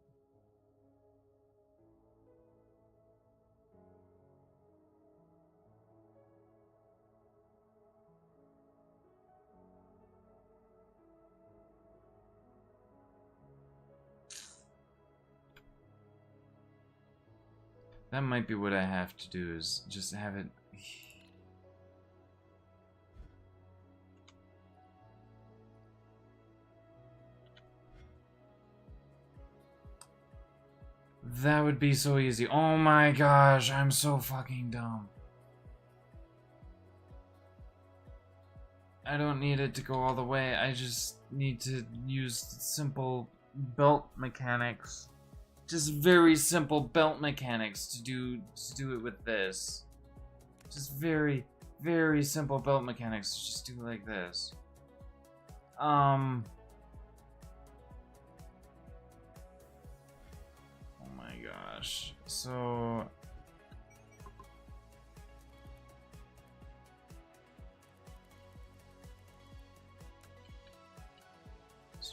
Speaker 2: That might be what I have to do, is just have it. That would be so easy. Oh my gosh, I'm so fucking dumb. I don't need it to go all the way. I just need to use simple belt mechanics. Just very simple belt mechanics to do it with this. Just very, very simple belt mechanics. Just do it like this. Oh my gosh. So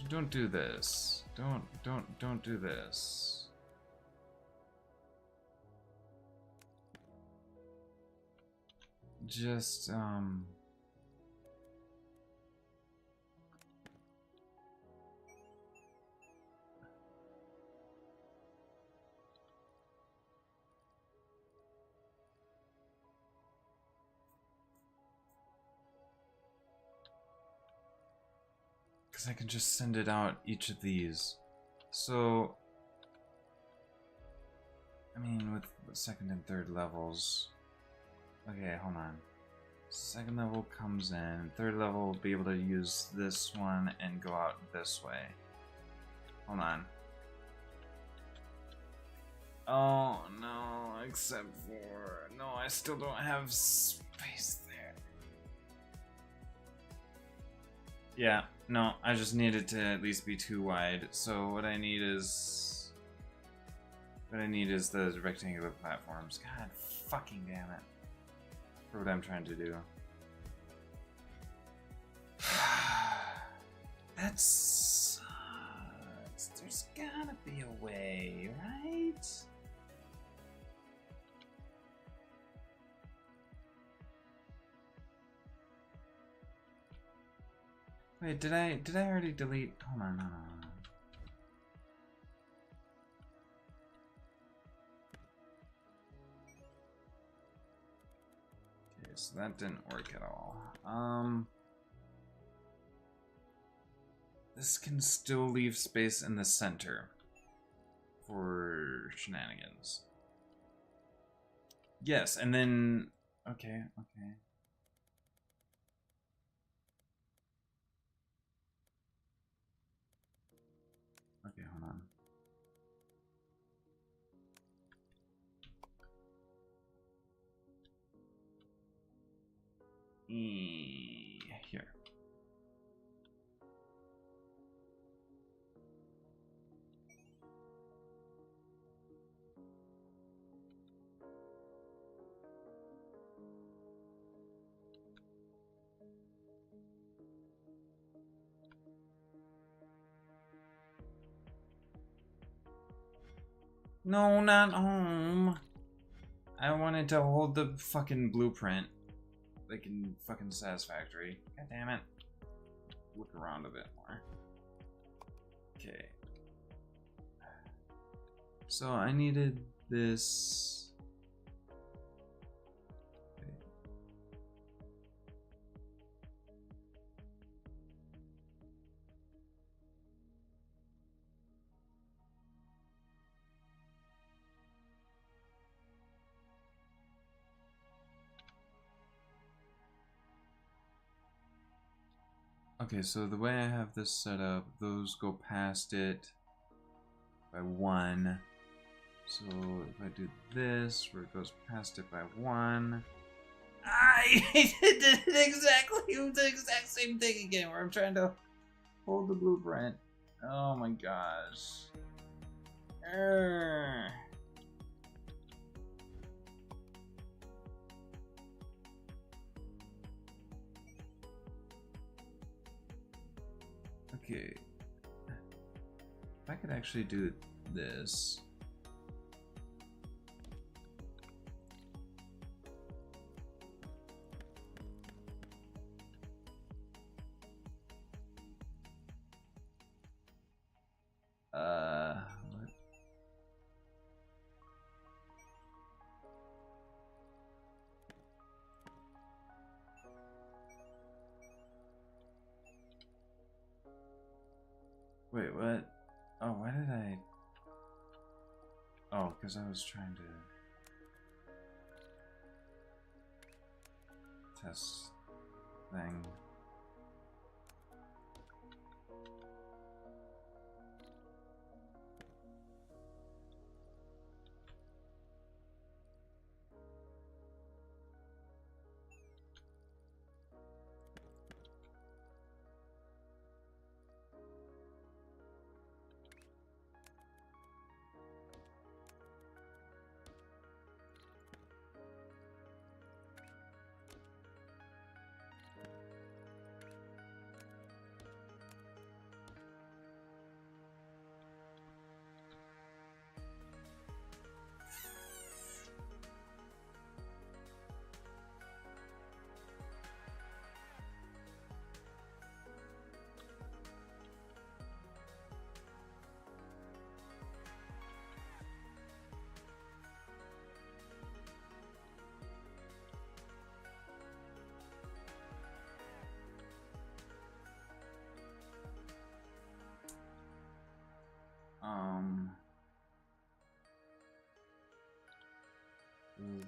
Speaker 2: don't do this. Don't do this. Just, because I can just send it out each of these. So, I mean, with second and third levels. Okay, hold on. Second level comes in. Third level will be able to use this one and go out this way. Hold on. Oh, no, except for... No, I still don't have space there. Yeah, no, I just need it to at least be too wide. So what I need is... the rectangular platforms. God fucking damn it. For what I'm trying to do. That sucks. There's gotta be a way, right? Wait, did I already delete? Hold on, hold on, hold on. Okay, so that didn't work at all. This can still leave space in the center for shenanigans. Yes, and then okay. Okay, hold on. Here. No, not home. I wanted to hold the fucking blueprint. Like in fucking Satisfactory. God damn it. Look around a bit more. Okay. So I needed this. Okay, so the way I have this set up, those go past it by 1. So if I do this, where it goes past it by 1, I did the exact same thing again, where I'm trying to hold the blueprint. Oh my gosh. Okay. If I could actually do this. What? Wait, what? Oh, why did I... Oh, because I was trying to... test thing.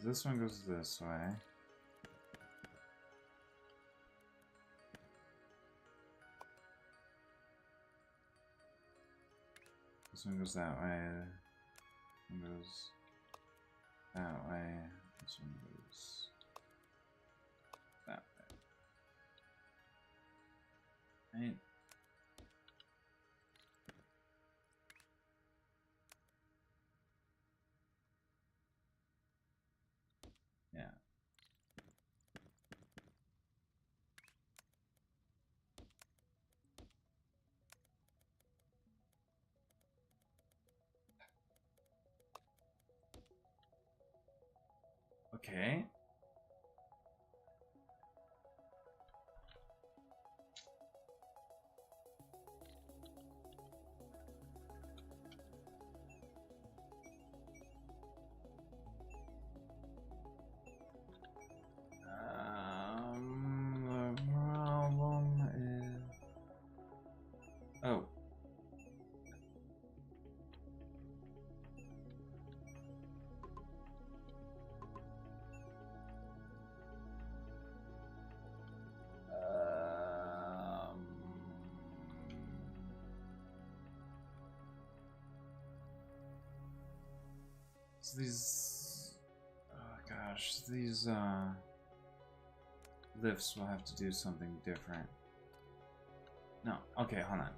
Speaker 1: This one goes this way. This one goes that way. This one goes that way. This one goes that way. Right? Yeah. Okay. The problem is... Oh. So these... Oh gosh, these lifts will have to do something different. No, okay, hold on.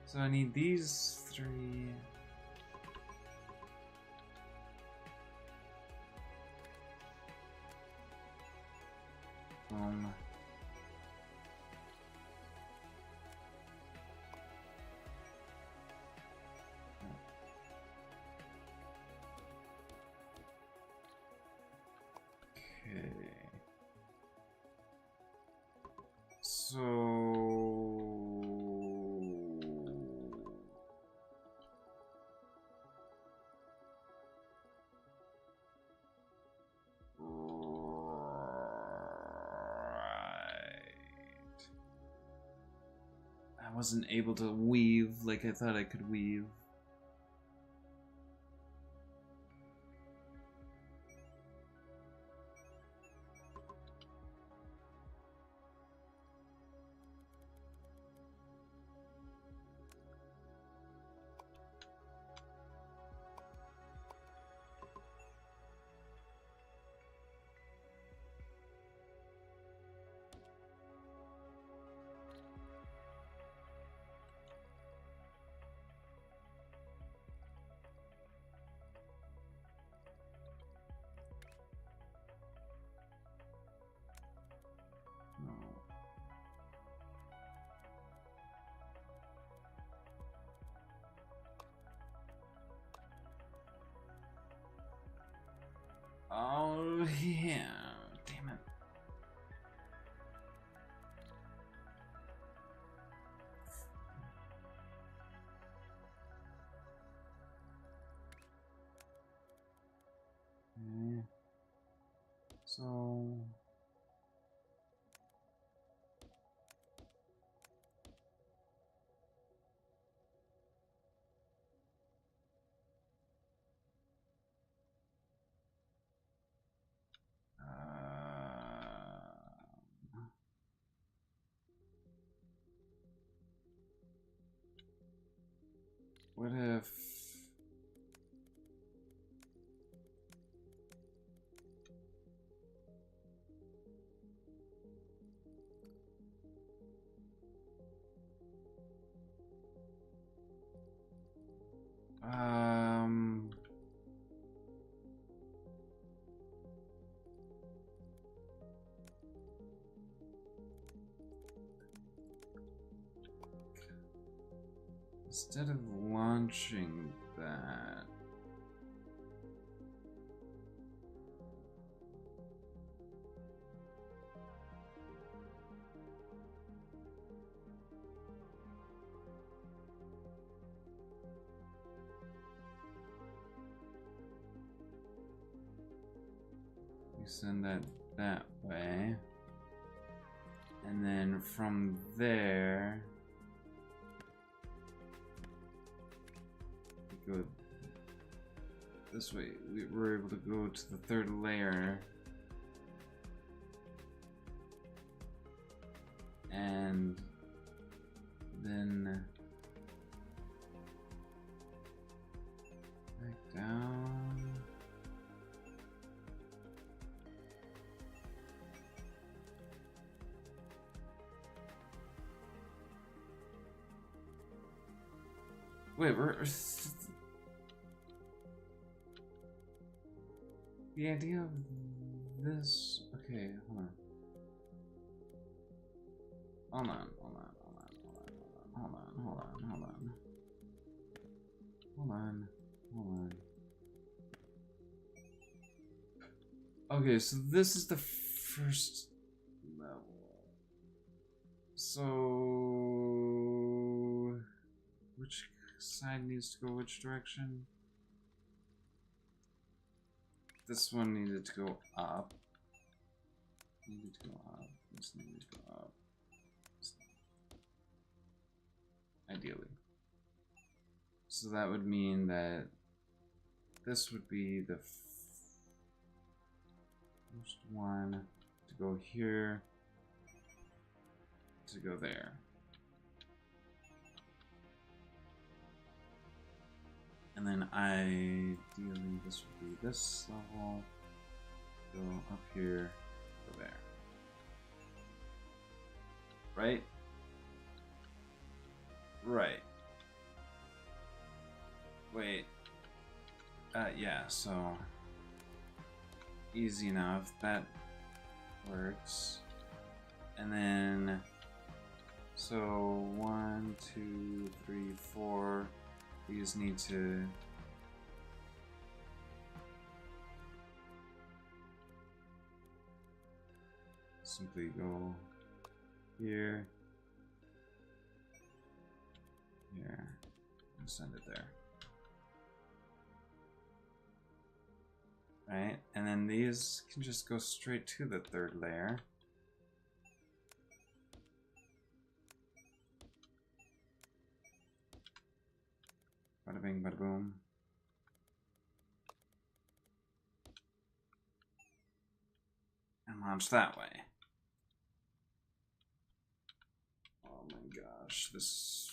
Speaker 1: So I need these three. Boom. Okay. I wasn't able to weave like I thought I could weave. Oh, yeah. Damn it. Okay. So... what if... instead of launching that... we send that way. And then from there...
Speaker 2: go this way. We were able to go to the third layer. And then back down. Wait, we're the idea of this. Okay, hold on. Hold on. Okay, so this is the first level. So which side needs to go which direction? This one needed to go up. This needed to go up. Ideally. So that would mean that this would be the first one to go here, to go there. And then ideally this would be this level, go up here, go there. Right? Right. Wait. Yeah, so easy enough. That works. And then so 1, 2, 3, 4. These need to simply go here, here, and send it there. Right, and then these can just go straight to the third layer. Bada bing, bada boom. And launch that way. Oh my gosh, this...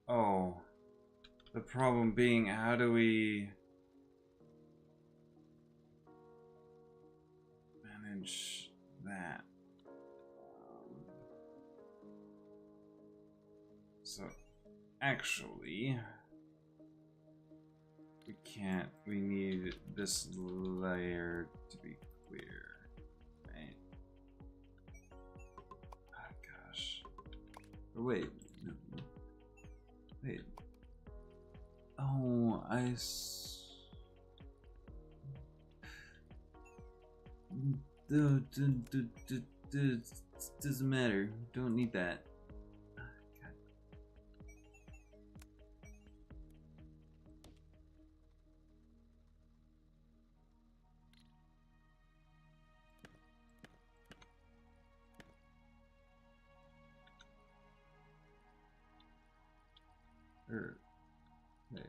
Speaker 2: Oh, the problem being, how do we manage that? So, actually, we can't. We need this layer to be clear, right? Oh gosh. Or wait. No. Wait. Oh, doesn't matter. Don't need that. Wait.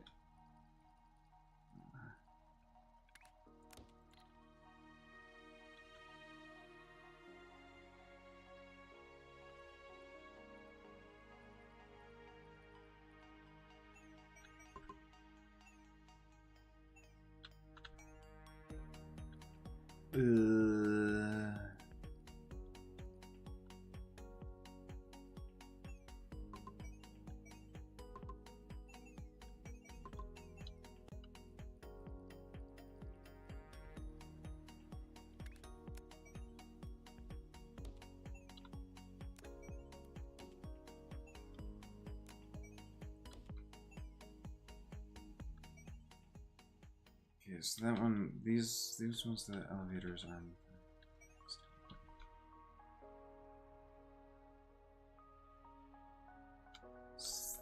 Speaker 2: Okay, so that one, these ones, the elevators are on.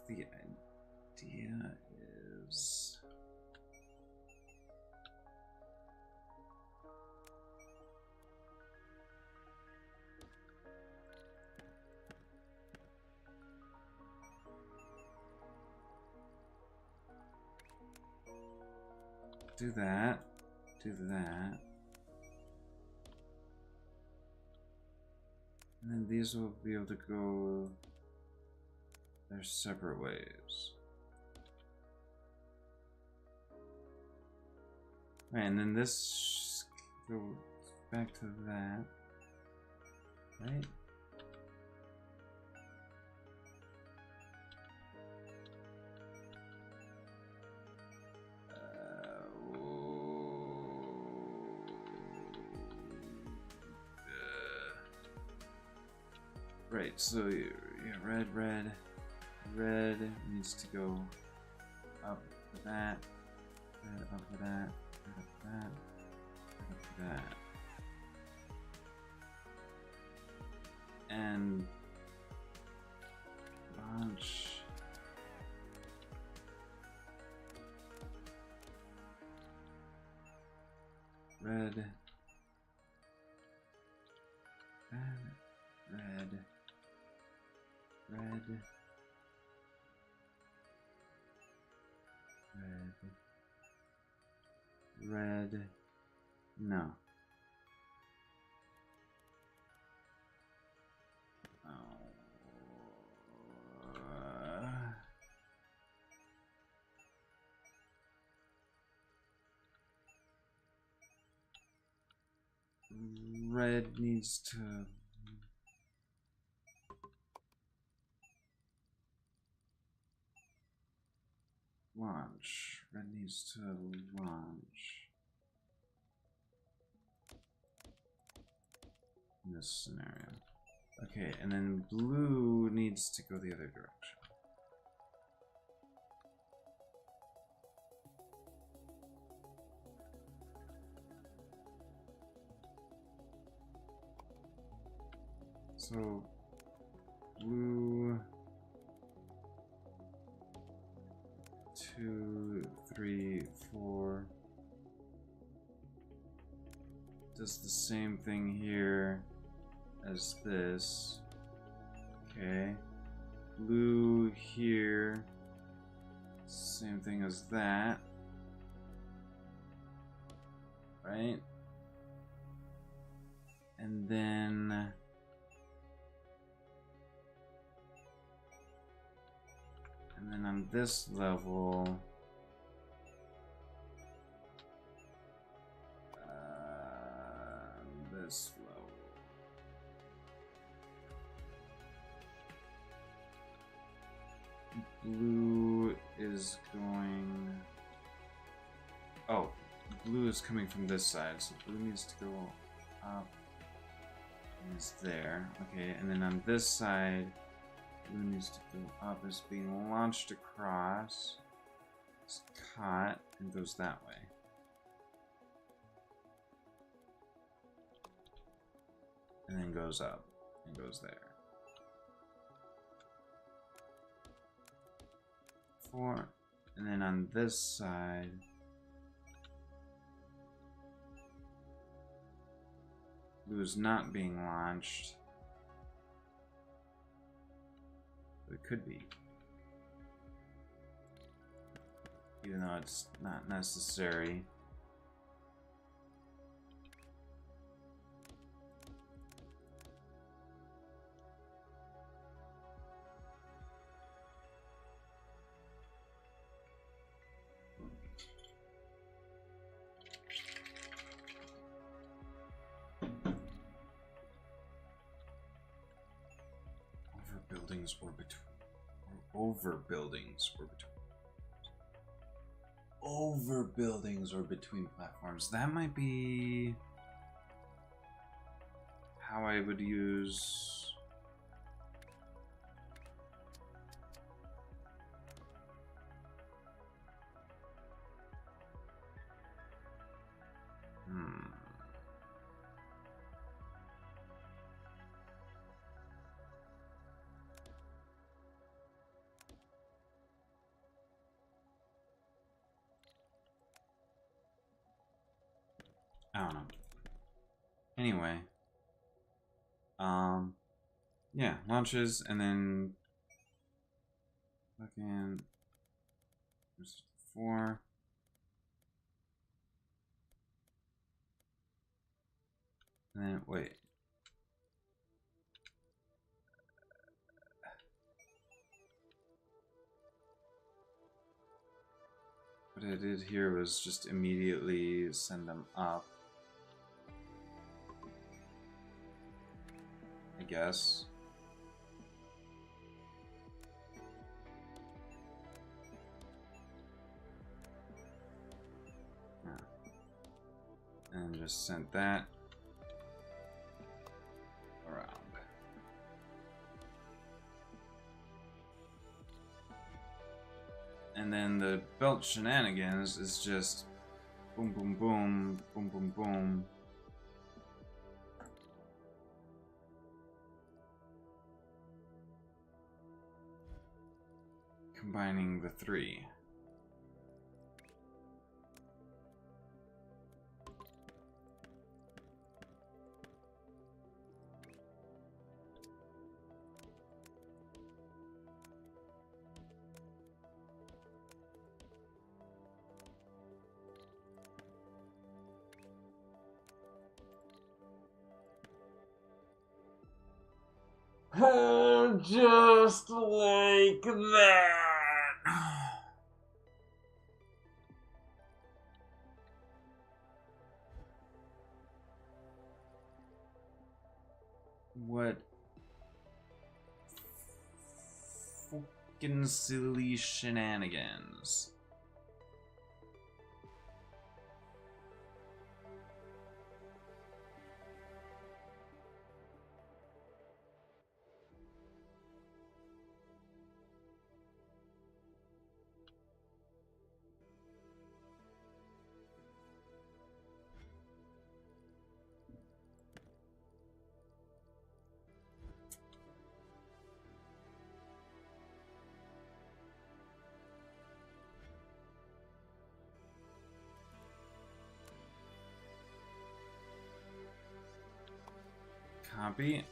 Speaker 2: The idea is
Speaker 1: do that. Do that. And then these will be able to go their separate ways. Right, and then this goes back to that. Right? Right, so yeah, red needs to go up for that, red up for that, red up for that, red up for that. And launch. Red, red, red, no. Red needs to launch. Red needs to launch in this scenario. Okay, and then blue needs to go the other direction. So blue 2, 3, 4 does the same thing here as this. Okay. Blue here, same thing as that. Right? And then on this level, this level, blue is going. Oh, blue is coming from this side, so blue needs to go up. Is there? Okay, and then on this side. Blue needs to go up, is being launched across, it's caught, and goes that way. And then goes up, and goes there. 4, and then on this side, blue is not being launched. It could be, even though it's not necessary. Over buildings or between platforms. That might be how I would use. I don't know. Anyway. Yeah, launches and then fucking 4. And then, wait. What I did here was just immediately send them up. I guess. Yeah. And just sent that around. And then the belt shenanigans is just boom, boom, boom, boom, boom, boom. Combining the three. Just like that. What fucking silly shenanigans. Copy.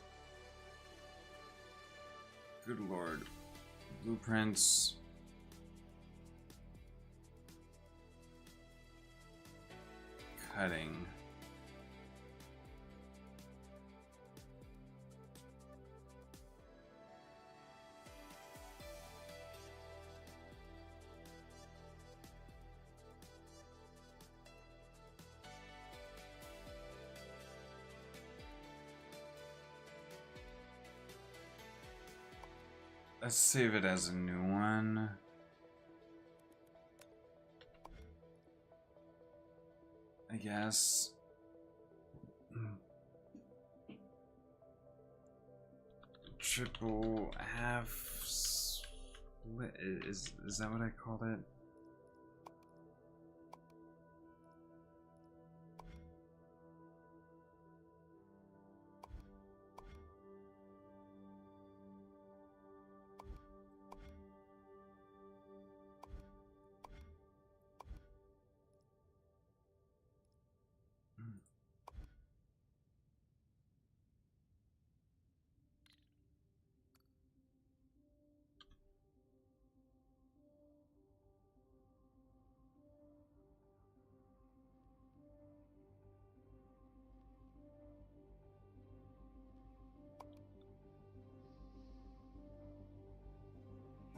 Speaker 1: Good lord. Blueprints. Cutting. Let's save it as a new one. I guess. Triple half split. Is that what I called it?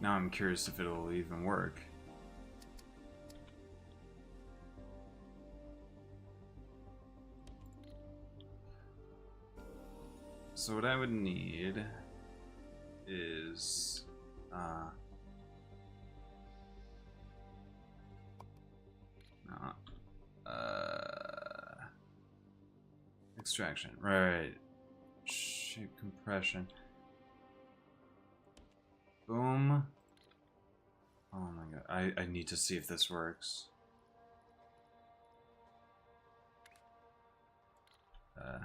Speaker 1: Now I'm curious if it'll even work. So what I would need is extraction, right? Shape compression. Boom. Oh my god, I need to see if this works. Copy.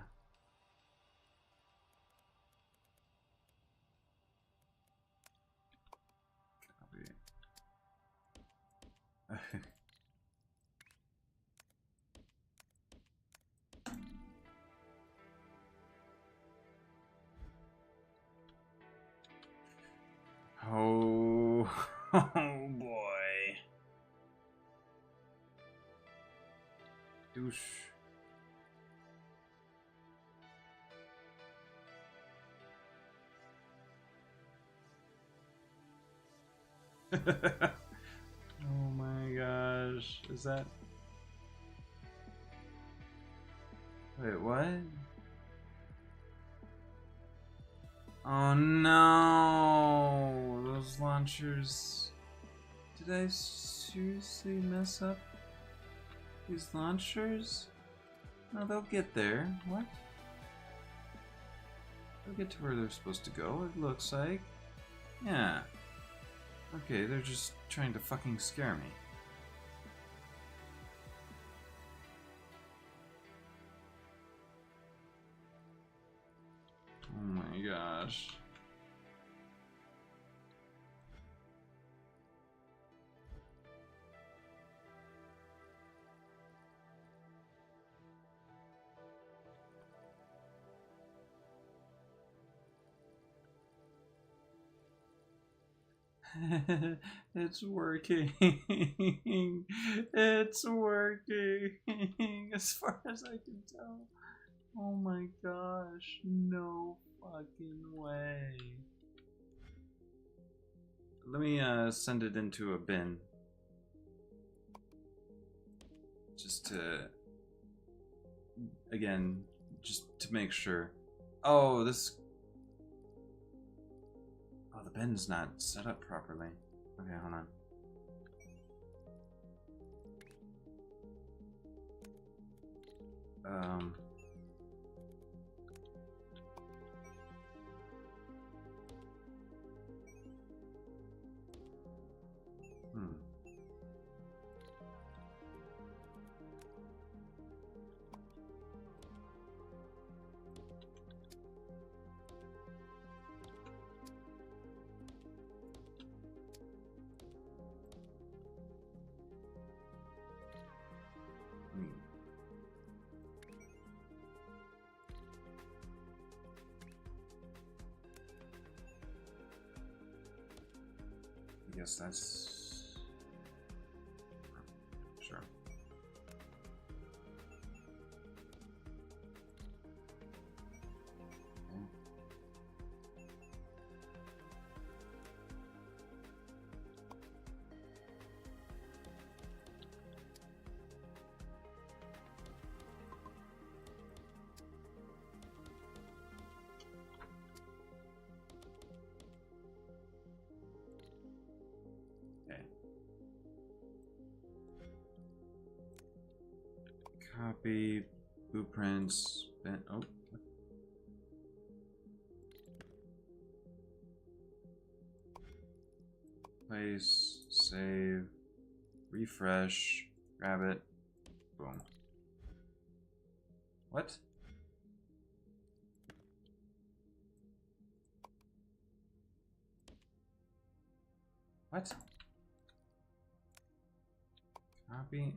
Speaker 1: Oh, oh boy. Douche. Oh my gosh. Is that... Wait, what? Oh no! Those launchers... Did I seriously mess up these launchers? No, they'll get there. What? They'll get to where they're supposed to go, it looks like. Yeah. Okay, they're just trying to fucking scare me. Oh my gosh. It's working. It's working. As far as I can tell. Oh my gosh. No fucking way. Let me send it into a bin. Just to... Again, just to make sure. Oh, this... Oh, the bin's not set up properly. Okay, hold on. I guess that's... Sure. Okay. Copy blueprints. Oh. Place, save, refresh, grab it, boom. What? What? Copy.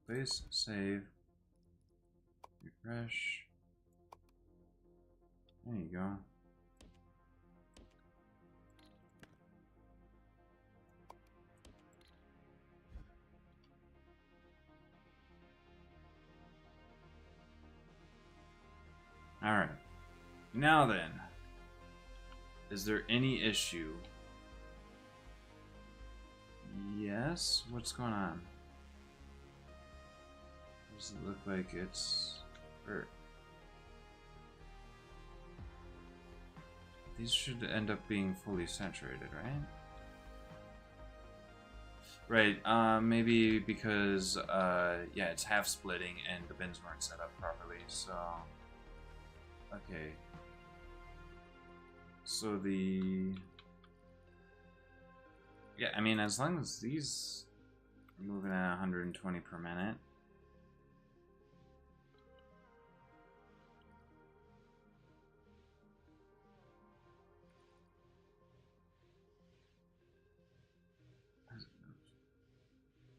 Speaker 1: Place, save, refresh. There you go. Alright. Now then. Is there any issue? Yes? What's going on? Does it look like it's... These should end up being fully saturated, right? Right, maybe because, yeah, it's half splitting and the bins weren't set up properly, so... Okay. So the... Yeah, I mean, as long as these are moving at 120 per minute...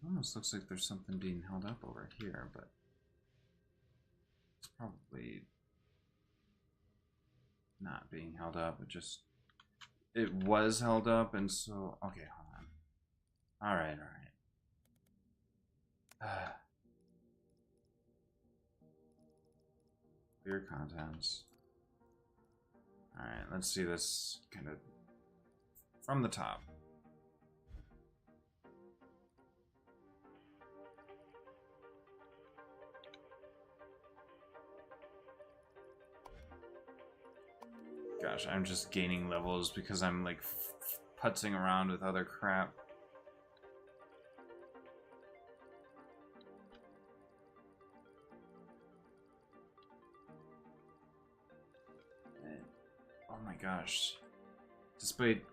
Speaker 1: Almost looks like there's something being held up over here, but it's probably not being held up. It was held up, and so okay, hold on. All right. Clear contents. Alright, let's see this kind of from the top. Gosh, I'm just gaining levels because I'm like putzing around with other crap. Oh my gosh. Despite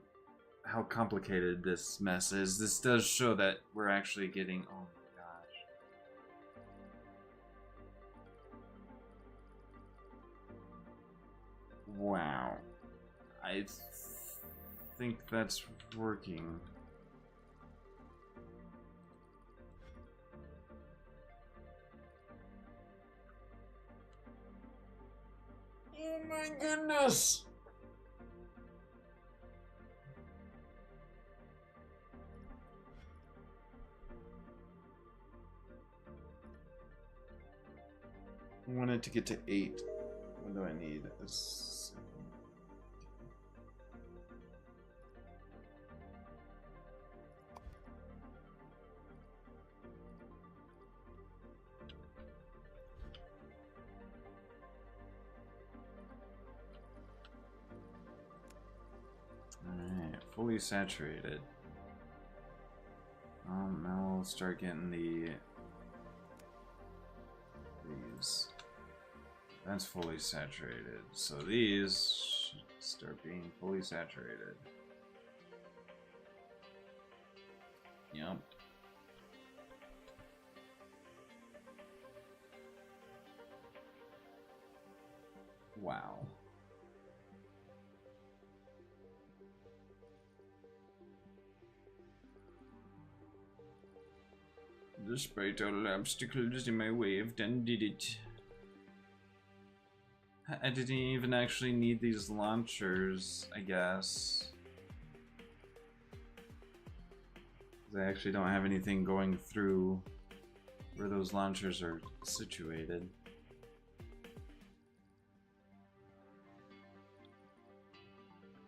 Speaker 1: how complicated this mess is, this does show that we're actually getting... Oh my gosh. Wow. I think that's working. Oh my goodness! I want it to get to 8. What do I need? Alright, fully saturated. Now we'll start getting these. That's fully saturated. So these should start being fully saturated. Yep. Wow. Despite all obstacles in my way, I've did it. I didn't even actually need these launchers, I guess. I actually don't have anything going through where those launchers are situated.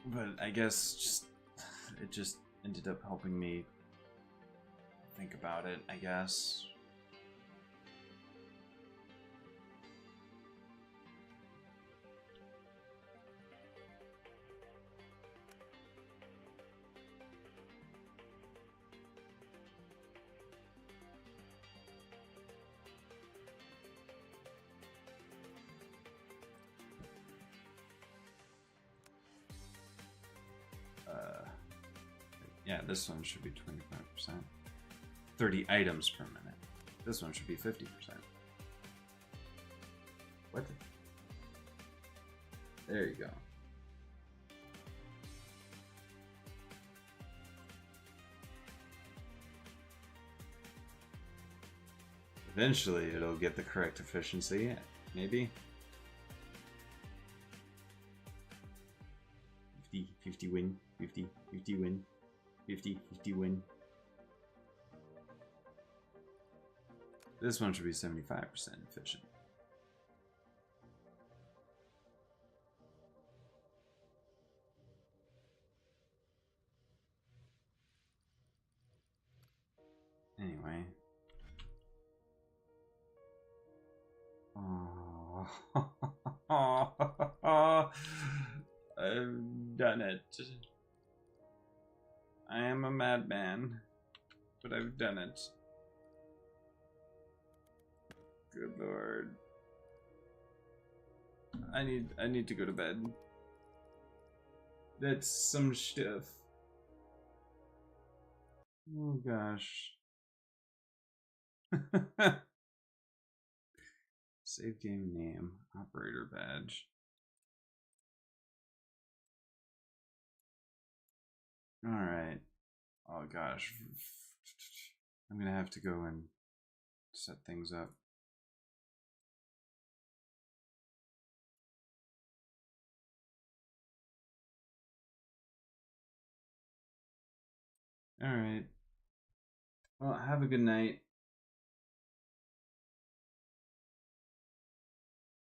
Speaker 1: But I guess it just ended up helping me think about it, I guess. Yeah, this one should be 25%. 30 items per minute. This one should be 50%. What? There you go. Eventually it'll get the correct efficiency, maybe. 50 win, 50 win, 50 win. This one should be 75% efficient. Anyway. Oh. I've done it. I am a madman, but I've done it. Good lord. I need to go to bed. That's some stuff. Oh gosh. Save game name, operator badge. Alright. Oh gosh. I'm gonna have to go and set things up. Alright. Well, have a good night.